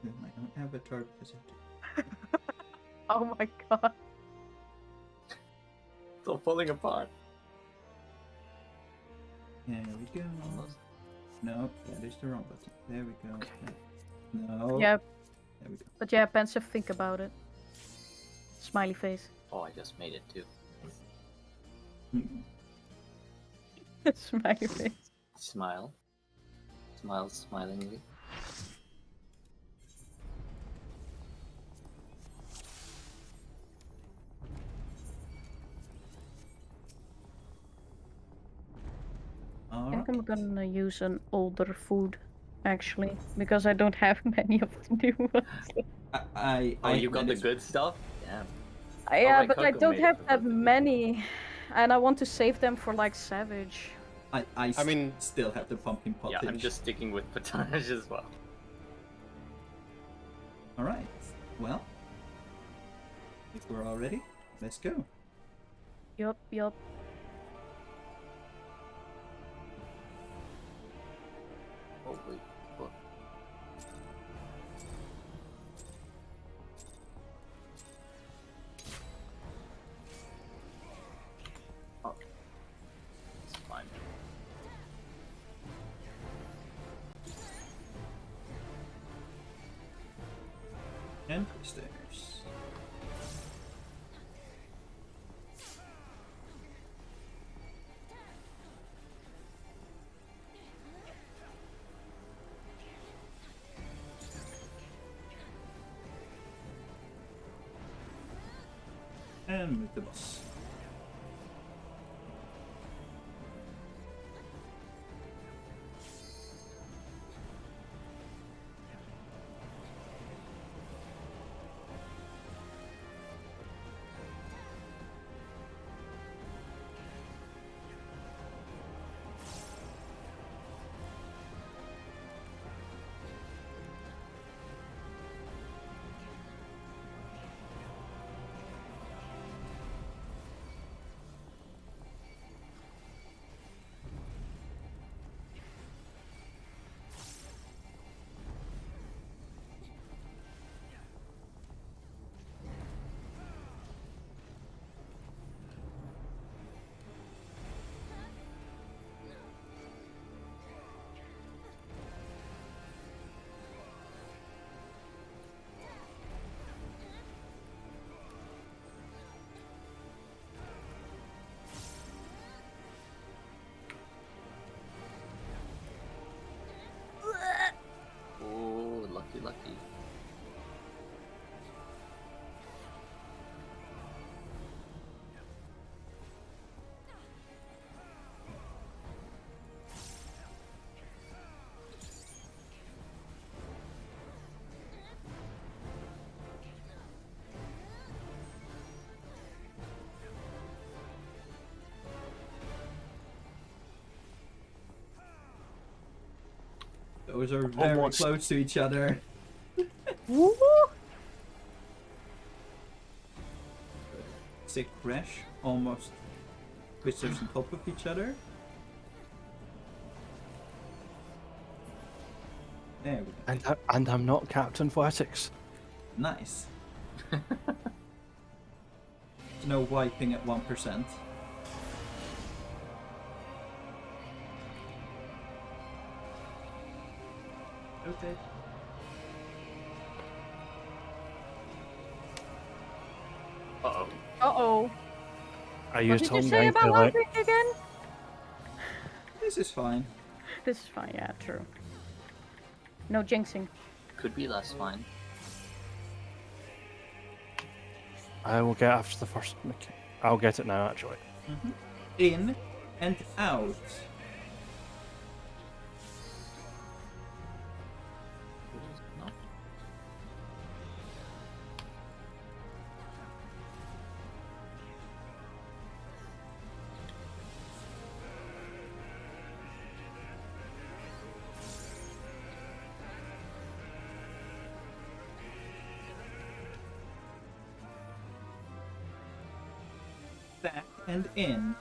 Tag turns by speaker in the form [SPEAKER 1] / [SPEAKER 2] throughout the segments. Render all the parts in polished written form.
[SPEAKER 1] My own avatar because
[SPEAKER 2] Oh my god.
[SPEAKER 3] It's all falling apart.
[SPEAKER 1] There we go.
[SPEAKER 3] Almost.
[SPEAKER 1] No, that is the wrong button. There we go.
[SPEAKER 3] Okay.
[SPEAKER 1] No.
[SPEAKER 2] Yeah,
[SPEAKER 1] There we go.
[SPEAKER 2] but yeah, pensive, think about it. Smiley face.
[SPEAKER 3] Oh, I just made it too.
[SPEAKER 2] Smiley face.
[SPEAKER 3] Smile. Smile smilingly.
[SPEAKER 2] I
[SPEAKER 1] Alright.
[SPEAKER 2] think I'm gonna use an older food, actually, because I don't have many of the new ones.
[SPEAKER 3] Oh, you got the good stuff? Damn.
[SPEAKER 2] Yeah,
[SPEAKER 3] Alright,
[SPEAKER 2] but I
[SPEAKER 3] Coco
[SPEAKER 2] don't
[SPEAKER 3] made it
[SPEAKER 2] have
[SPEAKER 3] for
[SPEAKER 2] that
[SPEAKER 3] both of you.
[SPEAKER 2] many, and I want to save them for like Savage.
[SPEAKER 1] I mean, still have the pumpkin pottage.
[SPEAKER 3] Yeah, I'm just sticking with potage as well.
[SPEAKER 1] Alright. Well, if we're all ready, let's go.
[SPEAKER 2] Yup.
[SPEAKER 3] Oh, wait. What? Oh. It's fine.
[SPEAKER 1] And stairs. And with the boss.
[SPEAKER 3] Oh, lucky.
[SPEAKER 1] Those are very
[SPEAKER 4] Almost.
[SPEAKER 1] close to each other.
[SPEAKER 2] Woo!
[SPEAKER 1] Sick crash, almost whiskers on top of each other. There we go.
[SPEAKER 4] And I'm not Captain Poetics.
[SPEAKER 1] Nice. No wiping at 1%. Okay.
[SPEAKER 3] Uh-oh.
[SPEAKER 2] Uh-oh.
[SPEAKER 4] I
[SPEAKER 2] What
[SPEAKER 4] used
[SPEAKER 2] did you
[SPEAKER 4] Tongue
[SPEAKER 2] say
[SPEAKER 4] Gang
[SPEAKER 2] about
[SPEAKER 4] to like.
[SPEAKER 2] wiping again?
[SPEAKER 1] This is fine.
[SPEAKER 2] This is fine, yeah, true. No jinxing.
[SPEAKER 3] Could be less fine.
[SPEAKER 4] I will get after the first. I'll get it now, actually.
[SPEAKER 1] In and out.
[SPEAKER 3] No?
[SPEAKER 1] Back and in.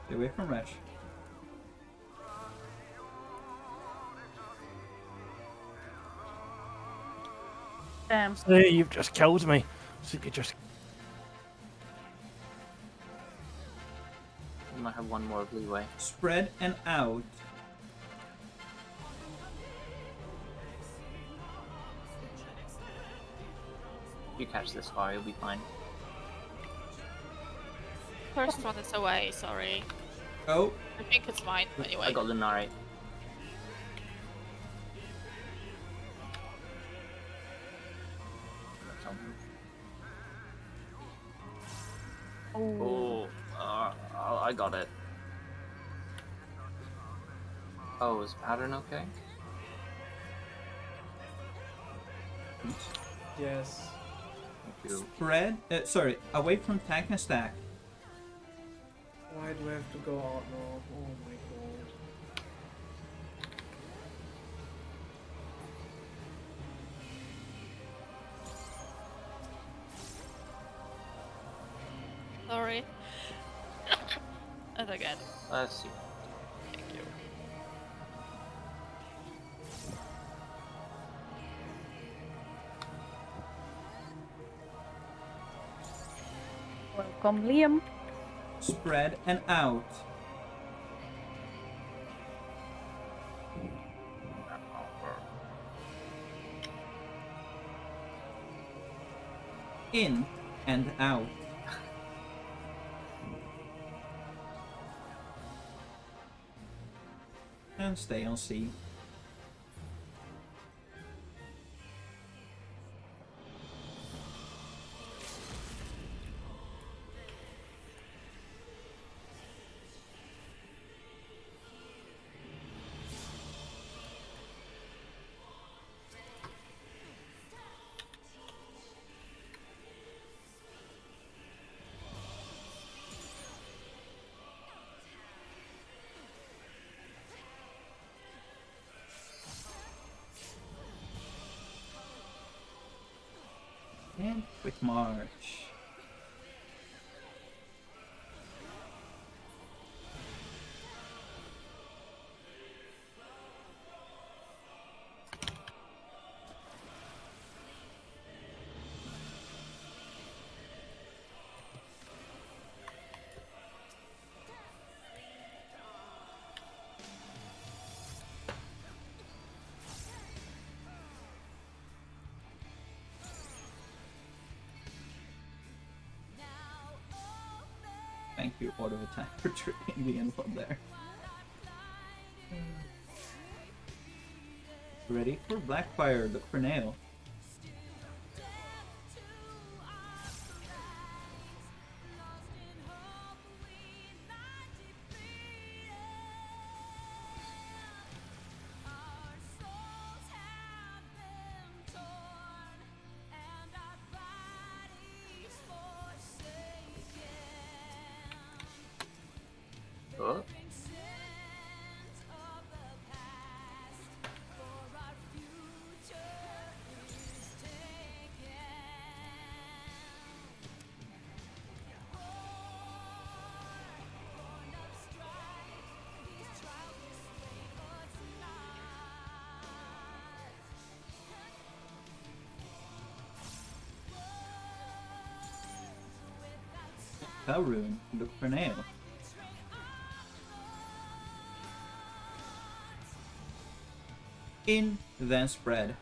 [SPEAKER 1] Stay away from Resh.
[SPEAKER 2] Damn.
[SPEAKER 4] Hey, you've just killed me. So you just.
[SPEAKER 3] You might have one more of leeway.
[SPEAKER 1] Spread and out.
[SPEAKER 3] If you catch this far, you'll be fine.
[SPEAKER 5] First one is away, sorry.
[SPEAKER 1] Oh,
[SPEAKER 5] I think it's mine, anyway.
[SPEAKER 3] I got Lunari.
[SPEAKER 2] Oh.
[SPEAKER 3] I got it. Oh, is pattern okay?
[SPEAKER 6] Yes.
[SPEAKER 3] Thank you.
[SPEAKER 1] spread. Sorry, away from tank and stack.
[SPEAKER 6] Why do I have to go out now? Oh my god.
[SPEAKER 5] Sorry. And again.
[SPEAKER 3] Let's see.
[SPEAKER 5] Thank you.
[SPEAKER 2] Welcome, Liam.
[SPEAKER 1] Spread and out. In and out. And stay on C. And quick march. Thank you, auto attack, for triggering the input there. Ready for Blackfire, the Corneo.
[SPEAKER 3] Oh.
[SPEAKER 1] Felrune, the Corneo. In, then spread.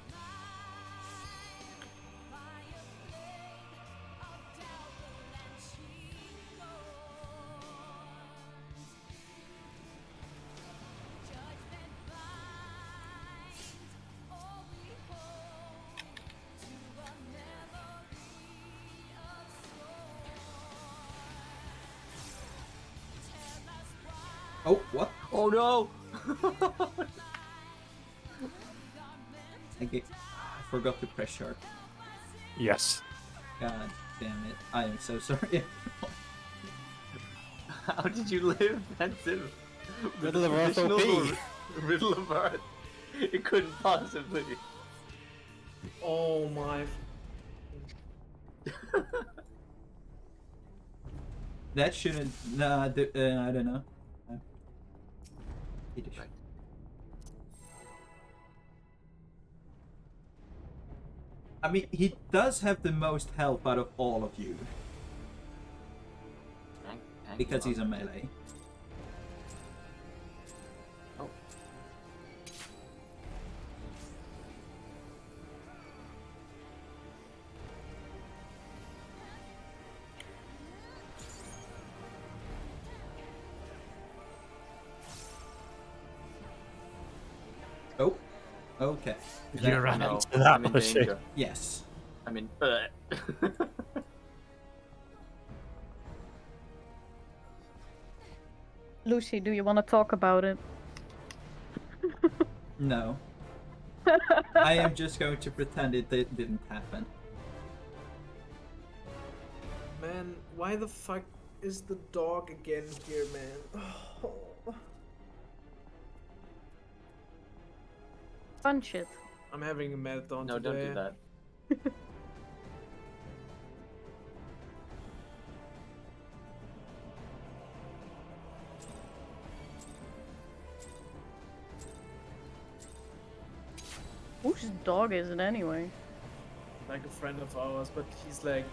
[SPEAKER 1] Oh, what?
[SPEAKER 3] Oh no!
[SPEAKER 1] I forgot to press sharp.
[SPEAKER 4] Yes.
[SPEAKER 1] God damn it. I am so sorry.
[SPEAKER 3] How did you live, Pensive?
[SPEAKER 4] Riddle of Earth
[SPEAKER 3] Additional
[SPEAKER 4] OP.
[SPEAKER 3] Riddle of Earth. It couldn't possibly.
[SPEAKER 6] Oh my.
[SPEAKER 1] That shouldn't. Nah, I don't know. Yiddish.
[SPEAKER 3] Right.
[SPEAKER 1] I mean, he does have the most health out of all of you
[SPEAKER 3] Thank
[SPEAKER 1] because
[SPEAKER 3] you.
[SPEAKER 1] he's a melee.
[SPEAKER 3] Oh.
[SPEAKER 1] Oh, okay. Is
[SPEAKER 4] You
[SPEAKER 1] that-
[SPEAKER 4] ran
[SPEAKER 3] No,
[SPEAKER 4] into that,
[SPEAKER 3] I'm in
[SPEAKER 4] Lucy.
[SPEAKER 3] danger.
[SPEAKER 1] Yes.
[SPEAKER 3] I'm in.
[SPEAKER 2] Lucy, do you want to talk about it?
[SPEAKER 1] No. I am just going to pretend it didn't happen.
[SPEAKER 6] Man, why the fuck is the dog again here, man? Oh.
[SPEAKER 2] Punch it.
[SPEAKER 6] I'm having a meltdown
[SPEAKER 3] No,
[SPEAKER 6] today.
[SPEAKER 3] don't do that.
[SPEAKER 2] Whose dog is it anyway?
[SPEAKER 6] Like a friend of ours, but he's like,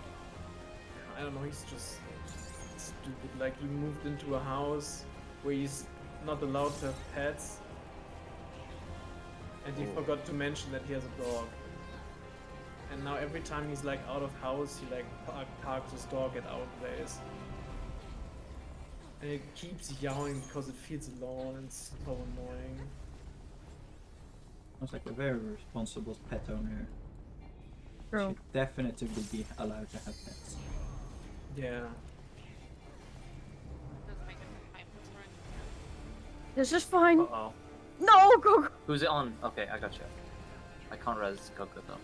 [SPEAKER 6] I don't know, he's just stupid. Like he moved into a house where he's not allowed to have pets, and he
[SPEAKER 3] Oh.
[SPEAKER 6] forgot to mention that he has a dog. And now every time he's like out of house, he like parks his dog at our place. And it keeps yowling because it feels alone and it's so annoying.
[SPEAKER 1] Sounds like a very responsible pet owner.
[SPEAKER 2] True.
[SPEAKER 1] Should definitely be allowed to have pets.
[SPEAKER 6] Yeah.
[SPEAKER 5] Doesn't make it time for it.
[SPEAKER 2] This is fine.
[SPEAKER 3] Uh-oh.
[SPEAKER 2] No, go.
[SPEAKER 3] Who's it on? Okay, I got you. I can't res Coco though.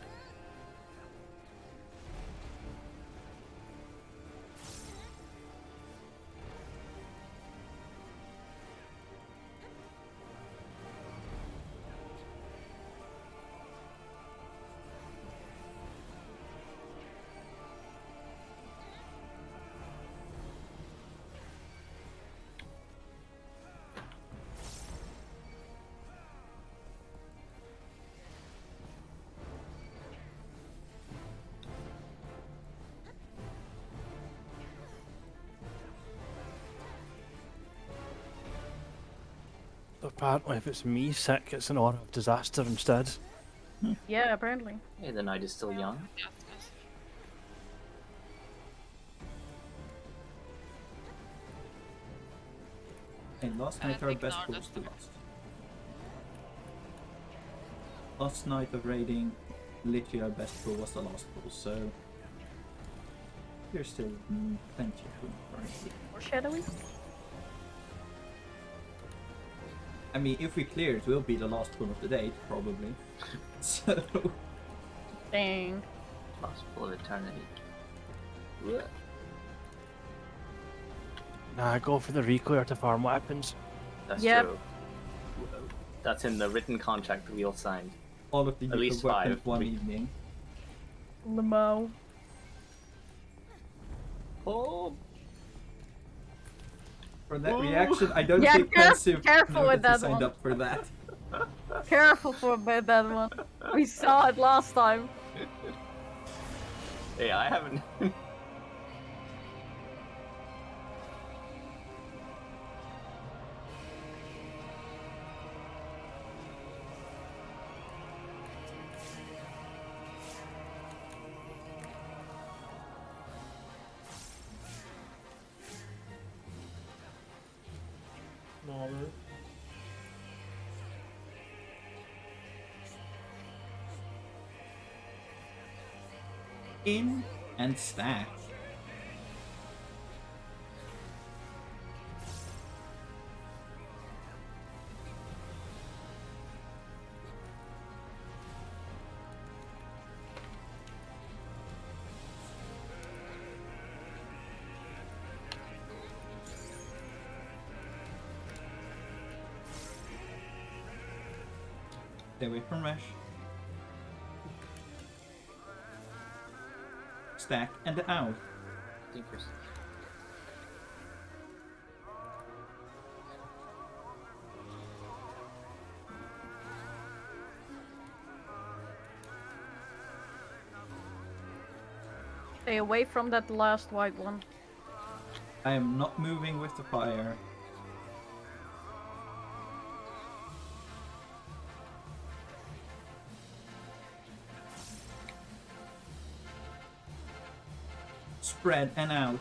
[SPEAKER 4] Apparently, if it's me sick, it's an aura of disaster instead.
[SPEAKER 2] Yeah, apparently.
[SPEAKER 3] Hey, the night is still young.
[SPEAKER 5] Yeah, it's nice.
[SPEAKER 1] Hey, last
[SPEAKER 5] I
[SPEAKER 1] night our
[SPEAKER 5] think
[SPEAKER 1] best
[SPEAKER 5] now
[SPEAKER 1] pulls
[SPEAKER 5] that's
[SPEAKER 1] to
[SPEAKER 5] the-
[SPEAKER 1] last. Last night of raiding, literally our best pull was the last pull, so there's still plenty of room for it.
[SPEAKER 2] Foreshadowing?
[SPEAKER 1] I mean, if we clear it, will be the last pull of the day, probably. So,
[SPEAKER 2] Dang.
[SPEAKER 3] Last full eternity.
[SPEAKER 4] Nah, go for the reclear to farm weapons.
[SPEAKER 3] That's
[SPEAKER 2] Yep.
[SPEAKER 3] true. That's in the written contract that we all signed.
[SPEAKER 1] all of the
[SPEAKER 3] At least
[SPEAKER 1] weapons
[SPEAKER 3] 5.
[SPEAKER 1] one
[SPEAKER 3] We-
[SPEAKER 1] evening.
[SPEAKER 2] Lamo.
[SPEAKER 3] Oh,
[SPEAKER 1] For that
[SPEAKER 3] Ooh.
[SPEAKER 1] reaction, I don't
[SPEAKER 2] Yeah,
[SPEAKER 1] think Pensive
[SPEAKER 2] careful
[SPEAKER 1] know
[SPEAKER 2] with
[SPEAKER 1] that he
[SPEAKER 2] that
[SPEAKER 1] signed
[SPEAKER 2] one.
[SPEAKER 1] up for that.
[SPEAKER 2] Careful for about that one. We saw it last time.
[SPEAKER 3] hey, I haven't.
[SPEAKER 6] Normal.
[SPEAKER 1] In and stack. Stay away from Resh. Stack and out.
[SPEAKER 3] Tinkers.
[SPEAKER 2] Stay away from that last white one.
[SPEAKER 1] I am not moving with the fire. Spread and out.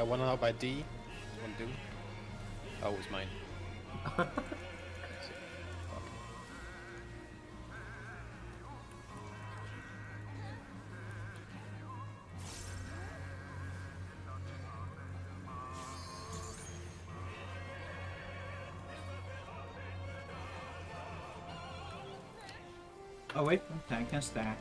[SPEAKER 7] One out by D. One do. Oh, it was mine.
[SPEAKER 1] Oh wait, tank can stack.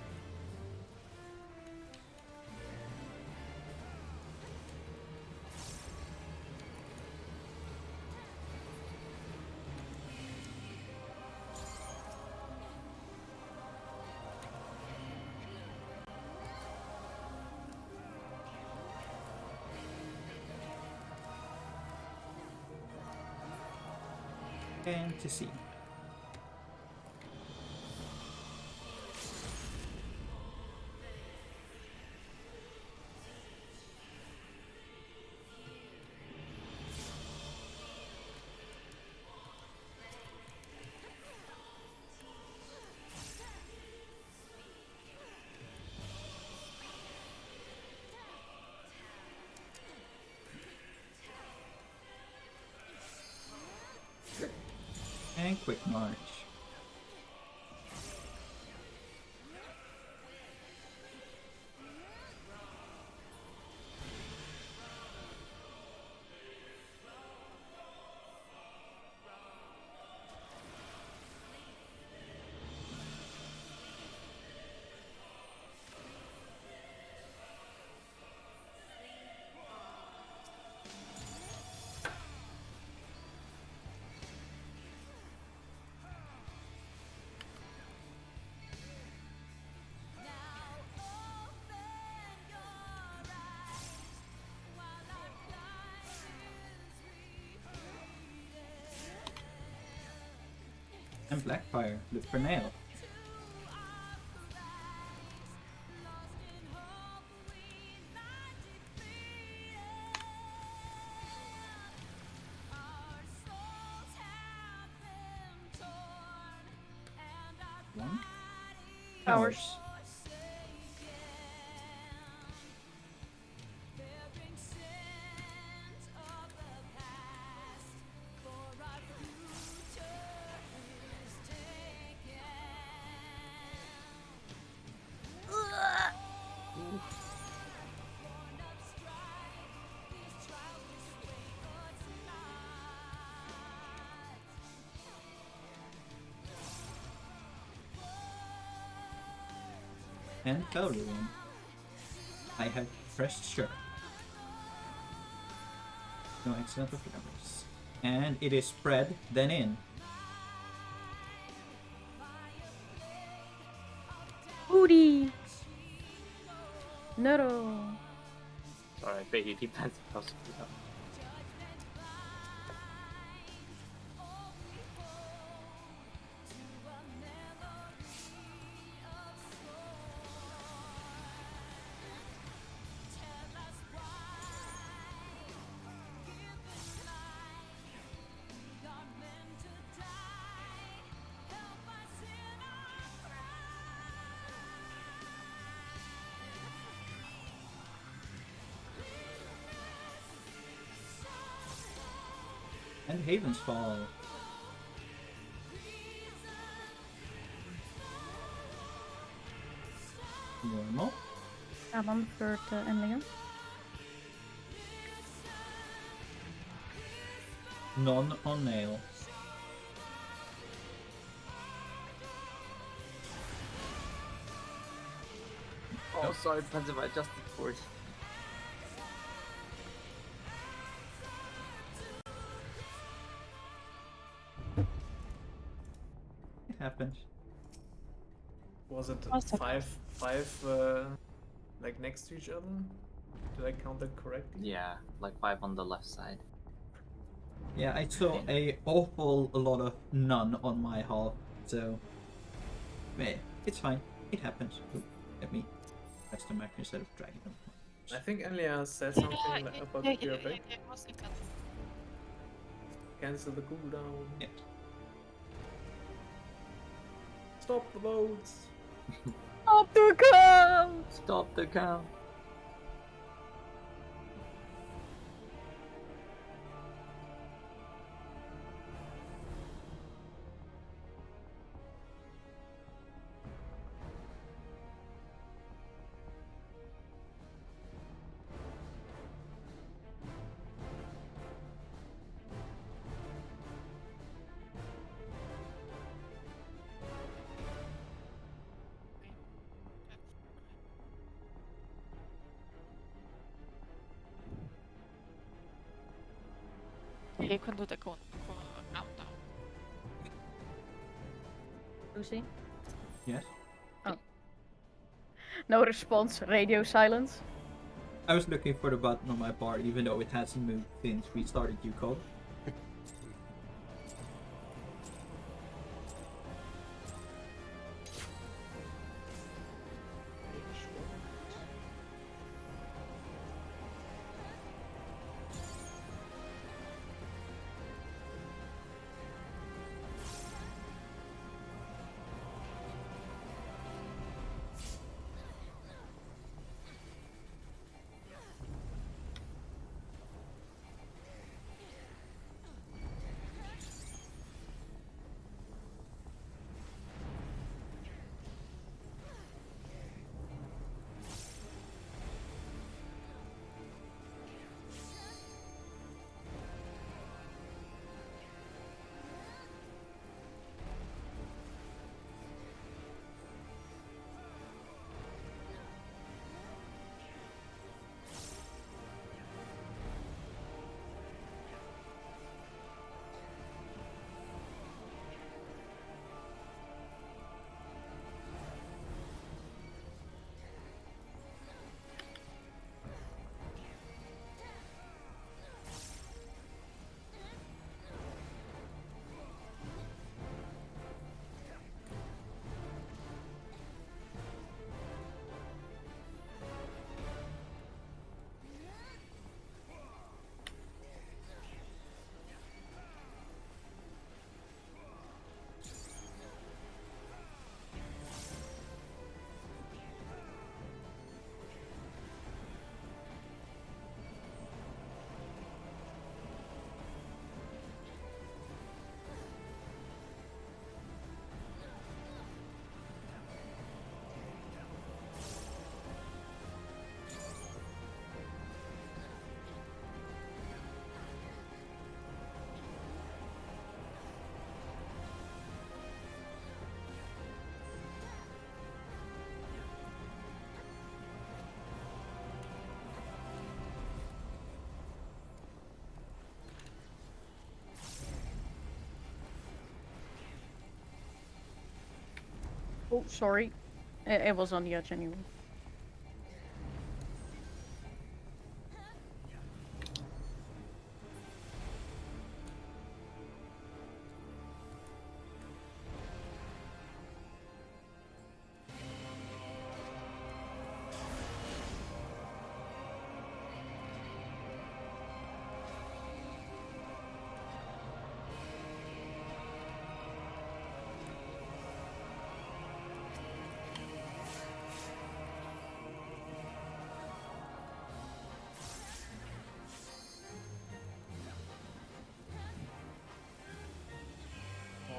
[SPEAKER 1] And to see. And quick march. And Blackfire, look for nail. One.
[SPEAKER 2] Towers.
[SPEAKER 1] And Felruin. I have pressed sure. No accidental flavors. And it is spread, then in.
[SPEAKER 2] Booty! No.
[SPEAKER 3] Sorry, I bet you keep that possibly up.
[SPEAKER 1] And Haven's Fall. Normal.
[SPEAKER 2] Även för ändringen.
[SPEAKER 1] None on nail.
[SPEAKER 3] Oh, sorry, Panzer, I adjusted for it.
[SPEAKER 1] It happens.
[SPEAKER 6] Was it
[SPEAKER 2] Was it?
[SPEAKER 6] five like next to each other. Did I count that correctly?
[SPEAKER 3] Yeah, like 5 on the left side.
[SPEAKER 1] Yeah, I saw a lot of none on my half, so it's fine. It happens. Ooh, let me press the Mac instead of dragging them.
[SPEAKER 6] I think Elia said something about the
[SPEAKER 5] yeah,
[SPEAKER 6] back.
[SPEAKER 5] it was in that.
[SPEAKER 6] Cancel the cooldown.
[SPEAKER 1] Yeah.
[SPEAKER 6] Stop the votes.
[SPEAKER 2] Up to count!
[SPEAKER 3] Stop the count.
[SPEAKER 5] You can do the countdown.
[SPEAKER 2] Lucy?
[SPEAKER 1] Yes.
[SPEAKER 2] No response, radio silence.
[SPEAKER 1] I was looking for the button on my bar, even though it hasn't moved since we started UCode.
[SPEAKER 2] Oh, sorry. It was on the edge anyway.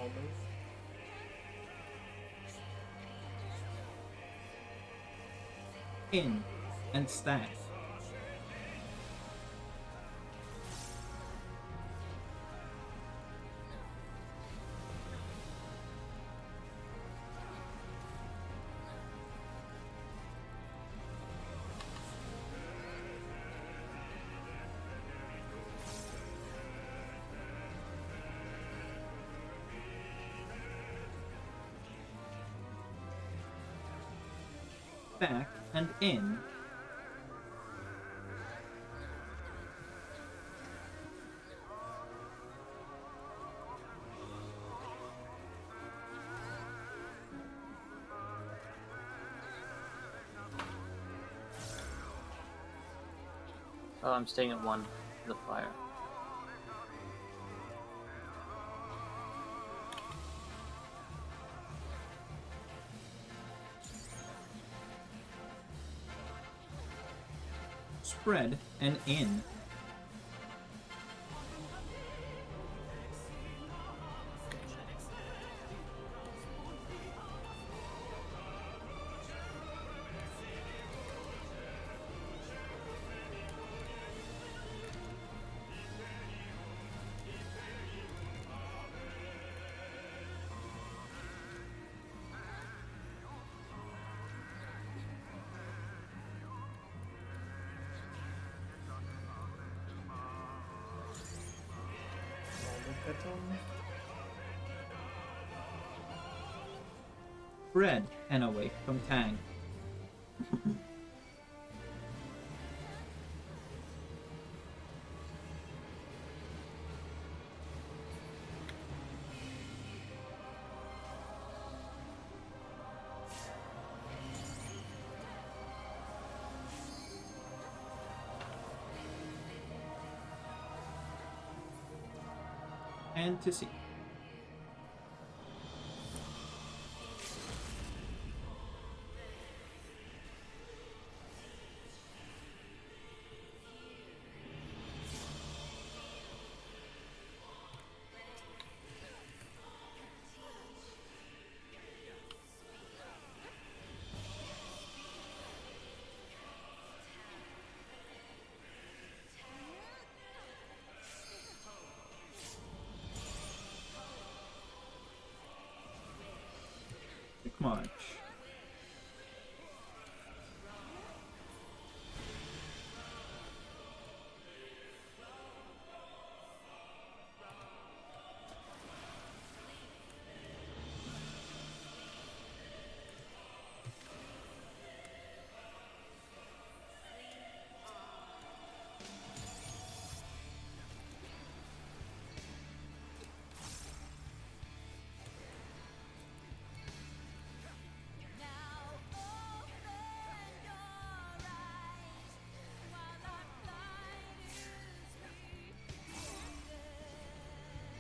[SPEAKER 6] Almost.
[SPEAKER 1] In and stack. Back and in.
[SPEAKER 3] Oh, I'm staying at 1 for the fire.
[SPEAKER 1] Spread and in.
[SPEAKER 6] Normal pattern.
[SPEAKER 1] Spread and away from Tang. And to see. Quick march.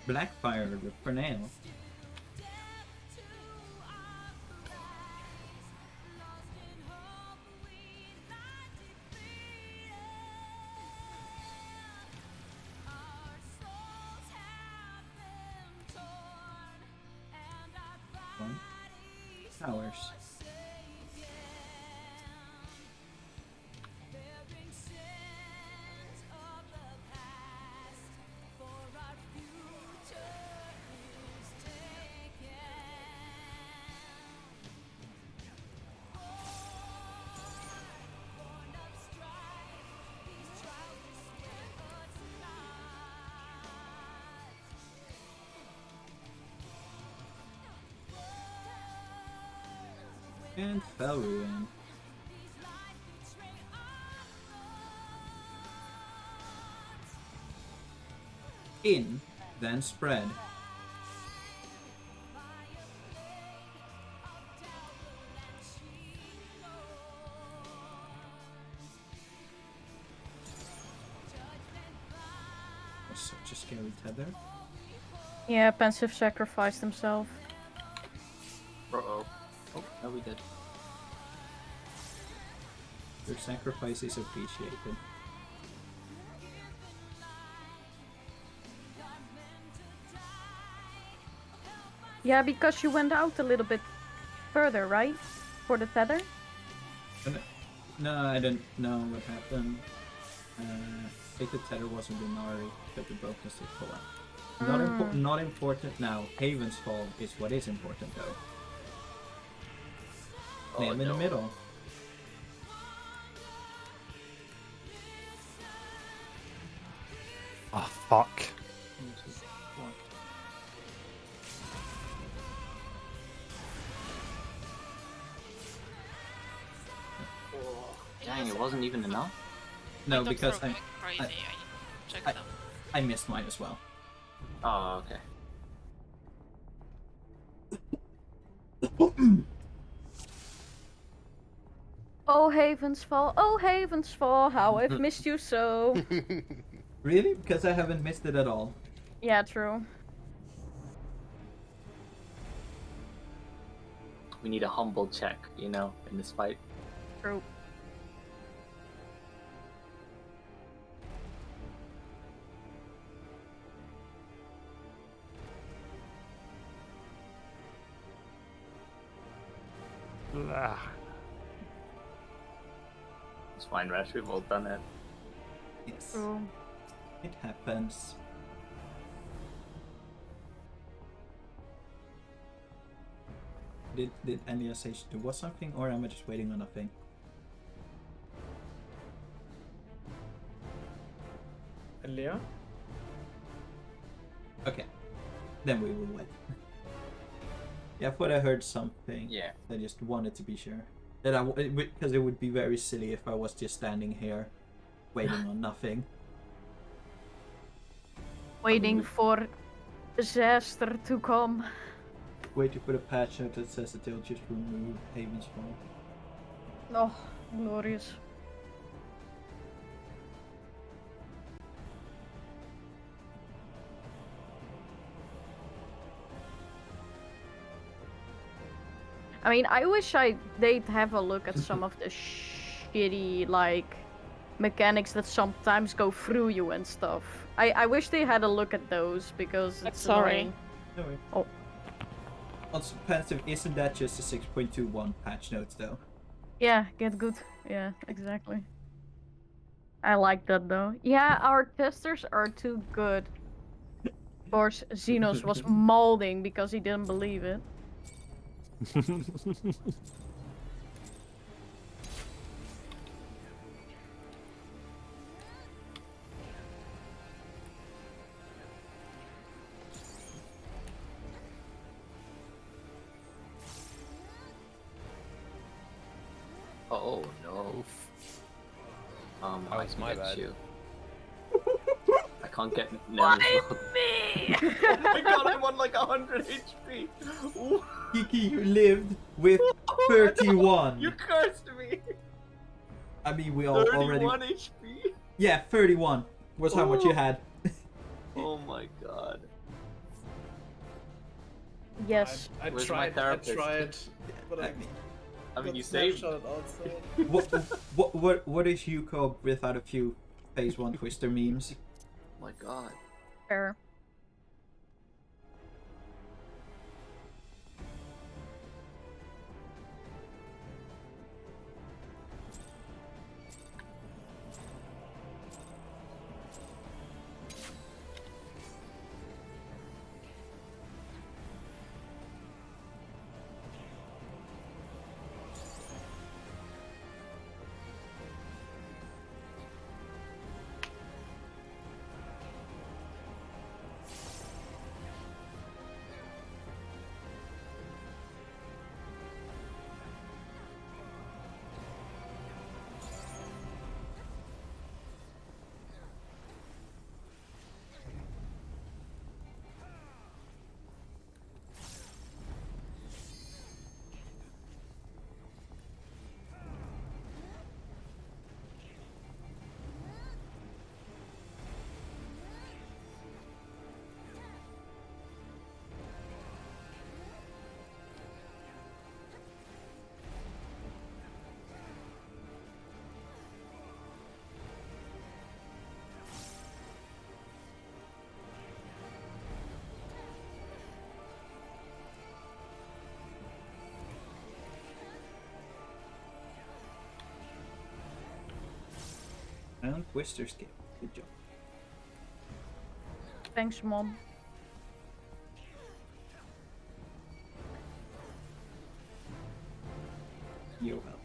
[SPEAKER 1] Blackfire for nail. One. Towers. And fell ruin. In, then spread. Was such a scary tether.
[SPEAKER 2] Yeah, Pensive sacrificed himself.
[SPEAKER 3] Uh-oh. Oh, no, we did.
[SPEAKER 1] Your sacrifice is appreciated.
[SPEAKER 2] Yeah, because you went out a little bit further, right? For the tether?
[SPEAKER 1] No, I don't know what happened. I think the tether wasn't Inari, but the brokenness did pull out. Not important now. Haven's fall is what is important though.
[SPEAKER 3] Oh,
[SPEAKER 1] Name in the
[SPEAKER 3] no.
[SPEAKER 1] middle.
[SPEAKER 4] Ah, fuck.
[SPEAKER 3] 1, 2, 1. Oh, dang, it wasn't even enough?
[SPEAKER 1] No,
[SPEAKER 5] My dogs
[SPEAKER 1] because
[SPEAKER 5] are going crazy. I checked them.
[SPEAKER 1] I missed mine as well.
[SPEAKER 3] Oh, okay.
[SPEAKER 2] Oh Havensfall, oh Havensfall, how I've missed you so.
[SPEAKER 1] Really? Because I haven't missed it at all.
[SPEAKER 2] Yeah, true.
[SPEAKER 3] We need a humble check, you know, in this fight.
[SPEAKER 2] True.
[SPEAKER 4] Ah,
[SPEAKER 3] It's fine, Rash. We've all done it.
[SPEAKER 1] Yes.
[SPEAKER 2] True.
[SPEAKER 1] It happens. Did Alia say she was something, or am I just waiting on nothing?
[SPEAKER 6] And Leah?
[SPEAKER 1] Okay. Then we will wait. Yeah, I thought I heard something.
[SPEAKER 3] Yeah.
[SPEAKER 1] I just wanted to be sure. That because it would be very silly if I was just standing here waiting on nothing.
[SPEAKER 2] Waiting for disaster to come.
[SPEAKER 1] Waiting for the patch note that says that they'll just remove Haven's Fall.
[SPEAKER 2] Oh, glorious. I mean, I wish they'd have a look at some of the shitty, like, mechanics that sometimes go through you and stuff. I wish they had a look at those, because it's
[SPEAKER 5] sorry.
[SPEAKER 2] annoying.
[SPEAKER 1] No way.
[SPEAKER 2] Oh.
[SPEAKER 1] Also, Pensive, isn't that just a 6.21 patch notes though?
[SPEAKER 2] Yeah, get good. Yeah, exactly. I like that though. Yeah, our testers are too good. Of course, Xenos was molding because he didn't believe it.
[SPEAKER 3] Oh no.
[SPEAKER 7] That was my bad.
[SPEAKER 3] You. I can't get no.
[SPEAKER 2] me?
[SPEAKER 3] Oh my god, I'm on like 100 HP. Ooh.
[SPEAKER 1] Kiki, you lived with 31.
[SPEAKER 3] You cursed me.
[SPEAKER 1] I mean, we all
[SPEAKER 3] 31
[SPEAKER 1] already.
[SPEAKER 3] HP.
[SPEAKER 1] Yeah, 31 was how much you had.
[SPEAKER 3] Oh my god.
[SPEAKER 2] Yes.
[SPEAKER 6] I
[SPEAKER 3] Where's
[SPEAKER 6] tried,
[SPEAKER 3] my therapist?
[SPEAKER 6] but I
[SPEAKER 3] I mean,
[SPEAKER 6] got
[SPEAKER 3] you saved.
[SPEAKER 6] snapshot outside.
[SPEAKER 1] What is Hugo without a few phase 1 Twister memes?
[SPEAKER 3] Oh my god.
[SPEAKER 2] Fair.
[SPEAKER 1] And Twister skill. Good job.
[SPEAKER 2] Thanks, Mom.
[SPEAKER 1] You're welcome.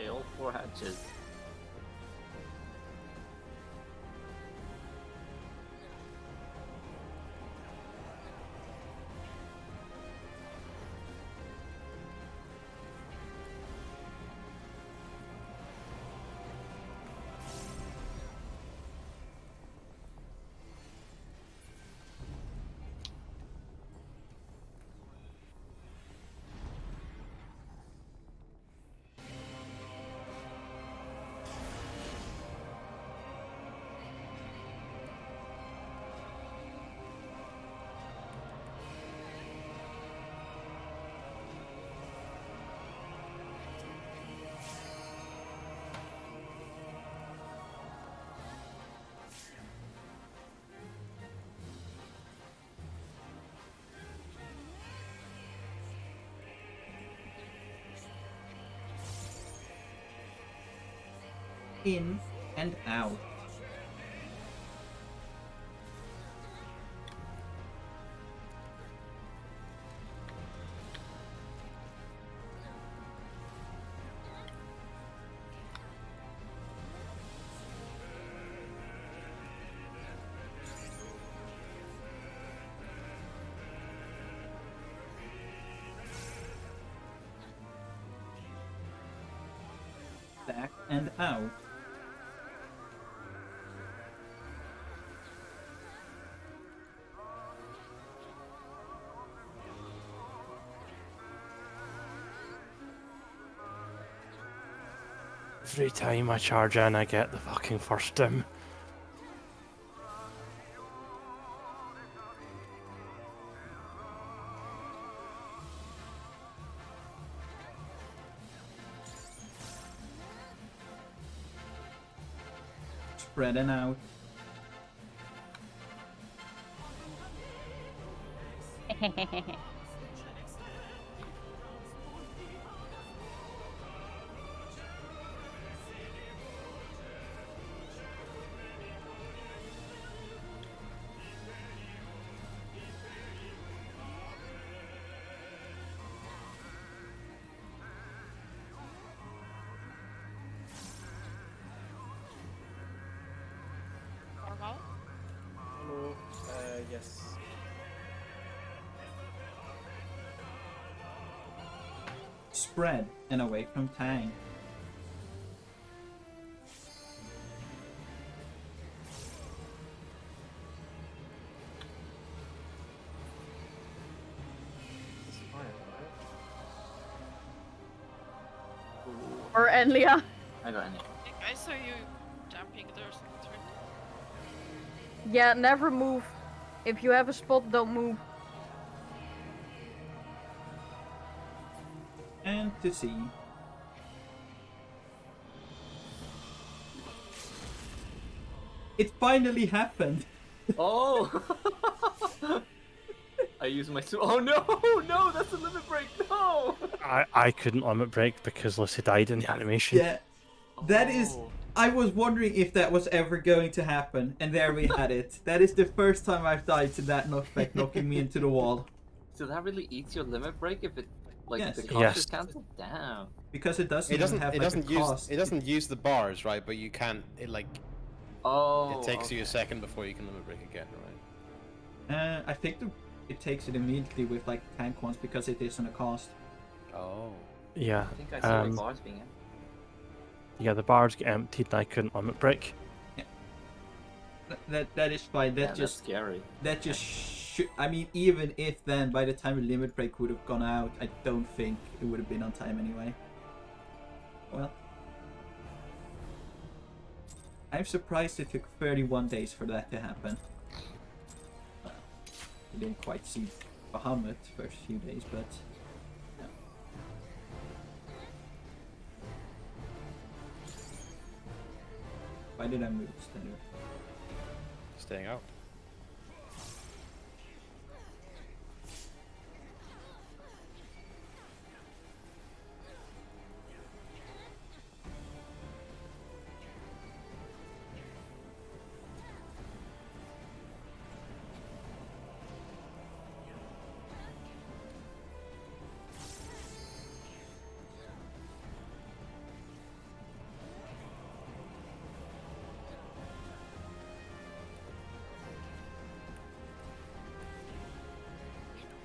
[SPEAKER 3] Okay, all 4 hatches.
[SPEAKER 1] In and out. Back and out.
[SPEAKER 4] Every time I charge in, I get the fucking first dim.
[SPEAKER 1] Spreading out.
[SPEAKER 5] Normal.
[SPEAKER 6] Hello. Yes.
[SPEAKER 1] Spread and away from Tang.
[SPEAKER 6] It's fine, right?
[SPEAKER 2] Or Enlia.
[SPEAKER 3] I got any.
[SPEAKER 5] I think I saw you jumping there.
[SPEAKER 2] Yeah, never move. If you have a spot, don't move.
[SPEAKER 1] And to see. It finally happened.
[SPEAKER 3] Oh! I used my oh no! No, that's a limit break! No!
[SPEAKER 4] I couldn't limit break because Lucy died in the animation.
[SPEAKER 1] Yeah. That is.
[SPEAKER 3] Oh.
[SPEAKER 1] I was wondering if that was ever going to happen, and there we had it. That is the first time I've died to that knockback knocking me into the wall.
[SPEAKER 3] So that really eats your limit break if it like
[SPEAKER 1] Yes.
[SPEAKER 3] the cost
[SPEAKER 4] Yes.
[SPEAKER 3] is cancelled? Damn.
[SPEAKER 1] Because it doesn't,
[SPEAKER 7] It doesn't.
[SPEAKER 1] even have
[SPEAKER 7] It
[SPEAKER 1] like
[SPEAKER 7] doesn't
[SPEAKER 1] a
[SPEAKER 7] use.
[SPEAKER 1] cost.
[SPEAKER 7] It doesn't use the bars, right? But you can. It like.
[SPEAKER 3] Oh.
[SPEAKER 7] It takes you
[SPEAKER 3] okay.
[SPEAKER 7] a second before you can limit break again, right?
[SPEAKER 1] I think it takes it immediately with like tank ones because it isn't a cost.
[SPEAKER 7] Oh.
[SPEAKER 4] Yeah.
[SPEAKER 3] I think I saw the bars being in.
[SPEAKER 4] Yeah, the bars get emptied and I couldn't limit break.
[SPEAKER 1] That is fine. That
[SPEAKER 3] That's
[SPEAKER 1] just
[SPEAKER 3] scary.
[SPEAKER 1] that just I mean, even if then by the time the limit break would have gone out, I don't think it would have been on time anyway. Well, I'm surprised it took 31 days for that to happen. Well, we didn't quite see Bahamut first few days, but yeah. Why did I move Stender?
[SPEAKER 7] Staying out.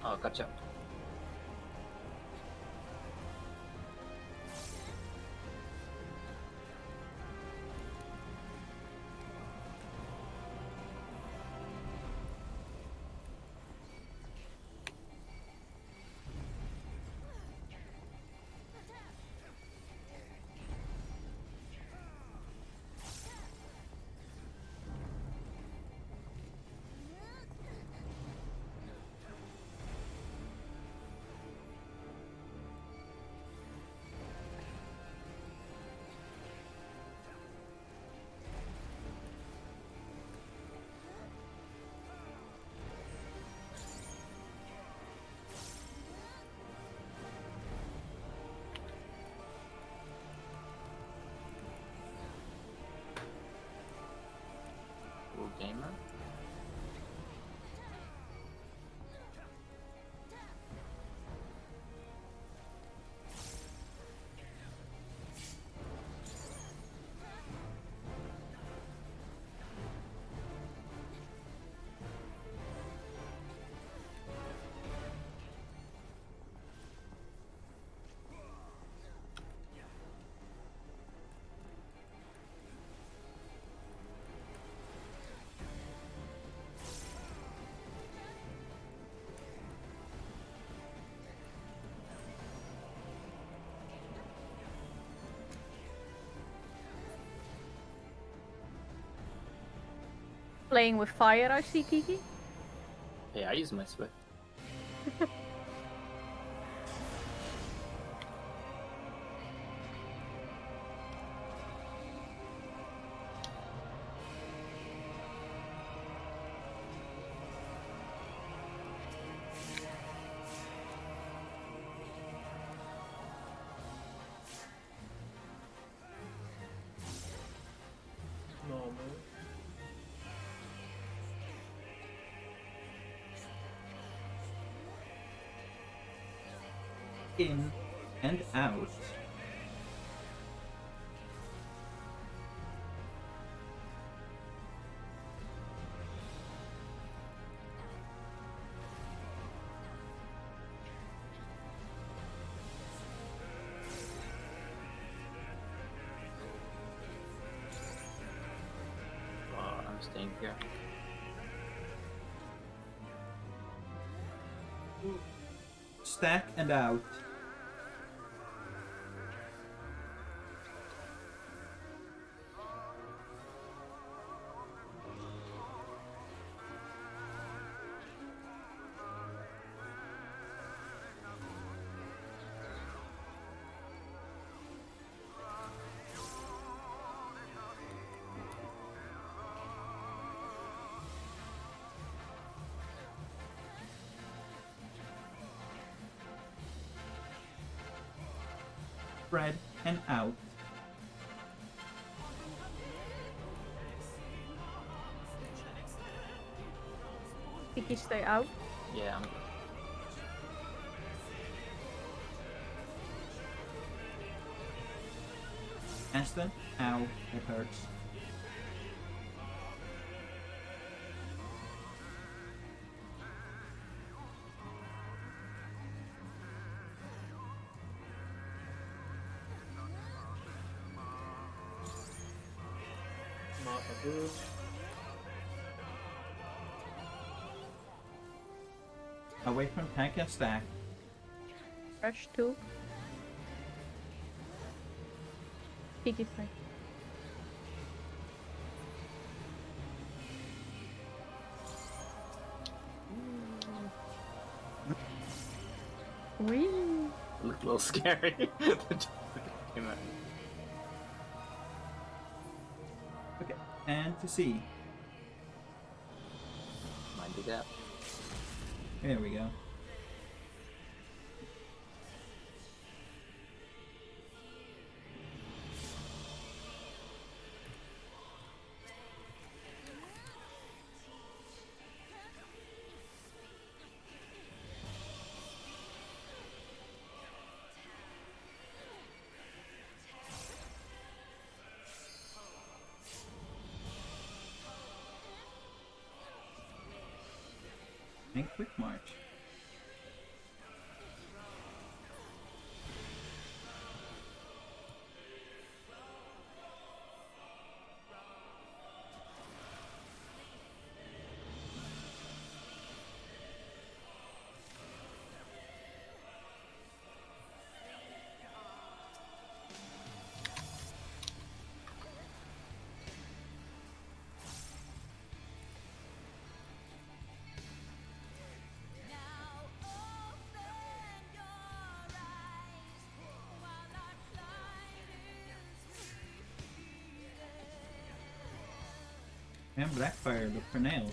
[SPEAKER 3] Oh, gotcha. Cool gamer.
[SPEAKER 2] Playing with fire, I see, Kiki.
[SPEAKER 3] Hey, I use my Swift.
[SPEAKER 6] Normal.
[SPEAKER 1] In and out.
[SPEAKER 3] I'm staying here.
[SPEAKER 1] Stack and out. Spread and out.
[SPEAKER 2] Kiki, stay out.
[SPEAKER 3] Yeah, I'm good.
[SPEAKER 1] Aston, ow, it hurts.
[SPEAKER 6] Martha good.
[SPEAKER 1] Away from tank and stack.
[SPEAKER 2] Rush 2. Kiki, stay. Wee.
[SPEAKER 3] Looked a little scary. Came out.
[SPEAKER 1] Okay, and to C.
[SPEAKER 3] Mind the gap.
[SPEAKER 1] There we go. And quick march. And Blackfire, look for nail.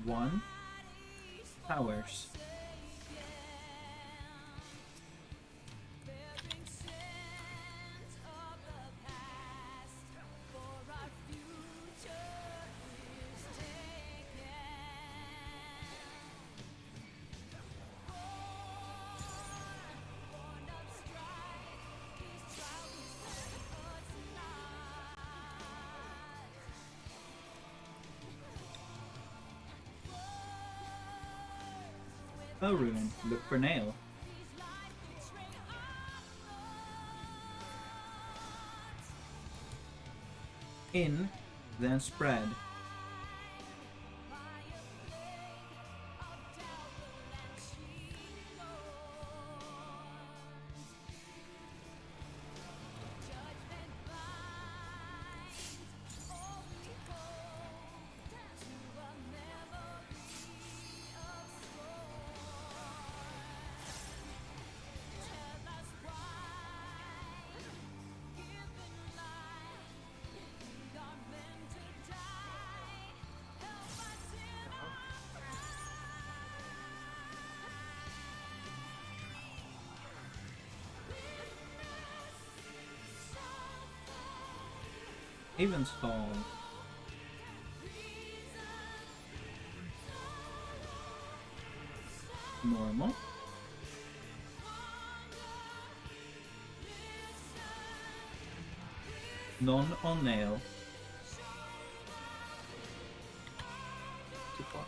[SPEAKER 1] One. Powers. Oh, Ruin, look for nail. In, then spread. Even stall. Normal. None on nail.
[SPEAKER 3] Too far.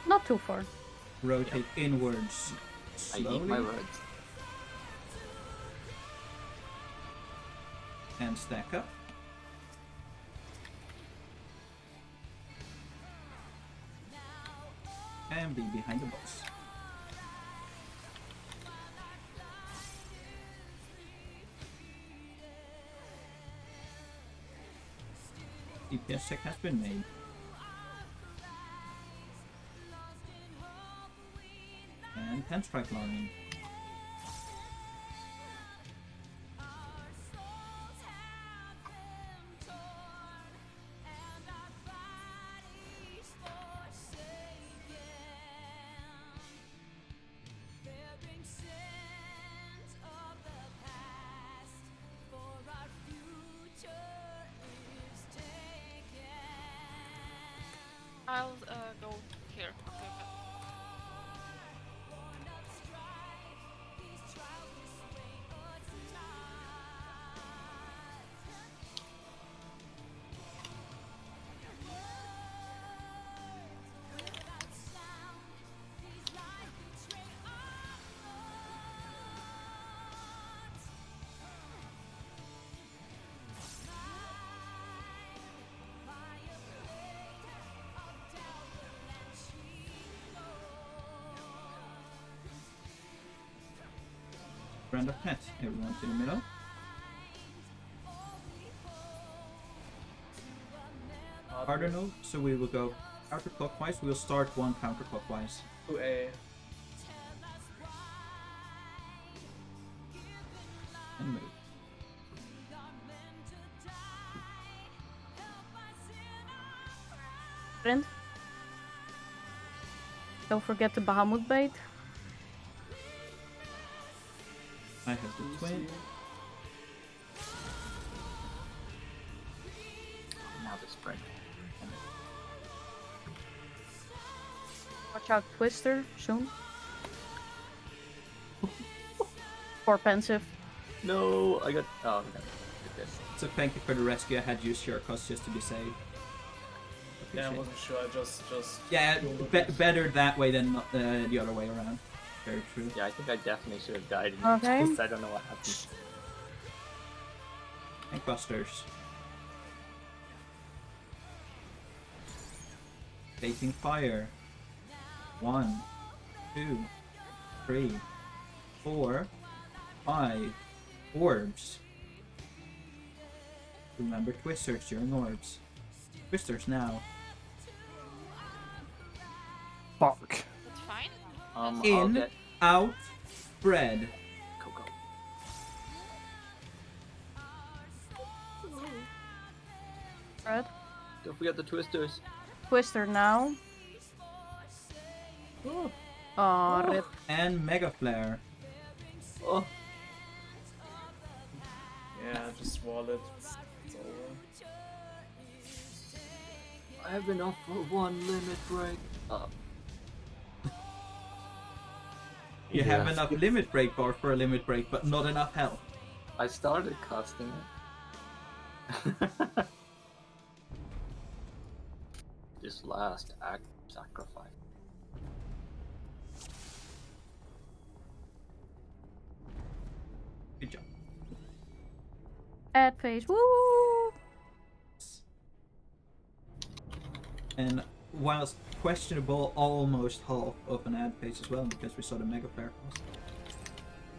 [SPEAKER 2] Not too far.
[SPEAKER 1] Rotate inwards.
[SPEAKER 3] I eat my
[SPEAKER 1] Slowly.
[SPEAKER 3] words.
[SPEAKER 1] And stack up. And be behind the boss. DPS check has been made. And 10 strike line.
[SPEAKER 5] I'll go here. Okay, okay.
[SPEAKER 1] Round of pets. Everyone to the middle. Cardinal, so we will go counterclockwise. We'll start one counterclockwise.
[SPEAKER 6] To A.
[SPEAKER 1] And move.
[SPEAKER 2] Friend. Don't forget the Bahamut bait.
[SPEAKER 1] I have the twin.
[SPEAKER 3] Now the sprint.
[SPEAKER 2] Watch out, Twister, soon. Or pensive.
[SPEAKER 3] No, I got. Oh, no. Good.
[SPEAKER 1] So thank you for the rescue. I had used your cost just to be safe.
[SPEAKER 6] Yeah, I
[SPEAKER 1] Appreciate
[SPEAKER 6] wasn't sure. I just.
[SPEAKER 1] Yeah,
[SPEAKER 6] rolled with
[SPEAKER 1] be
[SPEAKER 6] it.
[SPEAKER 1] better that way than the other way around. Very true.
[SPEAKER 3] Yeah, I think I definitely should have died in
[SPEAKER 2] Okay.
[SPEAKER 3] this. I don't know what happened.
[SPEAKER 1] And busters. Taking fire. 1, 2, 3, 4, 5 orbs. Remember twisters during orbs. Twisters now.
[SPEAKER 4] Fuck.
[SPEAKER 5] That's fine.
[SPEAKER 3] I'll
[SPEAKER 1] In,
[SPEAKER 3] get
[SPEAKER 1] out, spread.
[SPEAKER 3] Coco.
[SPEAKER 2] Red.
[SPEAKER 3] Don't forget the twisters.
[SPEAKER 2] Twister now.
[SPEAKER 3] Oh,
[SPEAKER 2] Oh, rip.
[SPEAKER 1] And Mega Flare.
[SPEAKER 3] oh.
[SPEAKER 6] Yeah, just wall it. It's over.
[SPEAKER 3] I have enough for one limit break.
[SPEAKER 1] You have
[SPEAKER 4] Yeah.
[SPEAKER 1] enough limit break bar for a limit break, but not enough health.
[SPEAKER 3] I started casting it. This last act sacrifice.
[SPEAKER 1] Good job.
[SPEAKER 2] Ad phase. Woo!
[SPEAKER 1] And whilst questionable, almost half of an ad phase as well, because we saw the Mega Flare cost.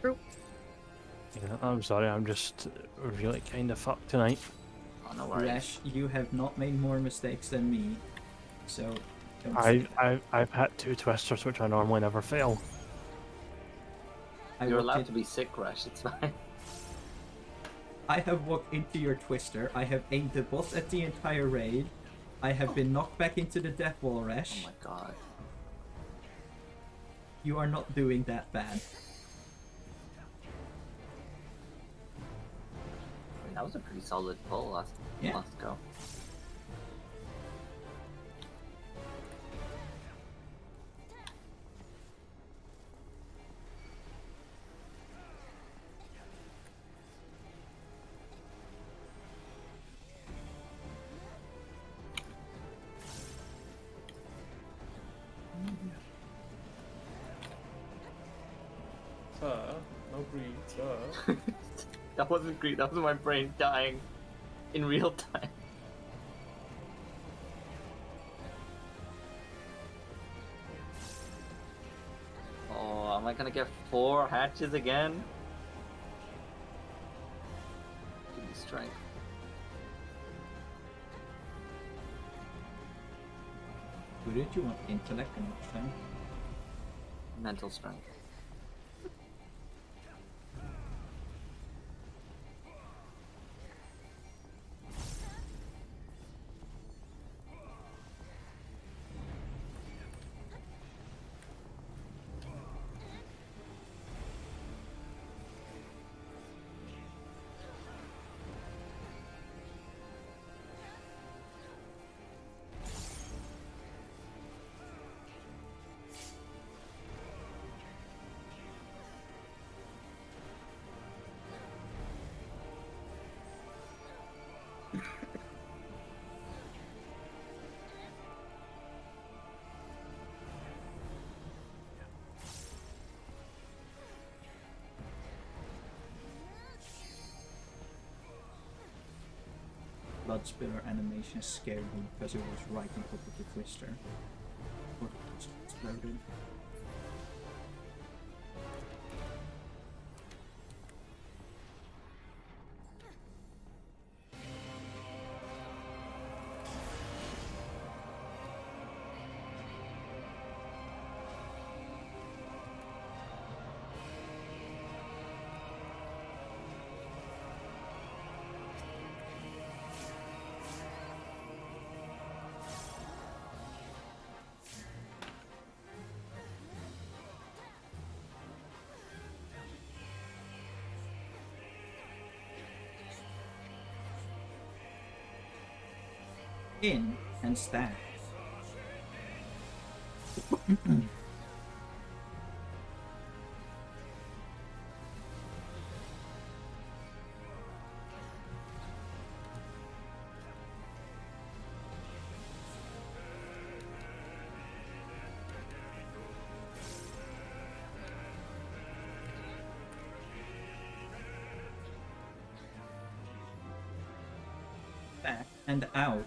[SPEAKER 2] True.
[SPEAKER 4] Yeah, I'm sorry, I'm just really kind of fucked tonight.
[SPEAKER 3] Oh, no worries.
[SPEAKER 1] Rash, you have not made more mistakes than me, so don't say that.
[SPEAKER 4] I've had 2 twisters, which I normally never fail.
[SPEAKER 1] I
[SPEAKER 3] You're
[SPEAKER 1] walked
[SPEAKER 3] allowed
[SPEAKER 1] in-
[SPEAKER 3] to be sick, Rash. It's fine.
[SPEAKER 1] I have walked into your twister. I have aimed the bot at the entire raid. I have been knocked back into the death wall,
[SPEAKER 3] Oh
[SPEAKER 1] Rash.
[SPEAKER 3] my god.
[SPEAKER 1] You are not doing that bad.
[SPEAKER 3] I mean, that was a pretty solid pull last go.
[SPEAKER 6] Sir, no greed, sir.
[SPEAKER 3] That wasn't great. That was my brain dying in real time. Oh, am I gonna get 4 hatches again? Give me strength.
[SPEAKER 1] Wouldn't you want intellect and not strength?
[SPEAKER 3] Mental strength.
[SPEAKER 1] Blood Spiller animation scared me because it was right on top of the twister. Or it exploded. In and stack. Back and out.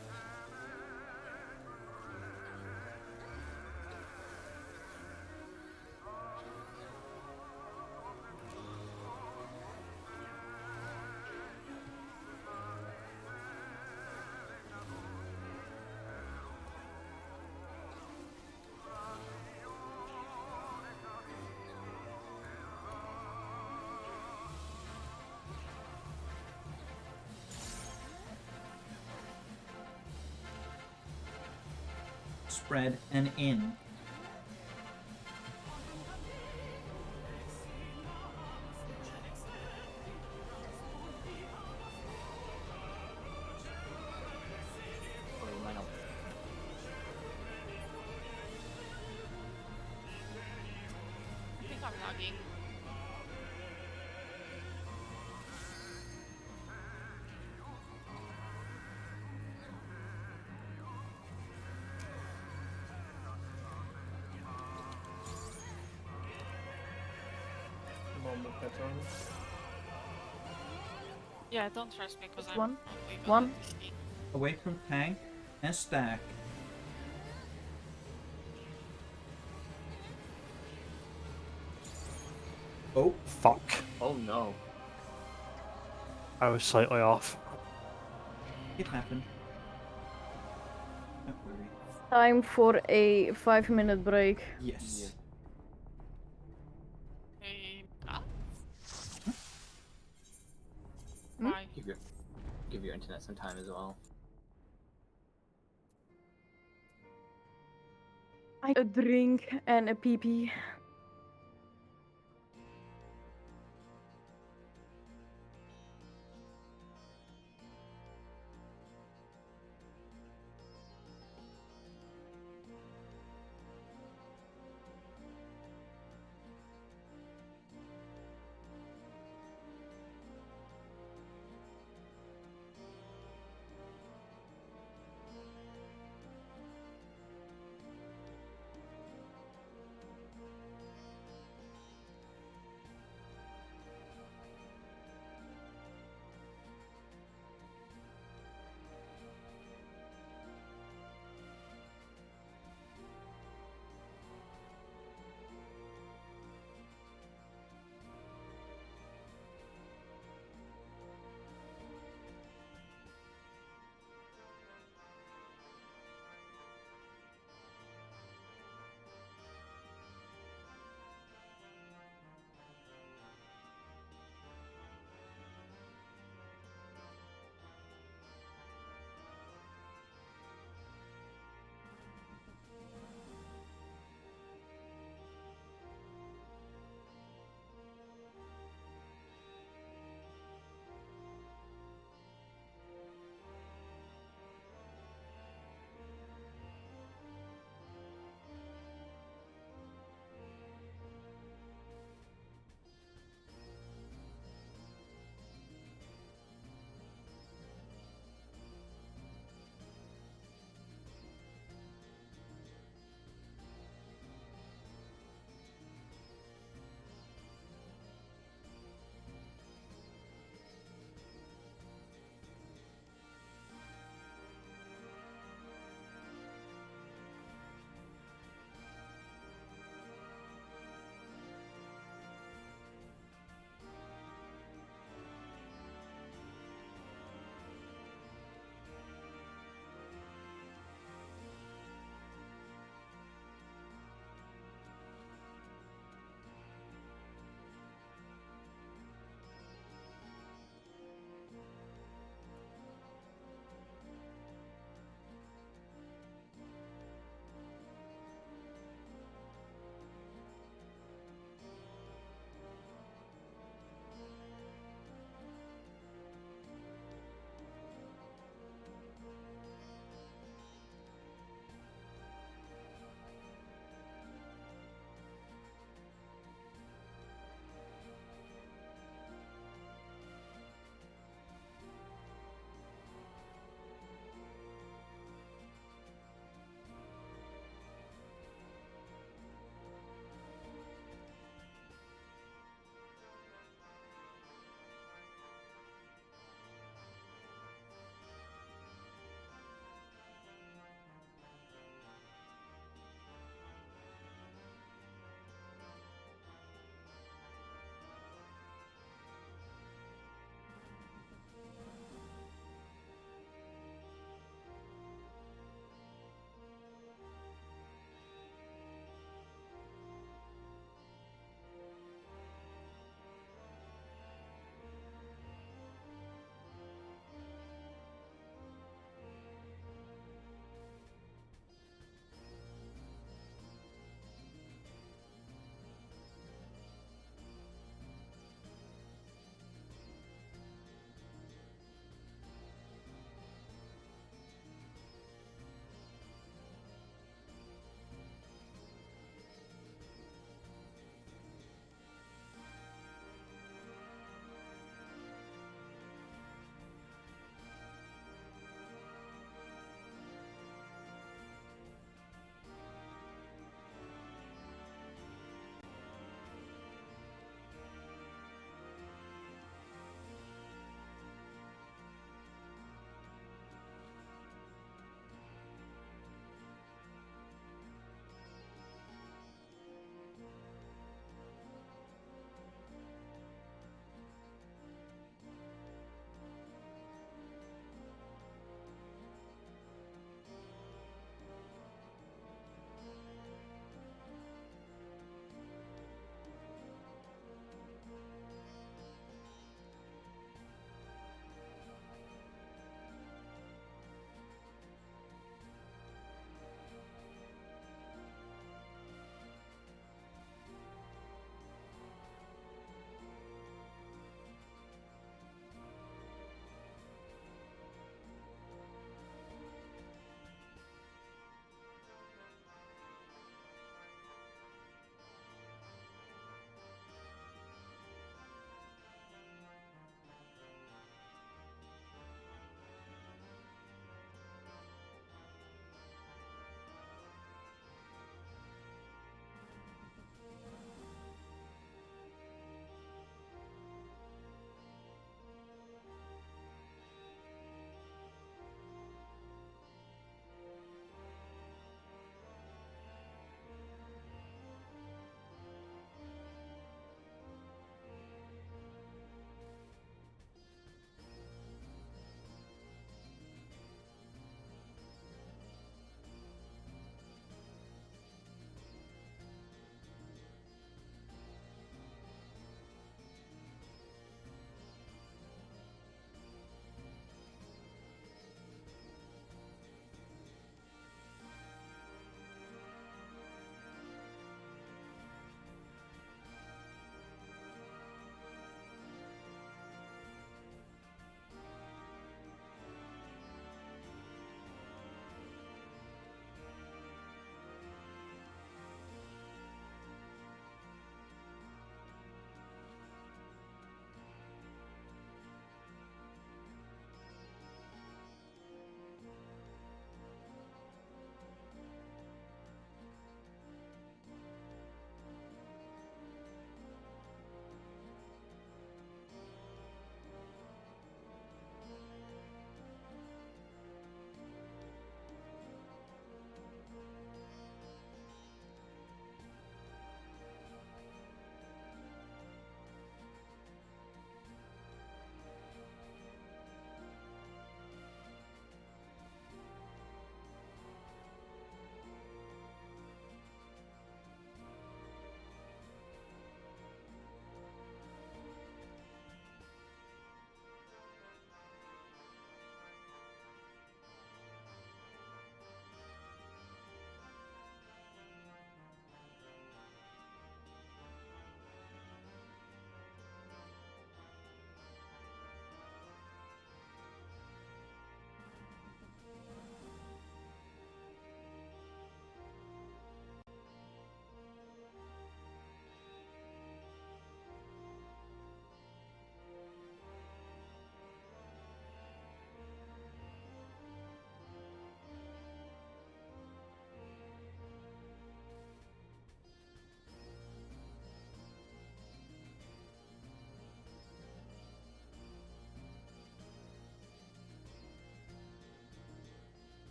[SPEAKER 1] spread and in.
[SPEAKER 3] Oh, you might not.
[SPEAKER 5] I think I'm lagging.
[SPEAKER 6] Normal pattern.
[SPEAKER 5] Yeah, don't trust me because I'm
[SPEAKER 2] One.
[SPEAKER 5] probably
[SPEAKER 2] One.
[SPEAKER 5] gonna DC.
[SPEAKER 1] Away from tank and stack. Oh,
[SPEAKER 4] Fuck.
[SPEAKER 3] Oh no.
[SPEAKER 4] I was slightly off.
[SPEAKER 1] it happened. Don't worry.
[SPEAKER 2] Time for a 5-minute break.
[SPEAKER 1] Yes.
[SPEAKER 5] Hey, ah?
[SPEAKER 2] Hmm?
[SPEAKER 5] Why?
[SPEAKER 3] Give your internet some time as well.
[SPEAKER 2] A drink and a pee-pee.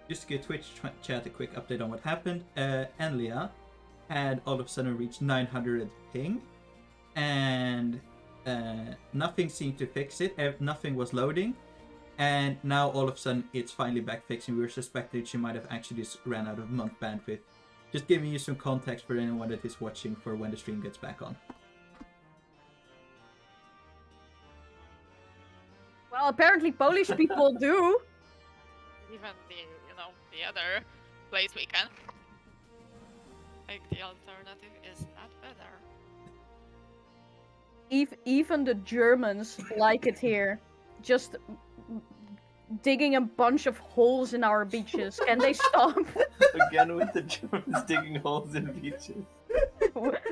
[SPEAKER 1] just to give Twitch chat a quick update on what happened. Enlia had all of a sudden reached 900 ping, and nothing seemed to fix it. Nothing was loading, and now all of a sudden it's finally back fixing. We were suspecting she might have actually just ran out of month bandwidth. Just giving you some context for anyone that is watching for when the stream gets back on.
[SPEAKER 2] Well, apparently Polish people do.
[SPEAKER 5] Even the other place we can. Like the alternative is not better.
[SPEAKER 2] Even the Germans like it here. Just digging a bunch of holes in our beaches. Can they stop?
[SPEAKER 3] Again with the Germans digging holes in beaches.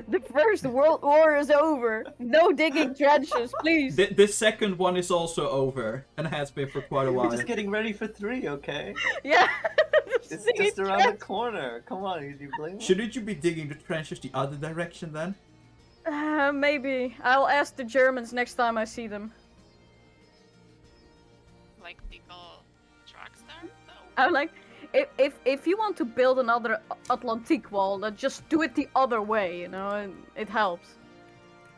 [SPEAKER 2] The First World War is over. No digging trenches, please.
[SPEAKER 1] The second one is also over, and has been for quite a
[SPEAKER 3] We're
[SPEAKER 1] while.
[SPEAKER 3] just getting ready for 3, okay?
[SPEAKER 2] Yeah.
[SPEAKER 3] It's
[SPEAKER 2] Digging
[SPEAKER 3] just around the
[SPEAKER 2] trenches.
[SPEAKER 3] corner. Come on, you blame me?
[SPEAKER 1] Shouldn't you be digging the trenches the other direction then?
[SPEAKER 2] Maybe. I'll ask the Germans next time I see them.
[SPEAKER 5] Like legal tracks there? No.
[SPEAKER 2] I'm like, if you want to build another Atlantic wall, then just do it the other way, you know, and it helps.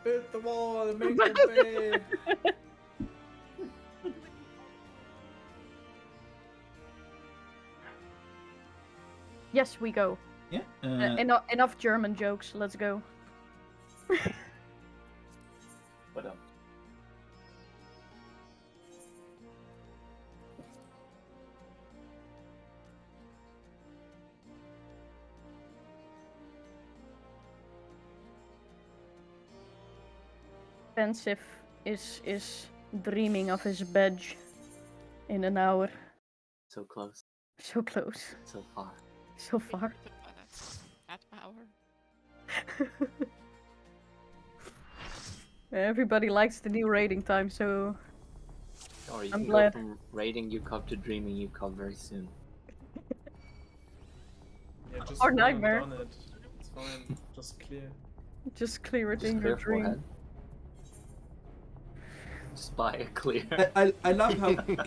[SPEAKER 6] Build the wall, make it big.
[SPEAKER 2] Yes, we go.
[SPEAKER 1] Yeah.
[SPEAKER 2] Enough German jokes. Let's go.
[SPEAKER 3] What up?
[SPEAKER 2] Pensive is dreaming of his badge in an hour.
[SPEAKER 3] So close,
[SPEAKER 2] So close.
[SPEAKER 3] so far.
[SPEAKER 2] So far.
[SPEAKER 5] The planets, not power.
[SPEAKER 2] Everybody likes the new rating time, so
[SPEAKER 3] Or you
[SPEAKER 2] I'm
[SPEAKER 3] can
[SPEAKER 2] glad.
[SPEAKER 3] go from raiding UCOV to dreaming UCOV very soon.
[SPEAKER 6] Yeah, just
[SPEAKER 2] Or
[SPEAKER 6] run
[SPEAKER 2] nightmare.
[SPEAKER 6] on it. It's fine. Just clear.
[SPEAKER 2] just clear it
[SPEAKER 3] Just
[SPEAKER 2] in
[SPEAKER 3] clear
[SPEAKER 2] your dream.
[SPEAKER 3] forehead. Just buy a clear.
[SPEAKER 1] I love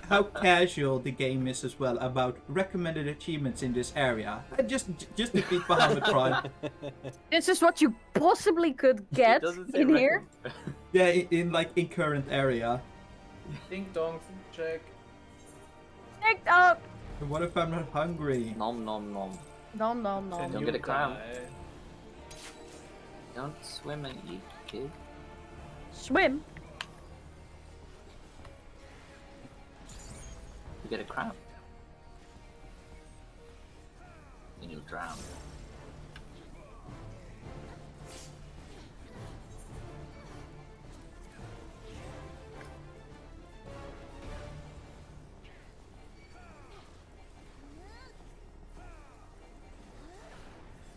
[SPEAKER 1] how casual the game is as well about recommended achievements in this area. Just defeat Bahamut Prime.
[SPEAKER 2] This is what you possibly could get
[SPEAKER 3] Doesn't say
[SPEAKER 2] in here.
[SPEAKER 1] Yeah, in current area.
[SPEAKER 6] Ding dong, food check.
[SPEAKER 2] Picked up.
[SPEAKER 1] And what if I'm not hungry?
[SPEAKER 3] Nom nom nom.
[SPEAKER 2] Nom nom nom.
[SPEAKER 3] Don't
[SPEAKER 6] And
[SPEAKER 3] get a
[SPEAKER 6] you
[SPEAKER 3] crown.
[SPEAKER 6] die.
[SPEAKER 3] Don't swim and eat, kid.
[SPEAKER 2] Swim.
[SPEAKER 3] You get a crown. Then you'll drown.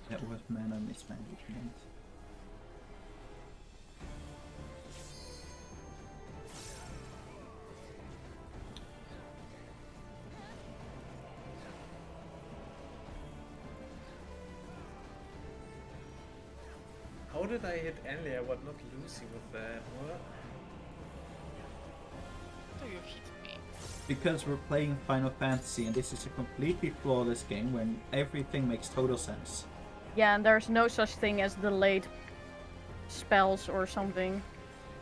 [SPEAKER 1] That was mana mismanagement.
[SPEAKER 6] How did I hit Enlia, but not Lucy with that? What?
[SPEAKER 5] Do you hit me?
[SPEAKER 1] Because we're playing Final Fantasy and this is a completely flawless game when everything makes total sense.
[SPEAKER 2] Yeah, and there's no such thing as delayed spells or something.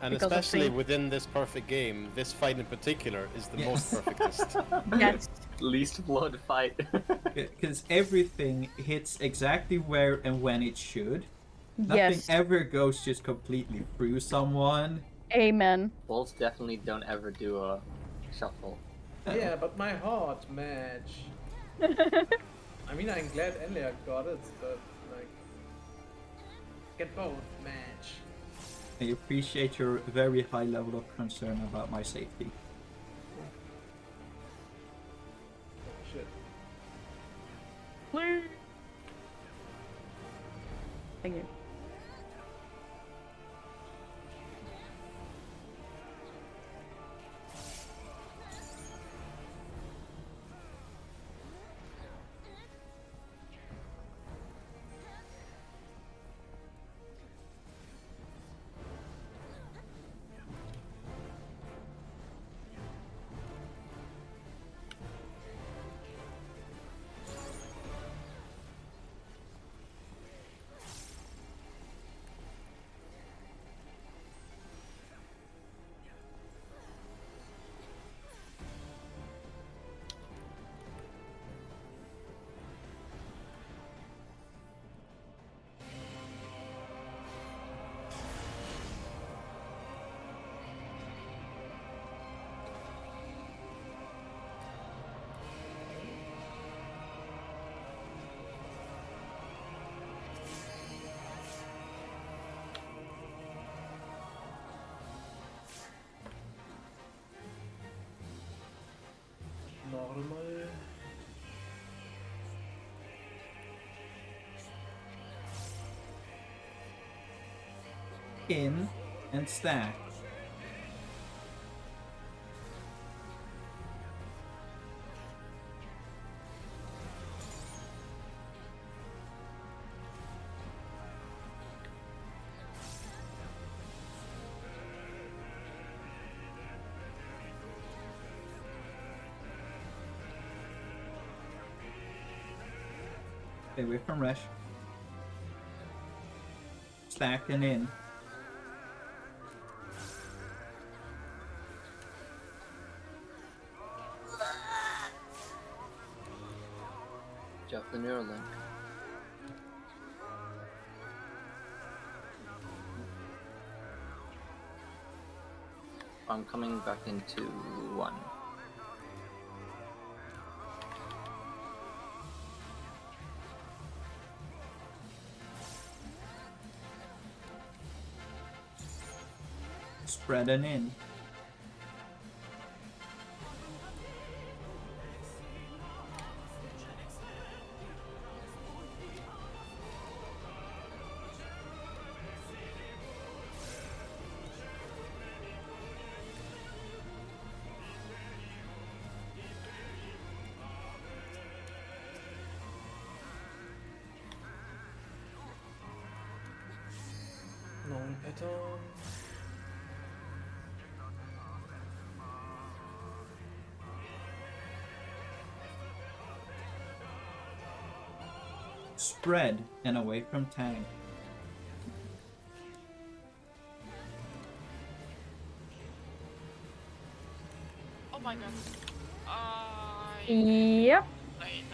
[SPEAKER 7] And
[SPEAKER 2] Because of
[SPEAKER 7] especially
[SPEAKER 2] the-
[SPEAKER 7] within this perfect game, this fight in particular is the most
[SPEAKER 1] Yes.
[SPEAKER 7] perfectest.
[SPEAKER 2] Yes.
[SPEAKER 3] Least blood fight.
[SPEAKER 1] Because everything hits exactly where and when it should. Nothing
[SPEAKER 2] Yes.
[SPEAKER 1] ever goes just completely through someone.
[SPEAKER 2] Amen.
[SPEAKER 3] Bulls definitely don't ever do a shuffle.
[SPEAKER 6] Yeah, but my heart match. I mean, I'm glad Enlia got it, but like, get both match.
[SPEAKER 1] I appreciate your very high level of concern about my safety.
[SPEAKER 6] Oh, shit.
[SPEAKER 2] Thank you.
[SPEAKER 6] Normal.
[SPEAKER 1] In and stack. Stay away from Resh. Stack and in.
[SPEAKER 3] Jeff the Neuralink. I'm coming back into 1.
[SPEAKER 1] Spread and in.
[SPEAKER 6] Known pattern.
[SPEAKER 1] Spread and away from tank.
[SPEAKER 5] Oh my god.
[SPEAKER 2] Yep.
[SPEAKER 5] Played it.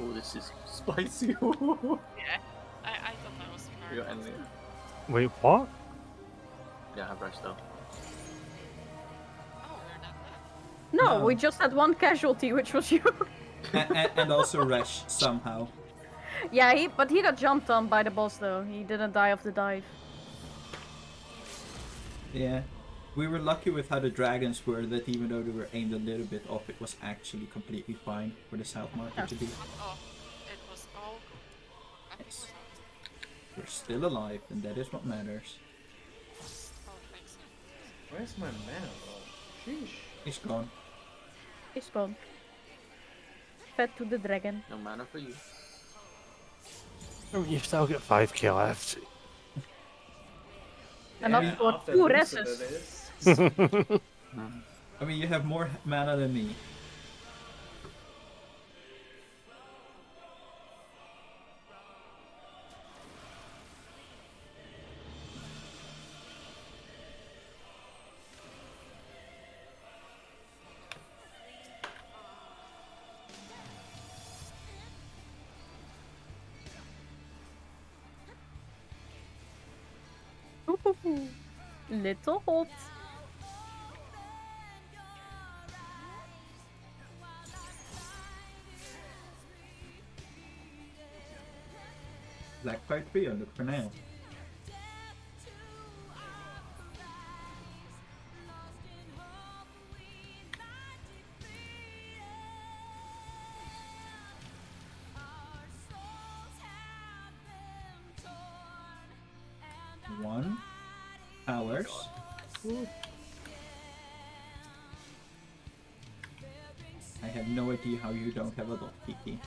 [SPEAKER 3] Oh, this is spicy.
[SPEAKER 5] Yeah. I thought I was
[SPEAKER 3] We got
[SPEAKER 5] very
[SPEAKER 3] enemy.
[SPEAKER 4] Wait, what?
[SPEAKER 3] Yeah, I have Resh though.
[SPEAKER 5] Oh, we're not dead.
[SPEAKER 2] No,
[SPEAKER 1] No.
[SPEAKER 2] we just had one casualty, which was you.
[SPEAKER 1] And also Resh somehow.
[SPEAKER 2] Yeah, but he got jumped on by the boss though. He didn't die of the dive.
[SPEAKER 1] Yeah. We were lucky with how the dragons were, that even though they were aimed a little bit off, it was actually completely fine for the south market to be.
[SPEAKER 5] Oh, it was all good.
[SPEAKER 1] Yes. We're still alive, and that is what matters.
[SPEAKER 5] Oh, thanks.
[SPEAKER 6] Where's my mana, bro? Sheesh.
[SPEAKER 1] He's gone.
[SPEAKER 2] He's gone. Fed to the dragon.
[SPEAKER 3] No mana for you.
[SPEAKER 4] Oh, you've still got 5k left.
[SPEAKER 2] And
[SPEAKER 6] Yeah,
[SPEAKER 2] not for
[SPEAKER 6] after
[SPEAKER 2] 2
[SPEAKER 6] Lucid
[SPEAKER 2] reses.
[SPEAKER 6] it is.
[SPEAKER 1] I mean, you have more mana than me.
[SPEAKER 2] Ooh, little hot.
[SPEAKER 1] Black Fight Trio, look for now. One. Powers. I have no idea how you don't have a dot, Kiki.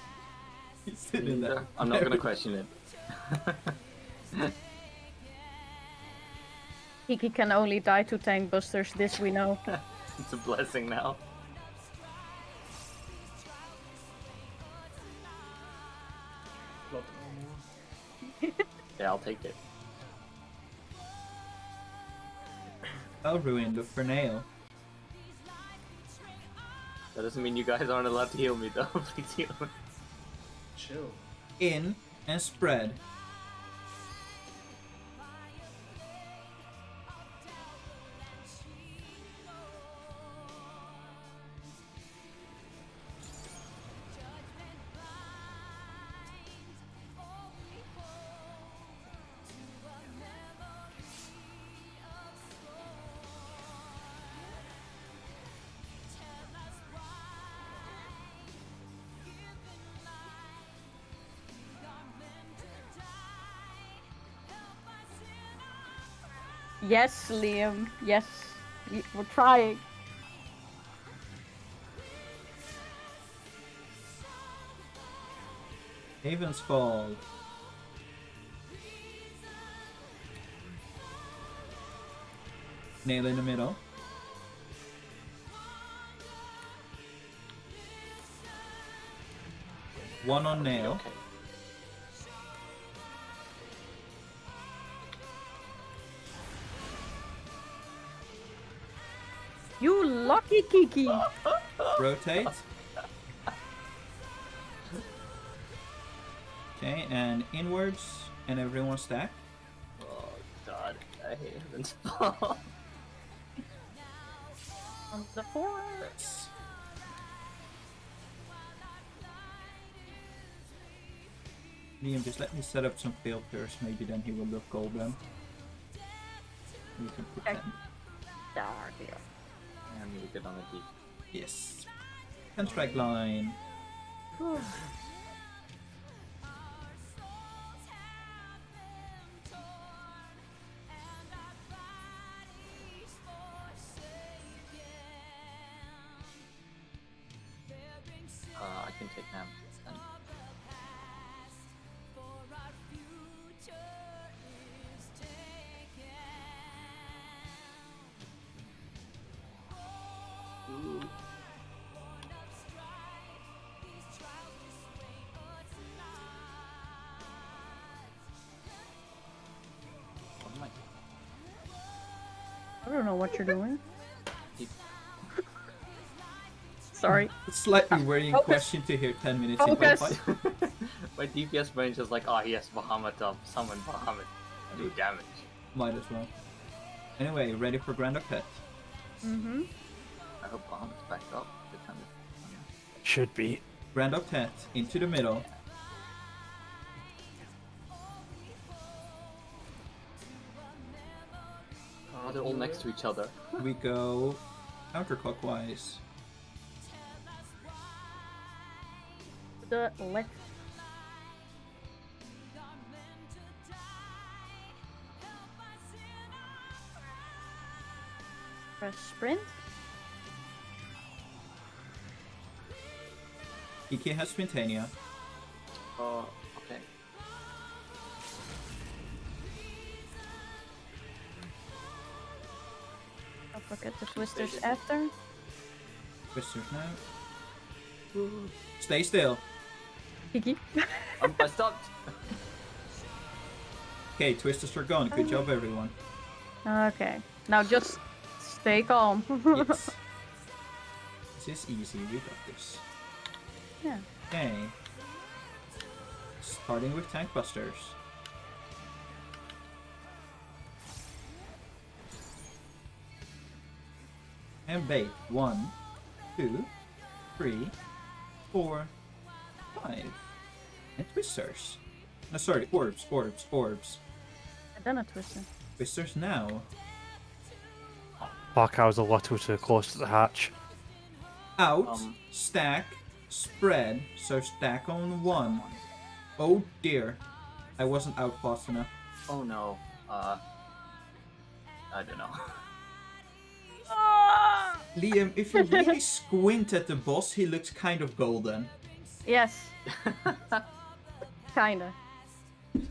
[SPEAKER 1] He's sitting there.
[SPEAKER 3] I'm not gonna question it.
[SPEAKER 2] Kiki can only die to tank busters, this we know.
[SPEAKER 3] It's a blessing now.
[SPEAKER 6] Plot armor.
[SPEAKER 3] Yeah, I'll take it.
[SPEAKER 1] Elruin, look for Nail.
[SPEAKER 3] That doesn't mean you guys aren't allowed to heal me though. Please heal me.
[SPEAKER 6] Chill.
[SPEAKER 1] In and spread.
[SPEAKER 2] Yes, Liam. Yes. We're trying.
[SPEAKER 1] Haven's Fall. Nail in the middle. One on nail.
[SPEAKER 3] Okay.
[SPEAKER 2] You lucky Kiki.
[SPEAKER 1] Rotate. Okay, and inwards, and everyone stack.
[SPEAKER 3] Oh god, I hate Heaven's Fall.
[SPEAKER 2] On the forest.
[SPEAKER 1] Liam, just let me set up some filters, maybe then he will look golden. We can put
[SPEAKER 2] Okay.
[SPEAKER 1] that.
[SPEAKER 2] There, here.
[SPEAKER 3] I need to get on the deep.
[SPEAKER 1] Yes. And strike line.
[SPEAKER 3] I can take them. Then. Ooh. What am I doing?
[SPEAKER 2] I don't know what you're doing.
[SPEAKER 3] Deep.
[SPEAKER 2] Sorry.
[SPEAKER 1] It's slightly worrying
[SPEAKER 2] Focus.
[SPEAKER 1] question to hear 10 minutes into a
[SPEAKER 2] Focus.
[SPEAKER 1] fight.
[SPEAKER 3] My DPS brain is like, oh yes, Bahamut up, summon Bahamut, do damage.
[SPEAKER 1] Might as well. Anyway, ready for Grand Octet.
[SPEAKER 2] Mm-hmm.
[SPEAKER 3] I hope Bahamut's backed up. They kind of,
[SPEAKER 4] Should be.
[SPEAKER 1] Grand Octet into the middle.
[SPEAKER 3] oh, they're all next to each other.
[SPEAKER 1] We go counterclockwise.
[SPEAKER 2] The left. Press sprint.
[SPEAKER 1] Iki has Spintania.
[SPEAKER 3] Oh, okay.
[SPEAKER 2] Don't forget the twisters after.
[SPEAKER 1] Twisters now. Stay still.
[SPEAKER 2] Kiki.
[SPEAKER 3] I stopped.
[SPEAKER 1] Okay, twisters are gone. Good job, everyone.
[SPEAKER 2] Okay. Now just stay calm.
[SPEAKER 1] Yes. This is easy. We got this.
[SPEAKER 2] Yeah.
[SPEAKER 1] Okay. Starting with Tank Busters. And bait. 1, 2, 3, 4, 5. And twisters. No, sorry, orbs.
[SPEAKER 2] I done a twister.
[SPEAKER 1] Twisters now.
[SPEAKER 4] Fuck, I was a little too close to the hatch.
[SPEAKER 1] Out, stack, spread. So stack on 1. Oh dear. I wasn't out fast enough.
[SPEAKER 3] Oh no. I don't know.
[SPEAKER 1] Liam, if you really squint at the boss, he looks kind of golden.
[SPEAKER 2] Yes. Kinda.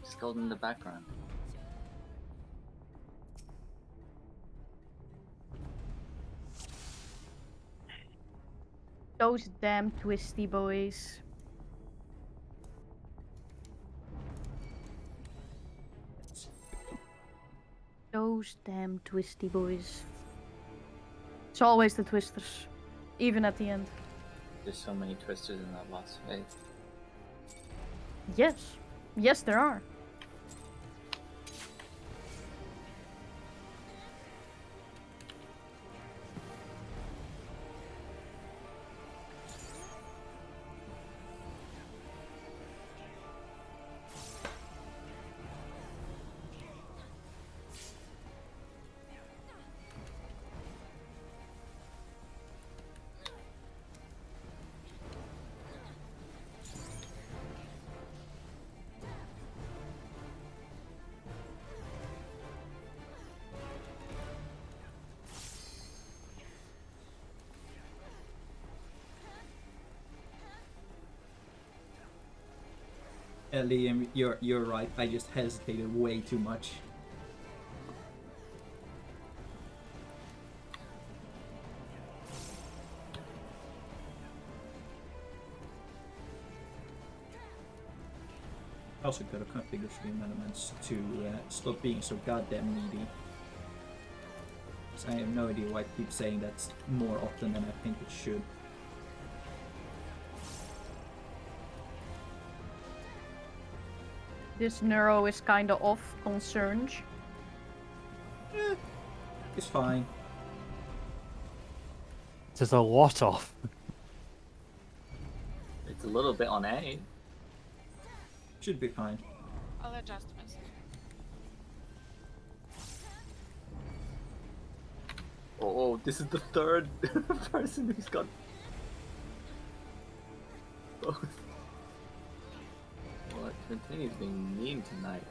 [SPEAKER 3] Just golden in the background.
[SPEAKER 2] Those damn twisty boys. Those damn twisty boys. It's always the twisters. Even at the end.
[SPEAKER 3] There's so many twisters in that last phase.
[SPEAKER 2] Yes. Yes, there are.
[SPEAKER 1] Liam, you're right. I just hesitated way too much. I also could have configured stream elements to stop being so goddamn needy. So I have no idea why I keep saying that more often than I think it should.
[SPEAKER 2] This neuro is kinda off concerned.
[SPEAKER 1] It's fine.
[SPEAKER 4] There's a lot off.
[SPEAKER 3] It's a little bit on A.
[SPEAKER 1] Should be fine.
[SPEAKER 5] I'll adjust myself.
[SPEAKER 3] Oh, this is the third person who's got both. What? Trentini's being mean tonight.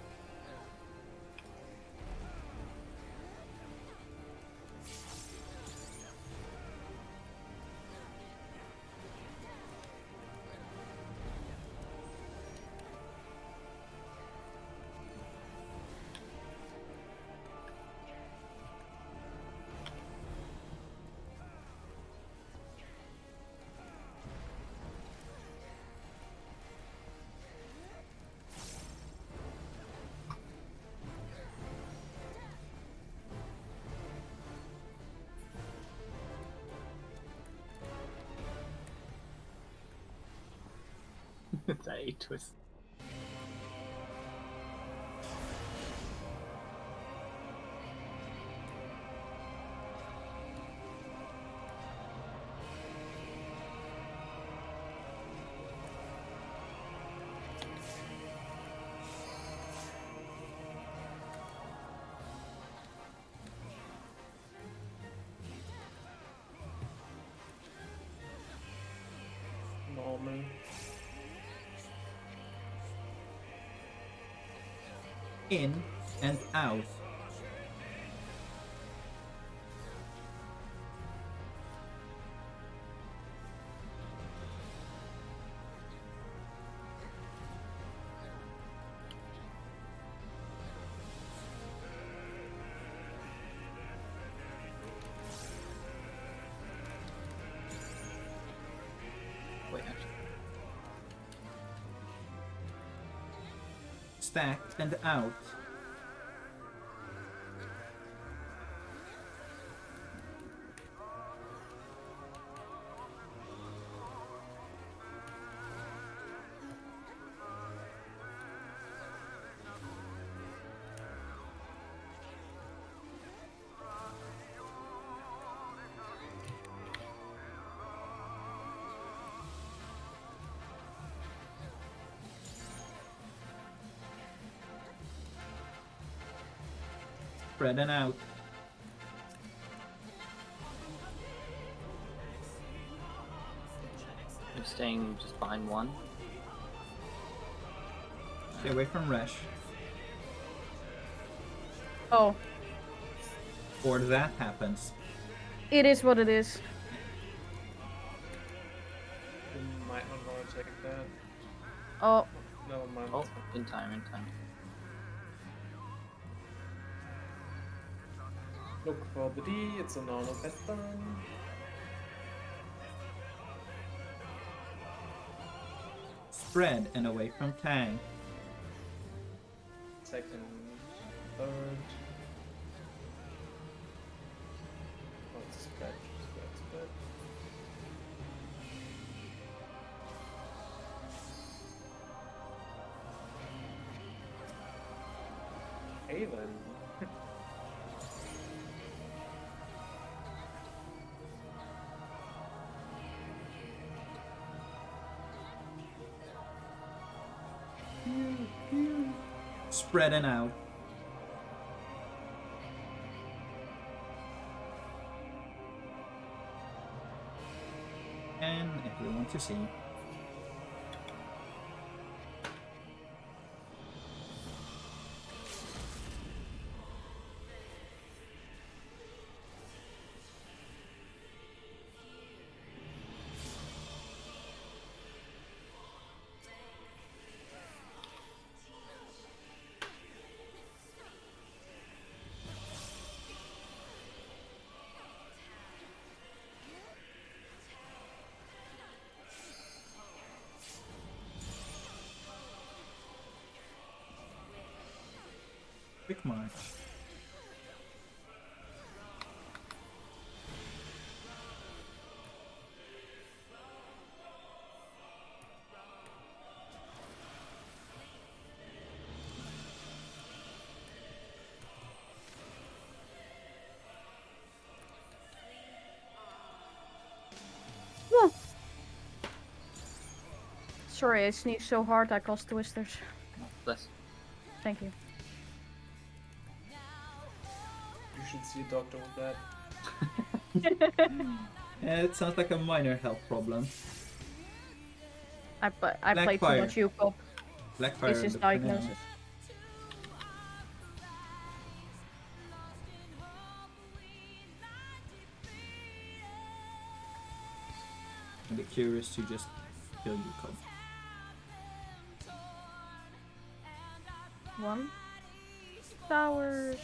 [SPEAKER 3] That A twist.
[SPEAKER 6] Normal.
[SPEAKER 1] In and out.
[SPEAKER 3] Wait, actually.
[SPEAKER 1] Stacked and out. Spread and out.
[SPEAKER 3] I'm staying just behind one.
[SPEAKER 1] Stay away from Resh.
[SPEAKER 2] Oh,
[SPEAKER 1] Or that happens.
[SPEAKER 2] it is what it is.
[SPEAKER 6] You might not want to take that.
[SPEAKER 2] Oh,
[SPEAKER 6] Never mind.
[SPEAKER 3] Oh,
[SPEAKER 6] it's fine.
[SPEAKER 3] in time, in time.
[SPEAKER 6] Look for the D, it's a normal pattern.
[SPEAKER 1] Spread and away from Tang.
[SPEAKER 6] Second, third. Oh, it's spread, spread, spread. Hey then.
[SPEAKER 1] Spread and out. And everyone to see. Quick march.
[SPEAKER 2] Sorry, I sneezed so hard I caused twisters.
[SPEAKER 3] Bless.
[SPEAKER 2] Thank you.
[SPEAKER 6] You should see a doctor with that.
[SPEAKER 1] Yeah, it sounds like a minor health problem.
[SPEAKER 2] I
[SPEAKER 1] Black
[SPEAKER 2] played too
[SPEAKER 1] fire.
[SPEAKER 2] much UCOP.
[SPEAKER 1] Blackfire
[SPEAKER 2] Is
[SPEAKER 1] and
[SPEAKER 2] his
[SPEAKER 1] the canal.
[SPEAKER 2] diagnosis.
[SPEAKER 1] I'd be curious to just kill you, Cobb.
[SPEAKER 2] One. Towers.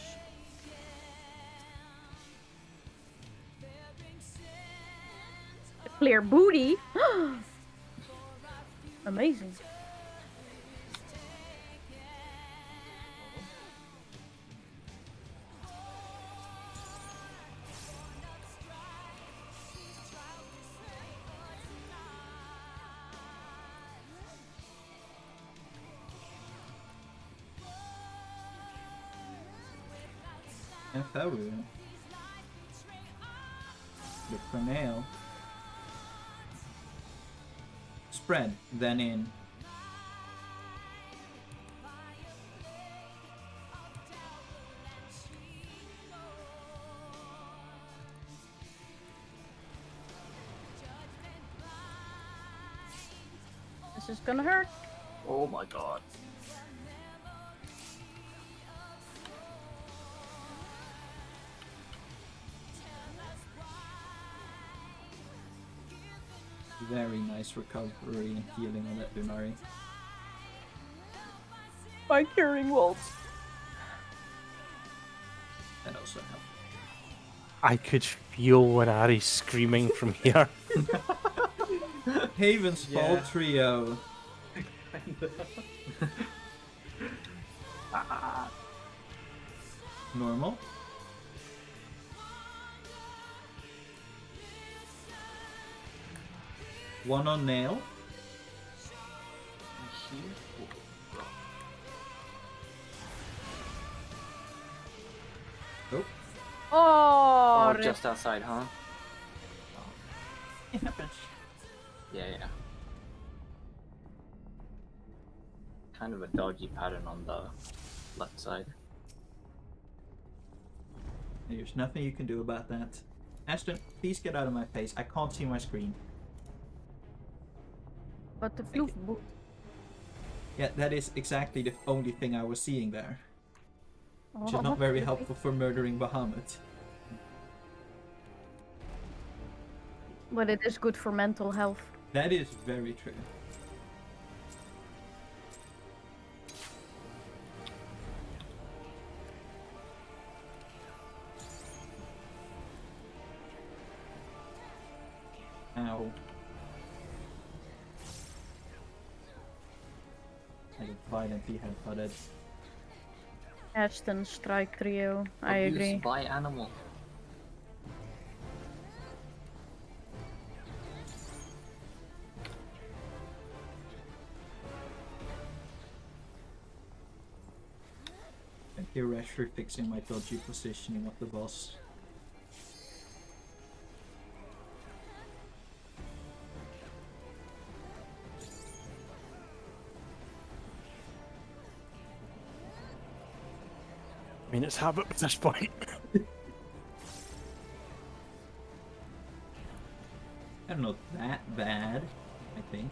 [SPEAKER 2] Clear booty. Amazing.
[SPEAKER 1] And Faru. But for now. Spread, then in.
[SPEAKER 2] This is gonna hurt.
[SPEAKER 3] Oh my god.
[SPEAKER 1] Very nice recovery and healing on that Lunari.
[SPEAKER 2] My curing waltz.
[SPEAKER 1] That also helped.
[SPEAKER 4] I could feel when Ari's screaming from here.
[SPEAKER 1] Haven's Fall
[SPEAKER 6] Yeah.
[SPEAKER 1] Trio. Normal. One on nail. Oh,
[SPEAKER 2] Oh,
[SPEAKER 3] Oh, just outside, huh?
[SPEAKER 1] it happens.
[SPEAKER 3] Yeah, yeah. Kind of a dodgy pattern on the left side.
[SPEAKER 1] There's nothing you can do about that. Ashton, please get out of my face. I can't see my screen.
[SPEAKER 2] but the floof boot.
[SPEAKER 1] Yeah, that is exactly the only thing I was seeing there. Which is
[SPEAKER 2] Oh,
[SPEAKER 1] not very helpful for murdering Bahamut.
[SPEAKER 2] But it is good for mental health.
[SPEAKER 1] That is very true. Ow. I got violently headbutted.
[SPEAKER 2] Ashton strike trio. I
[SPEAKER 3] Abuse
[SPEAKER 2] agree.
[SPEAKER 3] by animal.
[SPEAKER 1] Thank you, Rash, for fixing my dodgy positioning of the boss.
[SPEAKER 4] I mean, it's habit at this point.
[SPEAKER 1] I'm not that bad, I think.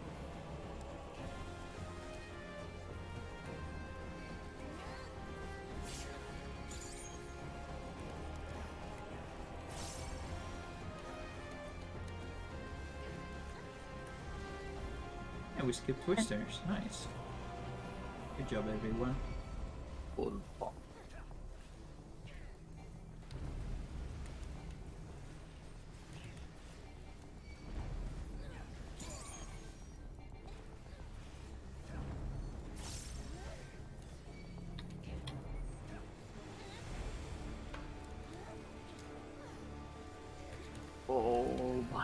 [SPEAKER 1] And we skipped twisters. Nice. Good job, everyone.
[SPEAKER 3] Full pop.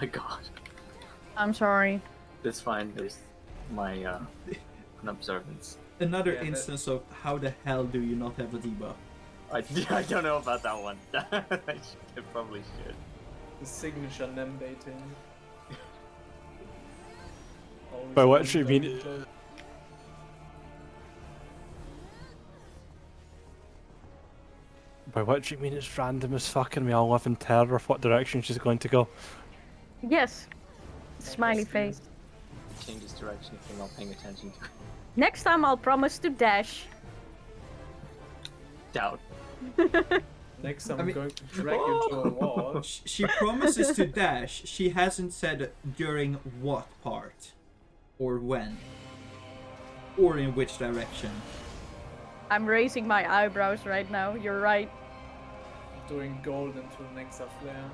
[SPEAKER 3] my god.
[SPEAKER 2] I'm sorry.
[SPEAKER 3] It's fine. It was my unobservance.
[SPEAKER 1] Another
[SPEAKER 6] Yeah, that-
[SPEAKER 1] instance of how the hell do you not have a debuff?
[SPEAKER 3] I don't know about that one. I probably should.
[SPEAKER 6] The signature nem baiting. Always
[SPEAKER 4] By what
[SPEAKER 6] comes
[SPEAKER 4] you
[SPEAKER 6] very
[SPEAKER 4] mean-
[SPEAKER 6] close.
[SPEAKER 4] By what do you mean it's random as fuck and we all live in terror of what direction she's going to go?
[SPEAKER 2] Yes. Smiley face.
[SPEAKER 3] Changes direction if you're not paying attention to it.
[SPEAKER 2] Next time I'll promise to dash.
[SPEAKER 3] Doubt.
[SPEAKER 6] Next time
[SPEAKER 1] I
[SPEAKER 6] I'm
[SPEAKER 1] mean-
[SPEAKER 6] going to drag you to a wall.
[SPEAKER 1] She promises to dash. She hasn't said during what part, or when, or in which direction.
[SPEAKER 2] I'm raising my eyebrows right now. You're right.
[SPEAKER 6] Doing gold into an Nexa flare.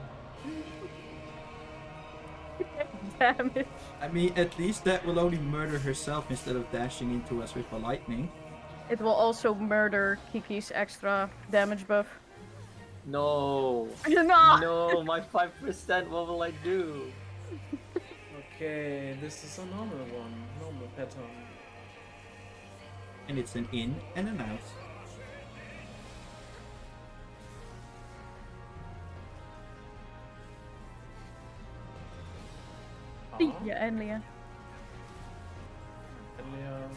[SPEAKER 2] Damn it.
[SPEAKER 1] I mean, at least that will only murder herself instead of dashing into us with a lightning.
[SPEAKER 2] It will also murder Kiki's extra damage buff.
[SPEAKER 3] No.
[SPEAKER 2] No!
[SPEAKER 3] No, my 5%. What will I do?
[SPEAKER 6] Okay, this is a normal one. Normal pattern.
[SPEAKER 1] And it's an in and an out.
[SPEAKER 6] Ah,
[SPEAKER 2] Yeah, and Leah.
[SPEAKER 6] Earlier.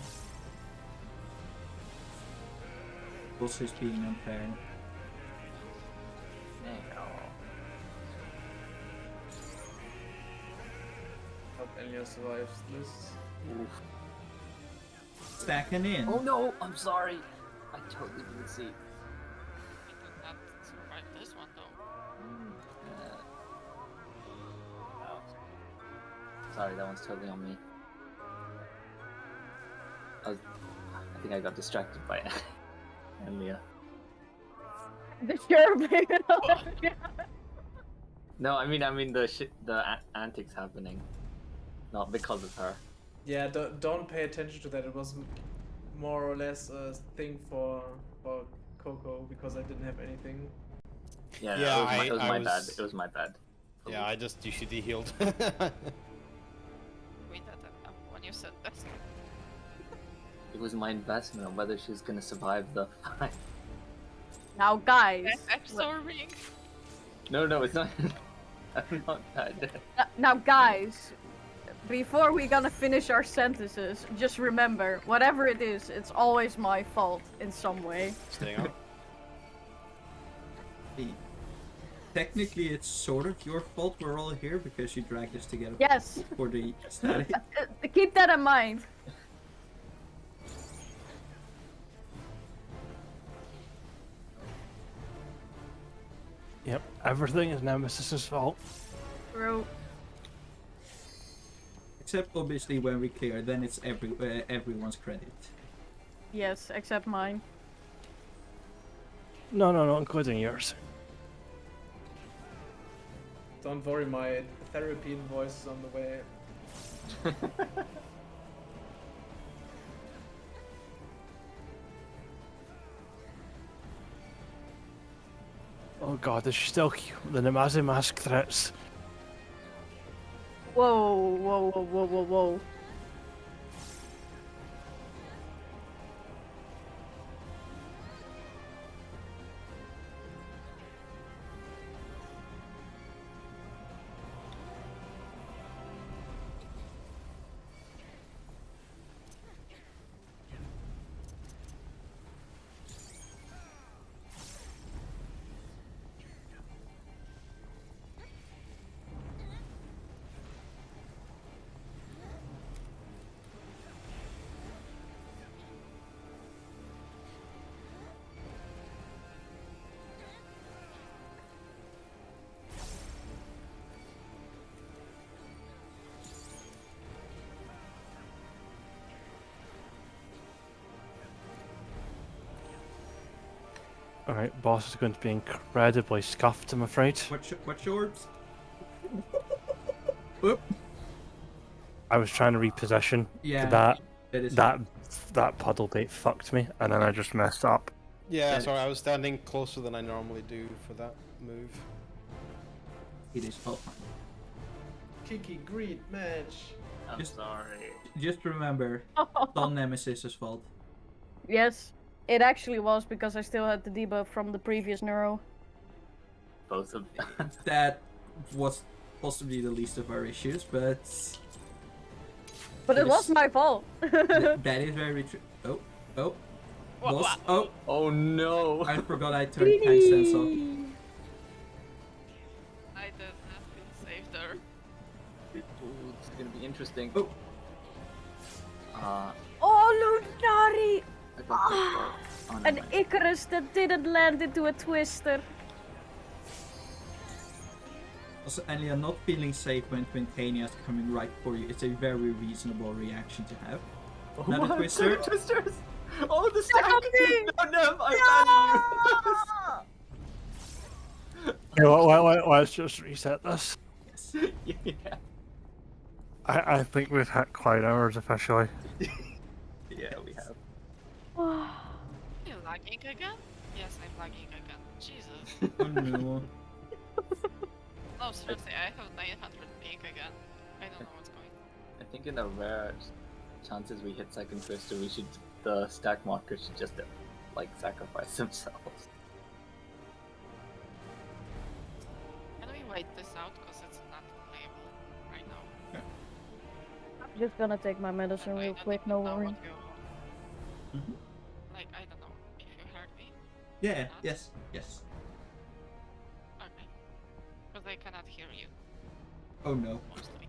[SPEAKER 1] Also is being unfair.
[SPEAKER 6] Hope Elia survives this.
[SPEAKER 3] Oof.
[SPEAKER 1] Stacking in.
[SPEAKER 3] Oh no, I'm sorry. I totally didn't see.
[SPEAKER 5] I did not survive this one though.
[SPEAKER 3] Oh. Sorry, that one's totally on me. I think I got distracted by Elia.
[SPEAKER 2] The cherubim.
[SPEAKER 3] No, I mean the antics happening, not because of her.
[SPEAKER 6] Yeah, don't pay attention to that. It was more or less a thing for Coco because I didn't have anything.
[SPEAKER 3] Yeah,
[SPEAKER 7] Yeah,
[SPEAKER 3] it was
[SPEAKER 7] I
[SPEAKER 3] my bad.
[SPEAKER 7] was-
[SPEAKER 3] It was my bad.
[SPEAKER 7] Yeah, I just usually healed.
[SPEAKER 5] Wait, that when you said that.
[SPEAKER 3] It was my investment on whether she's gonna survive the fight.
[SPEAKER 2] Now, guys.
[SPEAKER 5] Absorbing.
[SPEAKER 3] No, it's not. I'm not bad.
[SPEAKER 2] Now, guys. Before we're gonna finish our sentences, just remember, whatever it is, it's always my fault in some way.
[SPEAKER 7] Staying up.
[SPEAKER 1] Technically, it's sort of your fault we're all here because you dragged us together
[SPEAKER 2] Yes.
[SPEAKER 1] for the static.
[SPEAKER 2] Keep that in mind.
[SPEAKER 4] Yep, everything is Nemesis's fault.
[SPEAKER 2] Bro.
[SPEAKER 1] Except obviously when we clear, then it's everyone's credit.
[SPEAKER 2] Yes, except mine.
[SPEAKER 4] No, including yours.
[SPEAKER 6] Don't worry, my therapy invoice is on the way.
[SPEAKER 4] Oh god, there's still the Namazi mask threats.
[SPEAKER 2] Whoa.
[SPEAKER 4] Alright, boss is going to be incredibly scuffed, I'm afraid.
[SPEAKER 1] What's yours? Oop.
[SPEAKER 4] I was trying to reposition.
[SPEAKER 1] Yeah.
[SPEAKER 4] That
[SPEAKER 1] is
[SPEAKER 4] that puddle bait fucked me, and then I just messed up.
[SPEAKER 7] Yeah,
[SPEAKER 1] Yeah.
[SPEAKER 7] sorry, I was standing closer than I normally do for that move.
[SPEAKER 1] It is fine.
[SPEAKER 6] Kiki, greed, match.
[SPEAKER 3] I'm
[SPEAKER 1] Just-
[SPEAKER 3] sorry.
[SPEAKER 1] Just remember, it's all Nemesis's fault.
[SPEAKER 2] Yes, it actually was because I still had the debuff from the previous neuro.
[SPEAKER 3] Both of them.
[SPEAKER 1] That was possibly the least of our issues, but
[SPEAKER 2] But it was
[SPEAKER 1] Yes.
[SPEAKER 2] my fault.
[SPEAKER 1] that is very true. Oh, boss. Oh,
[SPEAKER 3] Oh no!
[SPEAKER 1] I forgot I turned timestamps off.
[SPEAKER 5] I did not feel safe there.
[SPEAKER 3] Ooh, it's gonna be interesting.
[SPEAKER 1] Oh.
[SPEAKER 2] Oh, Lunari!
[SPEAKER 3] I got this part. Oh,
[SPEAKER 2] An
[SPEAKER 3] never mind.
[SPEAKER 2] Icarus that didn't land into a twister.
[SPEAKER 1] Also, Alia, not feeling safe when Quintania is coming right for you, it's a very reasonable reaction to have.
[SPEAKER 3] Oh,
[SPEAKER 1] Another
[SPEAKER 3] what?
[SPEAKER 1] twister.
[SPEAKER 3] Twisters! Oh, the stack!
[SPEAKER 2] on me!
[SPEAKER 3] No, Nev, I
[SPEAKER 4] You know what, let's just reset this.
[SPEAKER 1] Yes.
[SPEAKER 3] abandoned you. Yeah.
[SPEAKER 4] I think we've hit quiet hours officially.
[SPEAKER 3] Yeah, we have.
[SPEAKER 5] Are you lagging again? Yes, I'm lagging again. Jesus.
[SPEAKER 1] Oh no.
[SPEAKER 5] No, seriously, I have 900 ping again. I don't know what's going on.
[SPEAKER 3] I think in the rare chances we hit second twister, we should the stack markers should just like sacrifice themselves.
[SPEAKER 5] Can we wait this out? Because it's not playable right now.
[SPEAKER 2] I'm just gonna take my medicine
[SPEAKER 5] And I
[SPEAKER 2] real
[SPEAKER 5] don't
[SPEAKER 2] quick,
[SPEAKER 5] even
[SPEAKER 2] no
[SPEAKER 5] know
[SPEAKER 2] worry.
[SPEAKER 5] what you-
[SPEAKER 1] Mhm.
[SPEAKER 5] Like, I don't know if you heard me.
[SPEAKER 1] Yeah, yes, yes.
[SPEAKER 5] Okay. Because I cannot hear you,
[SPEAKER 1] Oh no.
[SPEAKER 5] mostly.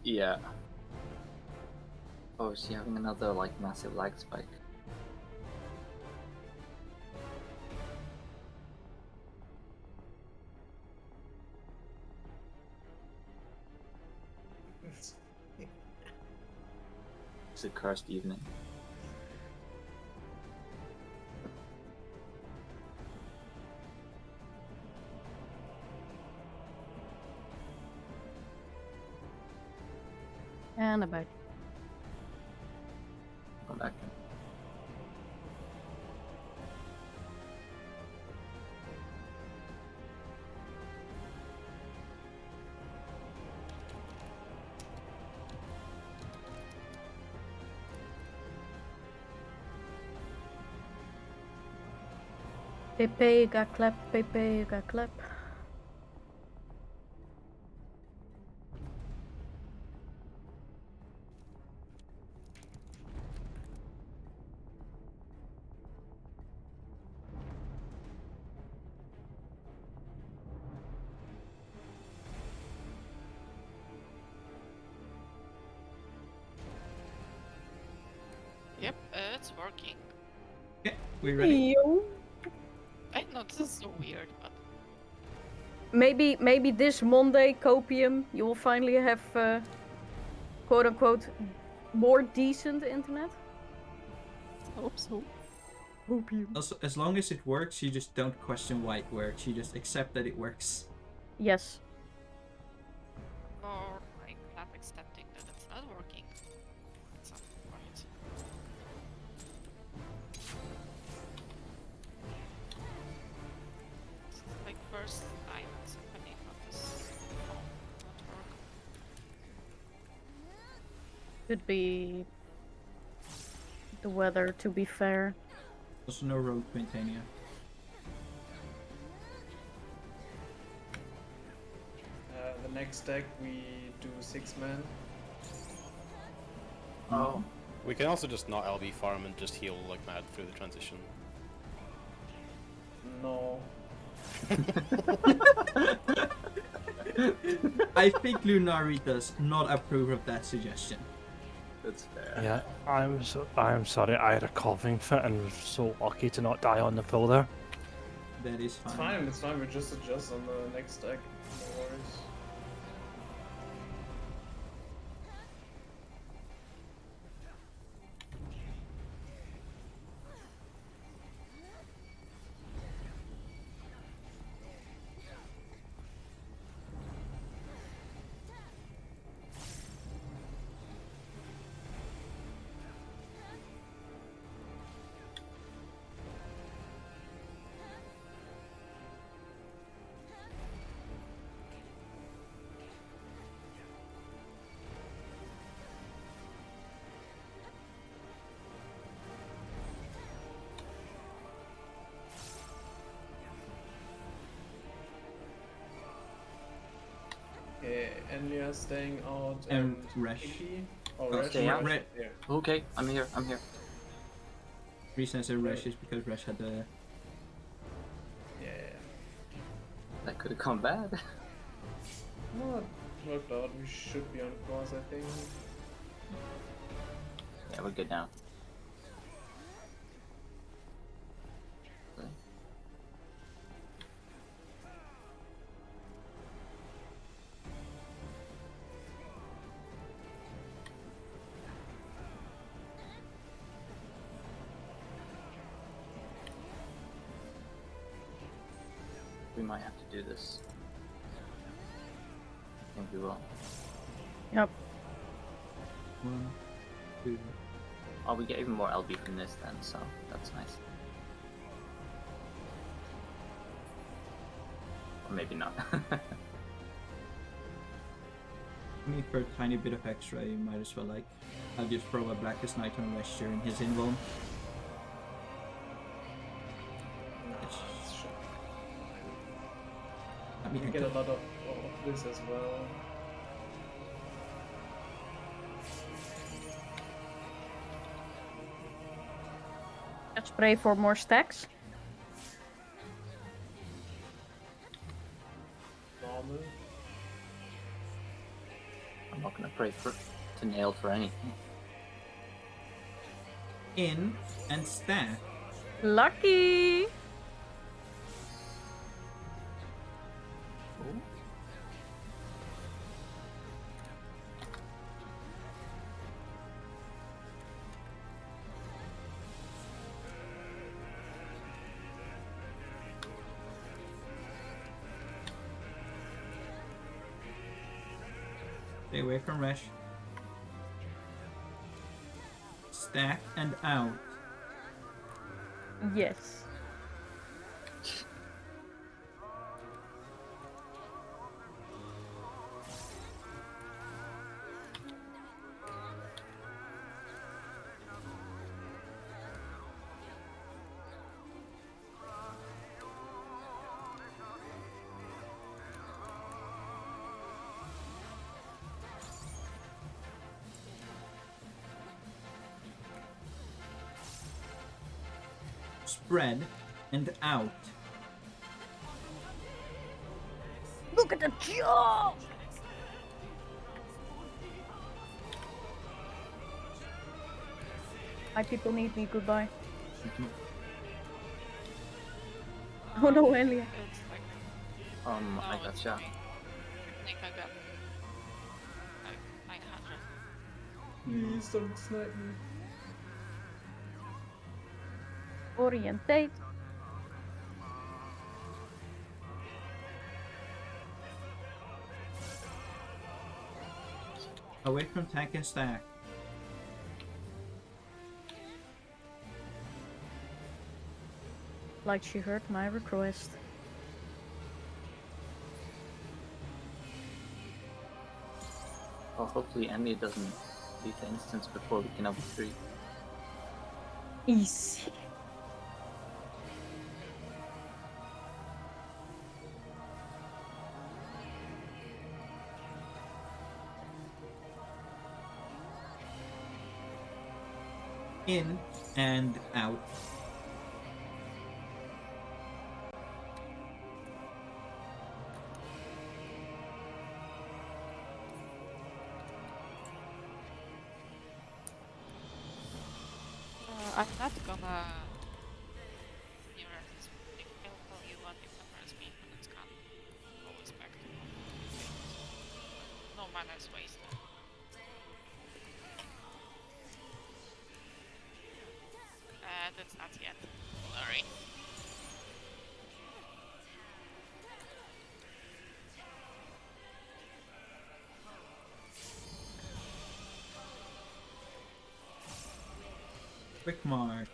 [SPEAKER 3] Yeah. Oh, is she having another like massive lag spike? It's a cursed evening.
[SPEAKER 2] And I'm back.
[SPEAKER 3] Come back.
[SPEAKER 2] Pepe, you got clap. Pepe, you got clap.
[SPEAKER 5] Yep, it's working.
[SPEAKER 1] Okay, we ready?
[SPEAKER 2] Yo.
[SPEAKER 5] I know this is so weird, but
[SPEAKER 2] Maybe this Monday, Copium, you will finally have quote unquote more decent internet. Hope so. Copium.
[SPEAKER 1] Also, as long as it works, you just don't question why it works. You just accept that it works.
[SPEAKER 2] Yes.
[SPEAKER 5] more like not accepting that it's not working. At some point. It's like first time it's happening on this network.
[SPEAKER 2] Could be the weather, to be fair.
[SPEAKER 1] Also, no road Quintania.
[SPEAKER 6] The next deck we do 6-man.
[SPEAKER 3] Oh.
[SPEAKER 7] We can also just not LB farm and just heal like mad through the transition.
[SPEAKER 6] No.
[SPEAKER 1] I think Lunari does not approve of that suggestion.
[SPEAKER 3] That's fair.
[SPEAKER 4] Yeah, I'm sorry, I had a coughing fit and was so lucky to not die on the pool there.
[SPEAKER 1] That is
[SPEAKER 6] It's
[SPEAKER 1] fine.
[SPEAKER 6] fine, it's fine, we just adjust on the next deck. No worries. Rare staying out
[SPEAKER 1] And
[SPEAKER 6] and
[SPEAKER 1] Resh.
[SPEAKER 6] Icky. Oh,
[SPEAKER 1] Oh,
[SPEAKER 6] Resh,
[SPEAKER 3] stay out?
[SPEAKER 6] Resh there.
[SPEAKER 3] Okay, I'm here. I'm here.
[SPEAKER 1] Reason I say Resh is because Resh had the.
[SPEAKER 6] Yeah.
[SPEAKER 3] That could have gone bad.
[SPEAKER 6] No, it worked out. We should be on course, I think.
[SPEAKER 3] Yeah, we're good now. Okay. We might have to do this. I think we will.
[SPEAKER 2] Yep.
[SPEAKER 1] 1, 2.
[SPEAKER 3] Oh, we get even more LB from this then, so that's nice. Or maybe not.
[SPEAKER 1] I mean, for a tiny bit of extra, you might as well like. I'll just throw a Blackest Night on Resh during his invuln.
[SPEAKER 6] It's should.
[SPEAKER 1] I mean,
[SPEAKER 6] We
[SPEAKER 1] I
[SPEAKER 6] get a
[SPEAKER 1] could-
[SPEAKER 6] lot of this as well.
[SPEAKER 2] Let's pray for more stacks.
[SPEAKER 6] Normal.
[SPEAKER 3] I'm not gonna pray to nail for anything.
[SPEAKER 1] in and stack.
[SPEAKER 2] Lucky!
[SPEAKER 1] Stay away from Resh. Stack and out.
[SPEAKER 2] Yes.
[SPEAKER 1] Spread and out.
[SPEAKER 2] Look at the jaw! My people need me, goodbye. Oh no, Elia.
[SPEAKER 5] It's like,
[SPEAKER 3] I
[SPEAKER 5] no, it's
[SPEAKER 3] gotcha.
[SPEAKER 5] me. I think I got like 900.
[SPEAKER 6] Please don't snipe me.
[SPEAKER 2] Orientate.
[SPEAKER 1] Away from tank and stack.
[SPEAKER 2] Like she heard my request.
[SPEAKER 3] Well, hopefully Emmy doesn't leave the instance before we can have 3.
[SPEAKER 2] Easy.
[SPEAKER 1] In and out.
[SPEAKER 5] I'm not gonna mirror this thing. I'll tell you what if the me and it's gone. Always back to no mana is wasted. That's not yet. Sorry.
[SPEAKER 1] Quick march.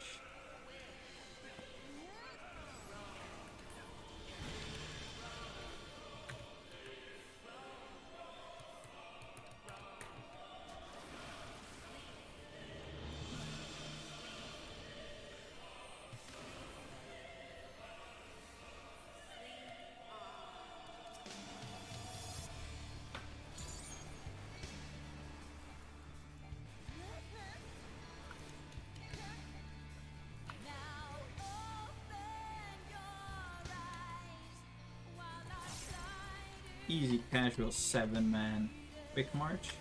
[SPEAKER 1] easy casual 7-man quick march.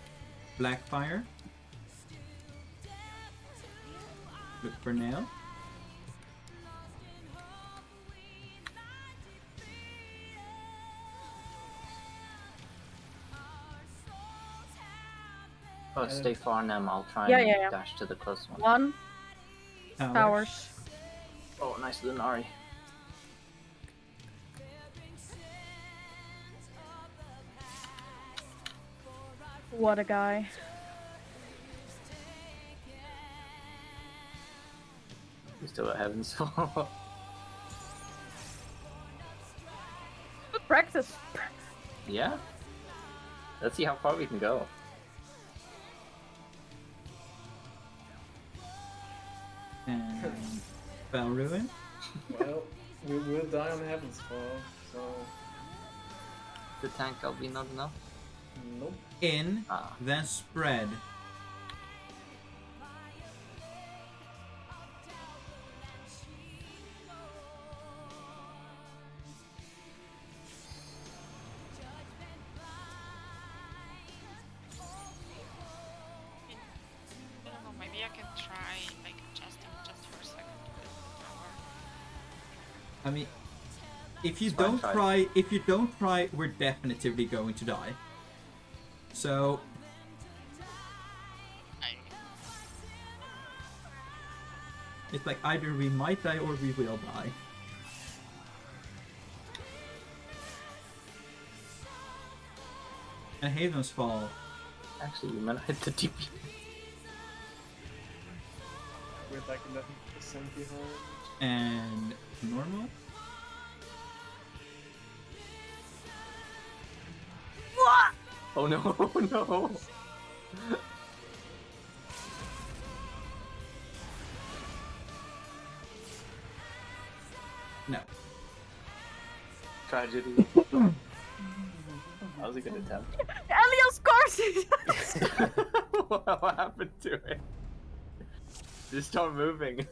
[SPEAKER 1] Blackfire. Look for nail.
[SPEAKER 3] Oh, stay far now. I'll try
[SPEAKER 2] Yeah,
[SPEAKER 3] and
[SPEAKER 2] yeah, yeah.
[SPEAKER 3] dash to the close one.
[SPEAKER 2] One. Towers.
[SPEAKER 3] Oh, nice Lunari.
[SPEAKER 2] What a guy.
[SPEAKER 3] We still got Heaven's Fall.
[SPEAKER 2] Good practice.
[SPEAKER 3] Yeah. Let's see how far we can go.
[SPEAKER 1] And Spell Ruin.
[SPEAKER 6] Well, we will die on Heaven's Fall, so
[SPEAKER 3] The tank will be not enough.
[SPEAKER 6] nope.
[SPEAKER 1] In,
[SPEAKER 3] Ah.
[SPEAKER 1] then spread.
[SPEAKER 5] I don't know, maybe I can try like adjusting just for a second with the tower.
[SPEAKER 1] I mean, if you
[SPEAKER 3] It's fine,
[SPEAKER 1] don't try, we're definitively going to die. So
[SPEAKER 5] I
[SPEAKER 1] it's like either we might die or we will die. And Haven's Fall.
[SPEAKER 3] Actually, we might hit the DP.
[SPEAKER 6] We're like 11% behind.
[SPEAKER 1] And normal.
[SPEAKER 3] Oh no, no.
[SPEAKER 1] No.
[SPEAKER 3] Tragedy. That was a good attempt.
[SPEAKER 2] Elios course!
[SPEAKER 3] What happened to it? Just start moving.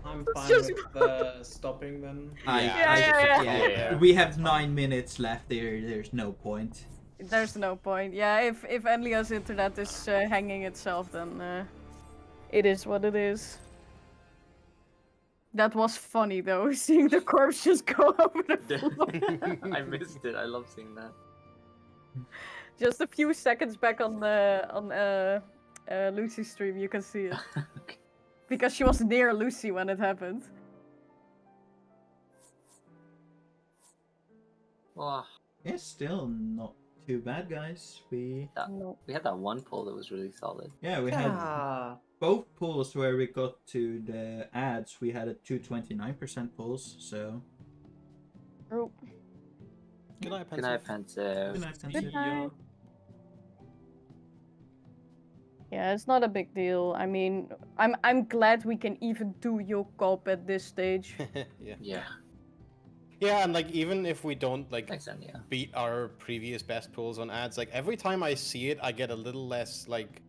[SPEAKER 6] I'm fine
[SPEAKER 2] just-
[SPEAKER 6] with stopping then.
[SPEAKER 2] Yeah.
[SPEAKER 1] We have 9 minutes left. There's no point.
[SPEAKER 2] There's no point. Yeah, if Enlia's internet is hanging itself, then it is what it is. That was funny though, seeing the corpse just go over the floor.
[SPEAKER 3] I missed it. I love seeing that.
[SPEAKER 2] Just a few seconds back on Lucy's stream, you can see it.
[SPEAKER 3] Okay.
[SPEAKER 2] Because she was near Lucy when it happened.
[SPEAKER 3] Oh,
[SPEAKER 1] It's still not too bad, guys. We
[SPEAKER 2] No.
[SPEAKER 3] we had that one pull that was really solid.
[SPEAKER 1] had both pulls where we got to the ads. We had a 229% pulls. So
[SPEAKER 2] Oh.
[SPEAKER 7] Good night,
[SPEAKER 3] Good night,
[SPEAKER 7] Pensive.
[SPEAKER 1] good
[SPEAKER 3] Pensive.
[SPEAKER 1] night,
[SPEAKER 2] Good
[SPEAKER 1] Tensu.
[SPEAKER 2] night. Yeah, it's not a big deal. I mean, I'm glad we can even do your cop at this stage.
[SPEAKER 7] Yeah.
[SPEAKER 3] Yeah.
[SPEAKER 7] Yeah, and like even if we don't like
[SPEAKER 3] Thanks, Anya.
[SPEAKER 7] beat our previous best pulls on ads, like every time I see it, I get a little less like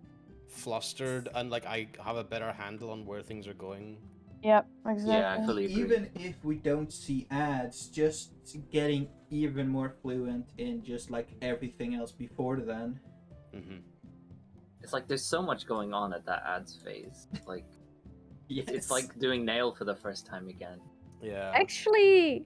[SPEAKER 7] flustered and like I have a better handle on where things are going.
[SPEAKER 2] Yep, exactly.
[SPEAKER 3] Yeah, I fully agree.
[SPEAKER 1] Even if we don't see ads, just getting even more fluent in just like everything else before then.
[SPEAKER 7] Mm-hmm.
[SPEAKER 3] It's like there's so much going on at that ads phase. Like
[SPEAKER 1] Yes.
[SPEAKER 3] it's like doing nail for the first time again.
[SPEAKER 7] Yeah.
[SPEAKER 2] Actually,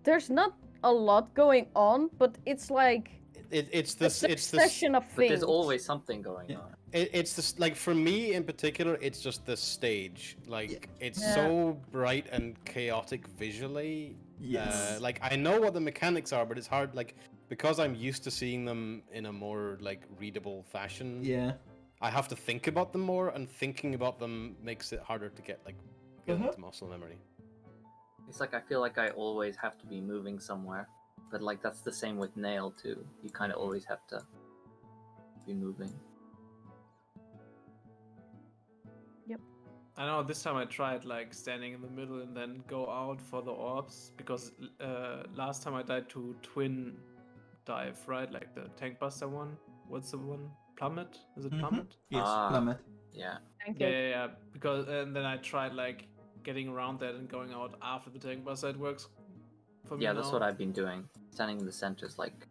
[SPEAKER 2] there's not a lot going on, but it's like
[SPEAKER 7] It's
[SPEAKER 2] a
[SPEAKER 7] this. It's this.
[SPEAKER 2] succession of
[SPEAKER 3] But
[SPEAKER 2] things.
[SPEAKER 3] there's always something going
[SPEAKER 1] Yeah.
[SPEAKER 3] on.
[SPEAKER 7] It's this. Like for me in particular, it's just the stage. Like it's
[SPEAKER 2] Yeah.
[SPEAKER 7] so bright and chaotic visually.
[SPEAKER 1] Yes.
[SPEAKER 7] Like I know what the mechanics are, but it's hard. Like because I'm used to seeing them in a more like readable fashion.
[SPEAKER 1] Yeah.
[SPEAKER 7] I have to think about them more, and thinking about them makes it harder to get into muscle memory.
[SPEAKER 3] It's like I feel like I always have to be moving somewhere. But like that's the same with nail too. You kind of always have to be moving.
[SPEAKER 6] I know this time I tried like standing in the middle and then go out for the orbs because last time I died to twin dive, right? Like the tank buster one. What's the one? Plummet? Is it
[SPEAKER 1] Mhm.
[SPEAKER 6] plummet?
[SPEAKER 1] Yes.
[SPEAKER 3] Ah.
[SPEAKER 1] Plummet.
[SPEAKER 3] Yeah.
[SPEAKER 2] Thank
[SPEAKER 6] Yeah,
[SPEAKER 2] you.
[SPEAKER 6] yeah, yeah. Because and then I tried like getting around that and going out after the tank buster. It works for me
[SPEAKER 3] Yeah, that's
[SPEAKER 6] now.
[SPEAKER 3] what I've been doing. Standing in the center is like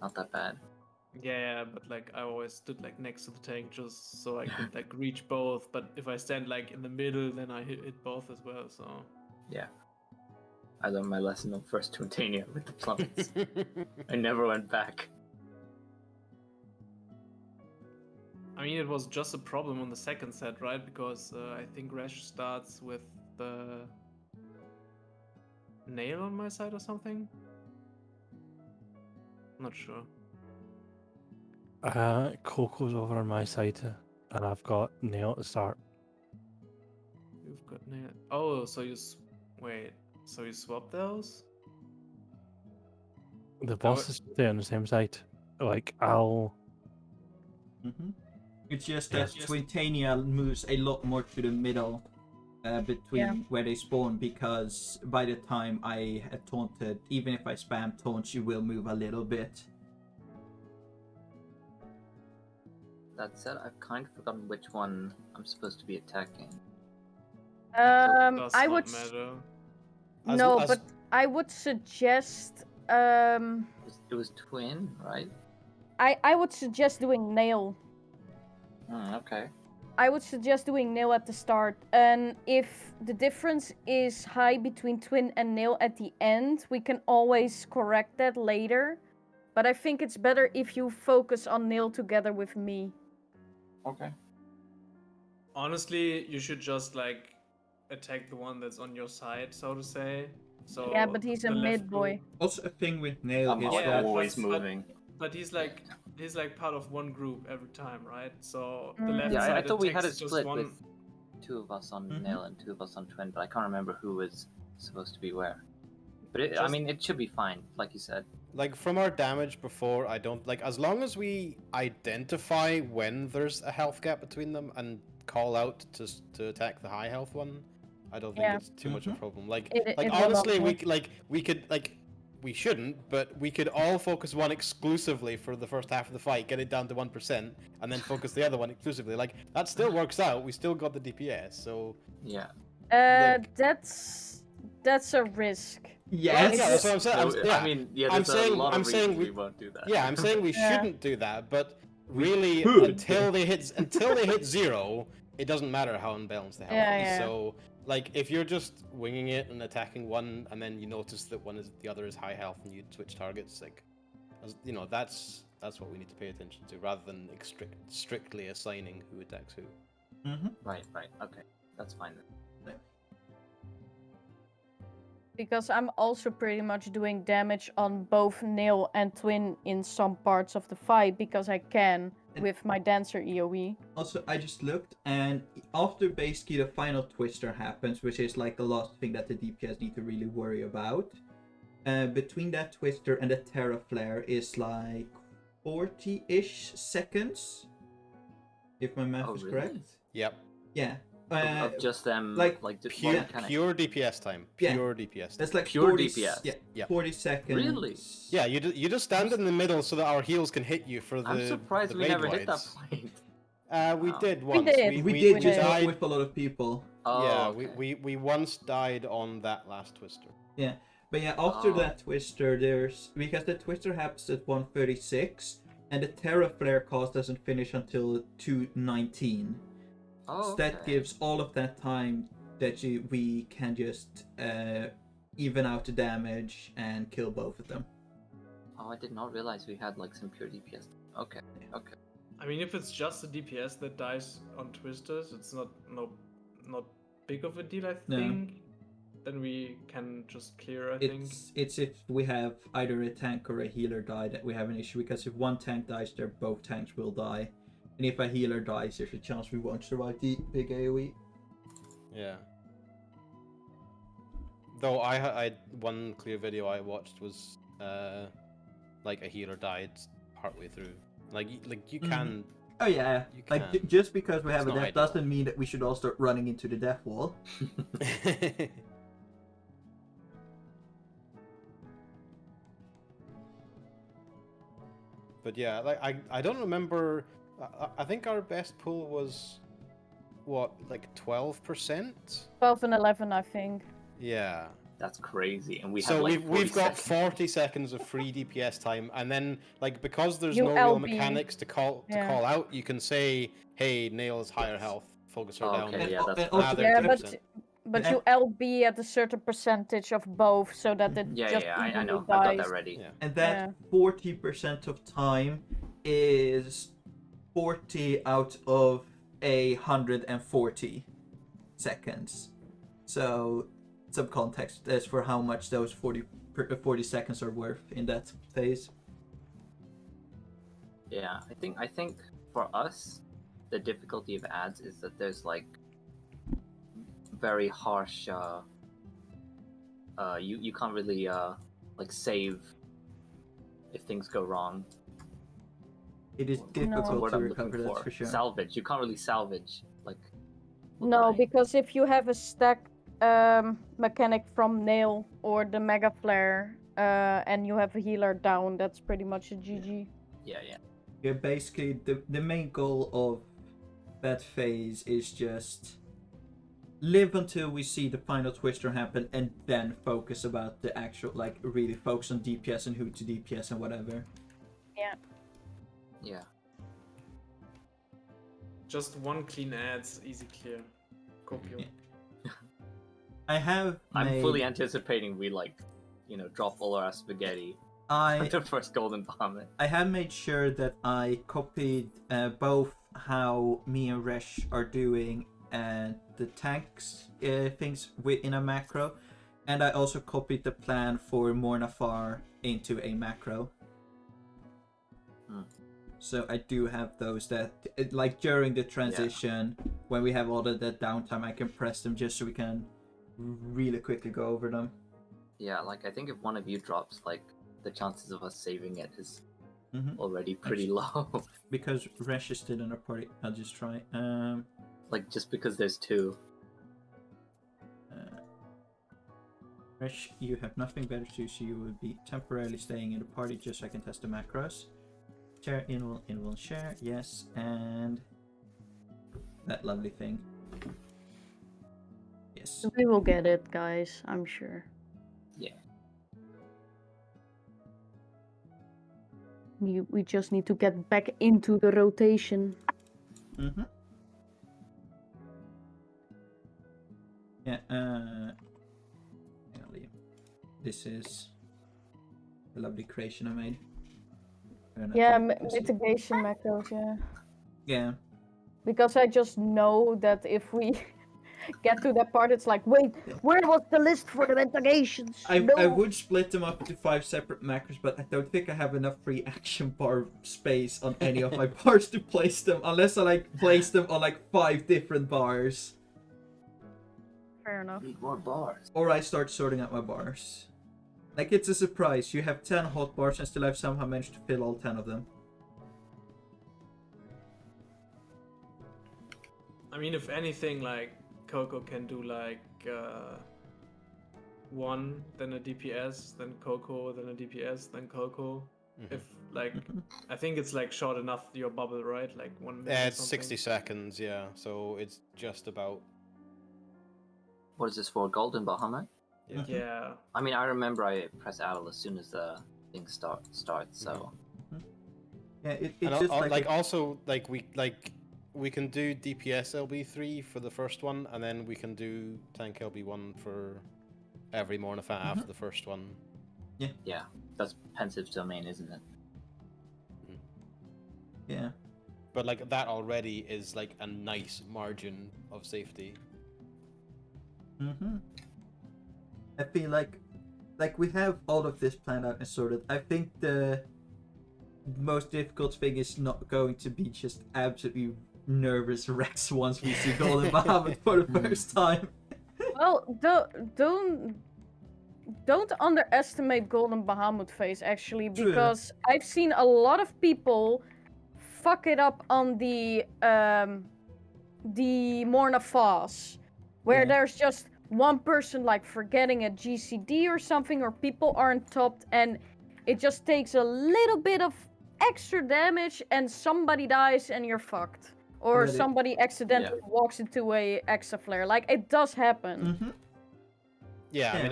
[SPEAKER 3] not that bad.
[SPEAKER 6] Yeah, but like I always stood like next to the tank just so I could like reach both. But if I stand like in the middle, then I hit both as well. So
[SPEAKER 3] Yeah. I learned my lesson on first Twintania with the plummets. I never went back.
[SPEAKER 6] I mean, it was just a problem on the second set, right? Because I think Rash starts with the nail on my side or something. Not sure.
[SPEAKER 4] Coco's over on my side, and I've got nail to start.
[SPEAKER 6] You've got nail. Oh, so you wait. So you swap those?
[SPEAKER 4] The boss is there on the same side. Like, I'll...
[SPEAKER 1] It's just
[SPEAKER 4] Yeah.
[SPEAKER 1] that Twintania moves a lot more to the middle between where they spawn, because by the time I had taunted, even if I spam taunts, you will move a little bit.
[SPEAKER 3] That said, I've kind of forgotten which one I'm supposed to be attacking.
[SPEAKER 6] Does
[SPEAKER 2] I
[SPEAKER 6] not
[SPEAKER 2] would
[SPEAKER 6] matter.
[SPEAKER 2] no,
[SPEAKER 7] As-
[SPEAKER 2] but I would suggest
[SPEAKER 3] It was twin, right?
[SPEAKER 2] I would suggest doing nail.
[SPEAKER 3] Okay.
[SPEAKER 2] I would suggest doing nail at the start, and if the difference is high between twin and nail at the end, we can always correct that later. But I think it's better if you focus on nail together with me.
[SPEAKER 3] Okay.
[SPEAKER 6] Honestly, you should just like attack the one that's on your side, so to say. So
[SPEAKER 2] Yeah, but he's a
[SPEAKER 6] the left
[SPEAKER 2] mid boy.
[SPEAKER 6] group-
[SPEAKER 1] Also, a thing with Nail
[SPEAKER 3] I'm
[SPEAKER 1] is
[SPEAKER 6] Yeah,
[SPEAKER 1] that
[SPEAKER 3] always
[SPEAKER 6] but-
[SPEAKER 3] moving.
[SPEAKER 6] But he's like part of one group every time, right? So the
[SPEAKER 2] Mm.
[SPEAKER 6] left
[SPEAKER 3] Yeah,
[SPEAKER 6] side
[SPEAKER 3] I thought we had
[SPEAKER 6] attacks
[SPEAKER 3] it
[SPEAKER 6] just
[SPEAKER 3] split
[SPEAKER 6] one.
[SPEAKER 3] with 2 of us on
[SPEAKER 1] Mhm.
[SPEAKER 3] nail and 2 of us on twin, but I can't remember who was supposed to be where. But I
[SPEAKER 6] Just-
[SPEAKER 3] mean, it should be fine, like you said.
[SPEAKER 7] Like from our damage before, I don't like as long as we identify when there's a health gap between them and call out to attack the high health one. I don't think
[SPEAKER 2] Yeah.
[SPEAKER 7] it's too much of a problem. Like
[SPEAKER 2] It will not
[SPEAKER 7] honestly,
[SPEAKER 2] work.
[SPEAKER 7] we could we shouldn't, but we could all focus one exclusively for the first half of the fight, get it down to 1%, and then focus the other one exclusively. Like that still works out. We still got the DPS, so
[SPEAKER 3] Yeah.
[SPEAKER 7] Like-
[SPEAKER 2] That's a risk.
[SPEAKER 1] yes.
[SPEAKER 7] yeah, that's what I'm saying.
[SPEAKER 3] No, I mean, yeah,
[SPEAKER 7] I'm
[SPEAKER 3] there's
[SPEAKER 7] saying-
[SPEAKER 3] a lot
[SPEAKER 7] I'm
[SPEAKER 3] of
[SPEAKER 7] saying
[SPEAKER 3] reasons we
[SPEAKER 7] we-
[SPEAKER 3] won't do that.
[SPEAKER 7] Yeah, I'm saying we
[SPEAKER 2] Yeah.
[SPEAKER 7] shouldn't do that, but really
[SPEAKER 1] could.
[SPEAKER 7] until they hit 0, it doesn't matter how unbalanced the health
[SPEAKER 2] Yeah,
[SPEAKER 7] is.
[SPEAKER 2] yeah.
[SPEAKER 7] So like if you're just winging it and attacking one, and then you notice that the other is high health, and you switch targets, like you know, that's what we need to pay attention to, rather than strictly assigning who attacks who.
[SPEAKER 3] Right. Okay, that's fine then.
[SPEAKER 2] Because I'm also pretty much doing damage on both nail and twin in some parts of the fight because I can with my dancer E AoE.
[SPEAKER 1] Also, I just looked, and after basically the final twister happens, which is like the last thing that the DPS need to really worry about, between that twister and the Terra Flare is like 40-ish seconds, if my math
[SPEAKER 3] Oh,
[SPEAKER 1] is
[SPEAKER 3] really?
[SPEAKER 1] correct.
[SPEAKER 7] Yep.
[SPEAKER 1] Yeah.
[SPEAKER 3] Of just them,
[SPEAKER 1] like,
[SPEAKER 3] just
[SPEAKER 7] Pure,
[SPEAKER 3] one mechanic.
[SPEAKER 7] pure DPS time.
[SPEAKER 1] Yeah.
[SPEAKER 7] Pure DPS.
[SPEAKER 1] That's like
[SPEAKER 3] Pure
[SPEAKER 1] 40,
[SPEAKER 3] DPS.
[SPEAKER 1] Yeah,
[SPEAKER 7] Yep.
[SPEAKER 1] 40 seconds.
[SPEAKER 3] Really?
[SPEAKER 7] Yeah, you just stand in the middle so that our heals can hit you for the.
[SPEAKER 3] I'm surprised
[SPEAKER 7] the
[SPEAKER 3] we
[SPEAKER 7] raid
[SPEAKER 3] never hit that
[SPEAKER 7] wides.
[SPEAKER 3] point.
[SPEAKER 7] We
[SPEAKER 3] Wow.
[SPEAKER 7] did once.
[SPEAKER 2] did.
[SPEAKER 1] We did
[SPEAKER 2] we
[SPEAKER 1] just
[SPEAKER 2] did.
[SPEAKER 1] not
[SPEAKER 7] died.
[SPEAKER 1] with a lot of people.
[SPEAKER 3] Oh,
[SPEAKER 7] Yeah,
[SPEAKER 3] okay.
[SPEAKER 7] we once died on that last twister.
[SPEAKER 1] Yeah. But yeah, after
[SPEAKER 3] Oh.
[SPEAKER 1] that twister, because the twister happens at 1:36, and the Terra Flare cost doesn't finish until 2:19.
[SPEAKER 3] Oh,
[SPEAKER 1] So that
[SPEAKER 3] okay.
[SPEAKER 1] gives all of that time that we can just even out the damage and kill both of them.
[SPEAKER 3] Oh, I did not realize we had like some pure DPS. Okay.
[SPEAKER 6] I mean, if it's just the DPS that dies on twisters, it's not big of a deal, I
[SPEAKER 1] No.
[SPEAKER 6] think. Then we can just clear, I think.
[SPEAKER 1] It's if we have either a tank or a healer die that we have an issue, because if one tank dies there, both tanks will die. And if a healer dies, there's a chance we won't survive the big AoE.
[SPEAKER 7] Yeah. Though I one clear video I watched was like a healer died partway through. Like you can.
[SPEAKER 1] Oh yeah,
[SPEAKER 7] You
[SPEAKER 1] like
[SPEAKER 7] can.
[SPEAKER 1] just because we
[SPEAKER 7] It's
[SPEAKER 1] have a
[SPEAKER 7] not
[SPEAKER 1] death
[SPEAKER 7] ideal.
[SPEAKER 1] doesn't mean that we should all start running into the death wall.
[SPEAKER 7] But yeah, like I don't remember. I think our best pull was what, like 12%?
[SPEAKER 2] 12 and 11, I think.
[SPEAKER 7] Yeah.
[SPEAKER 3] That's crazy. And we
[SPEAKER 7] So
[SPEAKER 3] have like
[SPEAKER 7] we've
[SPEAKER 3] 40
[SPEAKER 7] got
[SPEAKER 3] seconds.
[SPEAKER 7] 40 seconds of free DPS time, and then like because there's
[SPEAKER 2] You
[SPEAKER 7] no real
[SPEAKER 2] LB.
[SPEAKER 7] mechanics to call
[SPEAKER 2] Yeah.
[SPEAKER 7] out, you can say, "Hey, Nail's higher health, focus her
[SPEAKER 3] Oh,
[SPEAKER 7] down."
[SPEAKER 3] okay, yeah, that's
[SPEAKER 1] also-
[SPEAKER 7] another
[SPEAKER 2] Yeah,
[SPEAKER 7] 10%.
[SPEAKER 2] but
[SPEAKER 1] And-
[SPEAKER 2] you LB at a certain percentage of both, so that it
[SPEAKER 3] Yeah,
[SPEAKER 2] just
[SPEAKER 3] yeah, I
[SPEAKER 2] evenly
[SPEAKER 3] know. I've got
[SPEAKER 2] dies.
[SPEAKER 3] that ready.
[SPEAKER 7] Yeah.
[SPEAKER 1] And that
[SPEAKER 2] Yeah.
[SPEAKER 1] 40% of time is 40 out of 140 seconds. So some context as for how much those 40 seconds are worth in that phase.
[SPEAKER 3] Yeah, I think for us, the difficulty of ads is that there's like very harsh. You can't really like save if things go wrong.
[SPEAKER 1] It is
[SPEAKER 3] What's the
[SPEAKER 1] difficult
[SPEAKER 3] word
[SPEAKER 1] to
[SPEAKER 3] I'm
[SPEAKER 1] recover,
[SPEAKER 3] looking
[SPEAKER 1] that's for sure.
[SPEAKER 3] Salvage. You can't really salvage like. people
[SPEAKER 2] No,
[SPEAKER 3] dying.
[SPEAKER 2] because if you have a stack mechanic from Nail or the Mega Flare, and you have a healer down, that's pretty much a GG.
[SPEAKER 3] Yeah.
[SPEAKER 1] Yeah, basically the main goal of that phase is just live until we see the final twister happen and then focus about the actual, like, really focus on DPS and who to DPS and whatever.
[SPEAKER 3] Yeah.
[SPEAKER 6] Just one clean ads, easy clear. Copio.
[SPEAKER 1] Yeah. I have
[SPEAKER 3] I'm
[SPEAKER 1] made,
[SPEAKER 3] fully anticipating we like, drop all our spaghetti
[SPEAKER 1] I
[SPEAKER 3] the first golden Bahamut.
[SPEAKER 1] I have made sure that I copied both how me and Resh are doing the tanks things in a macro, and I also copied the plan for Mornafar into a macro. So I do have those that, like, during the transition, when we have all of that downtime, I can press them just so we can really quickly go over them.
[SPEAKER 3] Yeah, like I think if one of you drops, like the chances of us saving it is
[SPEAKER 1] Mm-hmm.
[SPEAKER 3] already pretty low.
[SPEAKER 1] Because Resh is still in our party, I'll just try.
[SPEAKER 3] Like just because there's two.
[SPEAKER 1] Resh, you have nothing better to do, so you will be temporarily staying in the party just so I can test the macros. Share, in will share, yes, and that lovely thing. Yes.
[SPEAKER 2] We will get it, guys, I'm sure.
[SPEAKER 3] Yeah.
[SPEAKER 2] We just need to get back into the rotation.
[SPEAKER 1] Mm-hmm. Yeah, this is the lovely creation I made.
[SPEAKER 2] Yeah, mitigation macros, yeah.
[SPEAKER 1] Yeah.
[SPEAKER 2] Because I just know that if we get to that part, it's like, wait, where was the list for the mitigations?
[SPEAKER 1] I would split them up into 5 separate macros, but I don't think I have enough free action bar space on any of my bars to place them, unless I place them on 5 different bars.
[SPEAKER 2] Fair enough.
[SPEAKER 3] Need more bars.
[SPEAKER 1] Or I start sorting out my bars. It's a surprise. You have 10 hot bars and still have somehow managed to fill all 10 of them.
[SPEAKER 6] I mean, if anything, like Coco can do one, then a DPS, then Coco, then a DPS, then Coco.
[SPEAKER 7] Mhm.
[SPEAKER 6] If I think it's short enough your bubble, right? Like 1 minute.
[SPEAKER 7] Yeah,
[SPEAKER 6] or
[SPEAKER 7] it's
[SPEAKER 6] something.
[SPEAKER 7] 60 seconds, yeah. So it's just about.
[SPEAKER 3] What is this for? Golden Bahamut?
[SPEAKER 7] Yeah.
[SPEAKER 6] Yeah.
[SPEAKER 3] I mean, I remember I press Adel as soon as the thing starts. So
[SPEAKER 1] Yeah, it's
[SPEAKER 7] And
[SPEAKER 1] just
[SPEAKER 7] also we can do DPS LB3 for the first one, and then we can do tank LB1 for every Mornifat after the first one.
[SPEAKER 3] yeah, that's Pensiv's domain, isn't it?
[SPEAKER 1] Yeah.
[SPEAKER 7] But that already is a nice margin of safety.
[SPEAKER 1] Mm-hmm. I feel like we have all of this planned out and sorted. I think the most difficult thing is not going to be just absolutely nervous wrecks once we see Golden Bahamut for the first time.
[SPEAKER 2] Well, don't underestimate Golden Bahamut phase, actually,
[SPEAKER 1] True.
[SPEAKER 2] because I've seen a lot of people fuck it up on the Morna Foss, where
[SPEAKER 1] Yeah.
[SPEAKER 2] there's just one person forgetting a GCD or something, or people aren't topped, and it just takes a little bit of extra damage and somebody dies and you're fucked. Or
[SPEAKER 1] Already.
[SPEAKER 2] somebody accidentally walks into a Exa Flare. It does happen.
[SPEAKER 1] Mm-hmm.
[SPEAKER 7] Yeah, I
[SPEAKER 1] Yeah.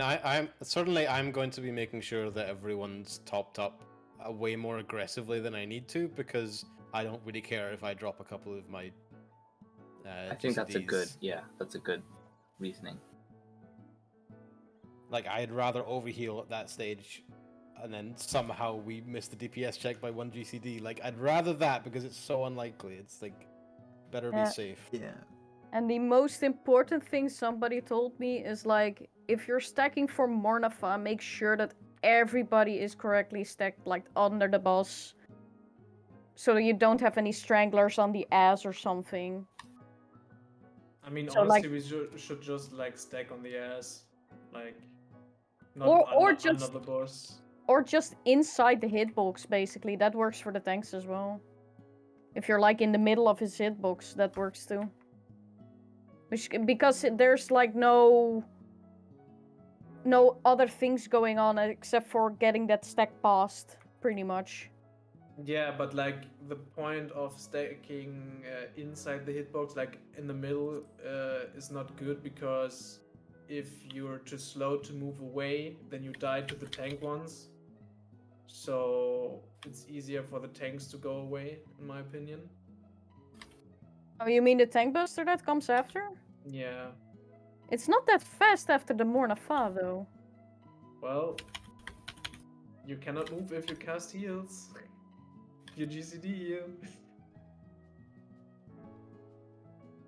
[SPEAKER 7] mean, I'm going to be making sure that everyone's topped up way more aggressively than I need to, because I don't really care if I drop a couple of my.
[SPEAKER 3] I think that's a good,
[SPEAKER 7] GCDs.
[SPEAKER 3] that's a good reasoning.
[SPEAKER 7] Like, I'd rather overheal at that stage, and then somehow we miss the DPS check by 1 GCD. Like, I'd rather that because it's so unlikely. It's like, better be
[SPEAKER 2] Yeah.
[SPEAKER 7] safe.
[SPEAKER 1] Yeah.
[SPEAKER 2] And the most important thing somebody told me is like, if you're stacking for Mornafa, make sure that everybody is correctly stacked, like under the boss, so that you don't have any stranglers on the ass or something.
[SPEAKER 6] I mean,
[SPEAKER 2] So,
[SPEAKER 6] honestly,
[SPEAKER 2] like-
[SPEAKER 6] we should just like stack on the ass, like
[SPEAKER 2] Or
[SPEAKER 6] under
[SPEAKER 2] just-
[SPEAKER 6] the boss.
[SPEAKER 2] Or just inside the hitbox, basically. That works for the tanks as well. If you're like in the middle of his hitbox, that works too. Because there's like no other things going on except for getting that stack past, pretty much.
[SPEAKER 6] Yeah, but like the point of stacking inside the hitbox, like in the middle, is not good, because if you're too slow to move away, then you die to the tank ones. So it's easier for the tanks to go away, in my opinion.
[SPEAKER 2] Oh, you mean the tank buster that comes after?
[SPEAKER 6] Yeah.
[SPEAKER 2] It's not that fast after the Mornafa, though.
[SPEAKER 6] Well, you cannot move if you cast heals. Your GCD heal.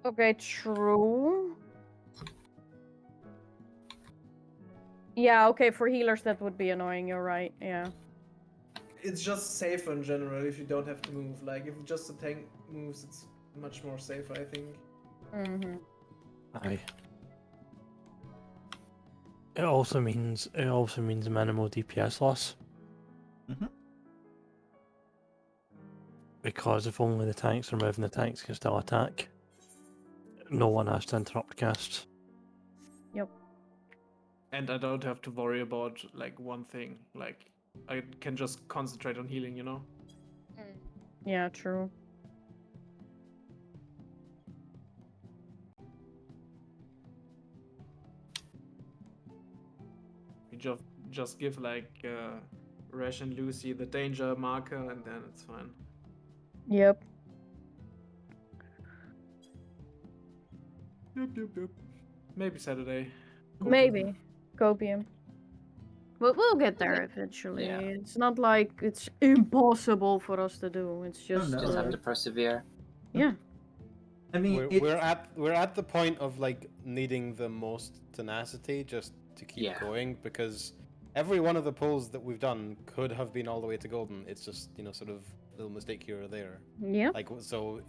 [SPEAKER 2] Okay, true. Yeah, okay, for healers that would be annoying, you're right, yeah.
[SPEAKER 6] It's just safer in general if you don't have to move. Like, if just the tank moves, it's much more safer, I think.
[SPEAKER 2] Mm-hmm.
[SPEAKER 4] Aye. It also means minimal DPS loss.
[SPEAKER 1] Mhm.
[SPEAKER 4] Because if only the tanks are moving, the tanks can still attack. No one has to interrupt casts.
[SPEAKER 6] And I don't have to worry about, like, one thing. Like, I can just concentrate on healing, you know?
[SPEAKER 2] Yeah, true.
[SPEAKER 6] You just give, like, Rash and Lucy the danger marker, and then it's fine.
[SPEAKER 2] Yep.
[SPEAKER 6] Yep. Maybe Saturday.
[SPEAKER 2] Maybe. Copium. But we'll get there eventually.
[SPEAKER 3] Yeah.
[SPEAKER 2] It's not like it's impossible for us to do. It's just...
[SPEAKER 1] no.
[SPEAKER 3] Just have to persevere.
[SPEAKER 2] Yeah.
[SPEAKER 1] I mean,
[SPEAKER 7] We're at the point of like needing the most tenacity just to keep
[SPEAKER 3] Yeah.
[SPEAKER 7] going, because every one of the pulls that we've done could have been all the way to golden. It's just, you know, sort of little mistake here or there.
[SPEAKER 2] Yeah.
[SPEAKER 7] Like, so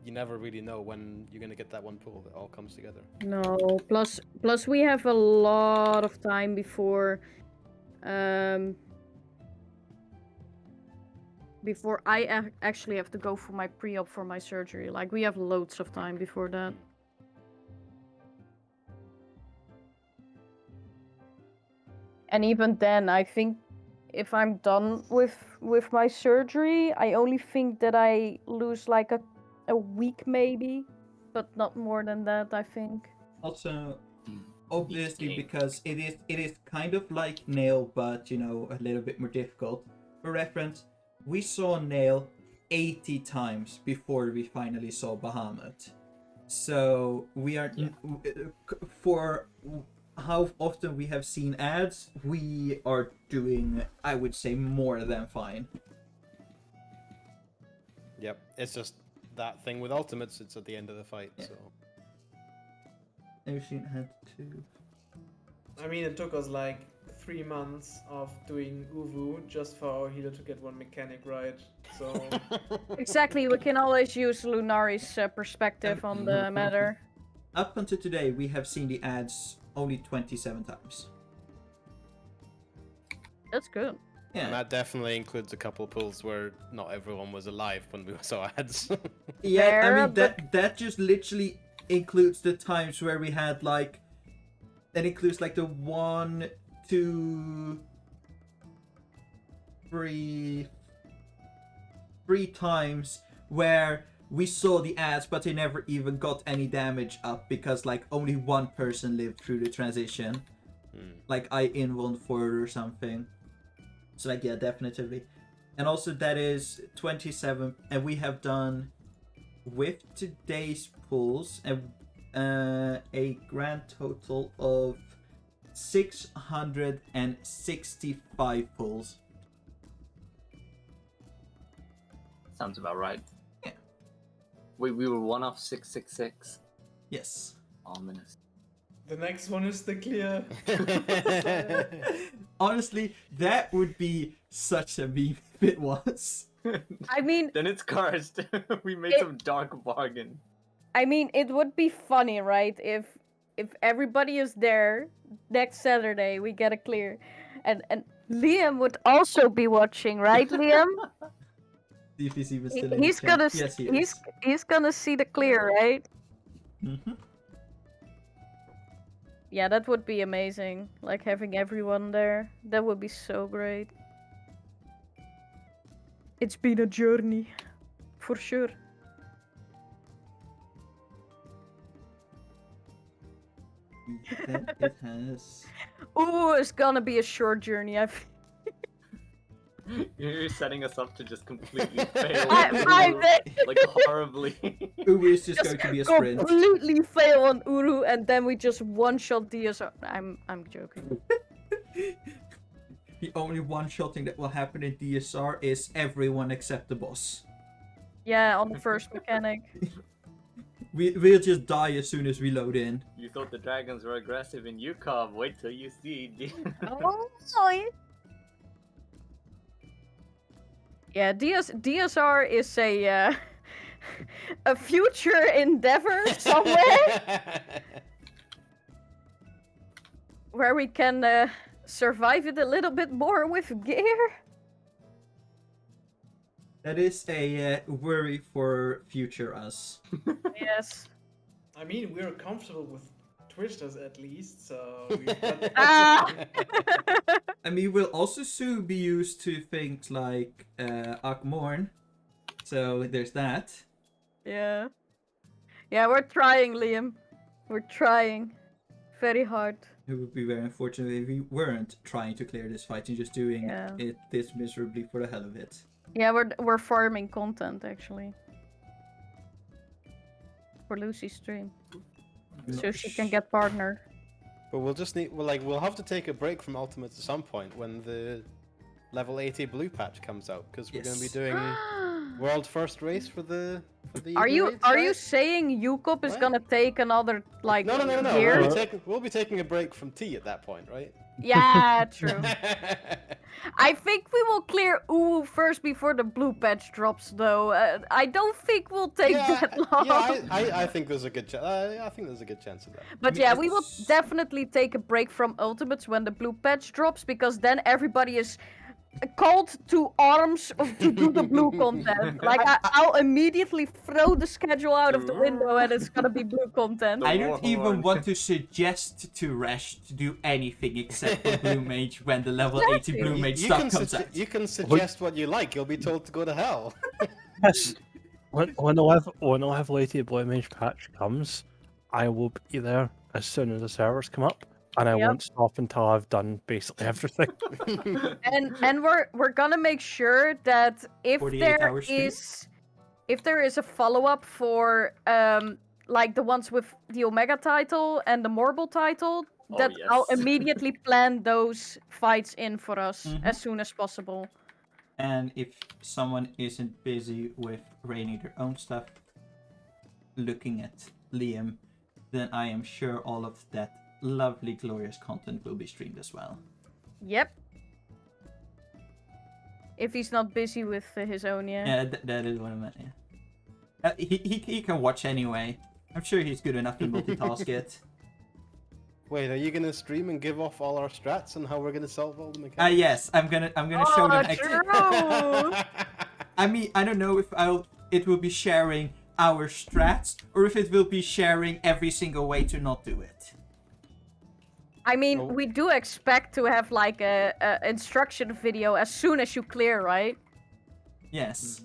[SPEAKER 7] you never really know when you're gonna get that one pull that all comes together.
[SPEAKER 2] No. Plus we have a lot of time before before I actually have to go for my pre-op for my surgery. Like, we have loads of time before that. And even then, I think if I'm done with my surgery, I only think that I lose like a week maybe, but not more than that, I think.
[SPEAKER 1] also,
[SPEAKER 3] Mm.
[SPEAKER 1] obviously,
[SPEAKER 3] game.
[SPEAKER 1] because it is kind of like Nail, but you know, a little bit more difficult. For reference, we saw Nail 80 times before we finally saw Bahamut. So we are for how often we have seen ads, we are doing, I would say, more than fine.
[SPEAKER 7] Yep, it's just that thing with ultimates. It's at the end of the fight,
[SPEAKER 1] Yeah.
[SPEAKER 7] so.
[SPEAKER 1] Never seen had to.
[SPEAKER 6] I mean, it took us like 3 months of doing Uvu just for our healer to get one mechanic right. So
[SPEAKER 2] Exactly, we can always use Lunari's perspective on the matter.
[SPEAKER 1] Up until today, we have seen the ads only 27 times.
[SPEAKER 2] That's good.
[SPEAKER 1] Yeah.
[SPEAKER 7] And that definitely includes a couple pulls where not everyone was alive when we saw ads.
[SPEAKER 1] Yeah, I
[SPEAKER 2] Fair,
[SPEAKER 1] mean that just literally includes the times where we had like, that includes like the 1, 2, 3 times where we saw the ads but they never even got any damage up because like only one person lived through the transition. like I invuln for it or something. So like yeah, definitely. And also that is 27, and we have done with today's pulls a grand total of 665 pulls.
[SPEAKER 3] Sounds about right.
[SPEAKER 1] Yeah.
[SPEAKER 3] We were one off 666.
[SPEAKER 1] Yes.
[SPEAKER 3] Ominous.
[SPEAKER 6] The next one is the clear.
[SPEAKER 1] Honestly, that would be such a meme if it was.
[SPEAKER 2] I mean,
[SPEAKER 3] Then it's cursed. We made some dark bargain.
[SPEAKER 2] it would be funny, right? If everybody is there next Saturday, we get a clear, and Liam would also be watching, right, Liam?
[SPEAKER 1] See if he's even still in
[SPEAKER 2] He's
[SPEAKER 1] the chat.
[SPEAKER 2] gonna
[SPEAKER 1] Yes, he
[SPEAKER 2] he's
[SPEAKER 1] is.
[SPEAKER 2] he's gonna see the clear, right?
[SPEAKER 1] Mm-hmm.
[SPEAKER 2] Yeah, that would be amazing. Like having everyone there. That would be so great. It's been a journey. For sure.
[SPEAKER 1] That it has.
[SPEAKER 2] Ooh, it's gonna be a short journey.
[SPEAKER 3] You're setting us up to just completely fail. Like horribly.
[SPEAKER 1] Ooh, it's just going to be a sprint.
[SPEAKER 2] completely fail on Uru and then we just one-shot DSR. I'm joking.
[SPEAKER 1] The only one-shotting that will happen in DSR is everyone except the boss.
[SPEAKER 2] Yeah, on the first mechanic.
[SPEAKER 1] We'll just die as soon as we load in.
[SPEAKER 3] You thought the dragons were aggressive in UCOB. Wait till you see.
[SPEAKER 2] Oh, yeah, DSR is a a future endeavor somewhere where we can survive it a little bit more with gear.
[SPEAKER 1] That is a worry for future us.
[SPEAKER 2] Yes.
[SPEAKER 6] I mean, we're comfortable with Twitchers at least, so we've got...
[SPEAKER 2] Ah.
[SPEAKER 1] I mean, we'll also soon be used to things like Akmorn. So there's that.
[SPEAKER 2] Yeah. Yeah, we're trying, Liam. We're trying. Very hard.
[SPEAKER 1] It would be very unfortunate if we weren't trying to clear this fight and just doing
[SPEAKER 2] Yeah.
[SPEAKER 1] it this miserably for the hell of it.
[SPEAKER 2] Yeah, we're farming content actually. For Lucy's stream. So she can get partnered.
[SPEAKER 7] But we'll have to take a break from Ultimate at some point when the level 80 blue patch comes out, because we're going to be doing world first race for the
[SPEAKER 2] Are
[SPEAKER 7] Eagle
[SPEAKER 2] you
[SPEAKER 7] Raid
[SPEAKER 2] are you
[SPEAKER 7] side.
[SPEAKER 2] saying UCOP is
[SPEAKER 7] What?
[SPEAKER 2] gonna take another like
[SPEAKER 7] No.
[SPEAKER 2] year?
[SPEAKER 7] We'll be taking a break from tea at that point, right?
[SPEAKER 2] Yeah, true. I think we will clear Uwu first before the blue patch drops, though. I don't think we'll take that long.
[SPEAKER 7] Yeah, I think there's a good chance. I think there's a good chance of that.
[SPEAKER 2] But yeah, we will
[SPEAKER 1] It's-
[SPEAKER 2] definitely take a break from Ultimates when the blue patch drops, because then everybody is called to arms to do the blue content. Like, I'll immediately throw the schedule out of the window and it's gonna be blue content.
[SPEAKER 1] I don't even
[SPEAKER 3] Warhorn.
[SPEAKER 1] want to suggest to Resh to do anything except for Blue Mage when the level 80 Blue Mage stuff comes out.
[SPEAKER 7] You can suggest what you like. You'll be told to go to hell.
[SPEAKER 4] Yes. When the level 80 Blue Mage patch comes, I will be there as soon as the servers come up, and I
[SPEAKER 2] Yep.
[SPEAKER 4] won't stop until I've done basically everything.
[SPEAKER 2] And we're gonna make sure that if
[SPEAKER 1] 48 hours stream?
[SPEAKER 2] if there is a follow-up for like the ones with the Omega title and the Morbol title,
[SPEAKER 3] Oh,
[SPEAKER 2] that I'll
[SPEAKER 3] yes.
[SPEAKER 2] immediately plan those fights in for us
[SPEAKER 1] Mhm.
[SPEAKER 2] as soon as possible.
[SPEAKER 1] And if someone isn't busy with raining their own stuff, looking at Liam, then I am sure all of that lovely, glorious content will be streamed as well.
[SPEAKER 2] Yep. If he's not busy with his own, yeah.
[SPEAKER 1] Yeah, that is what I meant, yeah. He can watch anyway. I'm sure he's good enough to multitask it.
[SPEAKER 7] Wait, are you gonna stream and give off all our strats and how we're gonna solve all the mechanics?
[SPEAKER 1] Yes, I'm gonna show them.
[SPEAKER 2] True.
[SPEAKER 1] I mean, I don't know if it will be sharing our strats or if it will be sharing every single way to not do it.
[SPEAKER 2] I mean,
[SPEAKER 7] Oh.
[SPEAKER 2] we do expect to have like a instruction video as soon as you clear, right?
[SPEAKER 1] Yes.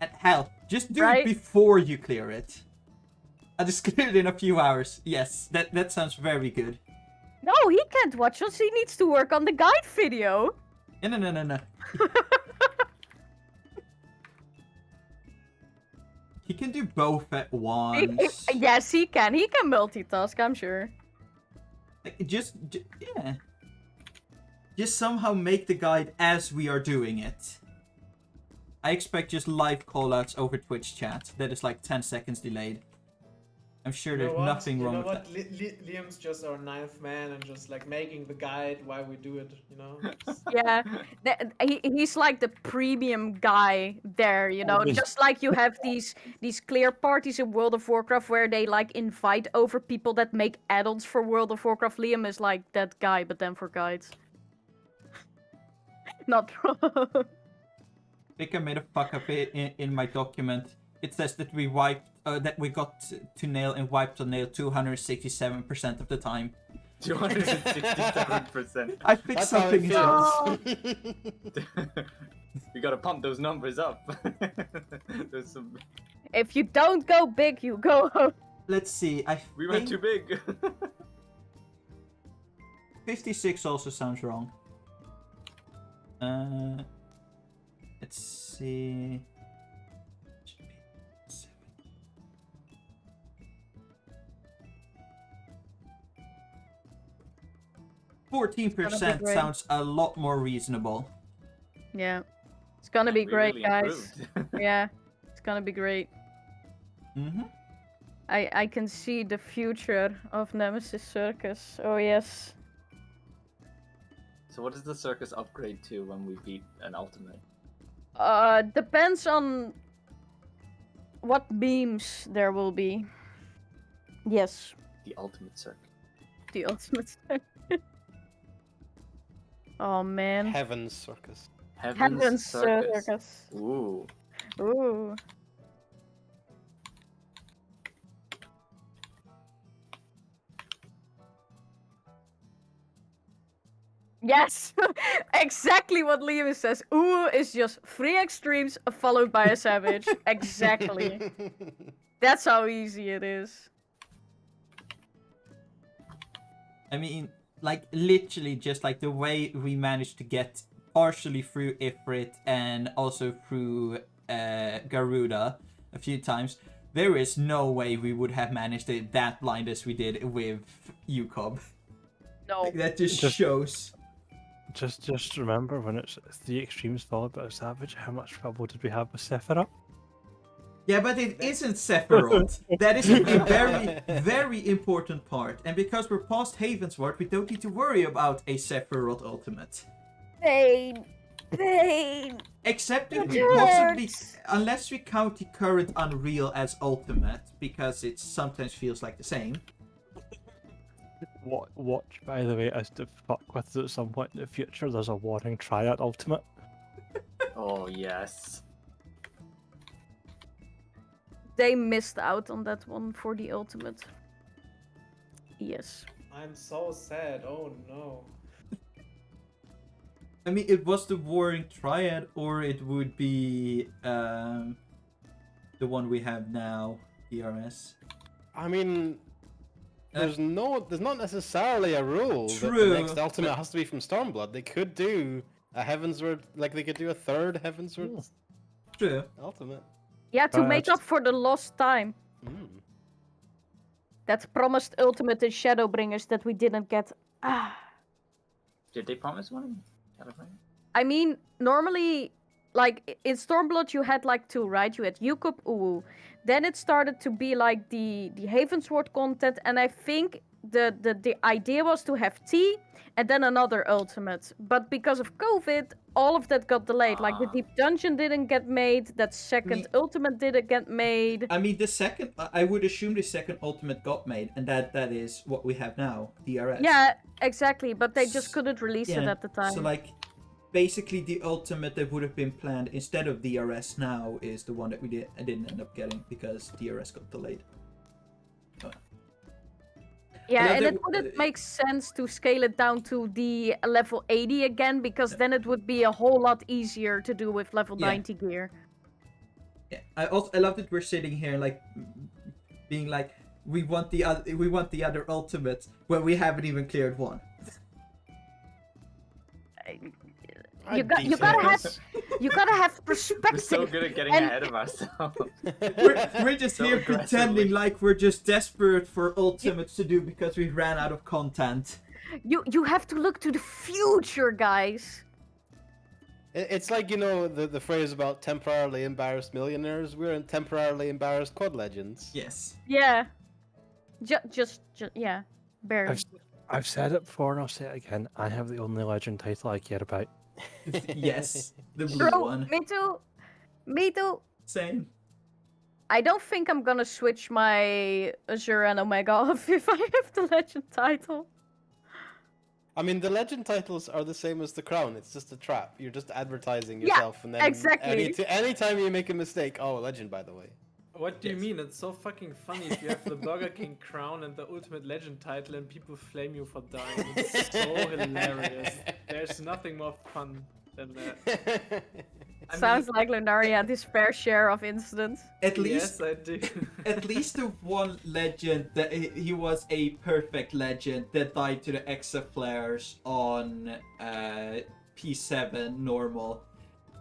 [SPEAKER 1] And hell, just do
[SPEAKER 2] Right?
[SPEAKER 1] it before you clear it. I just cleared it in a few hours. Yes, that sounds very good.
[SPEAKER 2] No, he can't watch us. He needs to work on the guide video.
[SPEAKER 1] No. He can do both at once.
[SPEAKER 2] Yes, he can. He can multitask, I'm sure.
[SPEAKER 1] Like, yeah. Just somehow make the guide as we are doing it. I expect just live callouts over Twitch chat. That is like 10 seconds delayed. I'm sure there's nothing wrong with that.
[SPEAKER 6] Liam's just our ninth man and just like making the guide while we do it, you know?
[SPEAKER 2] Yeah, he's like the premium guy there, you know. Just like you have these clear parties in World of Warcraft where they like invite over people that make add-ons for World of Warcraft. Liam is like that guy, but then for guides. Not wrong.
[SPEAKER 1] I think I made a fuck up in my document. It says that we got to nail and wiped to nail 267% of the time.
[SPEAKER 3] 267%.
[SPEAKER 1] I think
[SPEAKER 7] That's how
[SPEAKER 1] something
[SPEAKER 7] it
[SPEAKER 1] is
[SPEAKER 7] feels.
[SPEAKER 3] We gotta pump those numbers up. There's some.
[SPEAKER 2] If you don't go big, you go home.
[SPEAKER 1] Let's see.
[SPEAKER 3] We went too big.
[SPEAKER 1] 56 also sounds wrong. Let's see. 14% sounds a lot more reasonable.
[SPEAKER 2] Yeah, it's gonna be
[SPEAKER 3] We
[SPEAKER 2] great,
[SPEAKER 3] really
[SPEAKER 2] guys.
[SPEAKER 3] improved.
[SPEAKER 2] Yeah, it's gonna be great.
[SPEAKER 1] Mm-hmm.
[SPEAKER 2] I can see the future of Nemesis Circus. Oh yes.
[SPEAKER 3] So what does the circus upgrade to when we beat an ultimate?
[SPEAKER 2] Depends on what beams there will be. Yes,
[SPEAKER 3] The ultimate circus.
[SPEAKER 2] the ultimate circus. Oh man.
[SPEAKER 7] Heaven's Circus.
[SPEAKER 2] Heaven's Circus.
[SPEAKER 3] Ooh.
[SPEAKER 2] Ooh. Yes! Exactly what Liam says. Ooh is just 3 extremes followed by a savage. Exactly. That's how easy it is.
[SPEAKER 1] I mean, like, literally just like the way we managed to get partially through Ifrit and also through Garuda a few times, there is no way we would have managed it that blind as we did with UCOB.
[SPEAKER 2] No.
[SPEAKER 1] Like, that just
[SPEAKER 4] Just-
[SPEAKER 1] shows.
[SPEAKER 4] Just remember when it's the extremes followed by a savage, how much trouble did we have with Sephiroth?
[SPEAKER 1] Yeah, but it isn't Sephiroth. That is a very, very important part. And because we're past Havensward, we don't need to worry about a Sephiroth ultimate.
[SPEAKER 2] Pain. Pain.
[SPEAKER 1] Except if
[SPEAKER 2] It
[SPEAKER 1] we possibly,
[SPEAKER 2] hurts.
[SPEAKER 1] unless we count the current Unreal as ultimate, because it sometimes feels like the same.
[SPEAKER 4] Watch, by the way, as to fuck with it at some point in the future, there's a Warring Triad ultimate.
[SPEAKER 3] Oh yes.
[SPEAKER 2] They missed out on that one for the ultimate. Yes.
[SPEAKER 6] I'm so sad. Oh no.
[SPEAKER 1] I mean, it was the Warring Triad, or it would be the one we have now, DRS.
[SPEAKER 7] I mean, there's not necessarily a rule that
[SPEAKER 1] True,
[SPEAKER 7] the next ultimate has to be from Stormblood. They could do a Heavensward, like they could do a third Heavensward
[SPEAKER 1] True.
[SPEAKER 7] ultimate.
[SPEAKER 2] Yeah, to make
[SPEAKER 4] But-
[SPEAKER 2] up for the lost time. That promised ultimate in Shadowbringers that we didn't get. Ah.
[SPEAKER 3] Did they promise one? California?
[SPEAKER 2] I mean, normally, like in Stormblood, you had like 2, right? You had Yukop, Uwu. Then it started to be like the Havensward content, and I think the idea was to have T and then another ultimate. But because of COVID, all of that got delayed. Like the Deep Dungeon didn't get made, that second ultimate didn't get made.
[SPEAKER 1] I mean, the second, I would assume the second ultimate got made, and that is what we have now, DRS.
[SPEAKER 2] Yeah, exactly. But they just couldn't release it
[SPEAKER 1] Yeah,
[SPEAKER 2] at the time.
[SPEAKER 1] So, like, basically the ultimate that would have been planned instead of DRS now is the one that we didn't end up getting because DRS got delayed.
[SPEAKER 2] Yeah,
[SPEAKER 1] Another-
[SPEAKER 2] and it wouldn't make sense to scale it down to the level 80 again, because then it would be a whole lot easier to do with level
[SPEAKER 1] Yeah.
[SPEAKER 2] 90 gear.
[SPEAKER 1] Yeah, I love that we're sitting here like being like, we want the other ultimates when we haven't even cleared one.
[SPEAKER 2] You gotta have
[SPEAKER 3] We're
[SPEAKER 2] perspective.
[SPEAKER 3] so good at getting
[SPEAKER 2] And-
[SPEAKER 3] ahead of ourselves.
[SPEAKER 1] We're just
[SPEAKER 3] So
[SPEAKER 1] here
[SPEAKER 3] aggressively.
[SPEAKER 1] pretending like we're just desperate for ultimates to do because we ran out of content.
[SPEAKER 2] You have to look to the future, guys.
[SPEAKER 7] It's like, you know, the phrase about temporarily embarrassed millionaires. We're in temporarily embarrassed quad legends.
[SPEAKER 1] Yes.
[SPEAKER 2] Yeah. Just yeah. Barely.
[SPEAKER 4] I've said it before and I'll say it again. I have the only legend title I care about.
[SPEAKER 1] Yes. The blue
[SPEAKER 2] Bro,
[SPEAKER 1] one.
[SPEAKER 2] me too. Me too.
[SPEAKER 1] Same.
[SPEAKER 2] I don't think I'm gonna switch my Azure and Omega off if I have the legend title.
[SPEAKER 7] I mean, the legend titles are the same as the crown. It's just a trap. You're just advertising
[SPEAKER 2] Yeah,
[SPEAKER 7] yourself, and then
[SPEAKER 2] exactly.
[SPEAKER 7] anytime you make a mistake, oh, legend, by the way.
[SPEAKER 6] What do you
[SPEAKER 1] Yes.
[SPEAKER 6] mean? It's so fucking funny if you have the Burger King crown and the Ultimate Legend title and people flame you for dying. It's so hilarious. There's nothing more fun than that. I
[SPEAKER 2] Sounds
[SPEAKER 6] mean,
[SPEAKER 2] like Lunaria had his fair share of incidents.
[SPEAKER 1] At least
[SPEAKER 6] Yes, I do.
[SPEAKER 1] at least the one legend that he was a perfect legend that died to the Exa flares on P7 normal.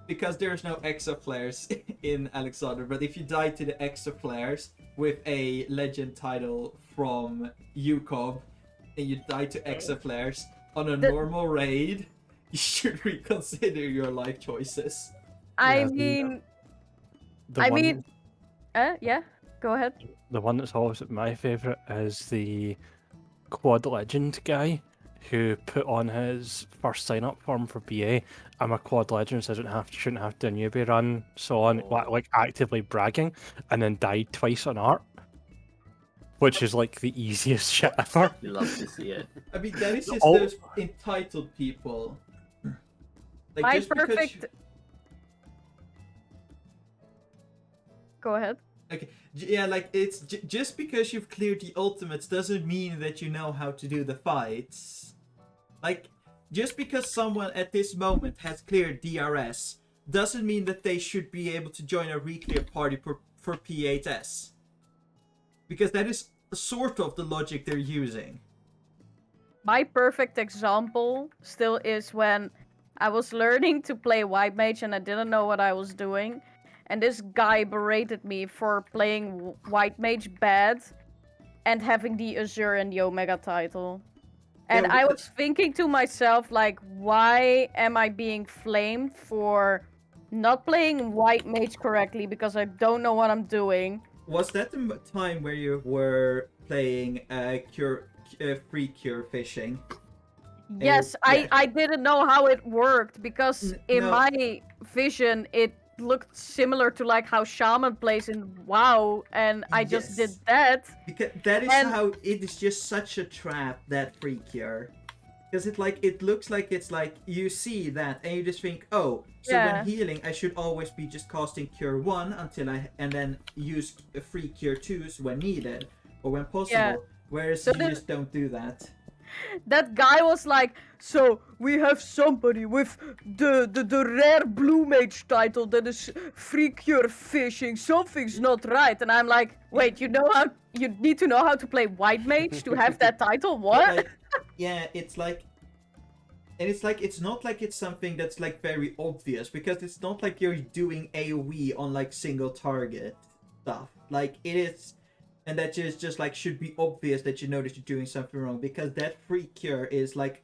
[SPEAKER 1] Because there's no Exa flares in Alexander, but if you die to the Exa flares with a legend title from UCOB and you die to Exa flares on a normal raid, you should reconsider your life choices.
[SPEAKER 2] I
[SPEAKER 4] Yeah,
[SPEAKER 2] mean,
[SPEAKER 4] The
[SPEAKER 2] I
[SPEAKER 4] one,
[SPEAKER 2] mean- yeah, go ahead.
[SPEAKER 4] the one that's always my favourite is the quad legend guy who put on his first sign up form for BA. I'm a quad legend, so I shouldn't have to do a newbie run, so on, like actively bragging, and then died twice on art, which is like the easiest shit ever.
[SPEAKER 3] You love to see it.
[SPEAKER 1] I mean, that is just
[SPEAKER 4] Oh.
[SPEAKER 1] those entitled people. Like,
[SPEAKER 2] My
[SPEAKER 1] just because
[SPEAKER 2] perfect. Go ahead.
[SPEAKER 1] Yeah, like it's just because you've cleared the ultimates doesn't mean that you know how to do the fights. Like, just because someone at this moment has cleared DRS doesn't mean that they should be able to join a reclear party for P8S. Because that is sort of the logic they're using.
[SPEAKER 2] My perfect example still is when I was learning to play White Mage and I didn't know what I was doing. And this guy berated me for playing White Mage bad and having the Azure and the Omega title. And
[SPEAKER 1] Yeah,
[SPEAKER 2] I
[SPEAKER 1] but-
[SPEAKER 2] was thinking to myself, like, why am I being flamed for not playing White Mage correctly because I don't know what I'm doing?
[SPEAKER 1] Was that the time where you were playing free cure fishing?
[SPEAKER 2] Yes,
[SPEAKER 1] yeah.
[SPEAKER 2] I didn't know how it worked because in
[SPEAKER 1] no.
[SPEAKER 2] my vision it looked similar to like how Shaman plays in WoW, and I just did
[SPEAKER 1] Yes.
[SPEAKER 2] that.
[SPEAKER 1] Because that is
[SPEAKER 2] And-
[SPEAKER 1] how it is just such a trap, that free cure. Because it looks like it's like you see that and you just think, oh, so
[SPEAKER 2] Yeah.
[SPEAKER 1] when healing I should always be just casting cure 1 and then use free cure 2s when needed or when possible.
[SPEAKER 2] Yeah.
[SPEAKER 1] Whereas
[SPEAKER 2] So
[SPEAKER 1] you
[SPEAKER 2] the-
[SPEAKER 1] just don't do that.
[SPEAKER 2] That guy was like, so we have somebody with the rare blue mage title that is free cure fishing. Something's not right. And I'm like, wait, you need to know how to play white mage to have that title?
[SPEAKER 1] But,
[SPEAKER 2] What?
[SPEAKER 1] like, yeah, it's like, and it's like it's not like it's something that's like very obvious because it's not like you're doing AoE on like single target stuff. Like it is, and that just like should be obvious that you know that you're doing something wrong because that free cure is like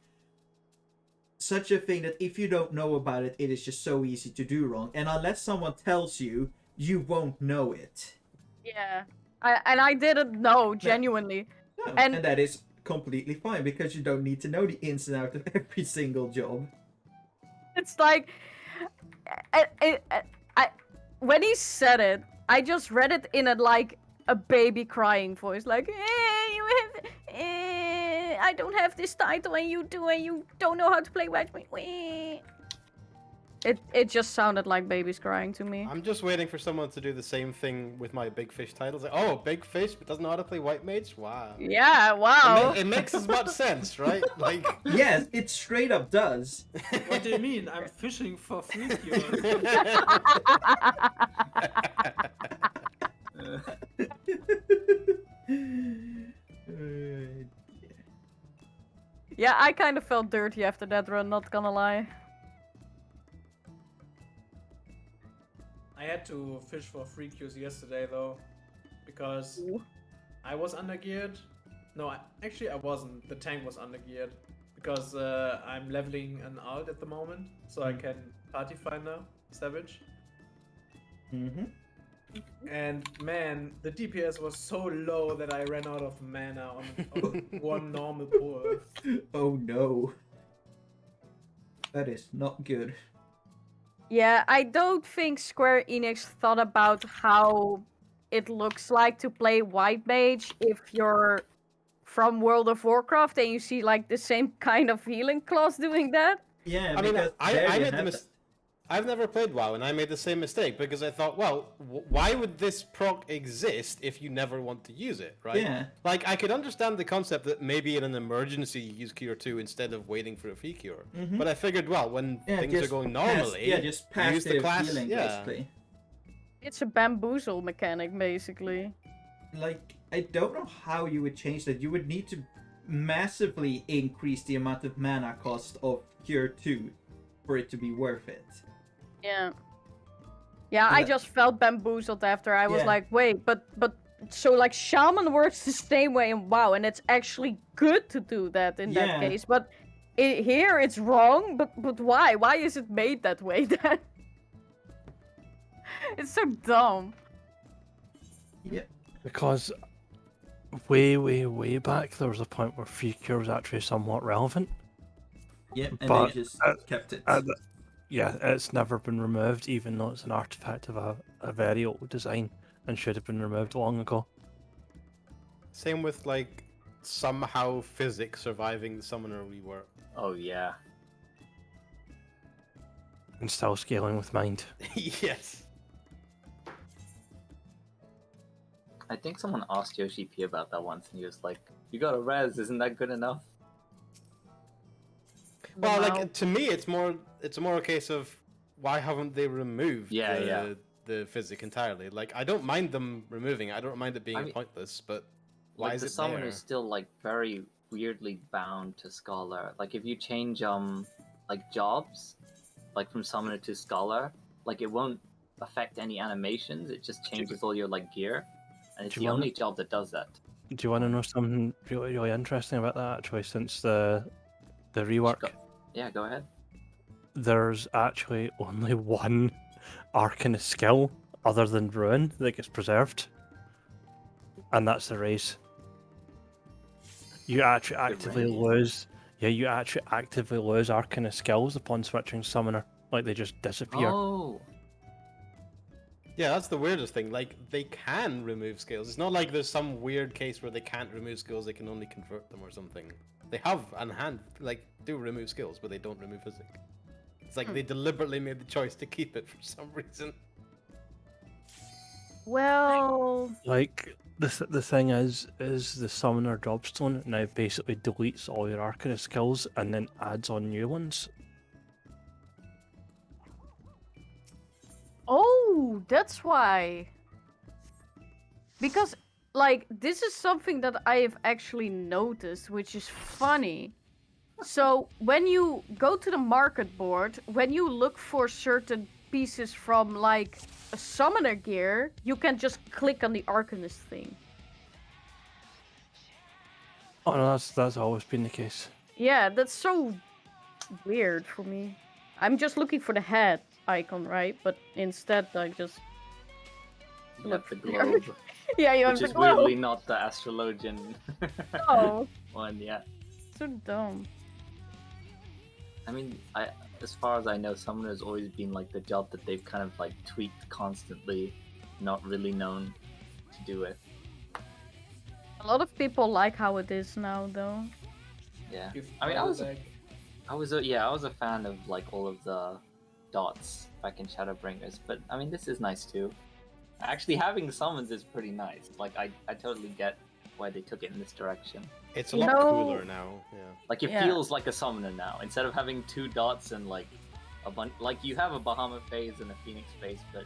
[SPEAKER 1] such a thing that if you don't know about it, it is just so easy to do wrong. And unless someone tells you, you won't know it.
[SPEAKER 2] Yeah. I didn't know, genuinely.
[SPEAKER 1] No,
[SPEAKER 2] And-
[SPEAKER 1] and that is completely fine because you don't need to know the ins and outs of every single job.
[SPEAKER 2] It's like, when he said it, I just read it in a baby crying voice, like, I don't have this title and you do, and you don't know how to play Wedge. It just sounded like babies crying to me.
[SPEAKER 7] I'm just waiting for someone to do the same thing with my big fish titles. Like, oh, big fish, but doesn't know how to play white mage? Wow.
[SPEAKER 2] Yeah, wow.
[SPEAKER 7] It makes as much sense, right? Like,
[SPEAKER 1] Yes, it straight up does.
[SPEAKER 6] What do you mean? I'm fishing for free cure.
[SPEAKER 2] Yeah, I kind of felt dirty after that run, not gonna lie.
[SPEAKER 6] I had to fish for free queues yesterday though, because
[SPEAKER 2] Ooh.
[SPEAKER 6] I was undergeared. No, actually I wasn't. The tank was undergeared because I'm leveling an alt at the moment, so I can party finder Savage.
[SPEAKER 1] Mm-hmm.
[SPEAKER 6] And man, the DPS was so low that I ran out of mana on one normal pull.
[SPEAKER 1] Oh no. That is not good.
[SPEAKER 2] Yeah, I don't think Square Enix thought about how it looks like to play White Mage if you're from World of Warcraft and you see like the same kind of healing class doing that.
[SPEAKER 1] Yeah,
[SPEAKER 7] I mean,
[SPEAKER 1] because there
[SPEAKER 7] I
[SPEAKER 1] you
[SPEAKER 7] made the
[SPEAKER 1] have
[SPEAKER 7] mis- I've never played WoW, and I made the same mistake because I thought, well, why would this proc exist if you never want to use it, right?
[SPEAKER 1] Yeah.
[SPEAKER 7] Like, I could understand the concept that maybe in an emergency you use Cure 2 instead of waiting for a free cure.
[SPEAKER 1] Mhm.
[SPEAKER 7] But I figured, well, when
[SPEAKER 1] Yeah,
[SPEAKER 7] things are
[SPEAKER 1] just
[SPEAKER 7] going
[SPEAKER 1] pass-
[SPEAKER 7] normally,
[SPEAKER 1] yeah, just
[SPEAKER 7] you use the
[SPEAKER 1] passive
[SPEAKER 7] class.
[SPEAKER 1] healing,
[SPEAKER 7] Yeah.
[SPEAKER 1] basically.
[SPEAKER 2] It's a bamboozle mechanic, basically.
[SPEAKER 1] Like, I don't know how you would change that. You would need to massively increase the amount of mana cost of Cure 2 for it to be worth it.
[SPEAKER 2] Yeah. Yeah, I
[SPEAKER 1] Yeah.
[SPEAKER 2] just felt bamboozled after. I was
[SPEAKER 1] Yeah.
[SPEAKER 2] like, wait, but so like Shaman works the same way in WoW, and it's actually good to do that in that
[SPEAKER 1] Yeah.
[SPEAKER 2] case. But here it's wrong. But why? Why is it made that way then? It's so dumb.
[SPEAKER 1] Yeah.
[SPEAKER 4] Because way back, there was a point where free cure was actually somewhat relevant.
[SPEAKER 1] Yep, and
[SPEAKER 4] But,
[SPEAKER 1] they just kept it.
[SPEAKER 4] Yeah, it's never been removed, even though it's an artifact of a very old design and should have been removed long ago.
[SPEAKER 7] Same with, like, somehow physics surviving the summoner rework.
[SPEAKER 3] Oh yeah.
[SPEAKER 4] And still scaling with mind.
[SPEAKER 7] Yes.
[SPEAKER 3] I think someone asked Yoshi P about that once, and he was like, "You got a res, isn't that good enough?"
[SPEAKER 7] Well,
[SPEAKER 2] Wow.
[SPEAKER 7] like, to me, it's more a case of why haven't they removed
[SPEAKER 3] Yeah.
[SPEAKER 7] the physic entirely? Like, I don't mind them removing it. I don't mind it being
[SPEAKER 3] I mean,
[SPEAKER 7] pointless, but why
[SPEAKER 3] Like
[SPEAKER 7] is
[SPEAKER 3] the
[SPEAKER 7] it
[SPEAKER 3] summoner
[SPEAKER 7] there?
[SPEAKER 3] is still like very weirdly bound to scholar. Like if you change like jobs, like from summoner to scholar, like it won't affect any animations. It just changes all your like gear, and it's
[SPEAKER 4] Do
[SPEAKER 3] the
[SPEAKER 4] you wanna-
[SPEAKER 3] only job that does that.
[SPEAKER 4] Do you want to know something really interesting about that, actually, since the rework?
[SPEAKER 3] Yeah, go ahead.
[SPEAKER 4] There's actually only one Arcanist skill other than Ruin that gets preserved, and that's the raise. You actually actively
[SPEAKER 3] raise?
[SPEAKER 4] lose. Yeah, you actually actively lose Arcanist skills upon switching summoner. Like they just disappear.
[SPEAKER 3] Oh,
[SPEAKER 7] Yeah, that's the weirdest thing. Like, they can remove skills. It's not like there's some weird case where they can't remove skills, they can only convert them or something. They have on hand, like, do remove skills, but they don't remove physic. It's like they deliberately made the choice to keep it for some reason.
[SPEAKER 2] Well,
[SPEAKER 4] Like the thing is the summoner dropstone now basically deletes all your Arcanist skills and then adds on new ones.
[SPEAKER 2] oh, that's why. Because, like, this is something that I have actually noticed, which is funny. So, when you go to the market board, when you look for certain pieces from, like, a summoner gear, you can just click on the Arcanist thing.
[SPEAKER 4] Oh no, that's always been the case.
[SPEAKER 2] Yeah, that's so weird for me. I'm just looking for the head icon, right? But instead, I just
[SPEAKER 3] you
[SPEAKER 2] look
[SPEAKER 3] have the
[SPEAKER 2] there.
[SPEAKER 3] globe,
[SPEAKER 2] yeah, you have
[SPEAKER 3] which
[SPEAKER 2] the
[SPEAKER 3] is
[SPEAKER 2] globe.
[SPEAKER 3] weirdly not the astrologian
[SPEAKER 2] Oh,
[SPEAKER 3] one. Yeah.
[SPEAKER 2] so dumb.
[SPEAKER 3] I mean, as far as I know, summoner has always been like the job that they've kind of like tweaked constantly, not really known to do it.
[SPEAKER 2] A lot of people like how it is now, though.
[SPEAKER 3] Yeah.
[SPEAKER 6] If
[SPEAKER 3] I mean, I was
[SPEAKER 6] like,
[SPEAKER 3] I was a fan of like all of the dots back in Shadowbringers, but I mean, this is nice too. Actually, having summons is pretty nice. Like, I totally get why they took it in this direction.
[SPEAKER 7] It's a
[SPEAKER 2] You
[SPEAKER 7] lot
[SPEAKER 2] know-
[SPEAKER 7] cooler now, yeah.
[SPEAKER 3] Like, it
[SPEAKER 2] Yeah.
[SPEAKER 3] feels like a summoner now instead of having two dots and like a bunch. Like, you have a Bahamut phase and a Phoenix phase, but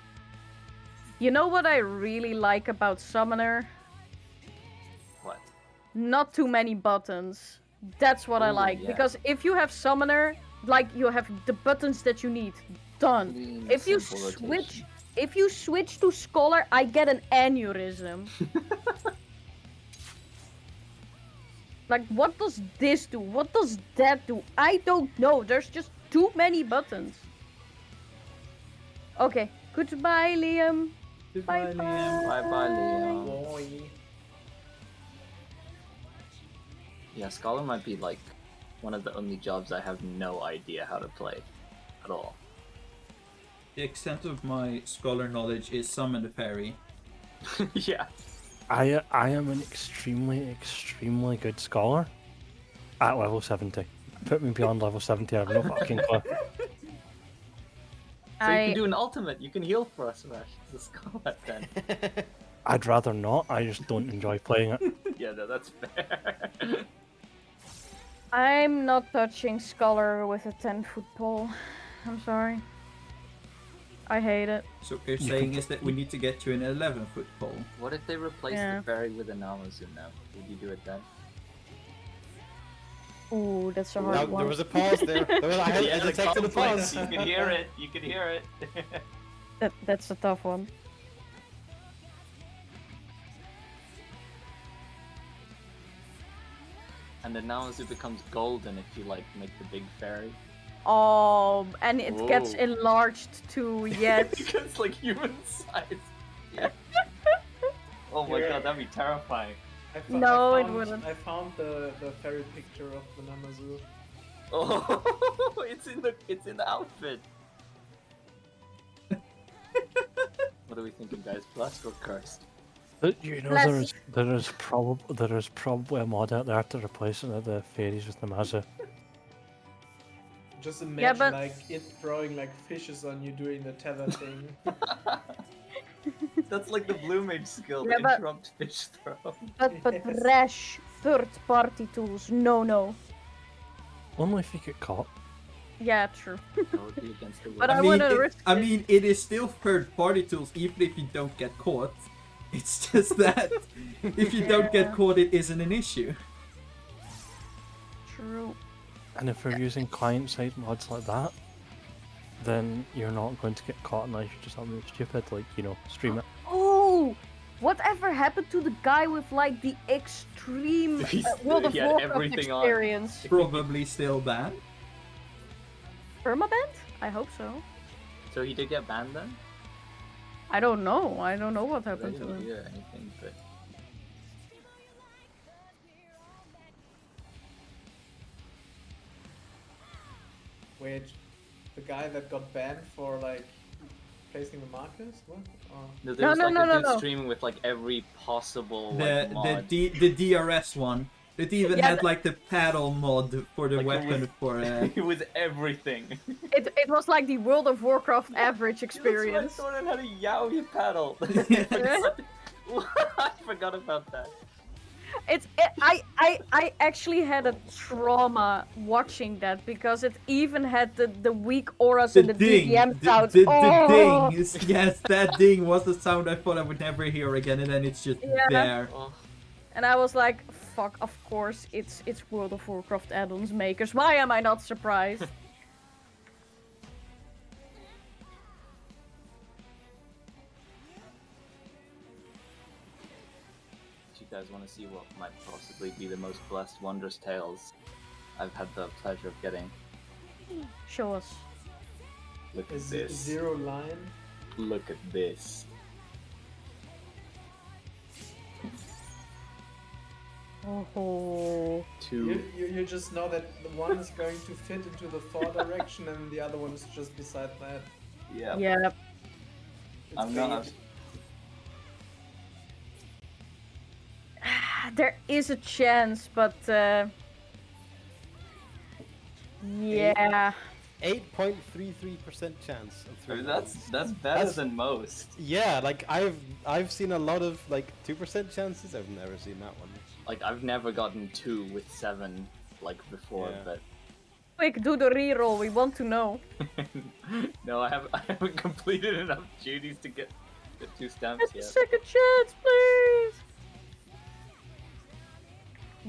[SPEAKER 2] You know what I really like about Summoner?
[SPEAKER 3] what?
[SPEAKER 2] Not too many buttons. That's what I
[SPEAKER 3] Ooh,
[SPEAKER 2] like
[SPEAKER 3] yeah.
[SPEAKER 2] because if you have summoner, like you have the buttons that you need, done.
[SPEAKER 3] Clean,
[SPEAKER 2] If you
[SPEAKER 3] simple
[SPEAKER 2] switch,
[SPEAKER 3] rotation.
[SPEAKER 2] if you switch to scholar, I get an aneurysm. Like, what does this do? What does that do? I don't know. There's just too many buttons. Okay. Goodbye, Liam.
[SPEAKER 1] Goodbye, Liam.
[SPEAKER 3] Bye bye, Liam.
[SPEAKER 6] Boy.
[SPEAKER 3] Yeah, Scholar might be like one of the only jobs I have no idea how to play at all.
[SPEAKER 1] The extent of my scholar knowledge is summon the fairy.
[SPEAKER 3] Yeah.
[SPEAKER 4] I am an extremely good scholar at level 70. Put me beyond level 70, I have no fucking clue.
[SPEAKER 3] So you can do an ultimate. You can heal for us, Rash. The Scholar then.
[SPEAKER 4] I'd rather not, I just don't enjoy playing it.
[SPEAKER 3] Yeah, no, that's fair.
[SPEAKER 2] I'm not touching scholar with a 10-foot pole. I'm sorry. I hate it.
[SPEAKER 1] So what you're saying is that we need to get to an 11-foot pole.
[SPEAKER 3] What if they replace
[SPEAKER 2] Yeah.
[SPEAKER 3] the fairy with a Namazu now? Would you do it then?
[SPEAKER 2] Ooh, that's a
[SPEAKER 7] Now,
[SPEAKER 2] hard one.
[SPEAKER 7] there was a pause there. I detected a pause.
[SPEAKER 3] You can hear it. You can hear it.
[SPEAKER 2] That's a tough one.
[SPEAKER 3] And the Namazu becomes golden if you like make the big fairy.
[SPEAKER 2] Oh, and it gets
[SPEAKER 3] Whoa.
[SPEAKER 2] enlarged too, yes.
[SPEAKER 3] It's like human size. Yeah. Oh my god, that'd be terrifying.
[SPEAKER 2] No, it wouldn't.
[SPEAKER 6] I found the fairy picture of the Namazu.
[SPEAKER 3] Oh, it's in the outfit. What are we thinking, guys? Blessed or cursed?
[SPEAKER 4] But you know,
[SPEAKER 2] Let's-
[SPEAKER 4] there is probably a mod out there to replace the fairies with the Mazu.
[SPEAKER 6] Just imagine
[SPEAKER 2] Yeah, but-
[SPEAKER 6] like it throwing like fishes on you doing the tether thing.
[SPEAKER 3] That's like the blue mage skill,
[SPEAKER 2] Yeah,
[SPEAKER 3] the
[SPEAKER 2] but-
[SPEAKER 3] interrupt fish throw.
[SPEAKER 2] But
[SPEAKER 6] Yes.
[SPEAKER 2] rash third-party tools, no.
[SPEAKER 4] Only if you get caught.
[SPEAKER 2] Yeah, true.
[SPEAKER 3] That would be against the will.
[SPEAKER 2] But I wanna risk
[SPEAKER 1] I
[SPEAKER 2] it.
[SPEAKER 1] mean, it is still third-party tools, even if you don't get caught. It's just that if you don't get
[SPEAKER 2] Yeah.
[SPEAKER 1] caught, it isn't an issue.
[SPEAKER 2] True.
[SPEAKER 4] And if we're using client-side mods like that, then you're not going to get caught unless you're just something stupid, like, you know, stream it.
[SPEAKER 2] Oh, whatever happened to the guy with like the extreme World of
[SPEAKER 3] He had
[SPEAKER 2] Warcraft
[SPEAKER 3] everything on.
[SPEAKER 2] experience?
[SPEAKER 1] Probably still banned.
[SPEAKER 2] Permaband? I hope so.
[SPEAKER 3] So he did get banned then?
[SPEAKER 2] I don't know. I don't know what
[SPEAKER 3] I
[SPEAKER 2] happened to
[SPEAKER 3] didn't
[SPEAKER 2] him.
[SPEAKER 3] hear anything, but
[SPEAKER 6] Wait, the guy that got banned for like placing the markers? What? Oh.
[SPEAKER 3] no, there was
[SPEAKER 2] No,
[SPEAKER 3] like
[SPEAKER 2] no,
[SPEAKER 3] a
[SPEAKER 2] no,
[SPEAKER 3] dude
[SPEAKER 2] no.
[SPEAKER 3] streaming with like every possible
[SPEAKER 1] The
[SPEAKER 3] like mod.
[SPEAKER 1] the DRS one. It even
[SPEAKER 2] Yeah,
[SPEAKER 1] had like the paddle mod for the
[SPEAKER 3] Like, it
[SPEAKER 1] weapon
[SPEAKER 3] was-
[SPEAKER 1] for.
[SPEAKER 3] It was everything.
[SPEAKER 2] It was like the World of Warcraft average experience.
[SPEAKER 3] Someone had a yaoi paddle. I forgot about that.
[SPEAKER 2] I actually had a trauma watching that because it even had the weak auras and the DDM sounds.
[SPEAKER 1] the
[SPEAKER 2] Oh!
[SPEAKER 1] ding is, yes, that ding was the sound I thought I would never hear again, and then it's just
[SPEAKER 2] Yeah.
[SPEAKER 1] there.
[SPEAKER 3] Oh,
[SPEAKER 2] And I was like, fuck, of course, it's World of Warcraft add-ons makers. Why am I not surprised?
[SPEAKER 3] do you guys want to see what might possibly be the most blessed wondrous tales I've had the pleasure of getting?
[SPEAKER 2] Show us.
[SPEAKER 3] Look
[SPEAKER 6] A
[SPEAKER 3] at this.
[SPEAKER 6] zero line.
[SPEAKER 3] Look at this.
[SPEAKER 2] Oh.
[SPEAKER 3] Two.
[SPEAKER 6] You just know that the one is going to fit into the far direction and the other one is just beside that.
[SPEAKER 3] Yeah.
[SPEAKER 2] Yeah.
[SPEAKER 6] It's
[SPEAKER 3] I'm not.
[SPEAKER 6] fate.
[SPEAKER 2] There is a chance, but yeah.
[SPEAKER 7] 8.33% chance of
[SPEAKER 3] I
[SPEAKER 7] three.
[SPEAKER 3] mean, that's better
[SPEAKER 7] That's-
[SPEAKER 3] than most.
[SPEAKER 7] Yeah, like I've seen a lot of like 2% chances. I've never seen that one.
[SPEAKER 3] Like I've never gotten 2 with 7 like before,
[SPEAKER 7] Yeah.
[SPEAKER 3] but
[SPEAKER 2] Quick, do the reroll. We want to know.
[SPEAKER 3] no, I haven't completed enough duties to get the 2 stamps
[SPEAKER 2] Get a
[SPEAKER 3] yet.
[SPEAKER 2] second chance, please.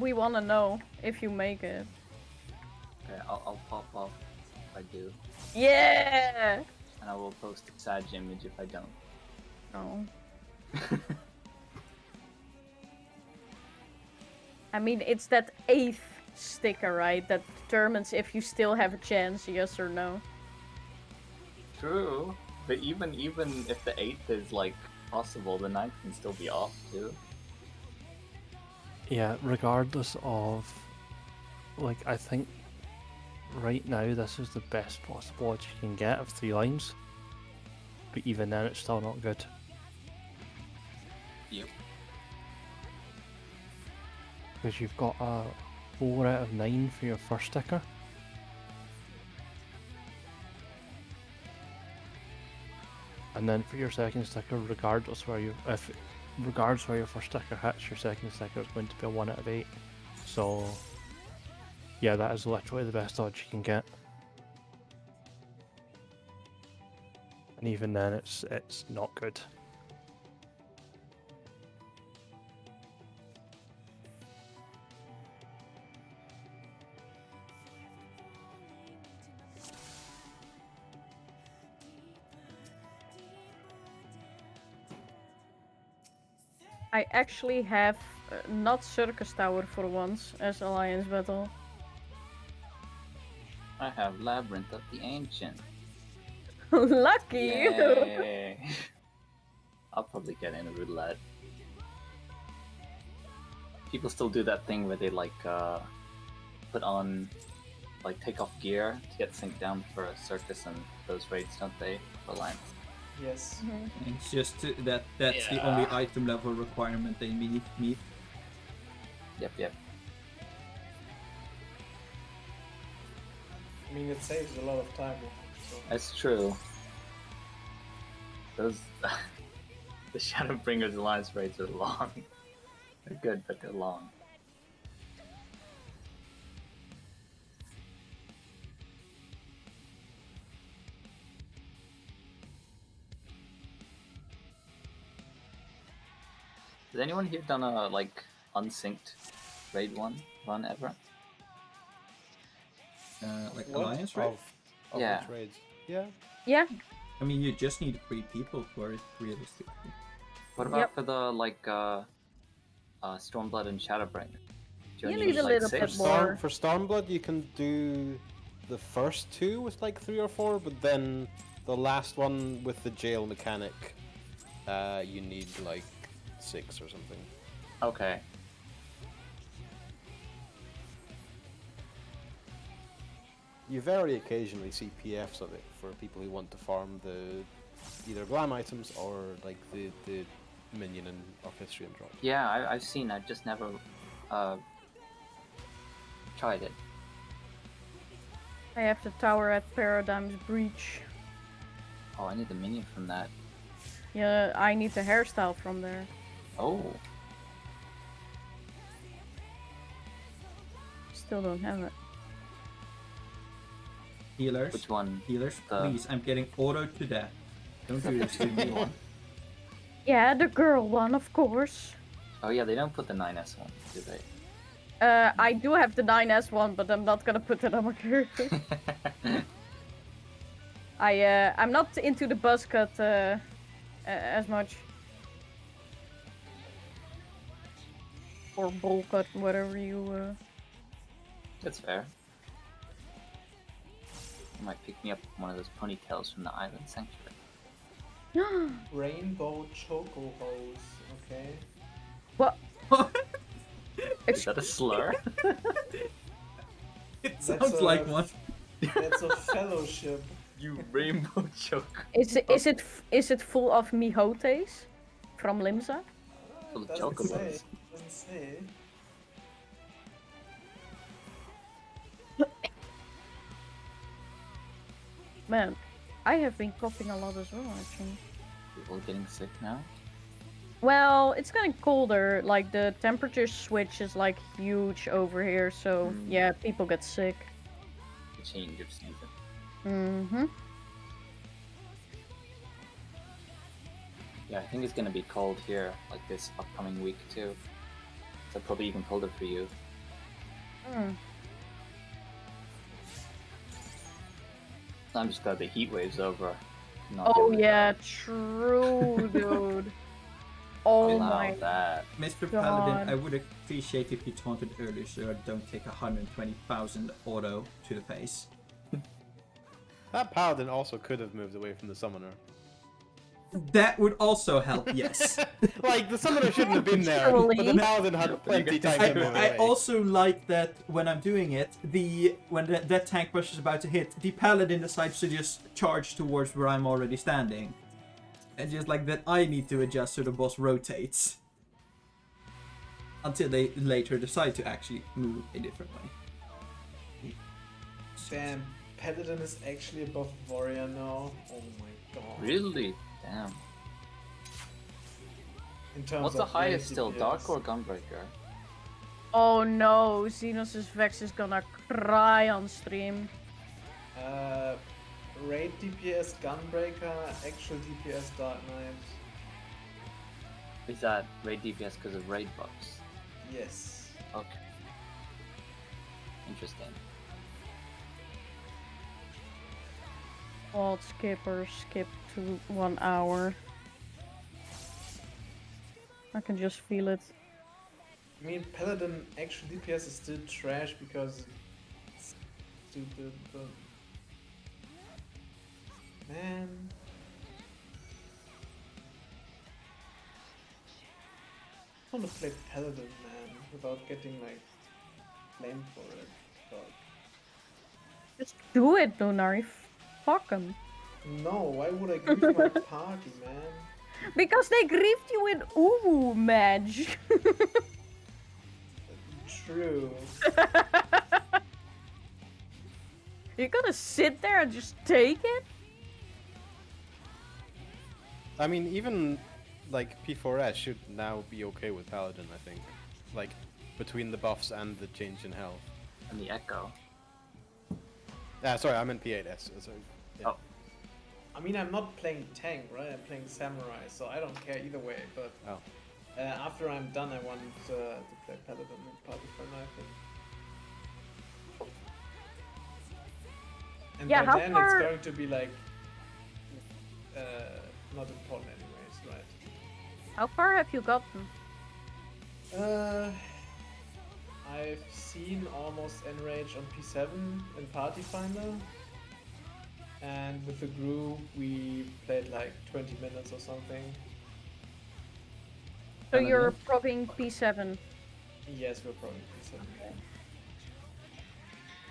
[SPEAKER 2] We want to know if you make it.
[SPEAKER 3] Okay, I'll pop off if I do,
[SPEAKER 2] Yeah.
[SPEAKER 3] and I will post a sad image if I don't.
[SPEAKER 2] Oh. I mean, it's that 8th sticker, right? That determines if you still have a chance, yes or no.
[SPEAKER 3] True, but even if the 8th is like possible, the 9th can still be off too.
[SPEAKER 4] Yeah, regardless of, like, I think right now this is the best possible odds you can get of 3 lines. But even then, it's still not good.
[SPEAKER 3] Yep.
[SPEAKER 4] Because you've got a 4 out of 9 for your first sticker. And then for your second sticker, regardless where your first sticker hits, your second sticker is going to be a 1 out of 8. So yeah, that is literally the best odds you can get. And even then, it's not good.
[SPEAKER 2] I actually have not Circus Tower for once as Alliance Battle.
[SPEAKER 3] I have Labyrinth of the Ancient.
[SPEAKER 2] Lucky you!
[SPEAKER 3] Yay! I'll probably get in a roulette. People still do that thing where they like put on, like, take off gear to get synced down for a circus and those raids, don't they? For Lance.
[SPEAKER 6] Yes.
[SPEAKER 1] It's just that's the only item level requirement they meet.
[SPEAKER 3] Yep.
[SPEAKER 6] I mean, it saves a lot of time. So.
[SPEAKER 3] That's true. Those the Shadowbringers Alliance raids are long. They're good, but they're long. Has anyone here done a like unsynced raid run ever?
[SPEAKER 1] Like
[SPEAKER 6] What?
[SPEAKER 1] Alliance, right?
[SPEAKER 7] Of
[SPEAKER 3] Yeah.
[SPEAKER 7] which raids? Yeah.
[SPEAKER 2] Yeah,
[SPEAKER 1] I mean, you just need 3 people for it, realistically.
[SPEAKER 3] What about
[SPEAKER 2] Yep.
[SPEAKER 3] for the like Stormblood and Shadowbringer? Do
[SPEAKER 2] You
[SPEAKER 3] only
[SPEAKER 2] need a
[SPEAKER 3] like
[SPEAKER 2] little
[SPEAKER 3] 6?
[SPEAKER 2] bit more.
[SPEAKER 7] For Stormblood, you can do the first 2 with like 3 or 4, but then the last one with the jail mechanic, you need like 6 or something.
[SPEAKER 3] Okay.
[SPEAKER 7] You very occasionally see PFs of it for people who want to farm the either glam items or like the minion and orchestrion drops.
[SPEAKER 3] Yeah, I've seen. I've just never tried it.
[SPEAKER 2] I have the tower at Paradigm's Breach.
[SPEAKER 3] Oh, I need the minion from that.
[SPEAKER 2] Yeah, I need the hairstyle from there.
[SPEAKER 3] Oh,
[SPEAKER 2] Still don't have it.
[SPEAKER 1] Healers,
[SPEAKER 3] which one?
[SPEAKER 1] healers,
[SPEAKER 3] The-
[SPEAKER 1] please! I'm getting autoed to death. Don't do this to me.
[SPEAKER 2] Yeah, the girl one, of course.
[SPEAKER 3] Oh yeah, they don't put the 9S one, do they?
[SPEAKER 2] I do have the 9S one, but I'm not gonna put it on my character. I'm not into the buzz cut as much. Or bowl cut, whatever you.
[SPEAKER 3] That's fair. I might pick me up one of those ponytails from the Island Sanctuary.
[SPEAKER 6] Rainbow choco hose. Okay.
[SPEAKER 2] What?
[SPEAKER 3] Is that a slur?
[SPEAKER 1] It
[SPEAKER 6] That's
[SPEAKER 1] sounds like one.
[SPEAKER 6] That's a fellowship.
[SPEAKER 3] You rainbow choke.
[SPEAKER 2] Is it full of mihotes from Limsa?
[SPEAKER 3] Full of
[SPEAKER 6] Doesn't say.
[SPEAKER 3] chocobos.
[SPEAKER 6] Doesn't say.
[SPEAKER 2] Man, I have been coughing a lot as well, actually.
[SPEAKER 3] People are getting sick now.
[SPEAKER 2] Well, it's getting colder. Like the temperature switch is like huge over here, so yeah, people get sick.
[SPEAKER 3] The change of season.
[SPEAKER 2] Mm-hmm.
[SPEAKER 3] Yeah, I think it's gonna be cold here, like this upcoming week too. So probably even colder for you.
[SPEAKER 2] Mm.
[SPEAKER 3] I'm just glad the heat wave's over. Not
[SPEAKER 2] Oh
[SPEAKER 3] doing it.
[SPEAKER 2] yeah, true, dude. Oh
[SPEAKER 3] Allow
[SPEAKER 2] my
[SPEAKER 3] that.
[SPEAKER 1] Mr.
[SPEAKER 2] God.
[SPEAKER 1] Paladin, I would appreciate if you taunted earlier so I don't take 120,000 auto to the face.
[SPEAKER 7] That paladin also could have moved away from the summoner.
[SPEAKER 1] That would also help, yes.
[SPEAKER 7] Like, the summoner shouldn't have been there, but the
[SPEAKER 2] Surely.
[SPEAKER 7] paladin had plenty time to move
[SPEAKER 1] I
[SPEAKER 7] away.
[SPEAKER 1] also like that when I'm doing it, when that tank rush is about to hit, the paladin decides to just charge towards where I'm already standing. And just like that, I need to adjust so the boss rotates. Until they later decide to actually move a different way.
[SPEAKER 6] Damn, Paladin is actually above Warrior now. Oh my god.
[SPEAKER 3] Really? Damn.
[SPEAKER 6] In terms
[SPEAKER 3] What's the
[SPEAKER 6] of
[SPEAKER 3] highest
[SPEAKER 6] range
[SPEAKER 3] still?
[SPEAKER 6] DPS.
[SPEAKER 3] Dark or Gunbreaker?
[SPEAKER 2] Oh no, Xenos' Vex is gonna cry on stream.
[SPEAKER 6] Raid DPS Gunbreaker, actual DPS Dark Knight.
[SPEAKER 3] Is that raid DPS because of raid buffs?
[SPEAKER 6] Yes.
[SPEAKER 3] Okay. Interesting.
[SPEAKER 2] Alt skipper, skip to 1 hour. I can just feel it.
[SPEAKER 6] I mean, Paladin actual DPS is still trash because it's stupid, but... Man... I want to play Paladin, man, without getting, like, blamed for it. But...
[SPEAKER 2] Just do it, Lunari. Fuck him.
[SPEAKER 6] No, why would I grief my party, man?
[SPEAKER 2] Because they griefed you in Uwu, Mage.
[SPEAKER 6] True.
[SPEAKER 2] You're gonna sit there and just take it?
[SPEAKER 7] I mean, even like P4S should now be okay with Paladin, I think. Like, between the buffs and the change in health.
[SPEAKER 3] And the Echo.
[SPEAKER 7] Sorry, I meant P8S. So, yeah.
[SPEAKER 3] Oh.
[SPEAKER 6] I mean, I'm not playing tank, right? I'm playing samurai, so I don't care either way. But after I'm done, I want to play Paladin and Party for Knife. And
[SPEAKER 2] Yeah,
[SPEAKER 6] by
[SPEAKER 2] how
[SPEAKER 6] then
[SPEAKER 2] far-
[SPEAKER 6] it's going to be like not important anyways, right?
[SPEAKER 2] How far have you gotten?
[SPEAKER 6] I've seen almost Enrage on P7 in Party Finder. And with the group, we played like 20 minutes or something.
[SPEAKER 2] So
[SPEAKER 1] Paladin?
[SPEAKER 2] you're probing P7.
[SPEAKER 6] Yes, we're probably P7.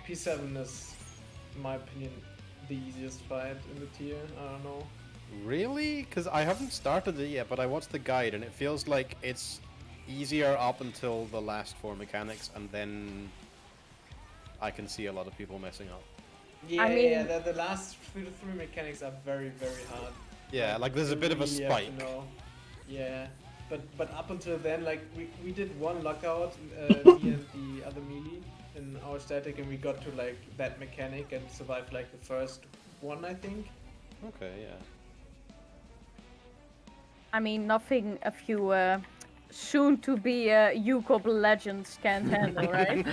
[SPEAKER 6] P7 is, in my opinion, the easiest fight in the tier. I don't know.
[SPEAKER 7] Really? Because I haven't started it yet, but I watched the guide and it feels like it's easier up until the last 4 mechanics, and then I can see a lot of people messing up.
[SPEAKER 6] Yeah,
[SPEAKER 2] I mean-
[SPEAKER 6] the last three mechanics are very, very hard.
[SPEAKER 7] Yeah, like there's a
[SPEAKER 6] you
[SPEAKER 7] bit of a
[SPEAKER 6] really have to
[SPEAKER 7] spike.
[SPEAKER 6] know. Yeah, but up until then, like we did one lockout, me and the other melee in our static, and we got to like that mechanic and survived like the first one, I think.
[SPEAKER 7] Okay, yeah.
[SPEAKER 2] I mean, nothing a few soon-to-be UCOB legends can't handle, right?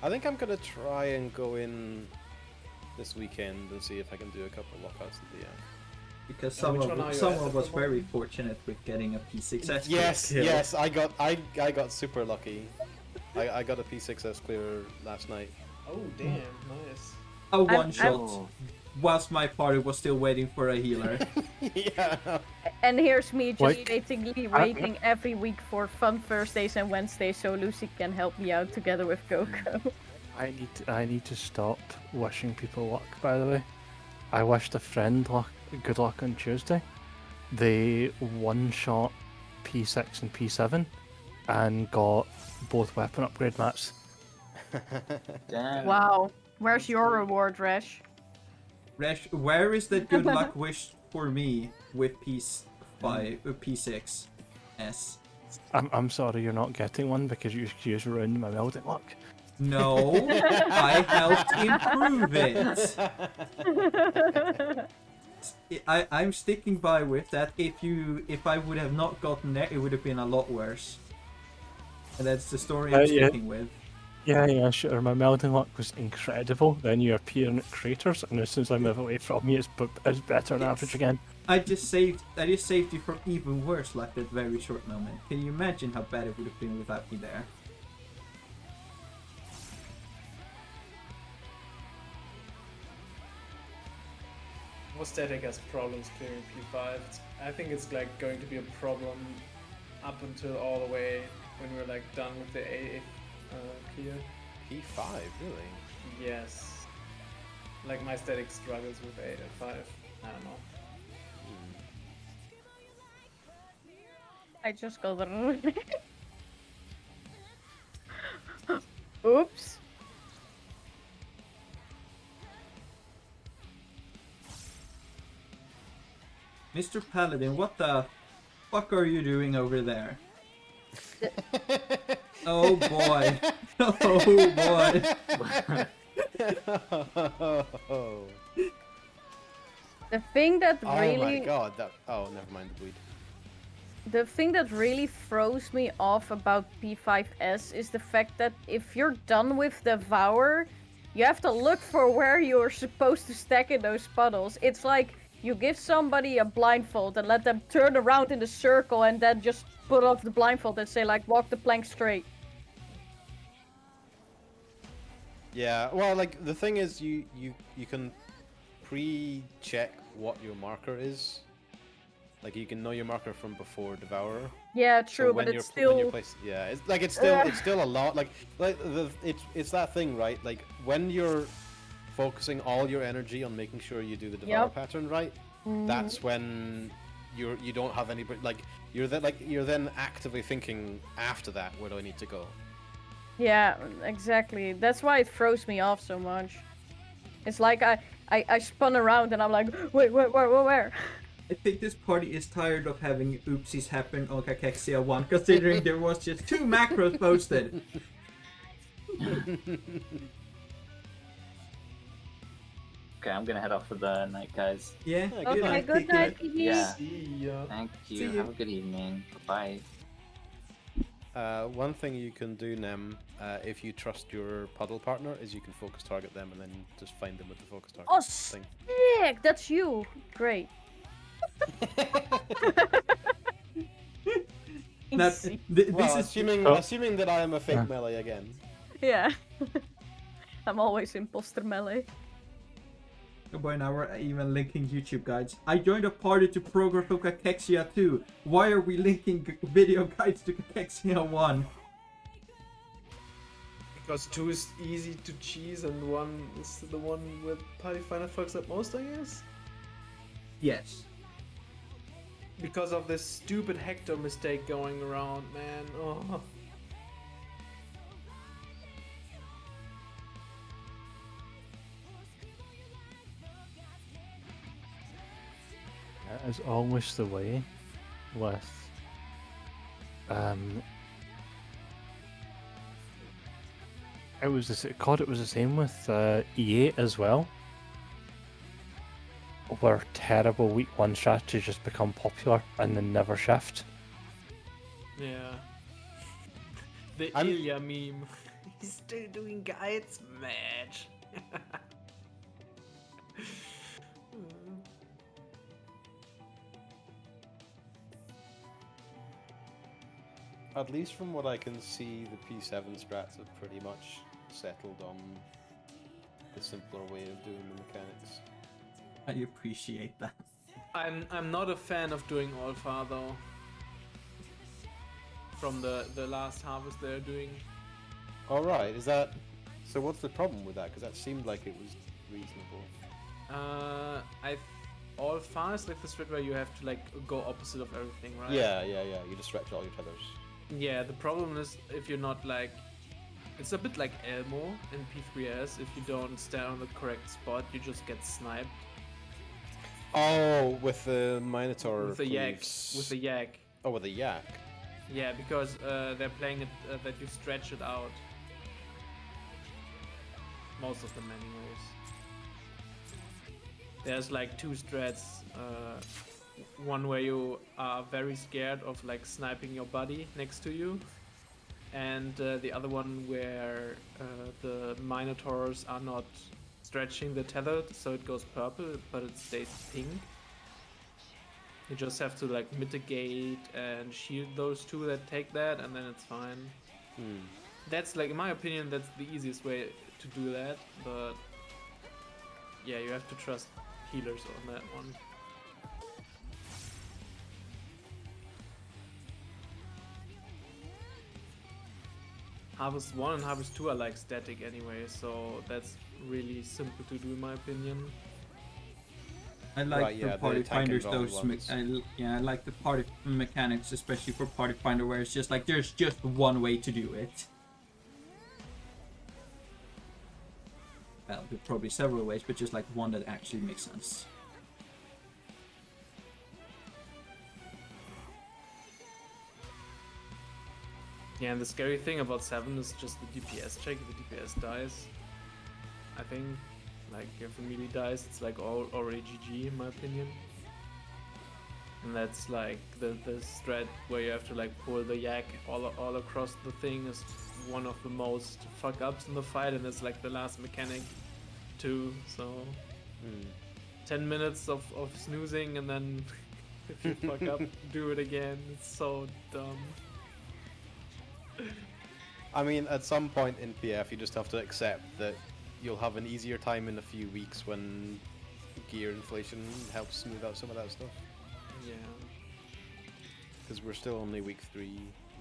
[SPEAKER 7] I think I'm gonna try and go in this weekend and see if I can do a couple of lockouts at the end.
[SPEAKER 1] Because
[SPEAKER 6] And which one are you
[SPEAKER 1] someone
[SPEAKER 6] at
[SPEAKER 1] was
[SPEAKER 6] the
[SPEAKER 1] very
[SPEAKER 6] moment?
[SPEAKER 1] fortunate with getting a P6S
[SPEAKER 7] Yes,
[SPEAKER 1] kill.
[SPEAKER 7] yes, I got super lucky. I got a P6S clear last night.
[SPEAKER 6] Oh damn, nice.
[SPEAKER 1] A one
[SPEAKER 2] I'm-
[SPEAKER 1] shot,
[SPEAKER 3] Oh.
[SPEAKER 1] whilst my party was still waiting for a healer.
[SPEAKER 7] Yeah.
[SPEAKER 2] And here's me just
[SPEAKER 4] Like-
[SPEAKER 2] basically waiting every week for fun Thursdays and Wednesdays so Lucy can help me out together with Coco.
[SPEAKER 4] I need to stop wishing people luck, by the way. I wished a friend good luck on Tuesday. They one-shot P6 and P7 and got both weapon upgrade mats.
[SPEAKER 3] Damn.
[SPEAKER 2] Wow. Where's your reward, Resh?
[SPEAKER 1] Resh, where is that good luck wish for me with P6S?
[SPEAKER 4] I'm sorry you're not getting one because you ruined my welding luck.
[SPEAKER 1] No, I helped improve it. I'm sticking by with that. If I would have not gotten there, it would have been a lot worse. And that's the story I'm
[SPEAKER 4] Yeah.
[SPEAKER 1] sticking with.
[SPEAKER 4] Yeah, sure. My melding luck was incredible. Then you appear in craters, and as soon as I move away from you, it's better than average again.
[SPEAKER 1] I just saved you from even worse luck that very short moment. Can you imagine how bad it would have been without me there?
[SPEAKER 6] Static has problems clearing P5. I think it's like going to be a problem up until all the way when we're like done with the A clear.
[SPEAKER 7] P5, really?
[SPEAKER 6] Yes. Like my static struggles with 8 and 5. I don't know.
[SPEAKER 2] I just got the. Oops.
[SPEAKER 1] Mr. Paladin, what the fuck are you doing over there? Oh boy. Oh boy.
[SPEAKER 2] The thing that
[SPEAKER 7] Oh
[SPEAKER 2] really.
[SPEAKER 7] my god, that. Oh, never mind the bleed.
[SPEAKER 2] The thing that really throws me off about P5S is the fact that if you're done with Devour, you have to look for where you're supposed to stack in those puddles. It's like you give somebody a blindfold and let them turn around in the circle and then just put off the blindfold and say like, walk the plank straight.
[SPEAKER 7] Yeah, well, like the thing is, you can pre-check what your marker is. Like you can know your marker from before Devourer.
[SPEAKER 2] Yeah, true,
[SPEAKER 7] So
[SPEAKER 2] but
[SPEAKER 7] when
[SPEAKER 2] it's
[SPEAKER 7] you're, when
[SPEAKER 2] still.
[SPEAKER 7] you're placed, yeah, it's still a lot. Like it's that thing, right? Like when you're focusing all your energy on making sure you do the Devour
[SPEAKER 2] Yep.
[SPEAKER 7] pattern right, that's when you don't have any you're then actively thinking after that, where do I need to go?
[SPEAKER 2] Yeah, exactly. That's why it throws me off so much. It's like I spun around and I'm like, wait, where?
[SPEAKER 1] I think this party is tired of having oopsies happen on Cachexia 1, considering there was just 2 macros posted.
[SPEAKER 3] Okay, I'm gonna head off for the night, guys.
[SPEAKER 1] Yeah,
[SPEAKER 7] Yeah,
[SPEAKER 2] Okay,
[SPEAKER 1] night,
[SPEAKER 2] good
[SPEAKER 1] Kiki.
[SPEAKER 2] night, Kiki.
[SPEAKER 3] Yeah.
[SPEAKER 6] See ya.
[SPEAKER 3] Thank you.
[SPEAKER 1] See you.
[SPEAKER 3] Have a good evening. Bye.
[SPEAKER 7] One thing you can do, Nem, if you trust your puddle partner, is you can focus target them and then just find them with the focus target
[SPEAKER 2] Oh,
[SPEAKER 7] thing.
[SPEAKER 2] sick! That's you. Great.
[SPEAKER 1] Now,
[SPEAKER 2] Easy.
[SPEAKER 1] this
[SPEAKER 7] Well,
[SPEAKER 1] is
[SPEAKER 7] assuming that I am a fake
[SPEAKER 4] Yeah.
[SPEAKER 7] melee again.
[SPEAKER 2] Yeah. I'm always imposter melee.
[SPEAKER 1] oh boy, now we're even linking YouTube guides. I joined a party to progress for Cachexia 2. Why are we linking video guides to Cachexia 1?
[SPEAKER 6] Because 2 is easy to cheese and 1 is the one with party final fucks up most, I guess?
[SPEAKER 1] Yes.
[SPEAKER 6] Because of this stupid Hector mistake going around, man. Oh.
[SPEAKER 4] That is almost the way with it was it was the same with E8 as well, where terrible week 1 strategies just become popular and then never shift.
[SPEAKER 6] Yeah. The
[SPEAKER 7] I'm-
[SPEAKER 6] Ilya meme. He's still doing guides, match.
[SPEAKER 7] At least from what I can see, the P7 strats have pretty much settled on the simpler way of doing the mechanics.
[SPEAKER 1] I appreciate that.
[SPEAKER 6] I'm not a fan of doing all far though. From the last harvest they're doing.
[SPEAKER 7] Alright, is that... So what's the problem with that? Because that seemed like it was reasonable.
[SPEAKER 6] All far is like the strat where you have to like go opposite of everything, right?
[SPEAKER 7] Yeah. You just stretch all your tethers.
[SPEAKER 6] Yeah, the problem is if you're not like... It's a bit like Elmo in P3S. If you don't stand on the correct spot, you just get sniped.
[SPEAKER 7] Oh, with the Minotaur
[SPEAKER 6] With the yak.
[SPEAKER 7] cleaves.
[SPEAKER 6] With the yak.
[SPEAKER 7] Oh, with the yak.
[SPEAKER 6] Yeah, because they're playing it that you stretch it out. Most of them anyways. There's like 2 strats. One where you are very scared of like sniping your buddy next to you. and the other one where the Minotaurs are not stretching the tether, so it goes purple, but it stays pink. You just have to like mitigate and shield those two that take that, and then it's fine. That's like, in my opinion, that's the easiest way to do that, but yeah, you have to trust healers on that one. Harvest 1 and Harvest 2 are like static anyway, so that's really simple to do in my opinion.
[SPEAKER 1] I like
[SPEAKER 7] Right,
[SPEAKER 1] the
[SPEAKER 7] yeah, the
[SPEAKER 1] party
[SPEAKER 7] tank and
[SPEAKER 1] finders,
[SPEAKER 7] round
[SPEAKER 1] those
[SPEAKER 7] ones.
[SPEAKER 1] I like the party mechanics, especially for party finder, where it's just like there's just one way to do it. Well, there's probably several ways, but just like one that actually makes sense.
[SPEAKER 6] Yeah, and the scary thing about 7 is just the DPS check. If the DPS dies, I think, like if the melee dies, it's like already GG in my opinion. And that's like the strat where you have to like pull the yak all across the thing is one of the most fuck ups in the fight, and it's like the last mechanic too. So 10 minutes of snoozing, and then if you fuck up, do it again. It's so dumb.
[SPEAKER 7] I mean, at some point in PF, you just have to accept that you'll have an easier time in a few weeks when gear inflation helps smooth out some of that stuff.
[SPEAKER 6] Yeah.
[SPEAKER 7] Because we're still only week 3.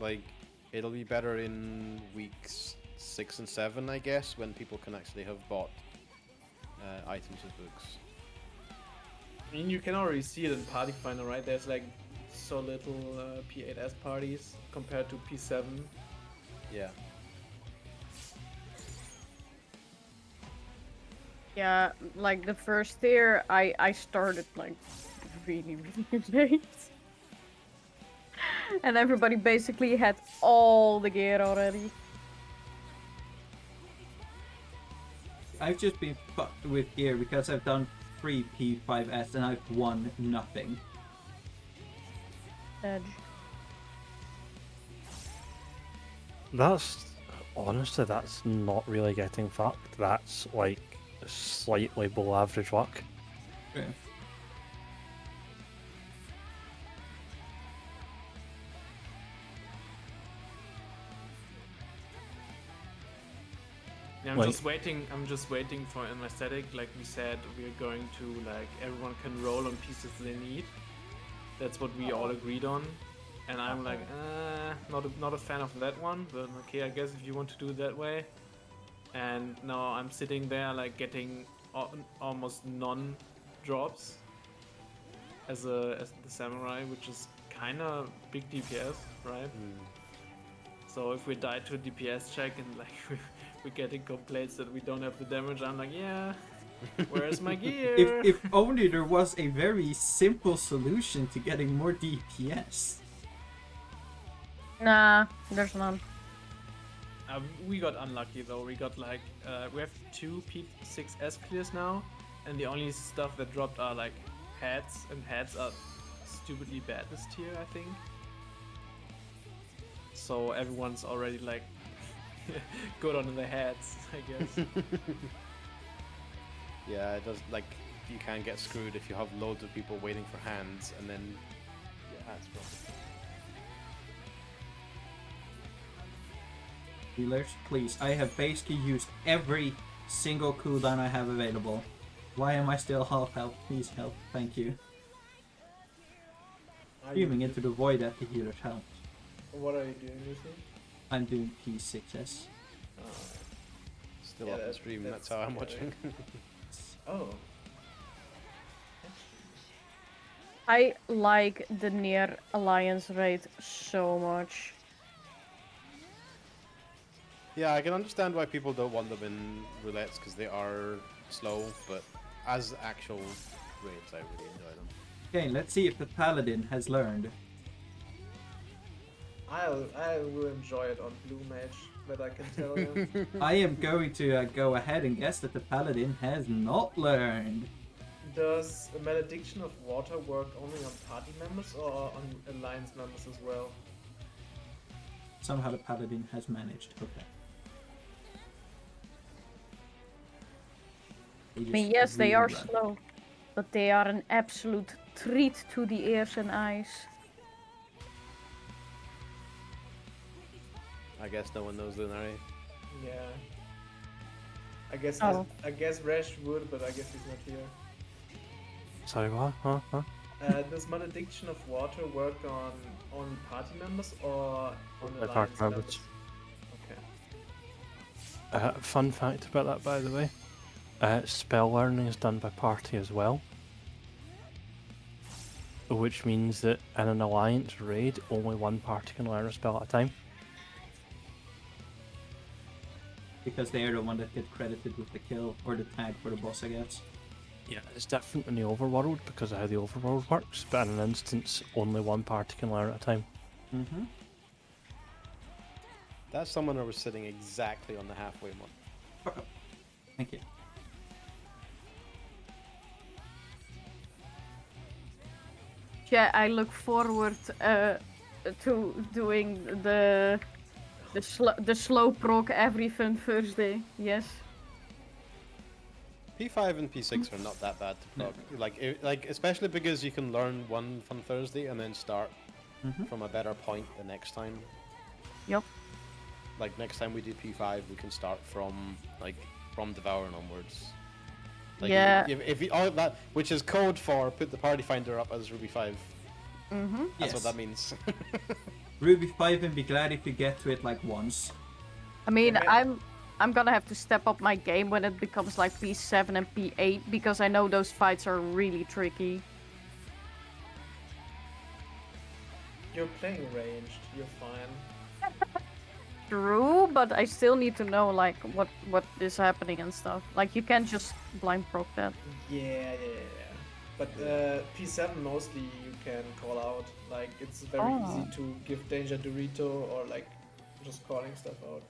[SPEAKER 7] Like, it'll be better in weeks 6 and 7, I guess, when people can actually have bought items and books.
[SPEAKER 6] I mean, you can already see it in Party Finder, right? There's like so little P8S parties compared to P7.
[SPEAKER 7] Yeah.
[SPEAKER 2] Yeah, like the first year, I started like really late. And everybody basically had all the gear already.
[SPEAKER 1] I've just been fucked with gear because I've done 3 P5S and I've won nothing.
[SPEAKER 2] Edge.
[SPEAKER 4] That's honestly, that's not really getting fucked. That's like slightly below average luck.
[SPEAKER 1] Yeah.
[SPEAKER 6] Yeah,
[SPEAKER 4] Like-
[SPEAKER 6] I'm just waiting for anesthetic. Like we said, we're going to like everyone can roll on pieces they need. That's what we all agreed on. And I'm like, not a fan of that one, but okay, I guess if you want to do it that way. And now I'm sitting there like getting almost none drops as the samurai, which is kind of big DPS, right? So if we die to a DPS check and like we're getting complaints that we don't have the damage, I'm like, yeah, where's my gear?
[SPEAKER 1] If only there was a very simple solution to getting more DPS.
[SPEAKER 2] Nah, there's none.
[SPEAKER 6] We got unlucky though. We got like we have 2 P6S clears now, and the only stuff that dropped are like heads, and heads are stupidly bad this tier, I think. So everyone's already like good on the heads, I guess.
[SPEAKER 7] Yeah, it does, like, you can get screwed if you have loads of people waiting for hands, and then yeah, it's rough.
[SPEAKER 1] Healers, please. I have basically used every single cooldown I have available. Why am I still half health? Please help. Thank you. Screaming into the void at the healer's help.
[SPEAKER 6] What are you doing, Lucy?
[SPEAKER 1] I'm doing P6S.
[SPEAKER 7] Still
[SPEAKER 6] Yeah,
[SPEAKER 7] up the
[SPEAKER 6] that's-
[SPEAKER 7] stream,
[SPEAKER 6] that's
[SPEAKER 7] that's how I'm
[SPEAKER 6] scary.
[SPEAKER 7] watching.
[SPEAKER 6] Oh.
[SPEAKER 2] I like the near alliance raid so much.
[SPEAKER 7] Yeah, I can understand why people don't want them in roulettes, because they are slow, but as actual raids, I really enjoy them.
[SPEAKER 1] Okay, let's see if the paladin has learned.
[SPEAKER 6] I will enjoy it on Blue Mage, that I can tell you.
[SPEAKER 1] I am going to go ahead and guess that the paladin has not learned.
[SPEAKER 6] Does a Malediction of Water work only on party members or on alliance members as well?
[SPEAKER 1] Somehow the paladin has managed. Okay.
[SPEAKER 2] I mean, yes, they
[SPEAKER 1] really
[SPEAKER 2] are
[SPEAKER 1] run.
[SPEAKER 2] slow, but they are an absolute treat to the ears and eyes.
[SPEAKER 7] I guess no one knows Lunari.
[SPEAKER 6] Yeah.
[SPEAKER 2] Oh.
[SPEAKER 6] I guess Resh would, but I guess he's not here.
[SPEAKER 4] Sorry, what? Huh?
[SPEAKER 6] Does Malediction of Water work on only party members or on
[SPEAKER 4] My
[SPEAKER 6] alliance
[SPEAKER 4] party members.
[SPEAKER 6] members? Okay.
[SPEAKER 4] Fun fact about that, by the way. Spell learning is done by party as well. Which means that in an alliance raid, only one party can learn a spell at a time.
[SPEAKER 1] Because they are the one that get credited with the kill or the tag for the boss, I guess.
[SPEAKER 4] Yeah, it's different in the overworld because of how the overworld works, but in an instance, only one party can learn at a time.
[SPEAKER 1] Mm-hmm.
[SPEAKER 7] That summoner was sitting exactly on the halfway mark.
[SPEAKER 1] Fuck up. Thank you.
[SPEAKER 2] Yeah, I look forward to doing the slow proc every Fun Thursday. Yes.
[SPEAKER 7] P5 and P6 are not that bad to proc. Like especially because you can learn one Fun Thursday and then start from a better point the next time.
[SPEAKER 2] Yep.
[SPEAKER 7] Like next time we do P5, we can start from Devour and onwards. Like
[SPEAKER 2] Yeah.
[SPEAKER 7] If we, all that, which is code for put the party finder up as Ruby 5.
[SPEAKER 2] Mm-hmm.
[SPEAKER 7] That's what that means.
[SPEAKER 1] Ruby 5 and be glad if you get to it like once.
[SPEAKER 2] I mean,
[SPEAKER 6] Yeah.
[SPEAKER 2] I'm gonna have to step up my game when it becomes like P7 and P8 because I know those fights are really tricky.
[SPEAKER 6] You're playing ranged. You're fine.
[SPEAKER 2] True, but I still need to know like what is happening and stuff. Like you can't just blind proc that.
[SPEAKER 6] Yeah. But P7 mostly you can call out. Like it's very easy to give danger Dorito or like just calling stuff out.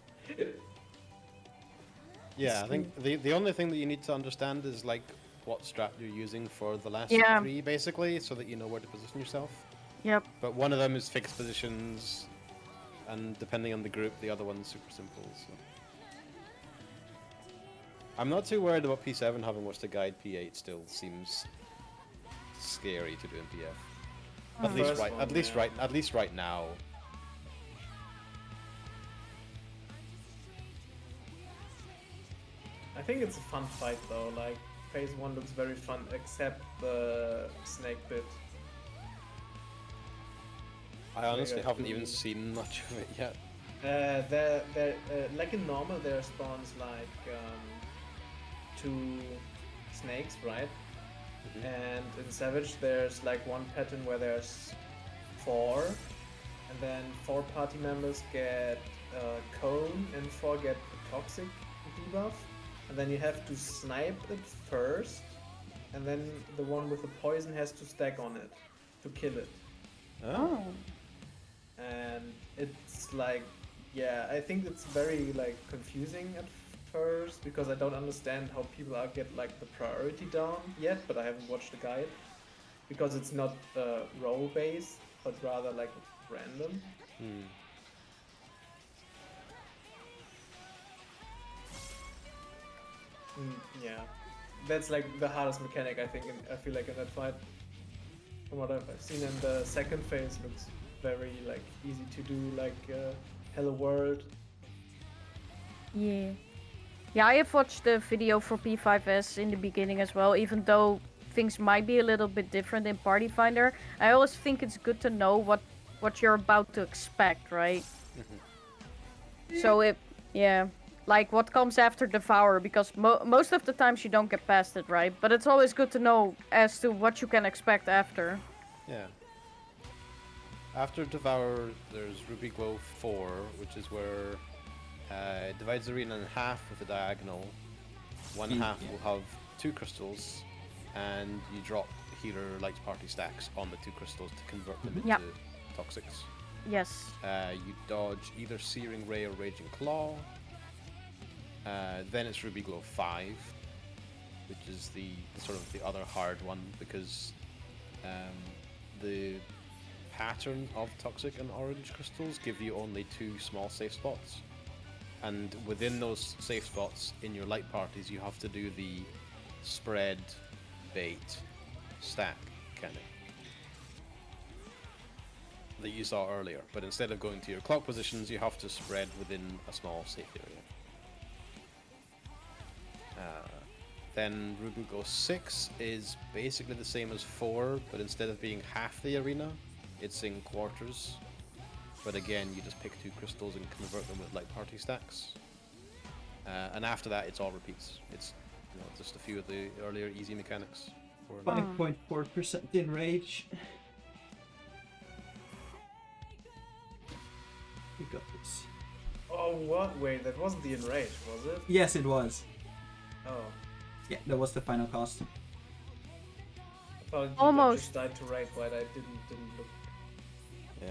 [SPEAKER 7] Yeah, I think the only thing that you need to understand is like what strat you're using for the last
[SPEAKER 2] Yeah.
[SPEAKER 7] 3, basically, so that you know where to position yourself.
[SPEAKER 2] Yep.
[SPEAKER 7] But one of them is fixed positions, and depending on the group, the other one's super simple. So I'm not too worried about P7 having much to guide. P8 still seems scary to do in PF. At least
[SPEAKER 6] First
[SPEAKER 7] right,
[SPEAKER 6] one,
[SPEAKER 7] at least right now.
[SPEAKER 6] I think it's a fun fight though. Like phase 1 looks very fun, except the snake bit.
[SPEAKER 7] I honestly
[SPEAKER 6] got
[SPEAKER 7] haven't
[SPEAKER 6] two.
[SPEAKER 7] even seen much of it yet.
[SPEAKER 6] Like in normal, there spawns like 2 snakes, right? And in Savage, there's like one pattern where there's 4, and then 4 party members get cone, and 4 get the toxic debuff, and then you have to snipe it first, and then the one with the poison has to stack on it to kill it.
[SPEAKER 2] Oh.
[SPEAKER 6] And it's like, yeah, I think it's very like confusing at first because I don't understand how people are get like the priority down yet, but I haven't watched the guide because it's not role based but rather like random. Yeah, that's like the hardest mechanic I think. I feel like in that fight, from what I've seen, in the second phase looks very like easy to do, like Hello World.
[SPEAKER 2] Yeah. Yeah, I have watched the video for P5S in the beginning as well, even though things might be a little bit different in Party Finder. I always think it's good to know what you're about to expect, right? So like what comes after Devour, because most of the times you don't get past it, right? But it's always good to know as to what you can expect after.
[SPEAKER 7] Yeah. After Devour, there's Ruby Glow 4, which is where it divides the arena in half with a diagonal. One half will have 2 crystals, and you drop healer light party stacks on the 2 crystals to convert them into toxics.
[SPEAKER 2] Yes.
[SPEAKER 7] You dodge either Searing Ray or Raging Claw. Then it's Ruby Glow 5, which is the sort of the other hard one because the pattern of toxic and orange crystals give you only 2 small safe spots. And within those safe spots in your light parties, you have to do the spread, bait, stack mechanic that you saw earlier. But instead of going to your clock positions, you have to spread within a small safe area. Then Rubugo 6 is basically the same as 4, but instead of being half the arena, it's in quarters. But again, you just pick 2 crystals and convert them with light party stacks. And after that, it's all repeats. It's just a few of the earlier easy mechanics.
[SPEAKER 1] 5.4% in rage. We got this.
[SPEAKER 6] Oh, what? Wait, that wasn't the enrage, was it?
[SPEAKER 1] Yes, it was.
[SPEAKER 6] Oh.
[SPEAKER 1] Yeah, that was the final cost.
[SPEAKER 6] I thought you
[SPEAKER 2] Almost.
[SPEAKER 6] just died to raid, but I didn't look.
[SPEAKER 7] Yeah.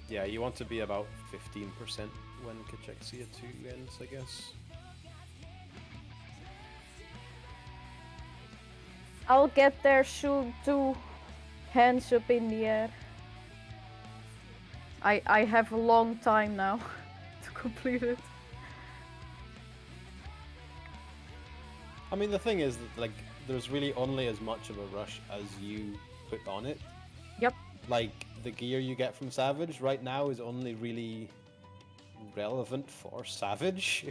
[SPEAKER 7] Yeah, you want to be about 15% when Kachexia 2 ends, I guess.
[SPEAKER 2] I'll get there soon too. Hands up in the air. I have a long time now to complete it.
[SPEAKER 7] I mean, the thing is that, like, there's really only as much of a rush as you put on it.
[SPEAKER 2] Yep.
[SPEAKER 7] Like, the gear you get from Savage right now is only really relevant for Savage.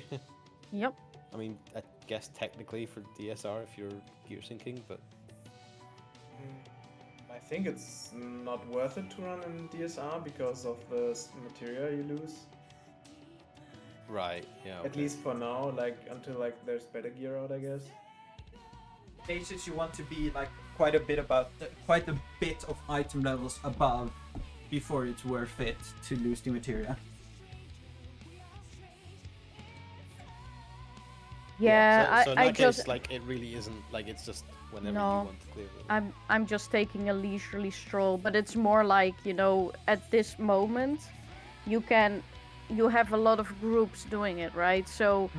[SPEAKER 2] Yep.
[SPEAKER 7] I mean, I guess technically for DSR if you're gear syncing, but
[SPEAKER 6] I think it's not worth it to run in DSR because of the material you lose.
[SPEAKER 7] right, yeah.
[SPEAKER 6] At least for now, like until like there's better gear out, I guess.
[SPEAKER 1] Cases you want to be like quite a bit of item levels above before it's worth it to lose the materia.
[SPEAKER 2] Yeah,
[SPEAKER 7] so in
[SPEAKER 2] I
[SPEAKER 7] that
[SPEAKER 2] just
[SPEAKER 7] case, like, it really isn't, like, it's just whenever
[SPEAKER 2] No.
[SPEAKER 7] you want to clear it.
[SPEAKER 2] I'm just taking a leisurely stroll, but it's more like, you know, at this moment you have a lot of groups doing it, right? So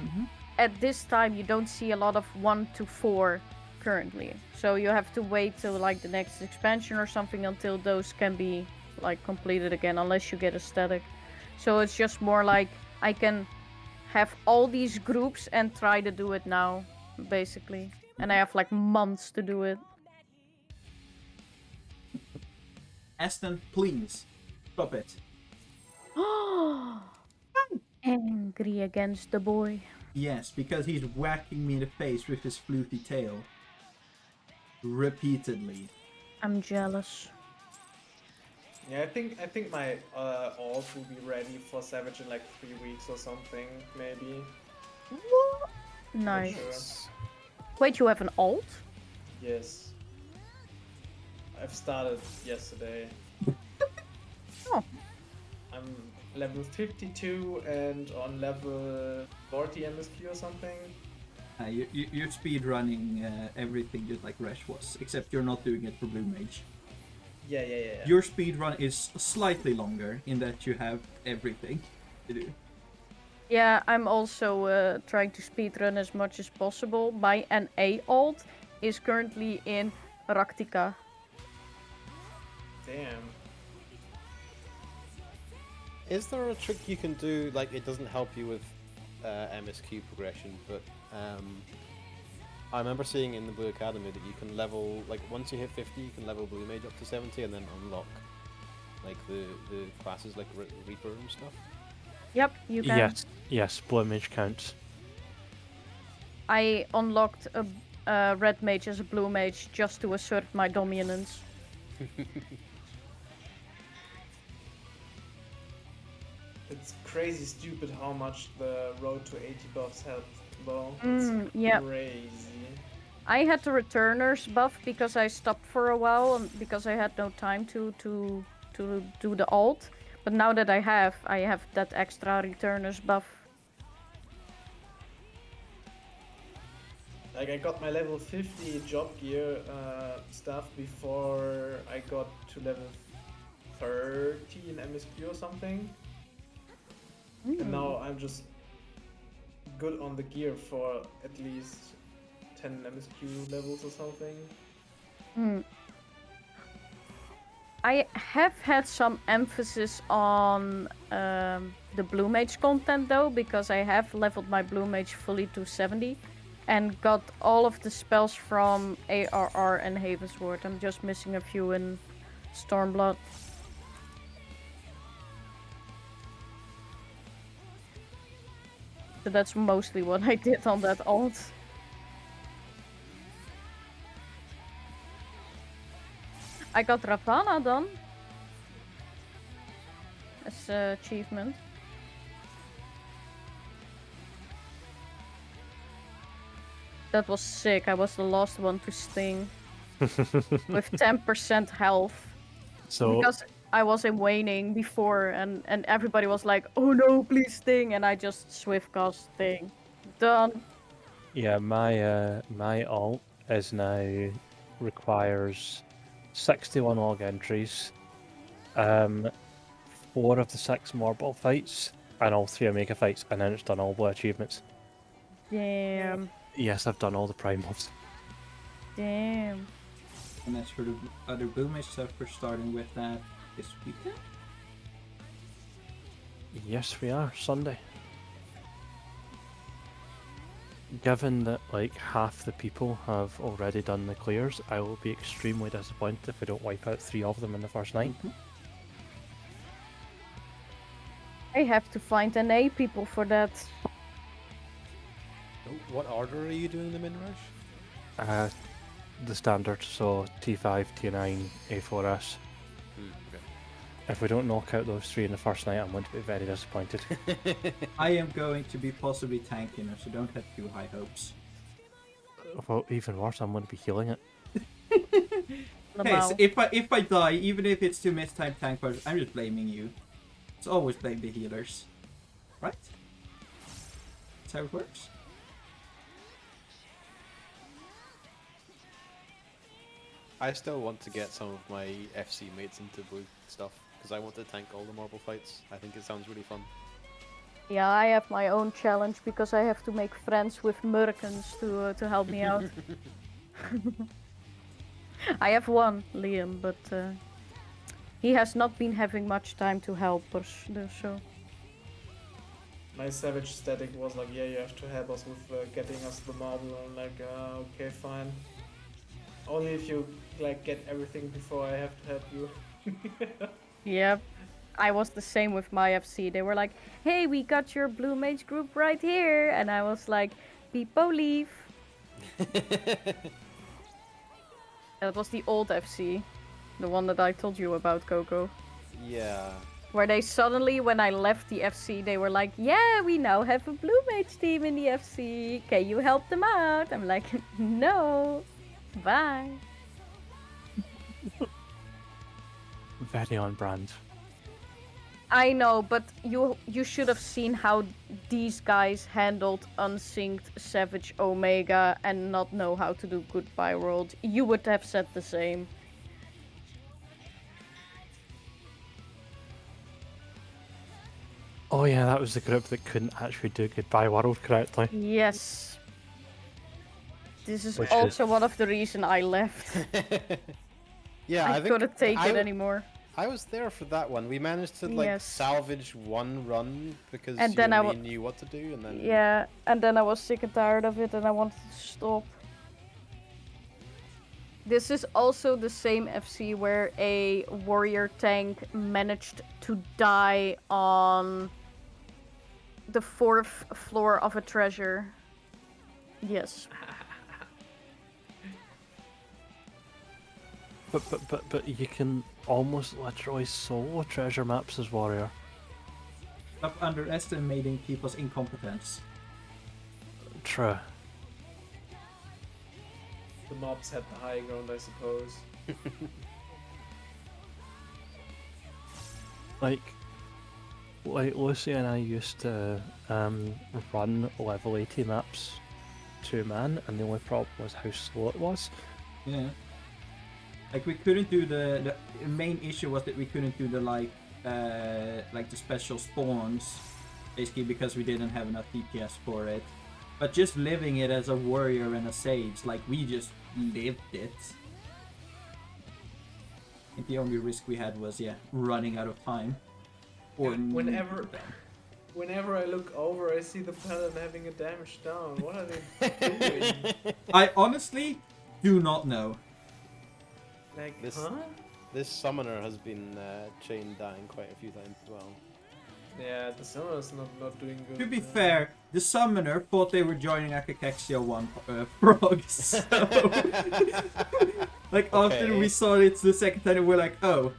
[SPEAKER 2] at this time you don't see a lot of 1 to 4 currently. So you have to wait till like the next expansion or something until those can be like completed again, unless you get a static. So it's just more like I can have all these groups and try to do it now, basically. And I have like months to do it.
[SPEAKER 1] Aston, please stop it.
[SPEAKER 2] Angry against the boy.
[SPEAKER 1] Yes, because he's whacking me in the face with his floofy tail. Repeatedly.
[SPEAKER 2] I'm jealous.
[SPEAKER 6] Yeah, I think my alt will be ready for Savage in like 3 weeks or something, maybe.
[SPEAKER 2] What?
[SPEAKER 6] Not
[SPEAKER 2] Nice.
[SPEAKER 6] sure.
[SPEAKER 2] Wait, you have an alt?
[SPEAKER 6] Yes. I've started yesterday.
[SPEAKER 2] Oh.
[SPEAKER 6] I'm level 52 and on level 40 MSQ or something.
[SPEAKER 1] You're speed running everything just like Resh was, except you're not doing it for Blue Mage.
[SPEAKER 6] Yeah.
[SPEAKER 1] Your speed run is slightly longer in that you have everything to do.
[SPEAKER 2] Yeah, I'm also trying to speedrun as much as possible. My NA alt is currently in Raktika.
[SPEAKER 6] Damn.
[SPEAKER 7] Is there a trick you can do, like, it doesn't help you with MSQ progression, but I remember seeing in the Blue Academy that you can level, like, once you hit 50, you can level Blue Mage up to 70 and then unlock, like, the classes like Reaper and stuff.
[SPEAKER 2] Yep, you can.
[SPEAKER 4] Yes, Blue Mage counts.
[SPEAKER 2] I unlocked a red mage as a blue mage just to assert my dominance.
[SPEAKER 6] It's crazy stupid how much the road to 80 buffs helped, though.
[SPEAKER 2] Yeah.
[SPEAKER 6] Crazy.
[SPEAKER 2] I had the returners buff because I stopped for a while and because I had no time to do the alt. But now that I have that extra returners buff.
[SPEAKER 6] Like, I got my level 50 job gear stuff before I got to level 30 in MSQ or something. And now I'm just good on the gear for at least 10 MSQ levels or something.
[SPEAKER 2] I have had some emphasis on the Blue Mage content though, because I have leveled my Blue Mage fully to 70 and got all of the spells from ARR and Havensward. I'm just missing a few in Stormblood. So that's mostly what I did on that alt. I got Ravana done as an achievement. That was sick. I was the last one to sting with 10% health.
[SPEAKER 4] So
[SPEAKER 2] Because I was in waning before and everybody was like, oh no, please sting. And I just swift cast sting. Done.
[SPEAKER 4] yeah, my alt is now requires 61 log entries, 4 of the 6 marble fights, and all 3 omega fights, and then it's done all the achievements.
[SPEAKER 2] Damn.
[SPEAKER 4] Yes, I've done all the primals.
[SPEAKER 2] Damn.
[SPEAKER 1] And as for the other Boomish stuff, we're starting with that this weekend.
[SPEAKER 4] Yes, we are Sunday. Given that like half the people have already done the clears, I will be extremely disappointed if we don't wipe out 3 of them in the first night.
[SPEAKER 2] I have to find NA people for that.
[SPEAKER 7] What order are you doing them in, Raj?
[SPEAKER 4] The standard, so T5, T9, A4S.
[SPEAKER 7] Okay.
[SPEAKER 4] If we don't knock out those 3 in the first night, I'm going to be very disappointed.
[SPEAKER 1] I am going to be possibly tanking her, so don't have too high hopes.
[SPEAKER 4] Well, even worse, I'm going to be healing it.
[SPEAKER 1] Hey, so if I die, even if it's 2 mistimed tank bars, I'm just blaming you. It's always blame the healers. Right? That's how it works.
[SPEAKER 7] I still want to get some of my FC mates into blue stuff because I want to tank all the marble fights. I think it sounds really fun.
[SPEAKER 2] Yeah, I have my own challenge because I have to make friends with Merkens to help me out. I have one, Liam, but he has not been having much time to help us, so...
[SPEAKER 6] My savage static was like, yeah, you have to help us with getting us the marble. I'm like, okay, fine. Only if you like get everything before I have to help you.
[SPEAKER 2] Yep. I was the same with my FC. They were like, hey, we got your blue mage group right here. And I was like, Peepo leave. That was the old FC. The one that I told you about, Coco.
[SPEAKER 7] Yeah.
[SPEAKER 2] Where they suddenly, when I left the FC, they were like, yeah, we now have a blue mage team in the FC. Can you help them out? I'm like, no. Bye.
[SPEAKER 4] Very on brand.
[SPEAKER 2] I know, but you should have seen how these guys handled unsynced Savage Omega and not know how to do Goodbye World. You would have said the same.
[SPEAKER 4] Oh yeah, that was the group that couldn't actually do Goodbye World correctly.
[SPEAKER 2] Yes. This is
[SPEAKER 4] Which
[SPEAKER 2] also one of the reasons I left.
[SPEAKER 7] Yeah,
[SPEAKER 2] I
[SPEAKER 7] think
[SPEAKER 2] couldn't take it anymore.
[SPEAKER 7] I was there for that one. We managed to like
[SPEAKER 2] Yes.
[SPEAKER 7] salvage one run because
[SPEAKER 2] And
[SPEAKER 7] you
[SPEAKER 2] then
[SPEAKER 7] and me knew what to do, and then
[SPEAKER 2] Yeah, and then I was sick and tired of it and I wanted to stop. This is also the same FC where a warrior tank managed to die on the 4th floor of a treasure. Yes.
[SPEAKER 4] But you can almost literally solo treasure maps as warrior.
[SPEAKER 1] Stop underestimating people's incompetence.
[SPEAKER 4] True.
[SPEAKER 6] The mobs had the high ground, I suppose.
[SPEAKER 4] Like Lucy and I used to run level 80 maps 2-man, and the only problem was how slow it was.
[SPEAKER 1] Yeah. Like we couldn't do the main issue was that we couldn't do the like the special spawns, basically because we didn't have enough DPS for it. But just living it as a warrior and a sage, like we just lived it. think the only risk we had was running out of time. Or
[SPEAKER 6] Whenever I look over, I see the paladin having a damage down. What are they doing?
[SPEAKER 1] I honestly do not know.
[SPEAKER 6] Like,
[SPEAKER 7] This-
[SPEAKER 6] huh?
[SPEAKER 7] This summoner has been chained down quite a few times as well.
[SPEAKER 6] Yeah, the summoner's not doing good.
[SPEAKER 1] To be fair, the summoner thought they were joining Akakexia 1 frogs. So, like, after
[SPEAKER 7] Okay.
[SPEAKER 1] we saw it the second time, we're like, oh,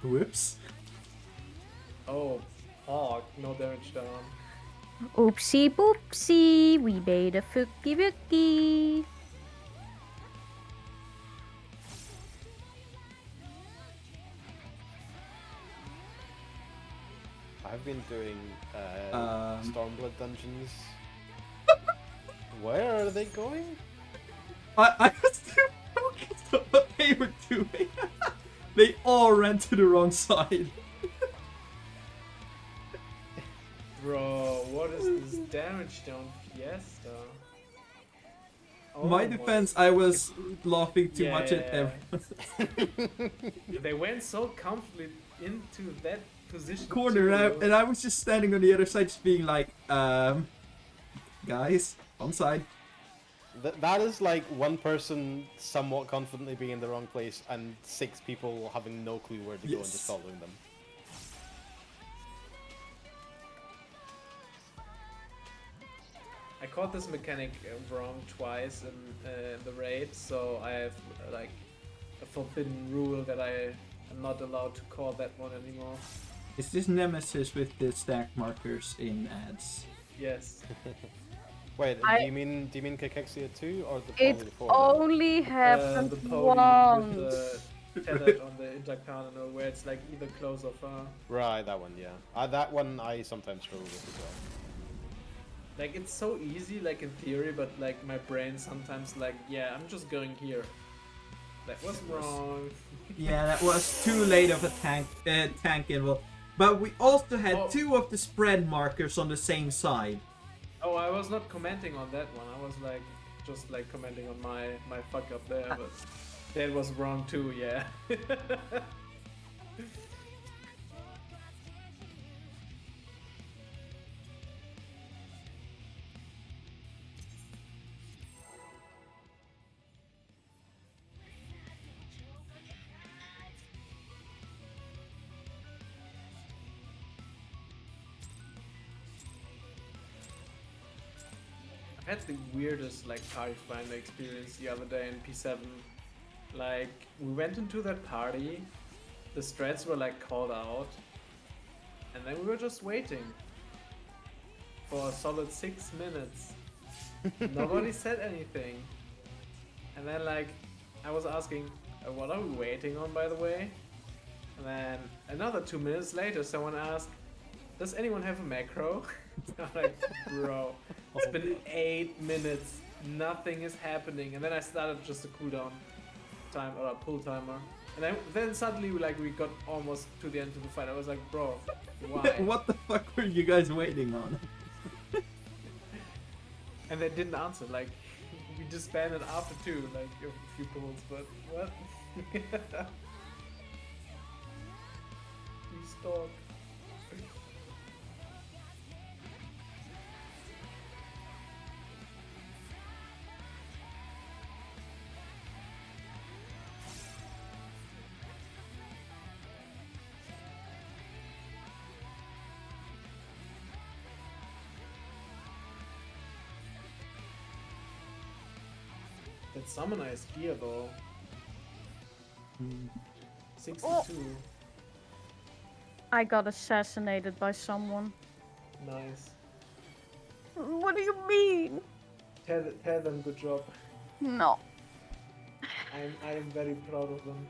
[SPEAKER 1] whoops.
[SPEAKER 6] Oh, no damage down.
[SPEAKER 2] Oopsie boopsie, we made a fookie wookie.
[SPEAKER 7] I've been doing
[SPEAKER 1] Um.
[SPEAKER 7] Stormblood dungeons. Where are they going?
[SPEAKER 1] I was too focused on what they were doing. They all ran to the wrong side.
[SPEAKER 6] Bro, what is this damage down fiesta? Oh
[SPEAKER 1] My defense, I was laughing too much at
[SPEAKER 6] Yeah.
[SPEAKER 1] everyone.
[SPEAKER 6] They went so comfortably into that position.
[SPEAKER 1] Corner
[SPEAKER 6] too.
[SPEAKER 1] out, and I was just standing on the other side, just being like, guys, on side.
[SPEAKER 7] That is like one person somewhat confidently being in the wrong place and 6 people having no clue where to go and just
[SPEAKER 1] Yes.
[SPEAKER 7] following them.
[SPEAKER 6] I caught this mechanic wrong twice in the raid, so I have like a forbidden rule that I am not allowed to call that one anymore.
[SPEAKER 1] Is this Nemesis with the stack markers in ads?
[SPEAKER 6] Yes.
[SPEAKER 7] Wait,
[SPEAKER 2] I-
[SPEAKER 7] do you mean Cachexia 2 or the
[SPEAKER 2] It
[SPEAKER 7] Poly 4?
[SPEAKER 2] only happened
[SPEAKER 6] the pony
[SPEAKER 2] once.
[SPEAKER 6] with the tethered on the intercardinal, where it's like either close or far.
[SPEAKER 7] Right, that one, yeah. That one I sometimes struggle with as well.
[SPEAKER 6] Like it's so easy, like in theory, but like my brain sometimes like, yeah, I'm just going here. That was wrong.
[SPEAKER 1] Yeah, that was too late of a tank involved. But we also had
[SPEAKER 6] Oh.
[SPEAKER 1] 2 of the spread markers on the same side.
[SPEAKER 6] Oh, I was not commenting on that one. I was like, just like commenting on my fuck up there, but that was wrong too. Yeah. I had the weirdest like party finder experience the other day in P7. Like we went into that party, the strats were like called out, and then we were just waiting for a solid 6 minutes. Nobody said anything, and then like I was asking, "What are we waiting on, by the way?" And then another 2 minutes later, someone asked, "Does anyone have a macro?" I'm like, bro, it's been 8 minutes, nothing is happening, and then I started just a cooldown time or a pull timer, and then suddenly we got almost to the end of the fight. I was like, bro, why?
[SPEAKER 1] What the fuck were you guys waiting on?
[SPEAKER 6] And they didn't answer. Like we disbanded after 2, like a few pulls, but what? Please talk. That summoner is gear though. 62.
[SPEAKER 2] I got assassinated by someone.
[SPEAKER 6] Nice.
[SPEAKER 2] What do you mean?
[SPEAKER 6] Tell them good job.
[SPEAKER 2] No.
[SPEAKER 6] I am very proud of them.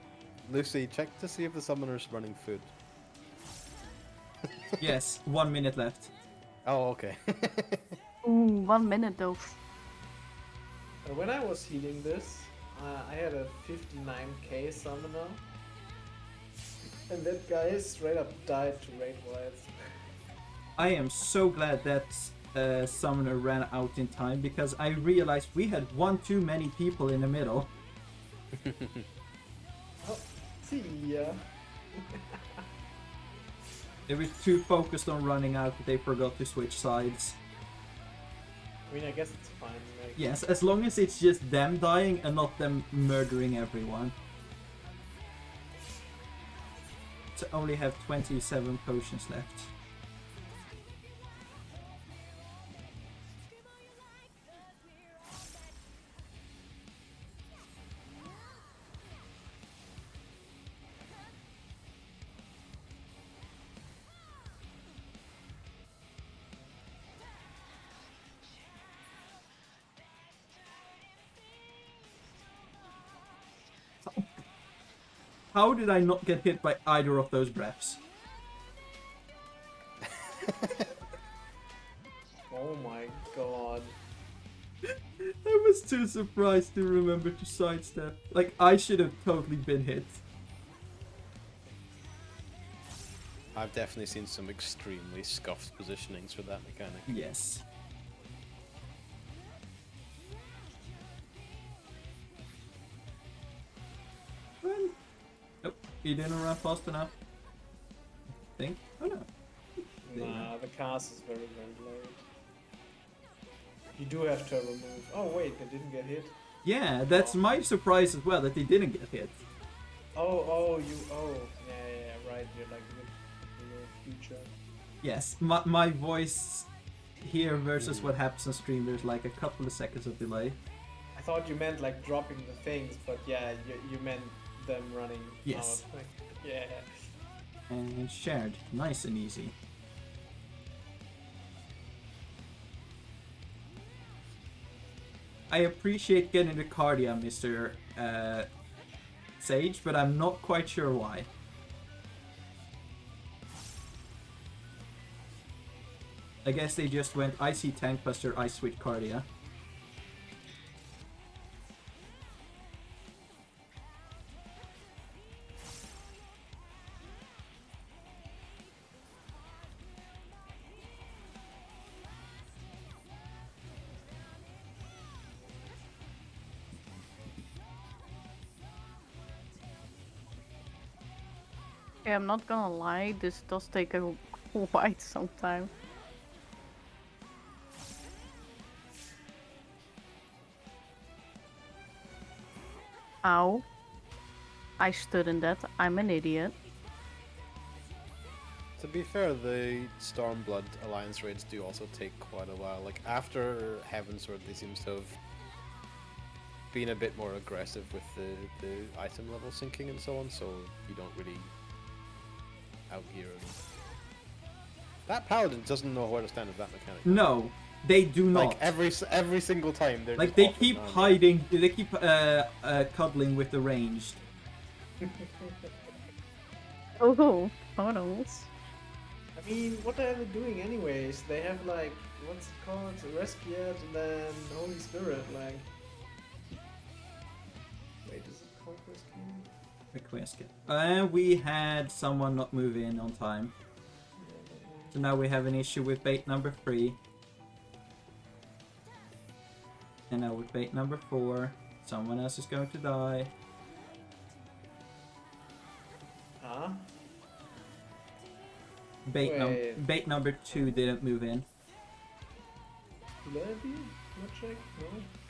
[SPEAKER 7] Lucy, check to see if the summoner's running food.
[SPEAKER 1] Yes, 1 minute left.
[SPEAKER 7] Oh, okay.
[SPEAKER 2] Ooh, 1 minute though.
[SPEAKER 6] When I was healing this, I had a 59k summoner. And that guy straight up died to raid wilds.
[SPEAKER 1] I am so glad that summoner ran out in time, because I realized we had one too many people in the middle.
[SPEAKER 6] See ya.
[SPEAKER 1] They were too focused on running out that they forgot to switch sides.
[SPEAKER 6] I mean, I guess it's fine. Like,
[SPEAKER 1] Yes, as long as it's just them dying and not them murdering everyone. To only have 27 potions left. How did I not get hit by either of those breaths?
[SPEAKER 6] oh my god.
[SPEAKER 1] I was too surprised to remember to sidestep. Like, I should have totally been hit.
[SPEAKER 7] I've definitely seen some extremely scuffed positionings for that mechanic.
[SPEAKER 1] Yes. Well, nope, he didn't run fast enough. I think. Oh no.
[SPEAKER 6] Nah, the cast is very, very late. You do have to remove. Oh wait, they didn't get hit.
[SPEAKER 1] Yeah, that's my surprise as well that they didn't get hit.
[SPEAKER 6] Oh, yeah, right. You're like in the future.
[SPEAKER 1] Yes, my voice here versus what happens on stream, there's like a couple of seconds of delay.
[SPEAKER 6] I thought you meant like dropping the things, but yeah, you meant them running
[SPEAKER 1] Yes.
[SPEAKER 6] out. Like, yeah.
[SPEAKER 1] And shared, nice and easy. I appreciate getting the cardia, Mr. Sage, but I'm not quite sure why. I guess they just went, I see Tank Buster, I switch cardia.
[SPEAKER 2] Yeah, I'm not gonna lie, this does take a quite some time. Ow. I stood in that. I'm an idiot.
[SPEAKER 7] To be fair, the Stormblood Alliance raids do also take quite a while. Like, after Heavensward, they seem to have been a bit more aggressive with the item level syncing and so on, so you don't really outgear them. That Paladin doesn't know where to stand with that mechanic.
[SPEAKER 1] No, they do not.
[SPEAKER 7] Like, every single time, they're
[SPEAKER 1] Like,
[SPEAKER 7] just
[SPEAKER 1] they
[SPEAKER 7] off
[SPEAKER 1] keep
[SPEAKER 7] and on.
[SPEAKER 1] hiding, they keep cuddling with the ranged.
[SPEAKER 2] Oh, photos.
[SPEAKER 6] I mean, what are they doing anyways? They have like, what's it called? Rescued and then Holy Spirit, like. Wait, is it called Rescued?
[SPEAKER 1] Request. We had someone not move in on time. So now we have an issue with bait number 3. And now with bait number 4, someone else is going to die.
[SPEAKER 6] Huh?
[SPEAKER 1] Bait, bait number 2 didn't move in.
[SPEAKER 6] Levy? Not check? No?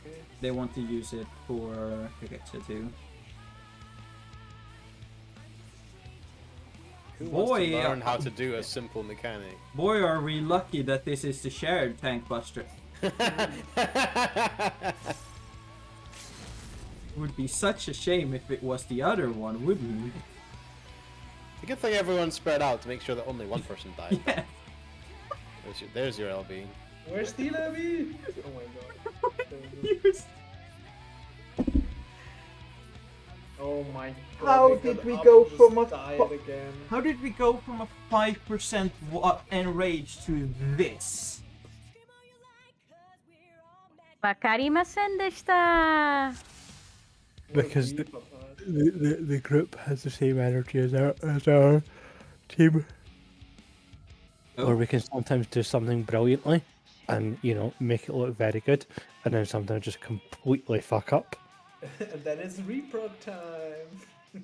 [SPEAKER 6] Okay.
[SPEAKER 1] They want to use it for Kagacha 2.
[SPEAKER 7] Who wants to
[SPEAKER 1] Boy,
[SPEAKER 7] learn how to do a simple mechanic?
[SPEAKER 1] Boy, are we lucky that this is the shared Tank Buster. Would be such a shame if it was the other one, wouldn't it?
[SPEAKER 7] It's a good thing everyone's spread out to make sure that only one person died.
[SPEAKER 1] Yeah.
[SPEAKER 7] There's your LB.
[SPEAKER 6] Where's the Levy? Oh my god.
[SPEAKER 1] Yes.
[SPEAKER 6] Oh my god.
[SPEAKER 1] How
[SPEAKER 6] they
[SPEAKER 1] did
[SPEAKER 6] got
[SPEAKER 1] we
[SPEAKER 6] up
[SPEAKER 1] go
[SPEAKER 6] and just
[SPEAKER 1] from a
[SPEAKER 6] died again?
[SPEAKER 1] How did we go from a 5% enrage to this?
[SPEAKER 2] わかりませんでした.
[SPEAKER 6] What a
[SPEAKER 4] Because
[SPEAKER 6] weep of us.
[SPEAKER 4] the group has the same energy as our team.
[SPEAKER 1] Oh.
[SPEAKER 4] Or we can sometimes do something brilliantly and, you know, make it look very good, and then sometimes just completely fuck up.
[SPEAKER 6] And then it's repro time. The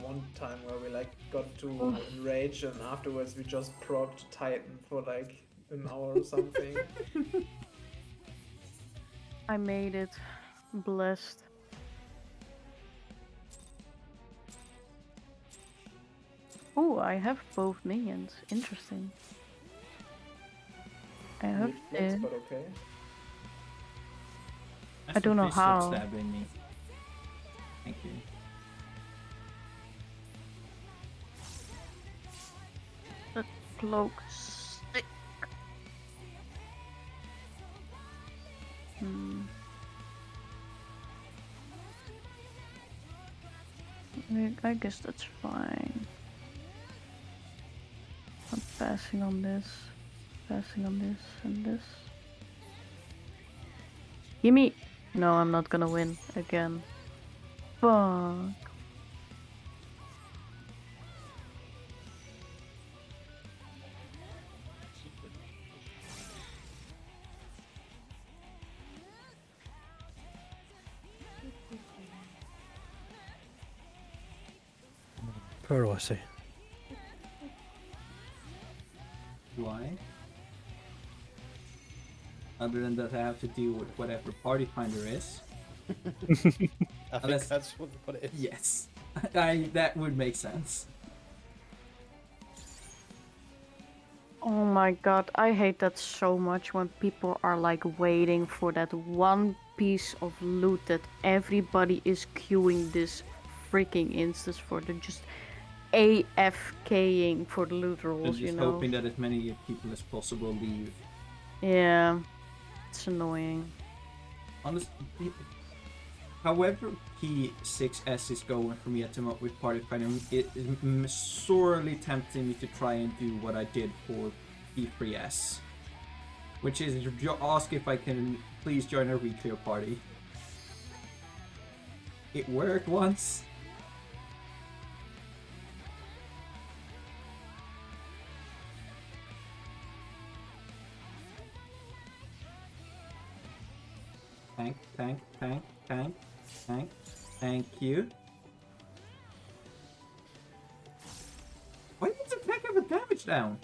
[SPEAKER 6] one time where we like got to enrage and afterwards we just procced Titan for like an hour or something.
[SPEAKER 2] I made it. Blessed. Oh, I have both minions. Interesting. I have
[SPEAKER 6] Mid-flex,
[SPEAKER 2] it.
[SPEAKER 6] but okay.
[SPEAKER 2] I don't know
[SPEAKER 1] Please stop
[SPEAKER 2] how.
[SPEAKER 1] stabbing me. Thank you.
[SPEAKER 2] The cloak stick. I guess that's fine. I'm passing on this. Passing on this and this. Gimme! No, I'm not gonna win again. Fuck.
[SPEAKER 4] Poor Rossi.
[SPEAKER 1] Why? Other than that, I have to deal with whatever party finder is.
[SPEAKER 7] I think
[SPEAKER 1] Unless-
[SPEAKER 7] that's what it is.
[SPEAKER 1] Yes, that would make sense.
[SPEAKER 2] Oh my god, I hate that so much when people are like waiting for that one piece of loot that everybody is queuing this freaking instance for. They're just AFKing for the loot
[SPEAKER 1] I'm
[SPEAKER 2] rolls, you
[SPEAKER 1] just
[SPEAKER 2] know?
[SPEAKER 1] hoping that as many people as possible leave.
[SPEAKER 2] Yeah, it's annoying.
[SPEAKER 1] Honestly, however key 6S is going for me at the moment with party finder, it is sorely tempting me to try and do what I did for E3S, which is ask if I can please join a reclear party. It worked once. Thank you. Why did the tank have a damage down?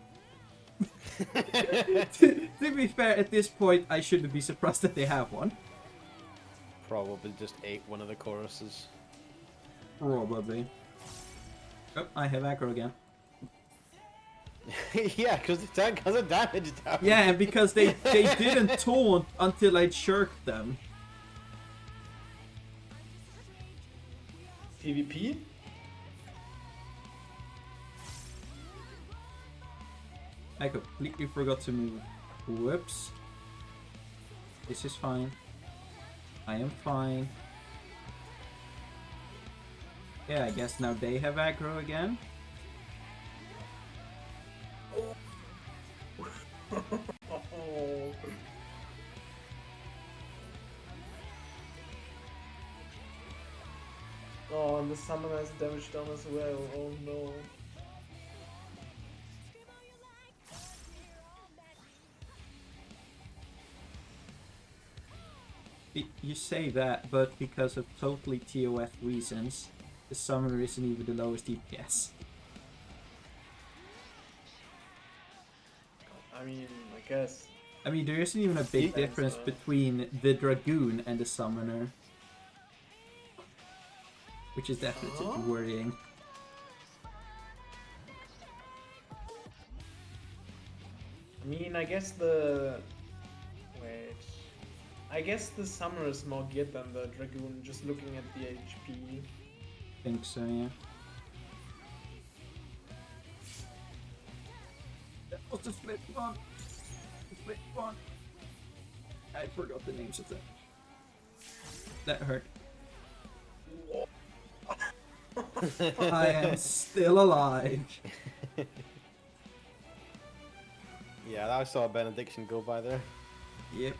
[SPEAKER 1] to be fair, at this point, I shouldn't be surprised that they have one.
[SPEAKER 7] Probably just ate one of the choruses.
[SPEAKER 1] Probably. Oh, I have aggro again.
[SPEAKER 7] Yeah, because the tank has a damage down.
[SPEAKER 1] Yeah, because they didn't taunt until I shirked them.
[SPEAKER 6] PvP?
[SPEAKER 1] I completely forgot to move. Whoops. This is fine. I am fine. Yeah, I guess now they have aggro again.
[SPEAKER 6] Oh, and the summoner has damage done as well. Oh no.
[SPEAKER 1] You say that, but because of totally TOF reasons, the summoner isn't even the lowest DPS.
[SPEAKER 6] I mean, I guess.
[SPEAKER 1] I mean, there isn't even a big
[SPEAKER 6] Thanks,
[SPEAKER 1] difference
[SPEAKER 6] man.
[SPEAKER 1] between the Dragoon and the Summoner. Which is definitely
[SPEAKER 6] Huh?
[SPEAKER 1] worrying.
[SPEAKER 6] I mean, I guess the... Wait. I guess the summoner is more geared than the dragoon, just looking at the HP.
[SPEAKER 1] Think so, yeah. That was the split one. The split one. I forgot the names of them. That hurt. I am still alive.
[SPEAKER 7] Yeah, I saw a benediction go by there.
[SPEAKER 1] Yep.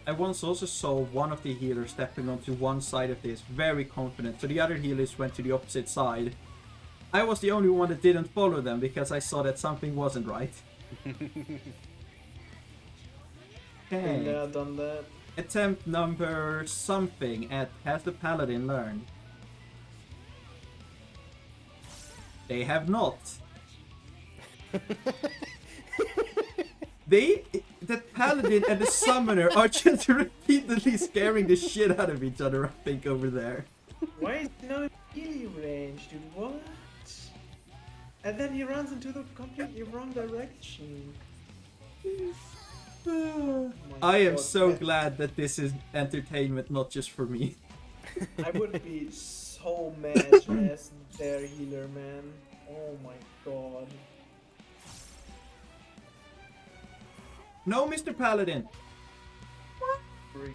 [SPEAKER 1] I once also saw one of the healers stepping onto one side of this, very confident, so the other healers went to the opposite side. I was the only one that didn't follow them because I saw that something wasn't right.
[SPEAKER 6] Been
[SPEAKER 1] Okay.
[SPEAKER 6] there, done that.
[SPEAKER 1] Attempt number something at Has the Paladin Learned? They have not. The Paladin and the Summoner are just repeatedly scaring the shit out of each other, I think, over there.
[SPEAKER 6] Why is he not in melee range, dude? What? And then he runs into the completely wrong direction. Oh my
[SPEAKER 1] I am
[SPEAKER 6] God,
[SPEAKER 1] so
[SPEAKER 6] that-
[SPEAKER 1] glad that this is entertainment, not just for me.
[SPEAKER 6] I would be so mad as their healer, man. Oh my god.
[SPEAKER 1] No, Mr. Paladin!
[SPEAKER 6] Freak.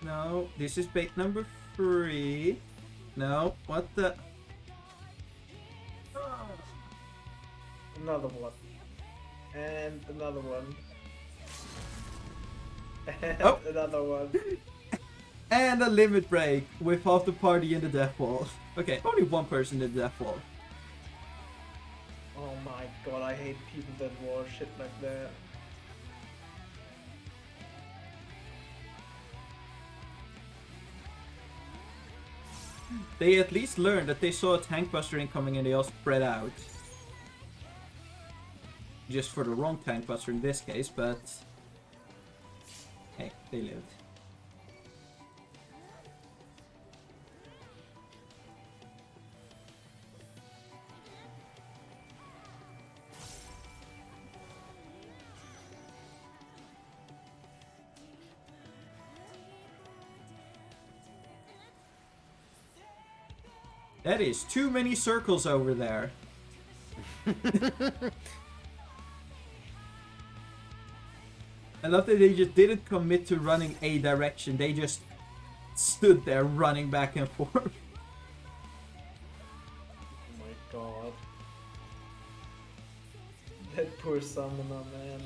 [SPEAKER 1] No, this is bait number 3. No, what the...
[SPEAKER 6] Another one. And another one. And
[SPEAKER 1] Oh.
[SPEAKER 6] another one.
[SPEAKER 1] And a limit break with half the party in the death wall. Okay, only one person in the death wall.
[SPEAKER 6] Oh my god, I hate people that war shit like that.
[SPEAKER 1] They at least learned that they saw a tank buster incoming and they all spread out. Just for the wrong tank buster in this case, but... Hey, they lived. That is too many circles over there. I love that they just didn't commit to running a direction. They just stood there running back and forth.
[SPEAKER 6] Oh my god. That poor summoner, man.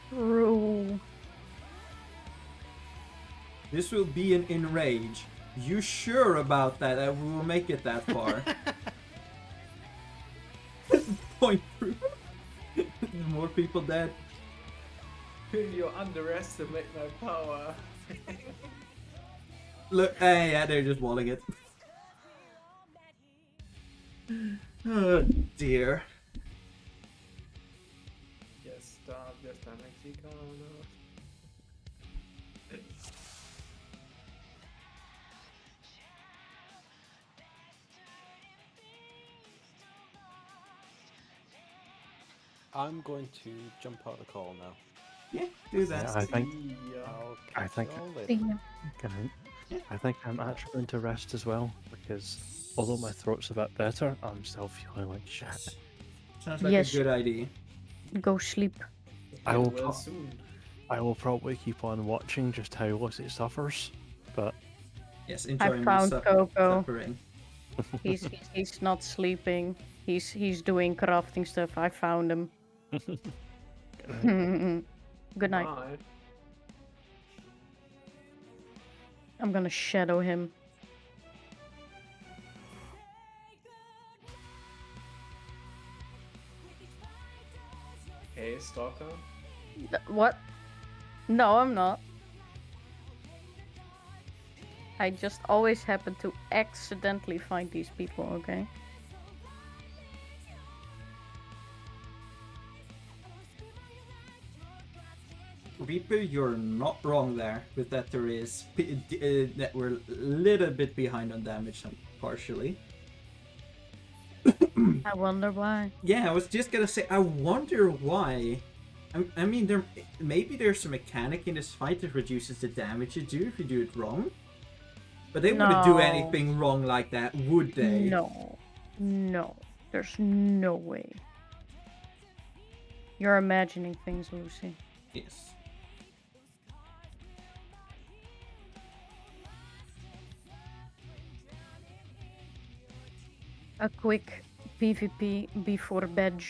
[SPEAKER 2] True.
[SPEAKER 1] This will be an enrage. You sure about that? That we will make it that far? Point proof. More people dead.
[SPEAKER 6] You underestimate my power.
[SPEAKER 1] Look, yeah, they're just walling it. Oh dear.
[SPEAKER 6] Yes, stop, just a Mexicano.
[SPEAKER 7] I'm going to jump out of the call now.
[SPEAKER 1] Yeah, do that.
[SPEAKER 4] Yeah, I think
[SPEAKER 7] I'll
[SPEAKER 4] I
[SPEAKER 7] catch
[SPEAKER 4] think-
[SPEAKER 7] y'all
[SPEAKER 2] See
[SPEAKER 7] later.
[SPEAKER 2] ya.
[SPEAKER 4] I think I'm actually going to rest as well because although my throat's a bit better, I'm still feeling like shit.
[SPEAKER 1] Sounds like
[SPEAKER 2] Yes.
[SPEAKER 1] a good idea.
[SPEAKER 2] Go sleep.
[SPEAKER 4] I will
[SPEAKER 6] Well,
[SPEAKER 4] pro-
[SPEAKER 6] soon.
[SPEAKER 4] I will probably keep on watching just how Lucy suffers, but
[SPEAKER 1] Yes, enjoying
[SPEAKER 2] found Coco.
[SPEAKER 1] suffering.
[SPEAKER 2] He's not sleeping. He's doing crafting stuff. I found him. Good night.
[SPEAKER 6] Bye.
[SPEAKER 2] I'm gonna shadow him.
[SPEAKER 6] Hey, stalker.
[SPEAKER 2] What? No, I'm not. I just always happen to accidentally find these people, okay?
[SPEAKER 1] Reaper, you're not wrong there, with that there is that we're a little bit behind on damage, partially.
[SPEAKER 2] I wonder why.
[SPEAKER 1] Yeah, I was just gonna say, I wonder why. I mean, maybe there's a mechanic in this fight that reduces the damage you do if you do it wrong. But they wouldn't do
[SPEAKER 2] No.
[SPEAKER 1] anything wrong like that, would they?
[SPEAKER 2] No. No. There's no way. You're imagining things, Lucy.
[SPEAKER 1] Yes.
[SPEAKER 2] A quick PvP before bed.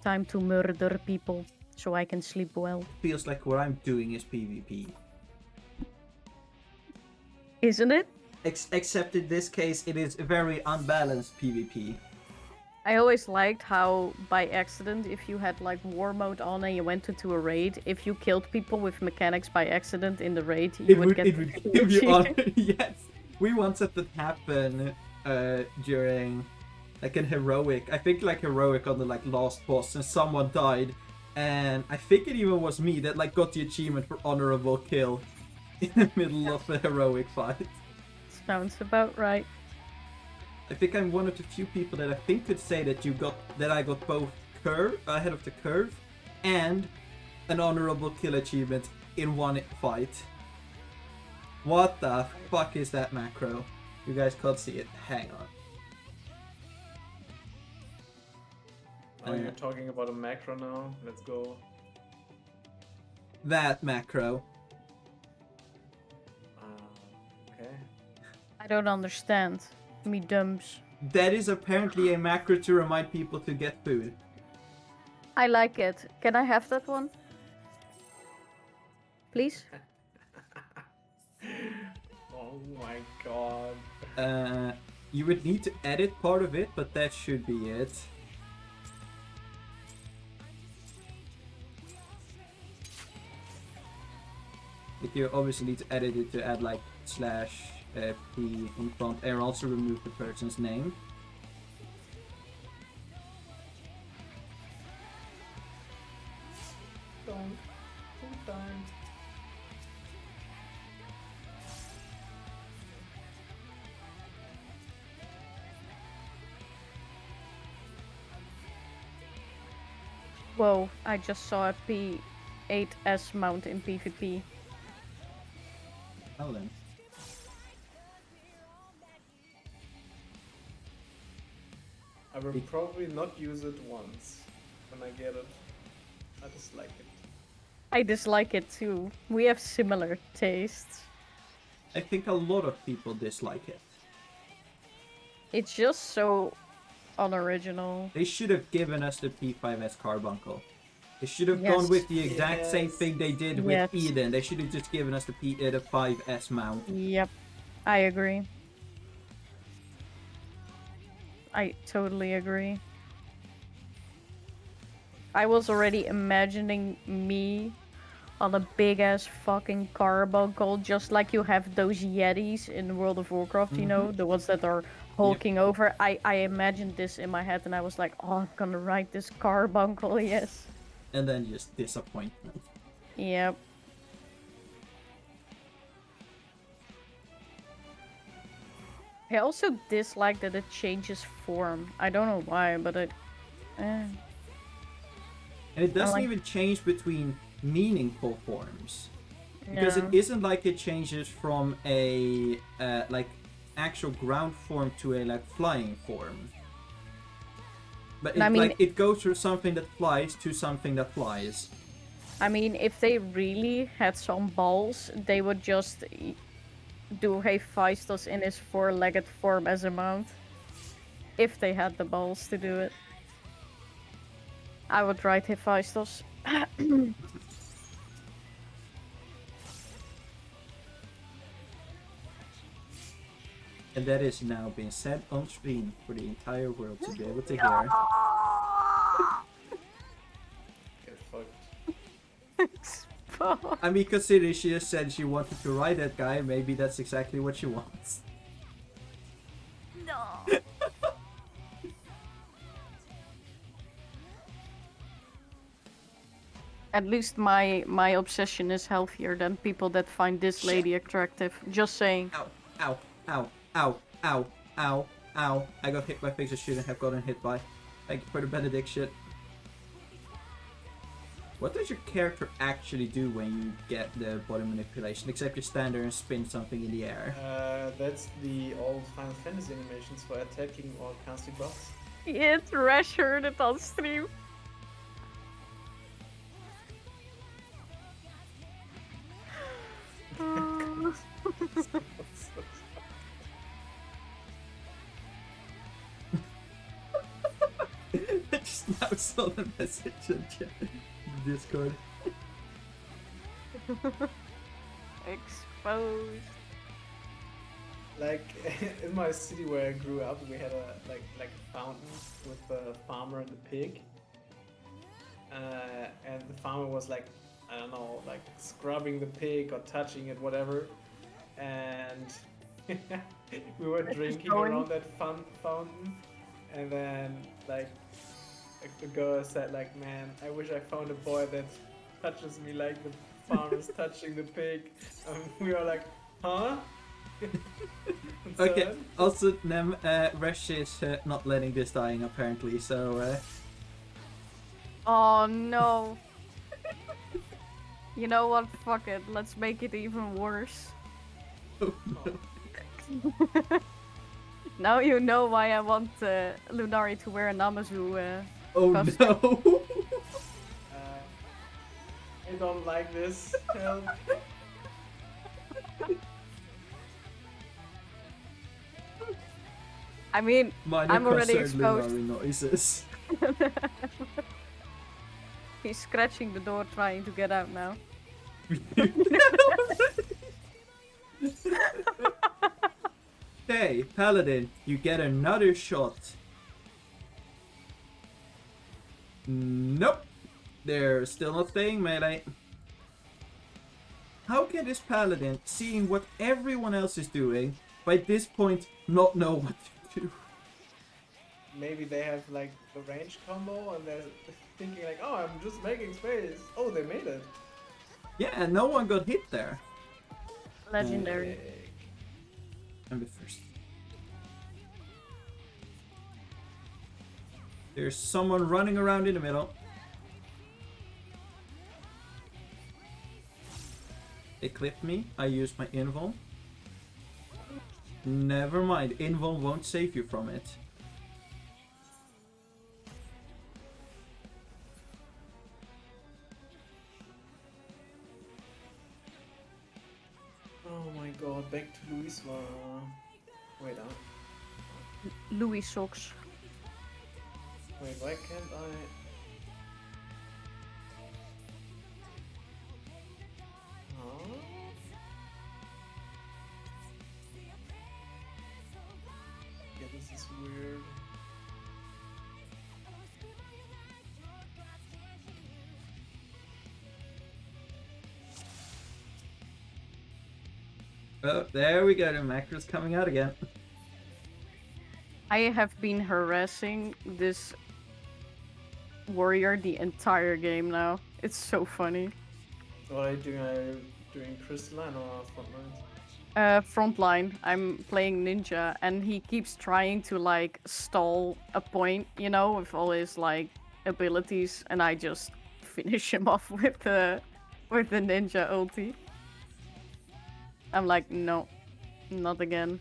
[SPEAKER 2] Time to murder people so I can sleep well.
[SPEAKER 1] Feels like what I'm doing is PvP.
[SPEAKER 2] Isn't it?
[SPEAKER 1] Except in this case, it is a very unbalanced PvP.
[SPEAKER 2] I always liked how, by accident, if you had like war mode on and you went into a raid, if you killed people with mechanics by accident in the raid, you would get
[SPEAKER 1] it would give you honor. Yes, we once had that happen during like an heroic. I think like heroic on the like last boss, and someone died, and I think it even was me that like got the achievement for honorable kill in the middle of a heroic fight.
[SPEAKER 2] Sounds about right.
[SPEAKER 1] I think I'm one of the few people that I think could say that I got both ahead of the curve and an honorable kill achievement in one fight. What the fuck is that macro? You guys can't see it. Hang on.
[SPEAKER 6] Oh, you're talking about a macro now? Let's go.
[SPEAKER 1] That macro.
[SPEAKER 6] Okay.
[SPEAKER 2] I don't understand. Me dumbs.
[SPEAKER 1] That is apparently a macro to remind people to get food.
[SPEAKER 2] I like it. Can I have that one? Please?
[SPEAKER 6] Oh my god.
[SPEAKER 1] You would need to edit part of it, but that should be it. Like you obviously need to edit it to add like /p in front and also remove the person's name.
[SPEAKER 6] Don't. Full time.
[SPEAKER 2] Whoa, I just saw a P8S mount in PvP.
[SPEAKER 1] Well then.
[SPEAKER 6] I will probably not use it once when I get it. I dislike it.
[SPEAKER 2] I dislike it too. We have similar tastes.
[SPEAKER 1] I think a lot of people dislike it.
[SPEAKER 2] It's just so unoriginal.
[SPEAKER 1] They should have given us the P5S carbuncle. They should have
[SPEAKER 2] Yes.
[SPEAKER 1] gone with the exact same
[SPEAKER 6] Yes.
[SPEAKER 1] thing they did with
[SPEAKER 2] Yes.
[SPEAKER 1] Eden. They should have just given us the 5S mount.
[SPEAKER 2] Yep, I agree. I totally agree. I was already imagining me on a big ass fucking carbuncle, just like you have those Yetis in World of Warcraft, you know, the ones that are hulking over. I imagined this in my head and I was like, oh, I'm gonna ride this carbuncle, yes.
[SPEAKER 1] And then just disappointment.
[SPEAKER 2] Yep. I also dislike that it changes form. I don't know why, but it...
[SPEAKER 1] And it doesn't
[SPEAKER 2] like-
[SPEAKER 1] even change between meaningful forms. Because
[SPEAKER 2] No.
[SPEAKER 1] it isn't like it changes from a like actual ground form to a like flying form. But it,
[SPEAKER 2] I mean-
[SPEAKER 1] like it goes from something that flies to something that flies.
[SPEAKER 2] I mean, if they really had some balls, they would just do Hephaestus in his four-legged form as a mount. If they had the balls to do it. I would ride Hephaestus.
[SPEAKER 1] And that is now being said on screen for the entire world to be able to hear.
[SPEAKER 6] Get fucked.
[SPEAKER 1] I mean, considering she just said she wanted to ride that guy, maybe that's exactly what she wants.
[SPEAKER 2] No. At least my obsession is healthier than people that find this lady attractive. Just saying.
[SPEAKER 1] Ow, ow, ow, ow, ow, ow, ow. I got hit by things I shouldn't have gotten hit by. Thank you for the benediction. What does your character actually do when you get the body manipulation? Except you stand there and spin something in the air.
[SPEAKER 6] That's the old Final Fantasy animations for attacking or casting buffs.
[SPEAKER 2] Het Rash heard it on stream.
[SPEAKER 1] just now saw the message in Discord.
[SPEAKER 2] Exposed.
[SPEAKER 6] Like in my city where I grew up, we had a like a fountain with the farmer and the pig, and the farmer was like, I don't know, like scrubbing the pig or touching it, whatever, and we were drinking around that fountain, and then like the girl said like, man, I wish I found a boy that touches me like the farmer's touching the pig. We were like, huh?
[SPEAKER 1] Okay, also, Nem, Resh is not letting this dying apparently, so.
[SPEAKER 2] Oh no. You know what? Fuck it. Let's make it even worse.
[SPEAKER 1] Oh, no.
[SPEAKER 2] Now you know why I want Lunari to wear a Namazu.
[SPEAKER 1] Oh
[SPEAKER 2] costume.
[SPEAKER 1] no!
[SPEAKER 6] I don't like this. Help.
[SPEAKER 2] I mean,
[SPEAKER 1] Minor
[SPEAKER 2] I'm already
[SPEAKER 1] concerned
[SPEAKER 2] exposed.
[SPEAKER 1] Lunari noises.
[SPEAKER 2] He's scratching the door trying to get out now.
[SPEAKER 1] Hey, Paladin, you get another shot. Nope. They're still not staying melee. How can this Paladin, seeing what everyone else is doing, by this point not know what to do?
[SPEAKER 6] Maybe they have like the range combo and they're thinking like, oh, I'm just making space. Oh, they made it.
[SPEAKER 1] Yeah, no one got hit there.
[SPEAKER 2] Legendary.
[SPEAKER 1] I'm the first. There's someone running around in the middle. They clipped me. I used my invuln. Never mind. Invuln won't save you from it.
[SPEAKER 6] Oh my god, back to Luis. Wait,
[SPEAKER 2] Louis socks.
[SPEAKER 6] wait, why can't I? Huh? Yeah, this is weird.
[SPEAKER 1] Oh, there we go. The macro's coming out again.
[SPEAKER 2] I have been harassing this warrior the entire game now. It's so funny.
[SPEAKER 6] What are you doing? Are you doing crystalline or frontline?
[SPEAKER 2] Frontline. I'm playing ninja, and he keeps trying to like stall a point, you know, with all his like abilities, and I just finish him off with the ninja ulti. I'm like, no, not again.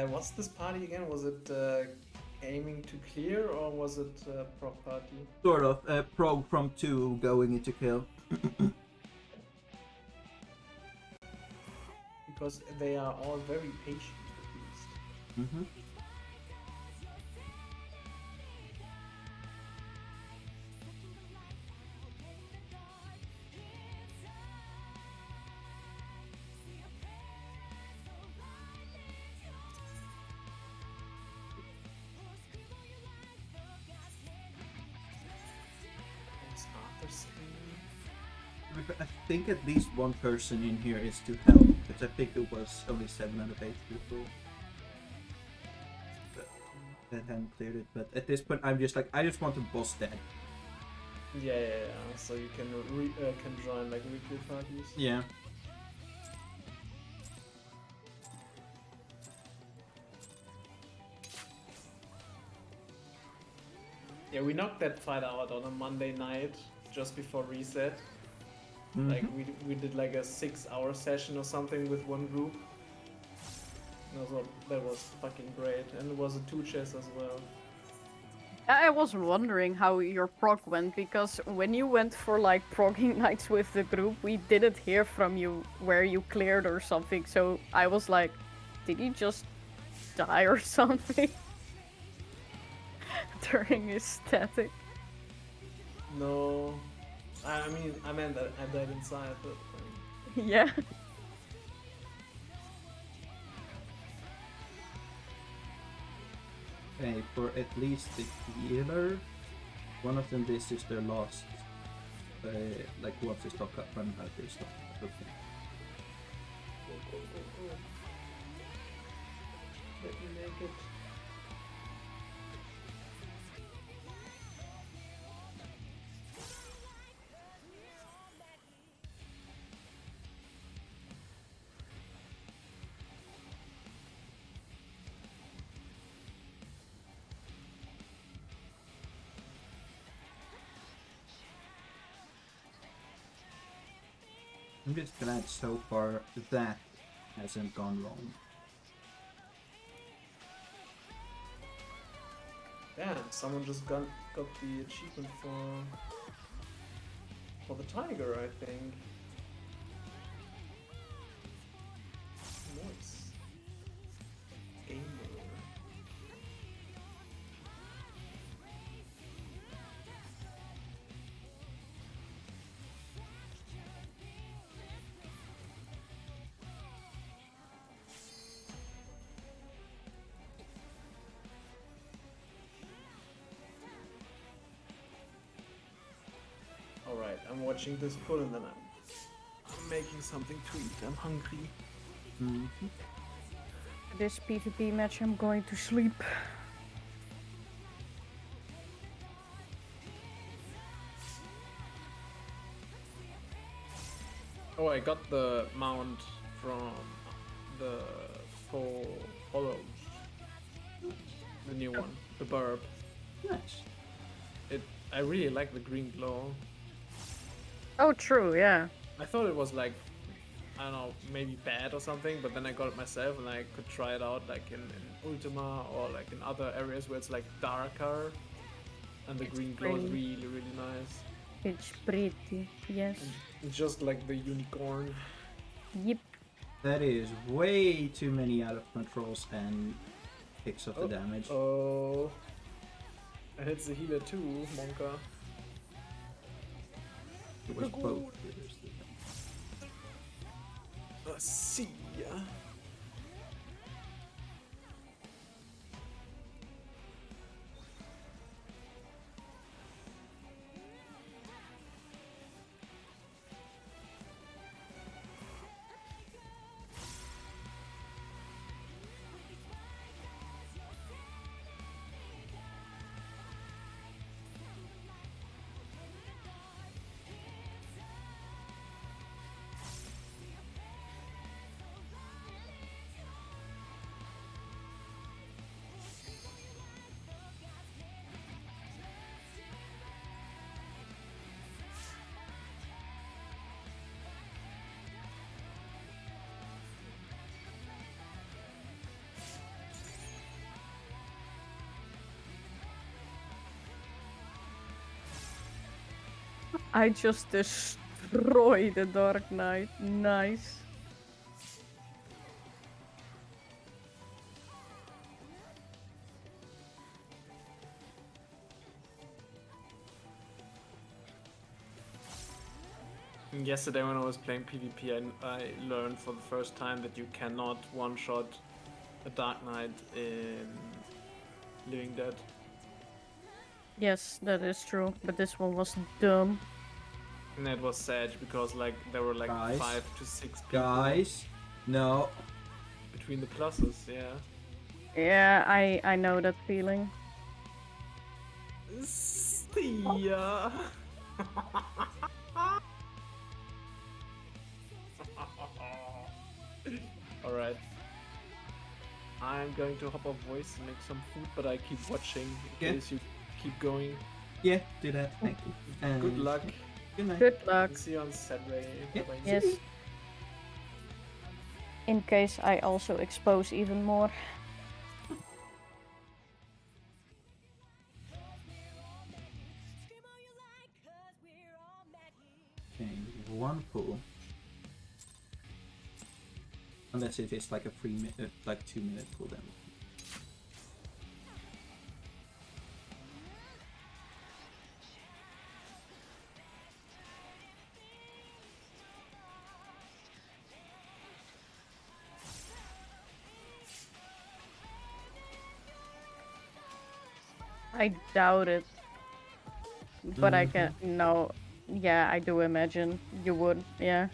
[SPEAKER 6] What's this party again? Was it aiming to clear or was it prog party?
[SPEAKER 1] Sort of. Prog from 2 going into kill.
[SPEAKER 6] Because they are all very patient at least.
[SPEAKER 1] Mm-hmm.
[SPEAKER 6] What's Arthur's thing?
[SPEAKER 1] I think at least one person in here is to help, because I think it was only 7 out of 8 people that hadn't cleared it. But at this point, I'm just like, I just want the boss dead.
[SPEAKER 6] Yeah. So you can can join like weekly parties.
[SPEAKER 1] Yeah.
[SPEAKER 6] Yeah, we knocked that fight out on a Monday night just before reset.
[SPEAKER 1] Mhm.
[SPEAKER 6] Like we did like a 6-hour session or something with one group. That was fucking great, and it was a 2 chess as well.
[SPEAKER 2] I was wondering how your prog went, because when you went for like progging nights with the group, we didn't hear from you where you cleared or something. So I was like, did you just die or something during his static.
[SPEAKER 6] No. I mean, I meant that I died inside, but.
[SPEAKER 2] Yeah.
[SPEAKER 1] Okay, for at least the healer, one of them this is their last, like once they stock up run out their stuff. Okay.
[SPEAKER 6] Let me make it.
[SPEAKER 1] I'm just glad so far that hasn't gone wrong.
[SPEAKER 6] Damn, someone just got the achievement for the tiger, I think. Nice. Gamer. Alright, I'm watching this pull and then I'm making something to eat. I'm hungry.
[SPEAKER 1] Mm-hmm.
[SPEAKER 2] This PvP match, I'm going to sleep.
[SPEAKER 6] Oh, I got the mount from the Four Hollows. The new one, the burb.
[SPEAKER 1] Nice.
[SPEAKER 6] I really like the green glow.
[SPEAKER 2] Oh, true, yeah.
[SPEAKER 6] I thought it was like, I don't know, maybe bad or something, but then I got it myself and I could try it out like in Ultima or like in other areas where it's like darker and the
[SPEAKER 2] It's
[SPEAKER 6] green glow is
[SPEAKER 2] pretty.
[SPEAKER 6] really, really nice.
[SPEAKER 2] It's pretty, yes.
[SPEAKER 6] And just like the unicorn.
[SPEAKER 2] Yep.
[SPEAKER 1] That is way too many out of controls and picks up the damage.
[SPEAKER 6] Oh. And it's the healer too, Monka.
[SPEAKER 1] It was both healers.
[SPEAKER 6] See ya.
[SPEAKER 2] I just destroyed the Dark Knight. Nice.
[SPEAKER 6] Yesterday when I was playing PvP, I learned for the first time that you cannot one-shot a Dark Knight in Living Dead.
[SPEAKER 2] Yes, that is true. But this one was dumb.
[SPEAKER 6] And that was sad because like there were like
[SPEAKER 1] Guys.
[SPEAKER 6] 5 to 6 people
[SPEAKER 1] Guys, no.
[SPEAKER 6] between the pluses, yeah.
[SPEAKER 2] Yeah, I know that feeling.
[SPEAKER 6] See ya. Alright. I'm going to hop off voice and make some food, but I keep watching in
[SPEAKER 1] Yeah.
[SPEAKER 6] case you keep going.
[SPEAKER 1] Yeah, do that. Thank you. And
[SPEAKER 6] Good luck.
[SPEAKER 1] Good night.
[SPEAKER 2] Good luck.
[SPEAKER 6] See you on Saturday.
[SPEAKER 1] Yeah.
[SPEAKER 6] Bye-bye.
[SPEAKER 2] Yes. In case I also expose even more.
[SPEAKER 1] Okay, one pull. Unless it is like a 3 minute, like 2 minute pull then.
[SPEAKER 2] I doubt it. But I
[SPEAKER 1] Mhm.
[SPEAKER 2] can no. Yeah, I do imagine you would. Yeah.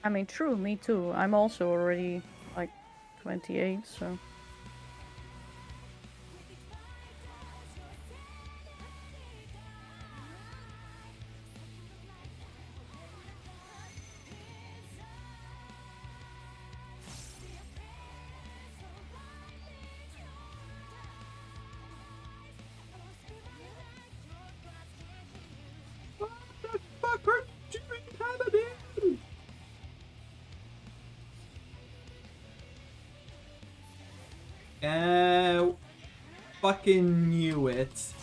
[SPEAKER 2] I mean, true, me too. I'm also already like 28, so.
[SPEAKER 1] What the fuck are you doing, Paladin? Fucking knew it.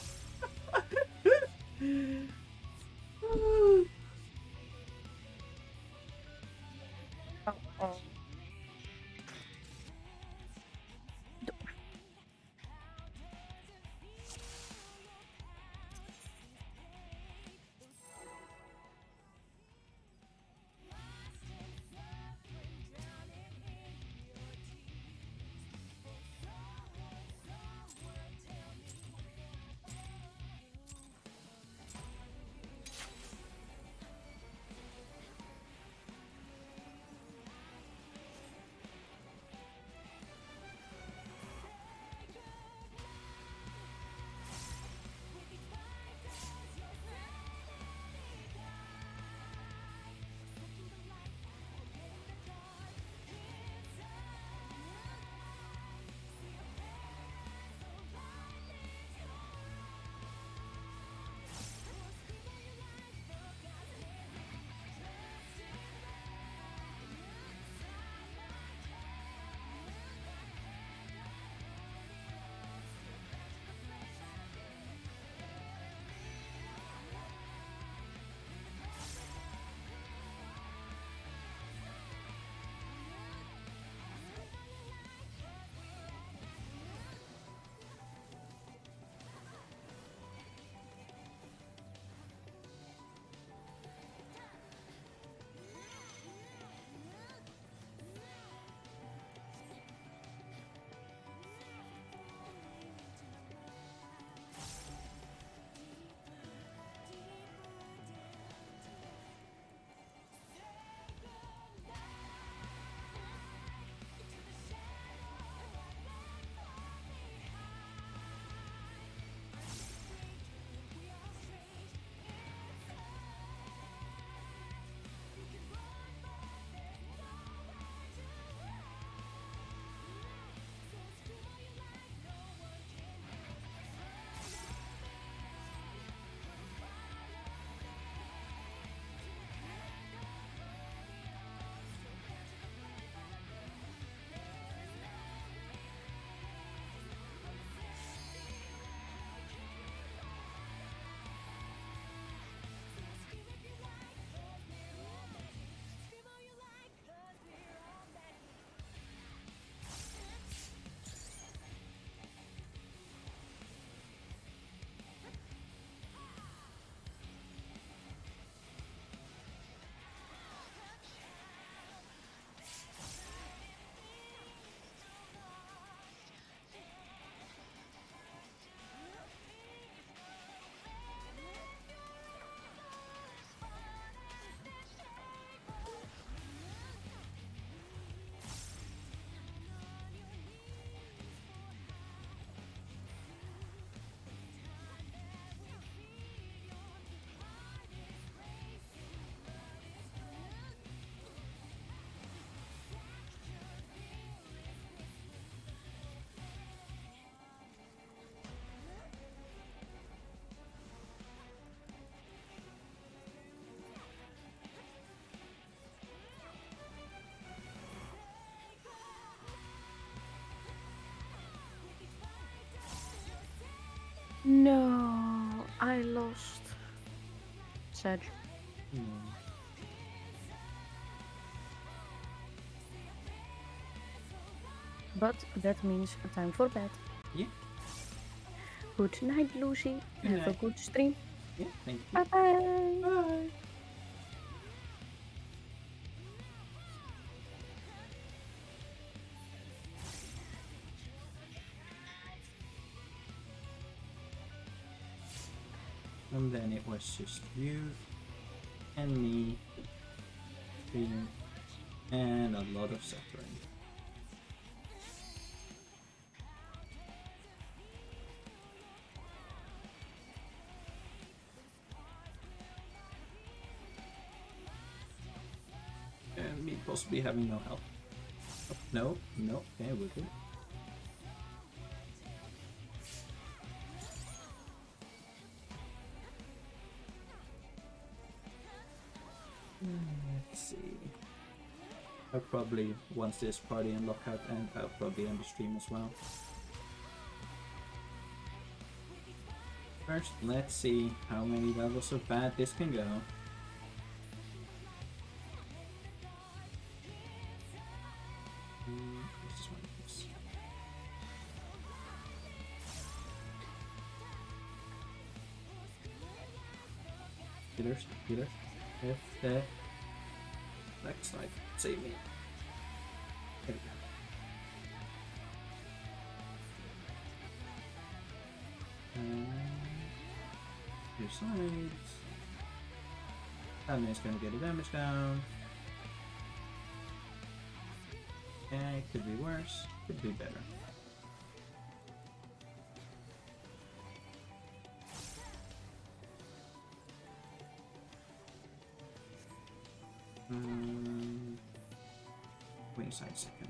[SPEAKER 2] Oh. No, I lost. Sedge.
[SPEAKER 1] Hmm.
[SPEAKER 2] But that means time for bed.
[SPEAKER 1] Yeah.
[SPEAKER 2] Good night, Lucy.
[SPEAKER 1] Good
[SPEAKER 2] Have a
[SPEAKER 1] night.
[SPEAKER 2] good stream.
[SPEAKER 1] Yeah, thank you.
[SPEAKER 2] Bye bye.
[SPEAKER 1] Bye. And then it was just you and me, streaming, and a lot of suffering. And me possibly having no help. Oh, no, no, okay, we're good. Let's see. I'll probably, once this party and lockout end, I'll probably end the stream as well. First, let's see how many levels of bad this can go. Let's just run this. Healers, healers. If the next life, save me. There we go. Your sides. Admin's gonna get a damage down. Okay, could be worse, could be better. Wait a second.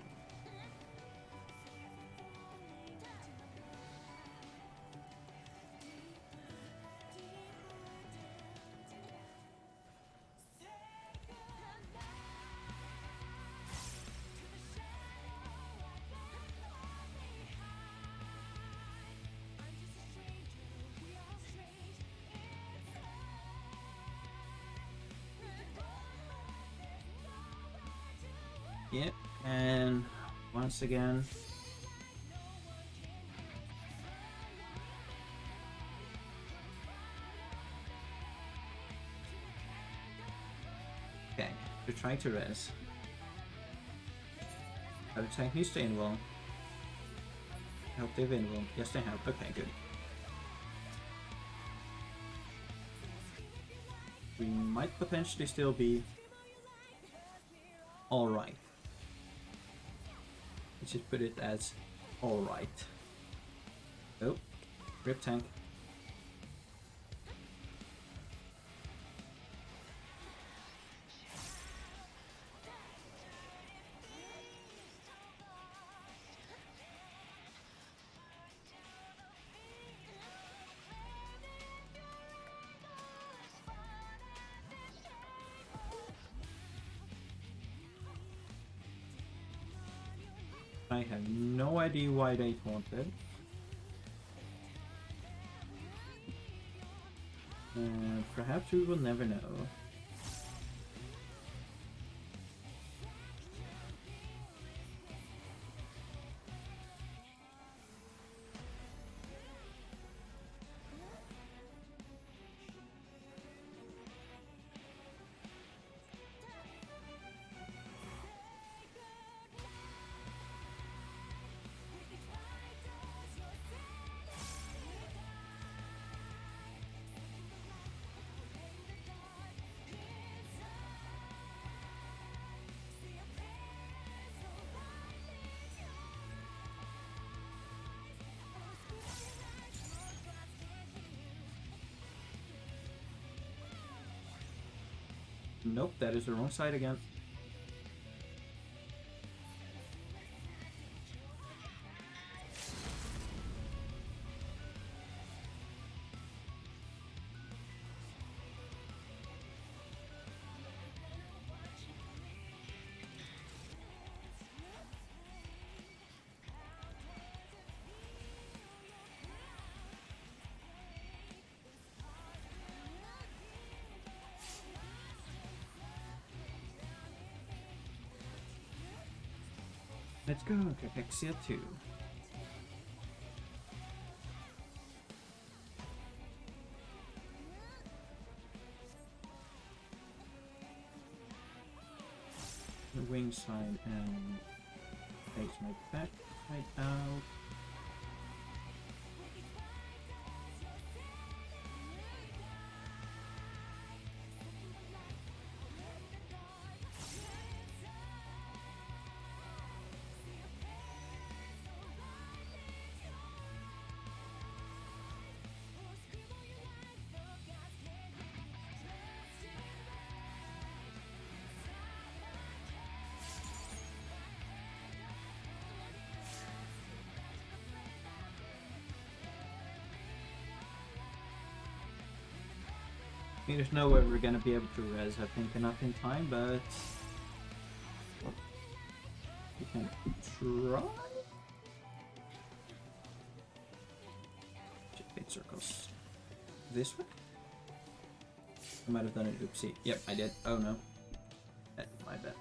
[SPEAKER 1] Yep, and once again, okay, we're trying to res. Have the tank needs to invul. I hope they've invul. Yes, they have. Okay, good. We might potentially still be alright. Let's just put it as alright. Oh, rip tank. I have no idea why they taunted. Perhaps we will never know. Nope, that is the wrong side again. Let's go, Cachexia 2. The wing side and face my back side out. I mean, there's no way we're gonna be able to res, I think, enough in time, but we can try. Eight circles. This way? I might have done an oopsie. Yep, I did. Oh no. My bad.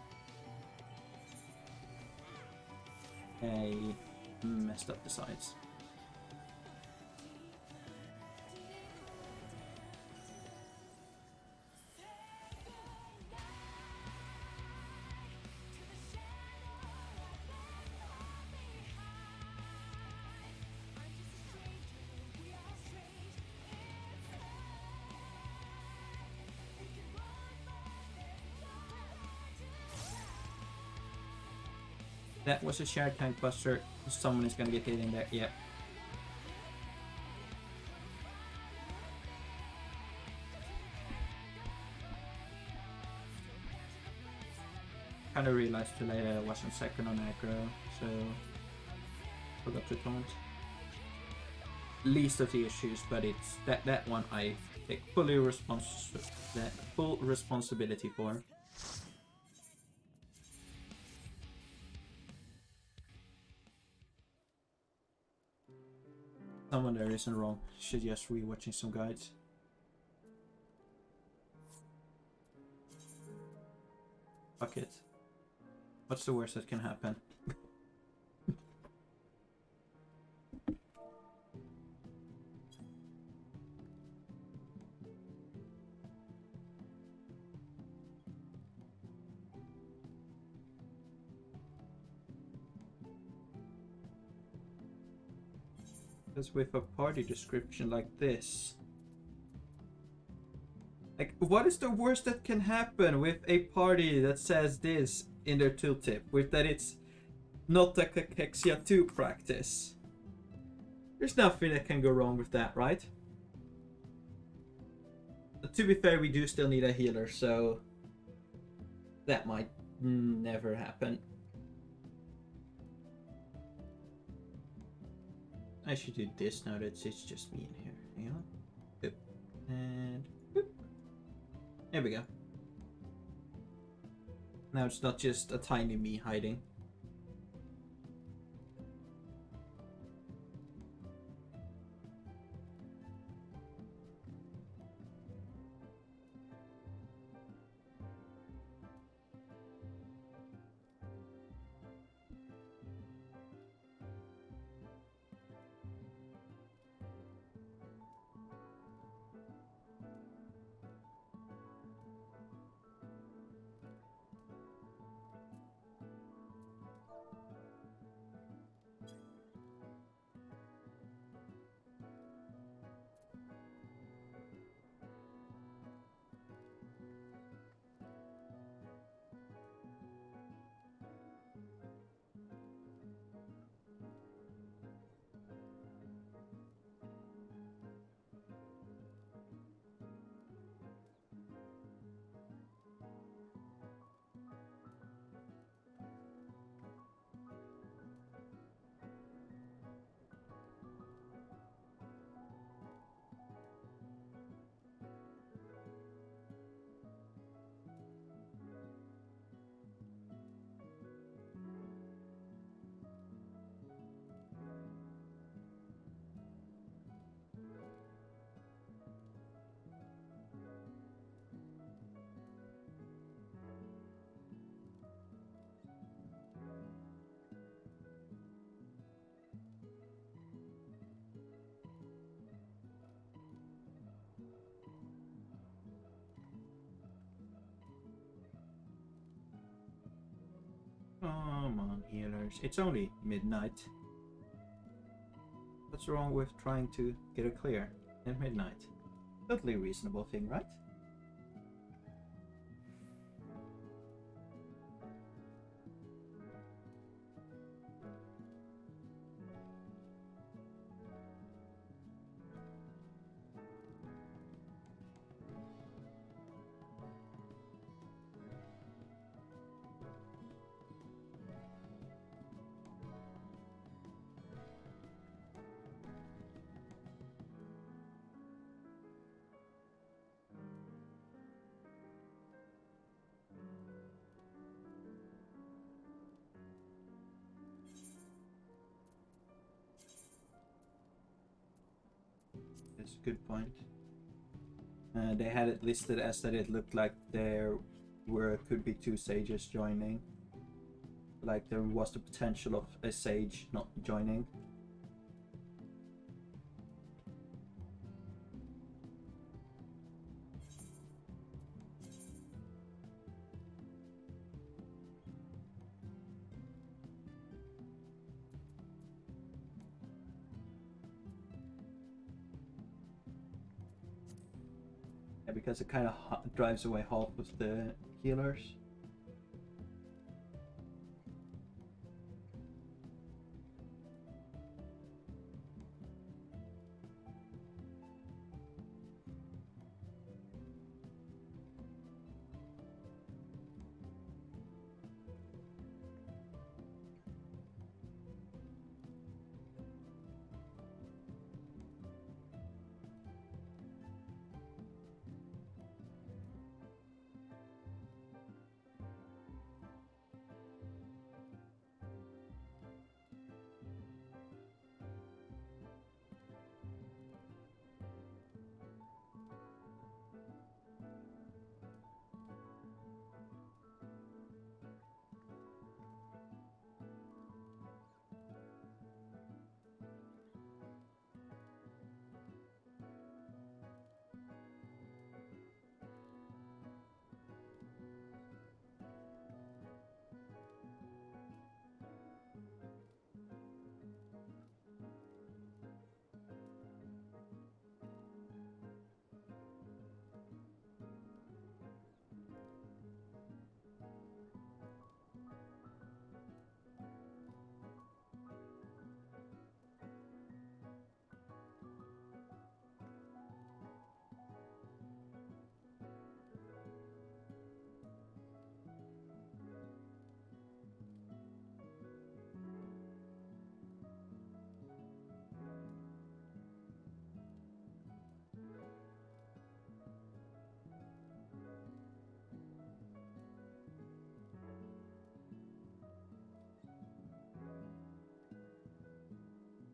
[SPEAKER 1] I messed up the sides. That was a shared tank buster. Someone is gonna get hit in there. Yeah. Kinda realized too late I wasn't second on aggro, so forgot to taunt. Least of the issues, but it's that one I take full responsibility for. Someone there isn't wrong. Should just re-watching some guides. Fuck it. What's the worst that can happen? Because with a party description like this, like, what is the worst that can happen with a party that says this in their tooltip? With that it's not a Cachexia 2 practice. There's nothing that can go wrong with that, right? But to be fair, we do still need a healer, so that might never happen. I should do this now that it's just me in here. Hang on. Boop. And boop. There we go. Now it's not just a tiny me hiding. healers. It's only midnight. What's wrong with trying to get a clear at midnight? Totally reasonable thing, right? That's a good point. They had it listed as that it looked like there could be 2 sages joining. Like there was the potential of a sage not joining. Yeah, because it kind of drives away half of the healers.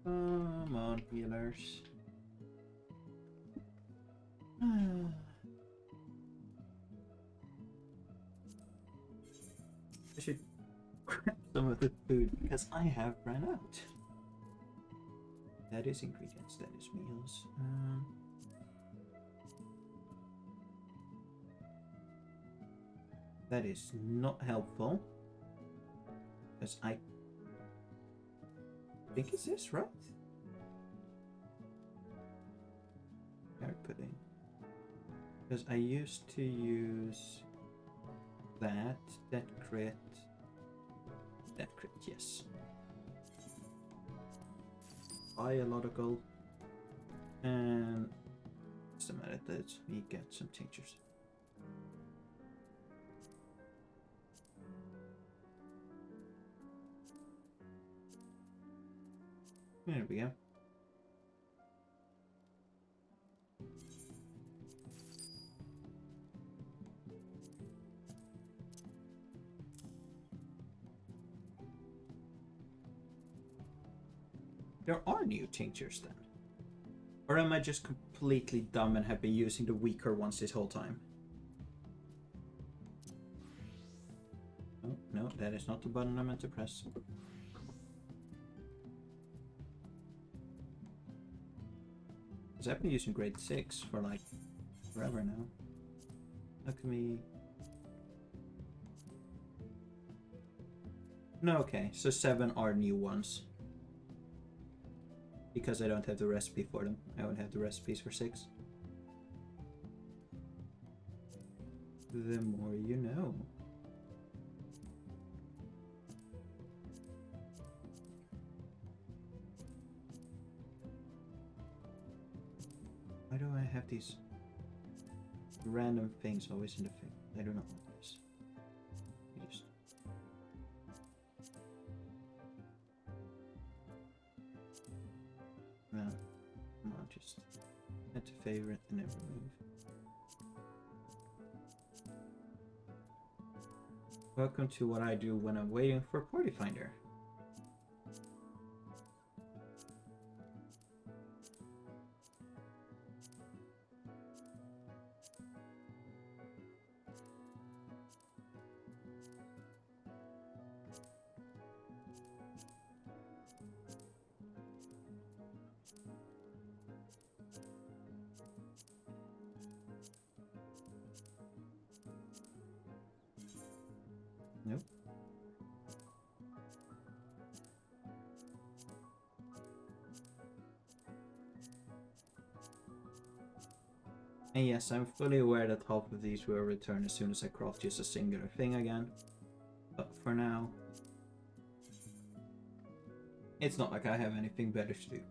[SPEAKER 1] Come on, healers. I should grab some of the food because I have run out. That is ingredients, that is meals. That is not helpful. Because I think it's this, right? Carrot pudding. Because I used to use that crit, yes. Biological, and what's the matter that we get some tinctures. There we go. There are new tinctures then. Or am I just completely dumb and have been using the weaker ones this whole time? Oh, no, that is not the button I meant to press. Because I've been using grade 6 for like forever now. How can we... No, okay, so 7 are new ones. Because I don't have the recipe for them. I don't have the recipes for 6. The more you know. Why do I have these random things always in the thing? I do not want this. Just... Well, come on, just add to favorite and then remove. Welcome to what I do when I'm waiting for Party Finder. Nope. And yes, I'm fully aware that half of these will return as soon as I craft just a singular thing again. But for now, it's not like I have anything better to do.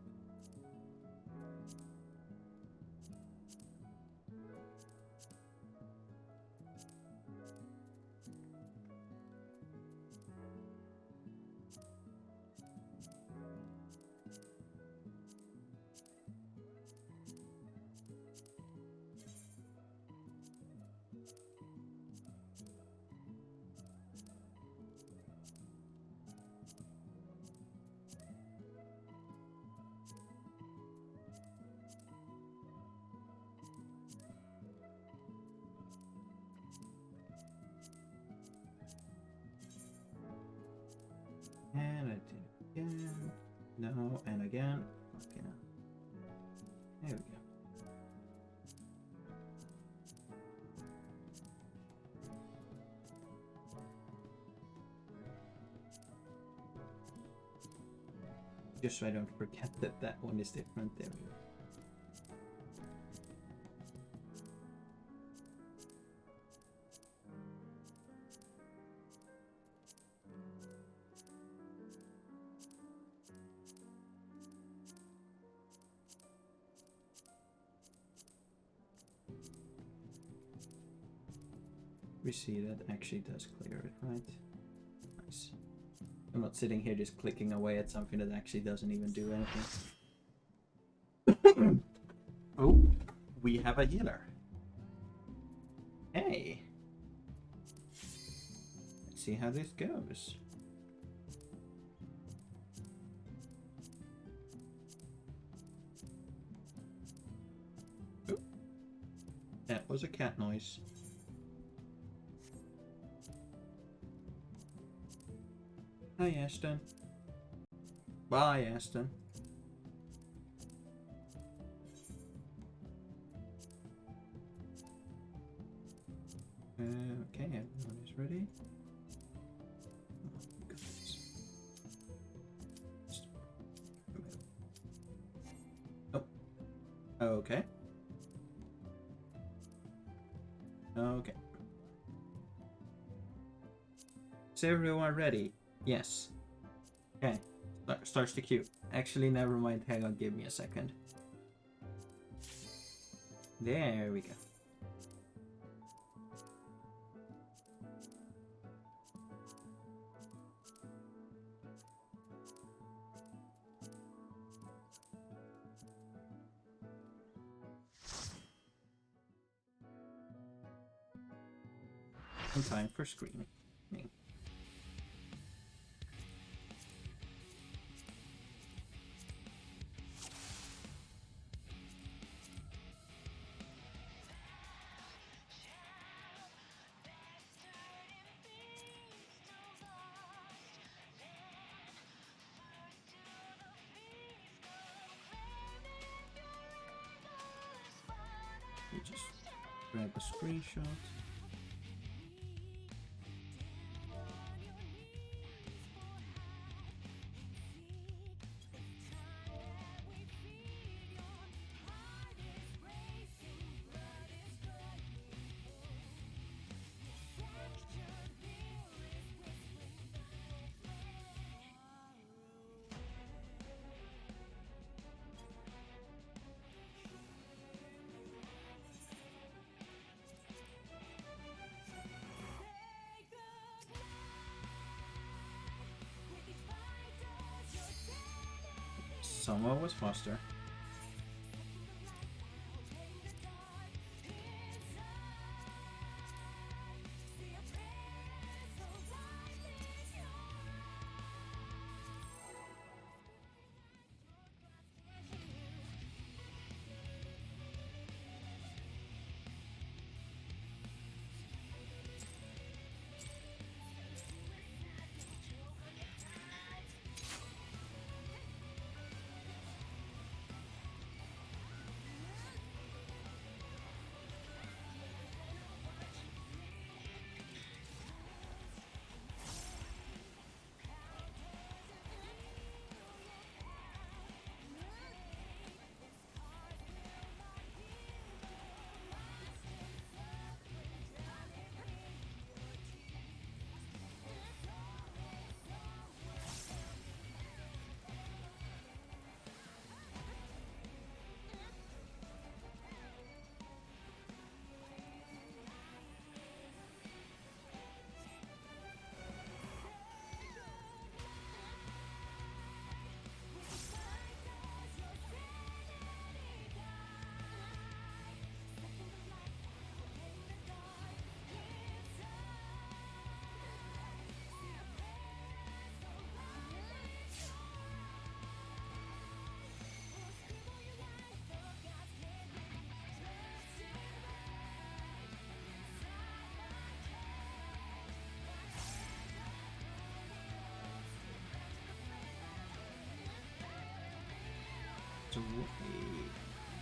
[SPEAKER 1] And I did it again. No, and again. Okay, now. There we go. Just so I don't forget that that one is different. There we go. We see that actually does clear it, right? Nice. I'm not sitting here just clicking away at something that actually doesn't even do anything. Oh, we have a healer. Hey. Let's see how this goes. Oh, that was a cat noise. Hi, Ashton. Bye, Ashton. Okay, everyone is ready. Oh. Okay. Okay. Is everyone ready? Yes. Okay. Starts the queue. Actually, never mind. Hang on, give me a second. There we go. In time for screaming. We just grab a screenshot. someone was faster.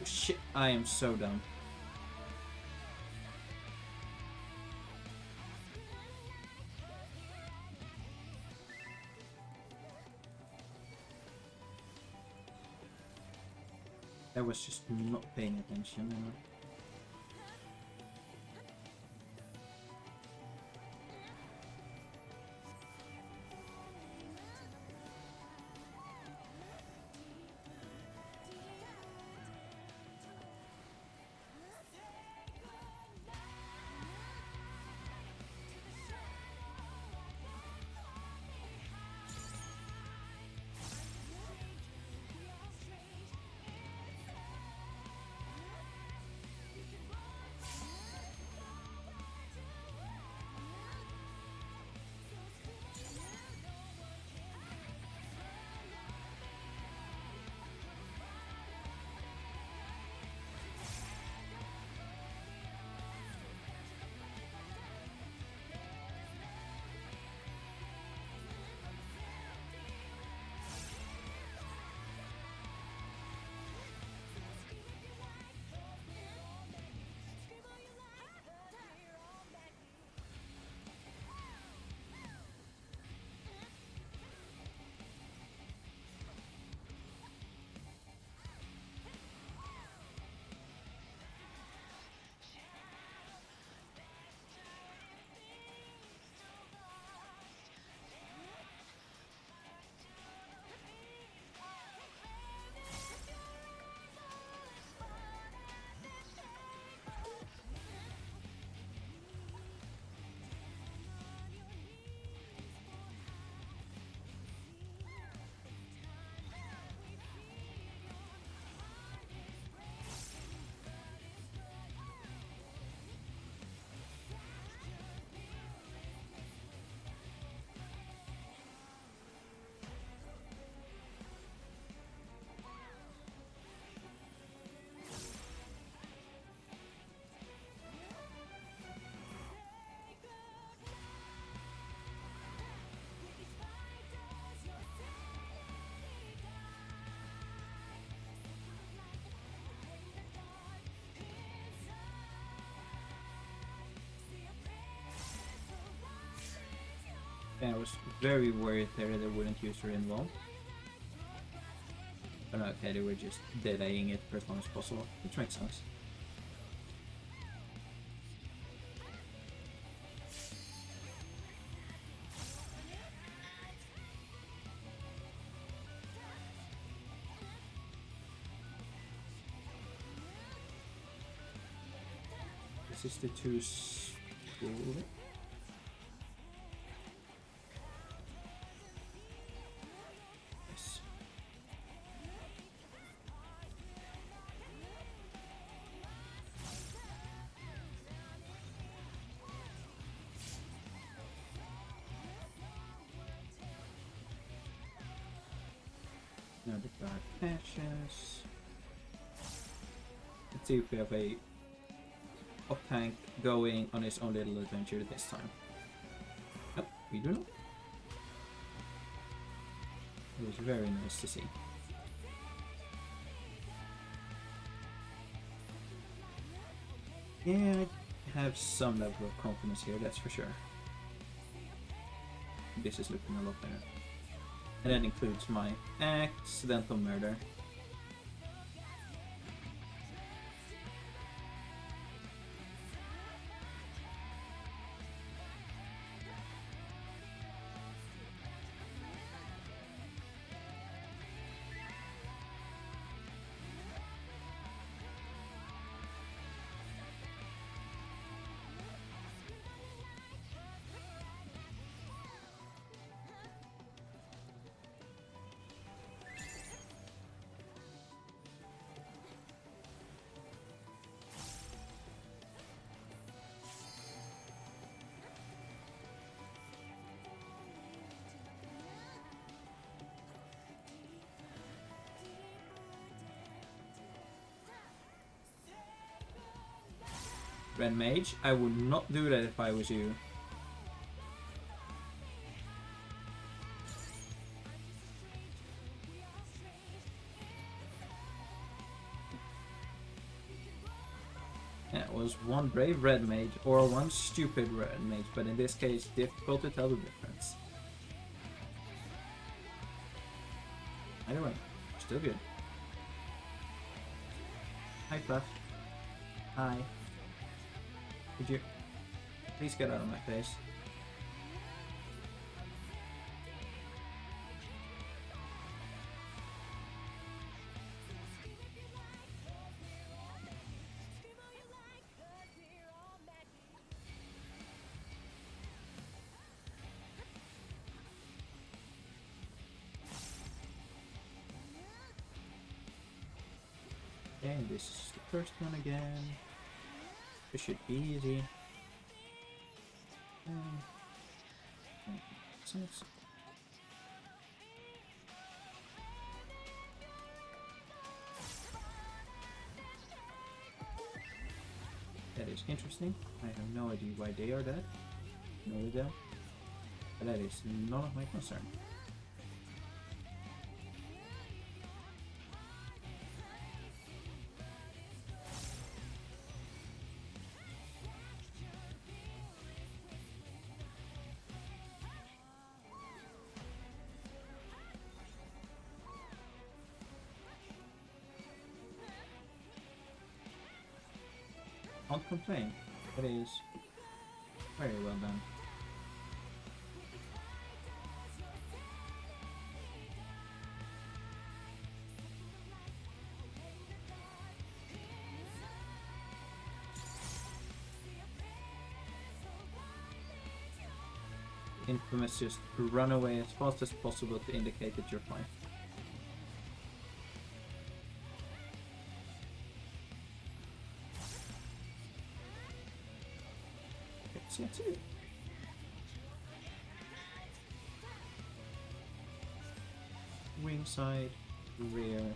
[SPEAKER 1] Shit, I am so dumb. I was just not paying attention. And I was very worried there they wouldn't use her invuln. But okay, they were just delaying it for as long as possible, which makes sense. This is the two school. Yes. Another dark ashes. Let's see if we have a off tank going on his own little adventure this time. Nope, we do not. It was very nice to see. Yeah, I have some level of confidence here, that's for sure. This is looking a lot better. And that includes my accidental murder. Red Mage, I would not do that if I was you. That was one brave red mage or one stupid red mage, but in this case, difficult to tell the difference. Either way, still good. Hi, Fluff. Hi. Could you please get out of my face? And this is the first one again. This should be easy. Sense. That is interesting. I have no idea why they are dead. No idea. But that is none of my concern. Can't complain. That is very well done. Infamous, just run away as fast as possible to indicate that you're fine. That's it. Wing side, rear. Okay.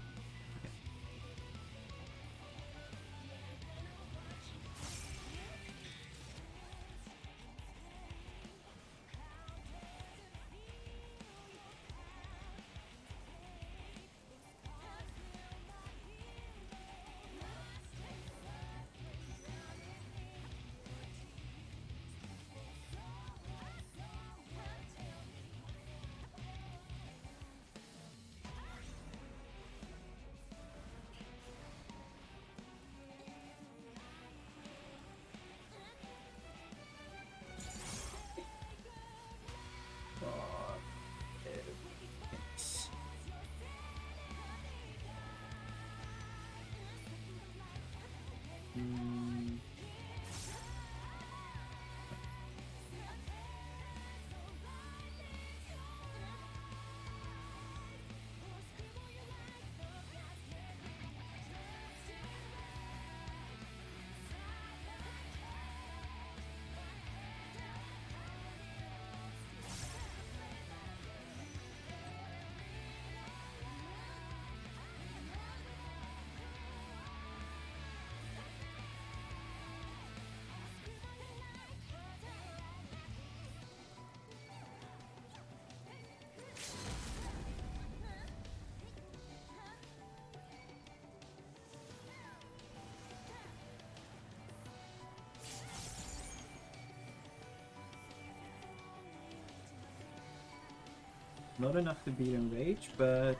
[SPEAKER 1] Not enough to beat in rage, but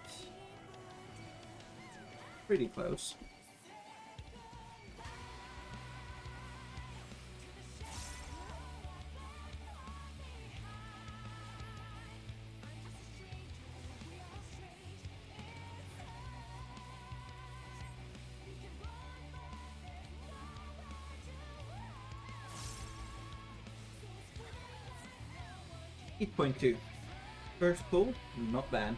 [SPEAKER 1] pretty close. .2. First pull, not bad.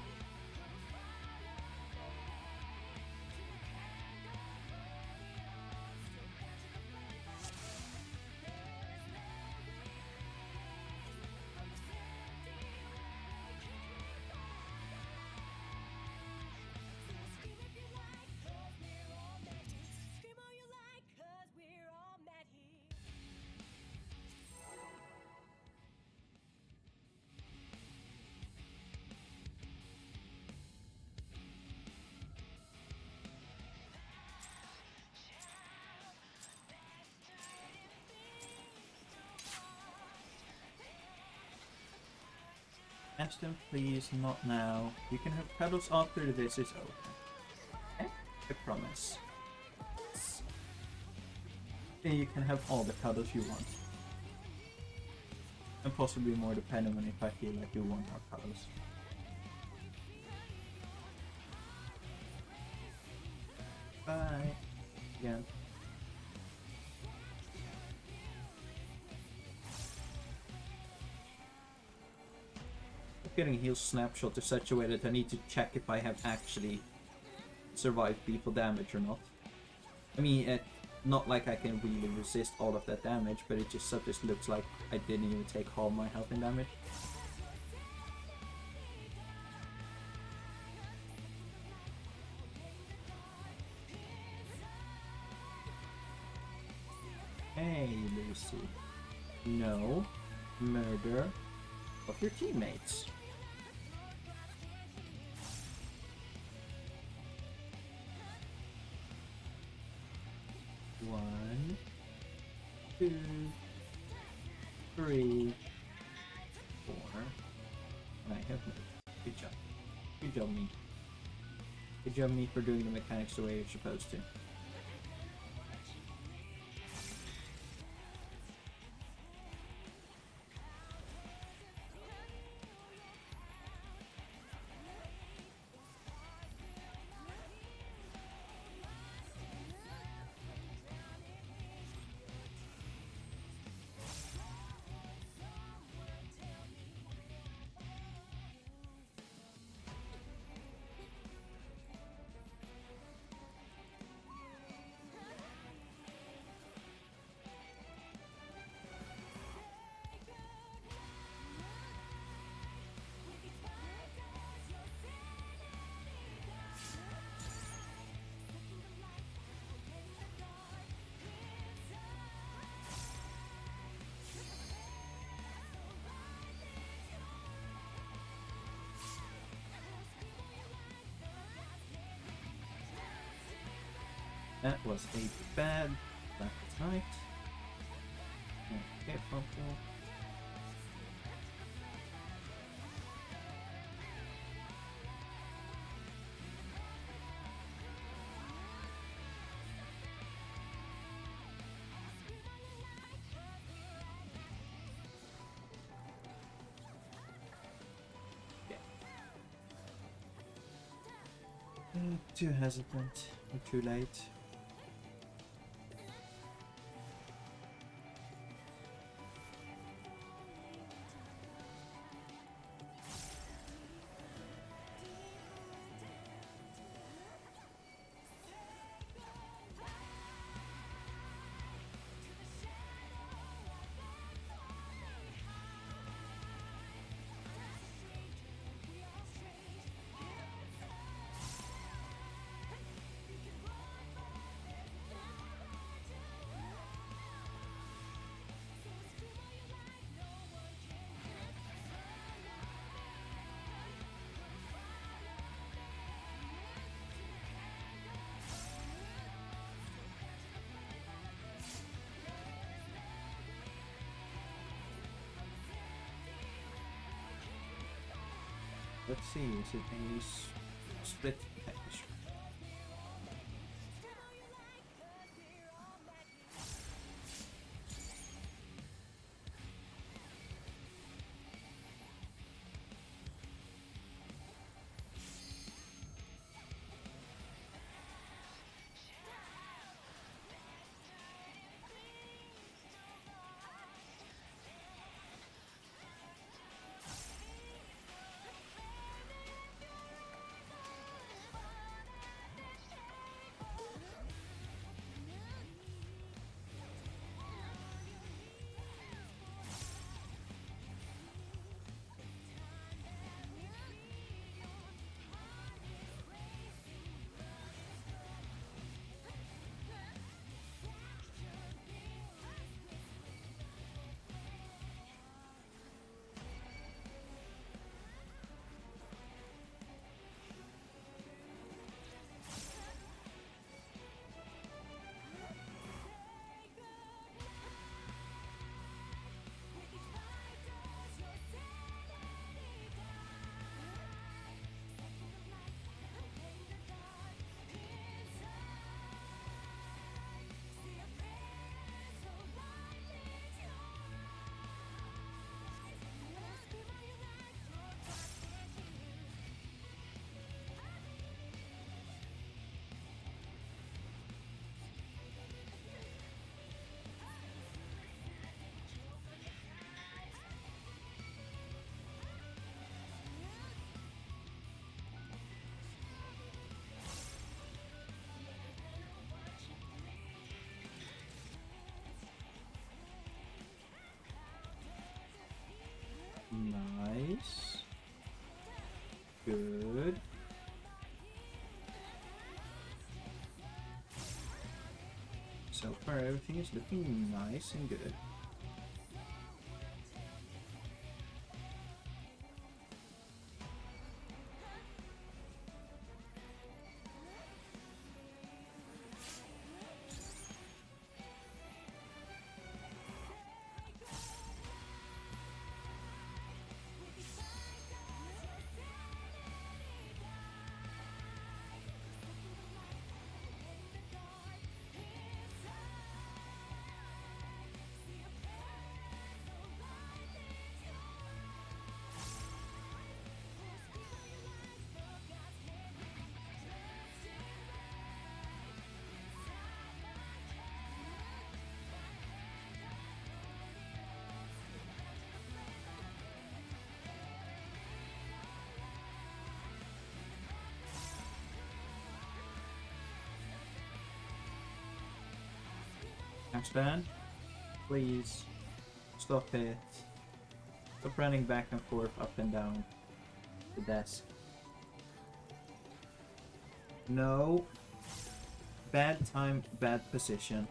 [SPEAKER 1] Aston, please, not now. You can have cuddles after this is over. Okay? I promise. And you can have all the cuddles you want. And possibly more depending on if I feel like you want more cuddles. Bye. Yeah. Getting heal snapshot is such a way that I need to check if I have actually survived lethal damage or not. I mean, not like I can really resist all of that damage, but it just looks like I didn't even take all my health and damage. Hey, Lucy. No murder of your teammates. One, two, three, four. I have moved. Good job. Good job, me. Good job, me, for doing the mechanics the way you're supposed to. That was a bad left right. Okay, pump. Too hesitant or too late. Let's see, is it a split package? Nice. Good. So far everything is looking nice and good. Ashton, please stop it. Stop running back and forth, up and down the desk. No. Bad time, bad position.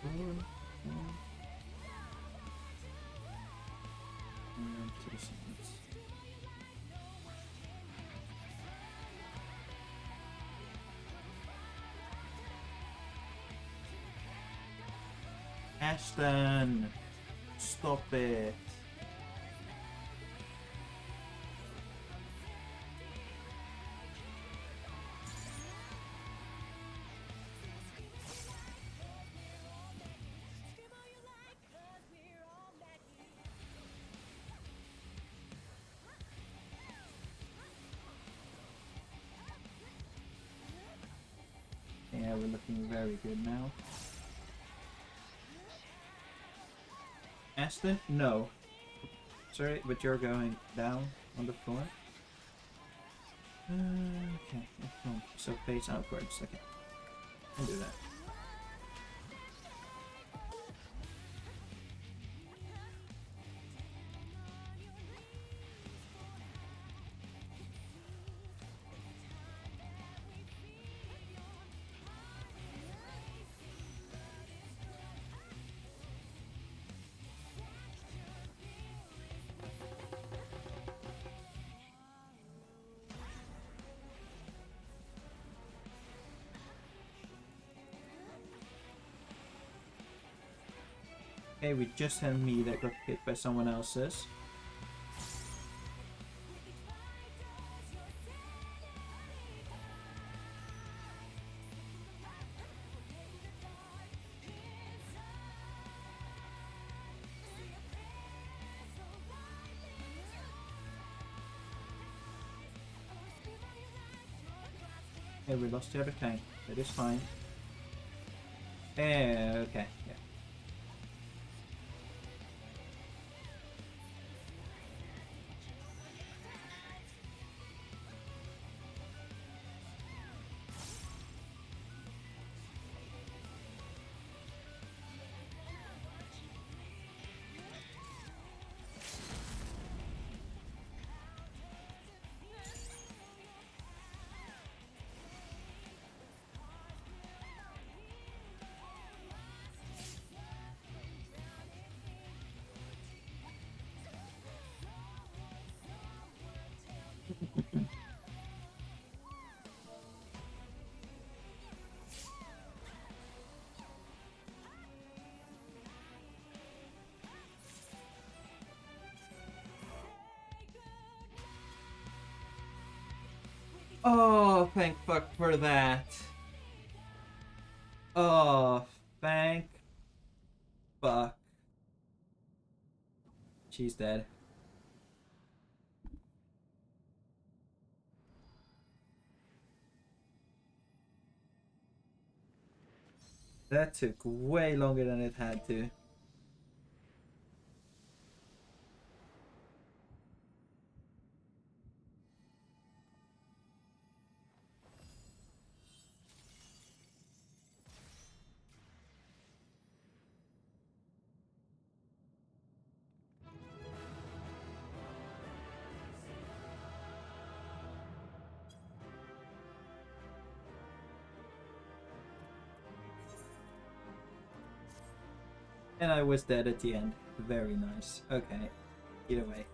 [SPEAKER 1] Sure. And 2 seconds. Ashton, stop it. Yeah, we're looking very good now. Aston? No. Sorry, but you're going down on the floor. Okay, come on. So face outwards. Okay. I'll do that. Okay, we just had me that got hit by someone else's. Okay, we lost the other tank. That is fine. Okay, yeah. Oh, thank fuck for that. Oh, thank fuck. She's dead. That took way longer than it had to. And I was dead at the end. Very nice. Okay. Either way.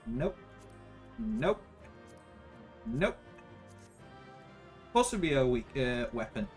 [SPEAKER 1] Nope. Nope. Nope. Possibly a weak weapon.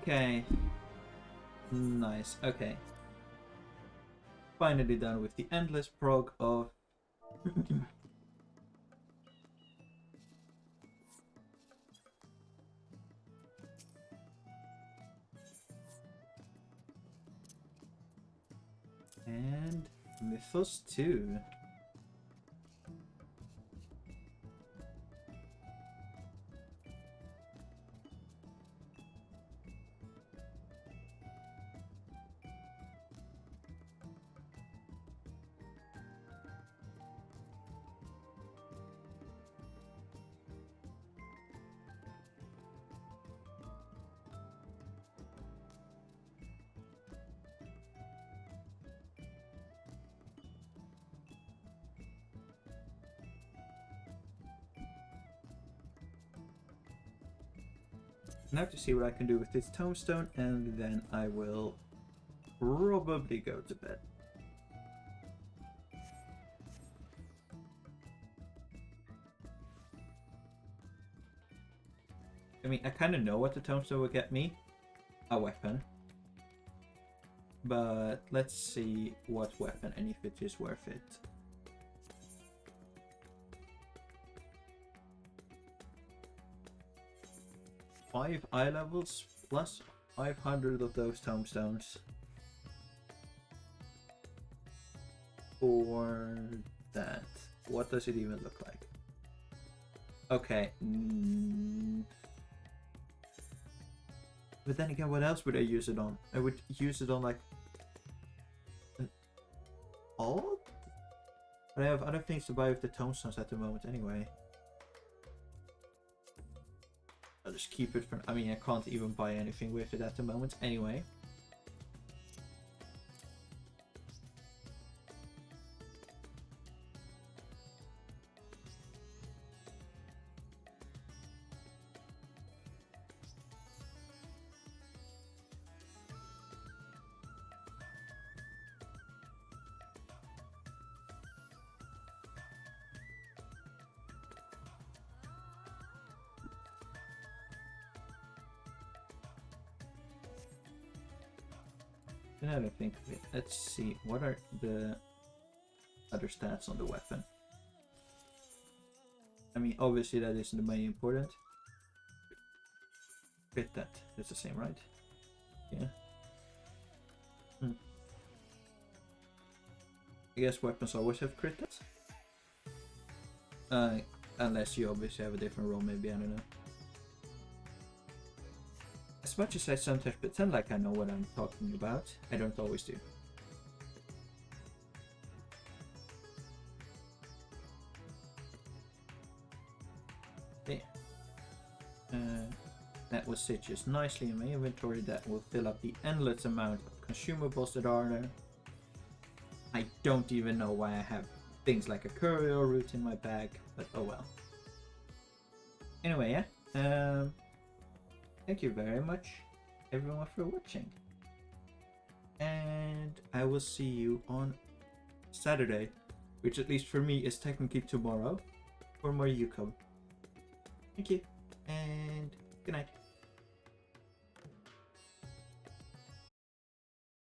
[SPEAKER 1] Okay. Nice. Okay. Finally done with the endless prog of and Mythos 2. Now to see what I can do with this tombstone, and then I will probably go to bed. I mean, I kind of know what the tombstone will get me. A weapon. But let's see what weapon and if it is worth it. Five eye levels plus 500 of those tombstones. For that. What does it even look like? Okay. But then again, what else would I use it on? I would use it on like an alt? But I have other things to buy with the tombstones at the moment anyway. I'll just keep it for... I mean, I can't even buy anything with it at the moment anyway. Now that I think of it, let's see, what are the other stats on the weapon? I mean, obviously that isn't the main important. Crit that, it's the same, right? Yeah. I guess weapons always have crit that. Unless you obviously have a different role, maybe, I don't know. As much as I sometimes pretend like I know what I'm talking about, I don't always do. Okay. That will sit just nicely in my inventory. That will fill up the endless amount of consumables that are there. I don't even know why I have things like a courier route in my bag, but oh well. Anyway, yeah. Thank you very much, everyone, for watching. And I will see you on Saturday, which at least for me is technically tomorrow, for more Yukon. Thank you, and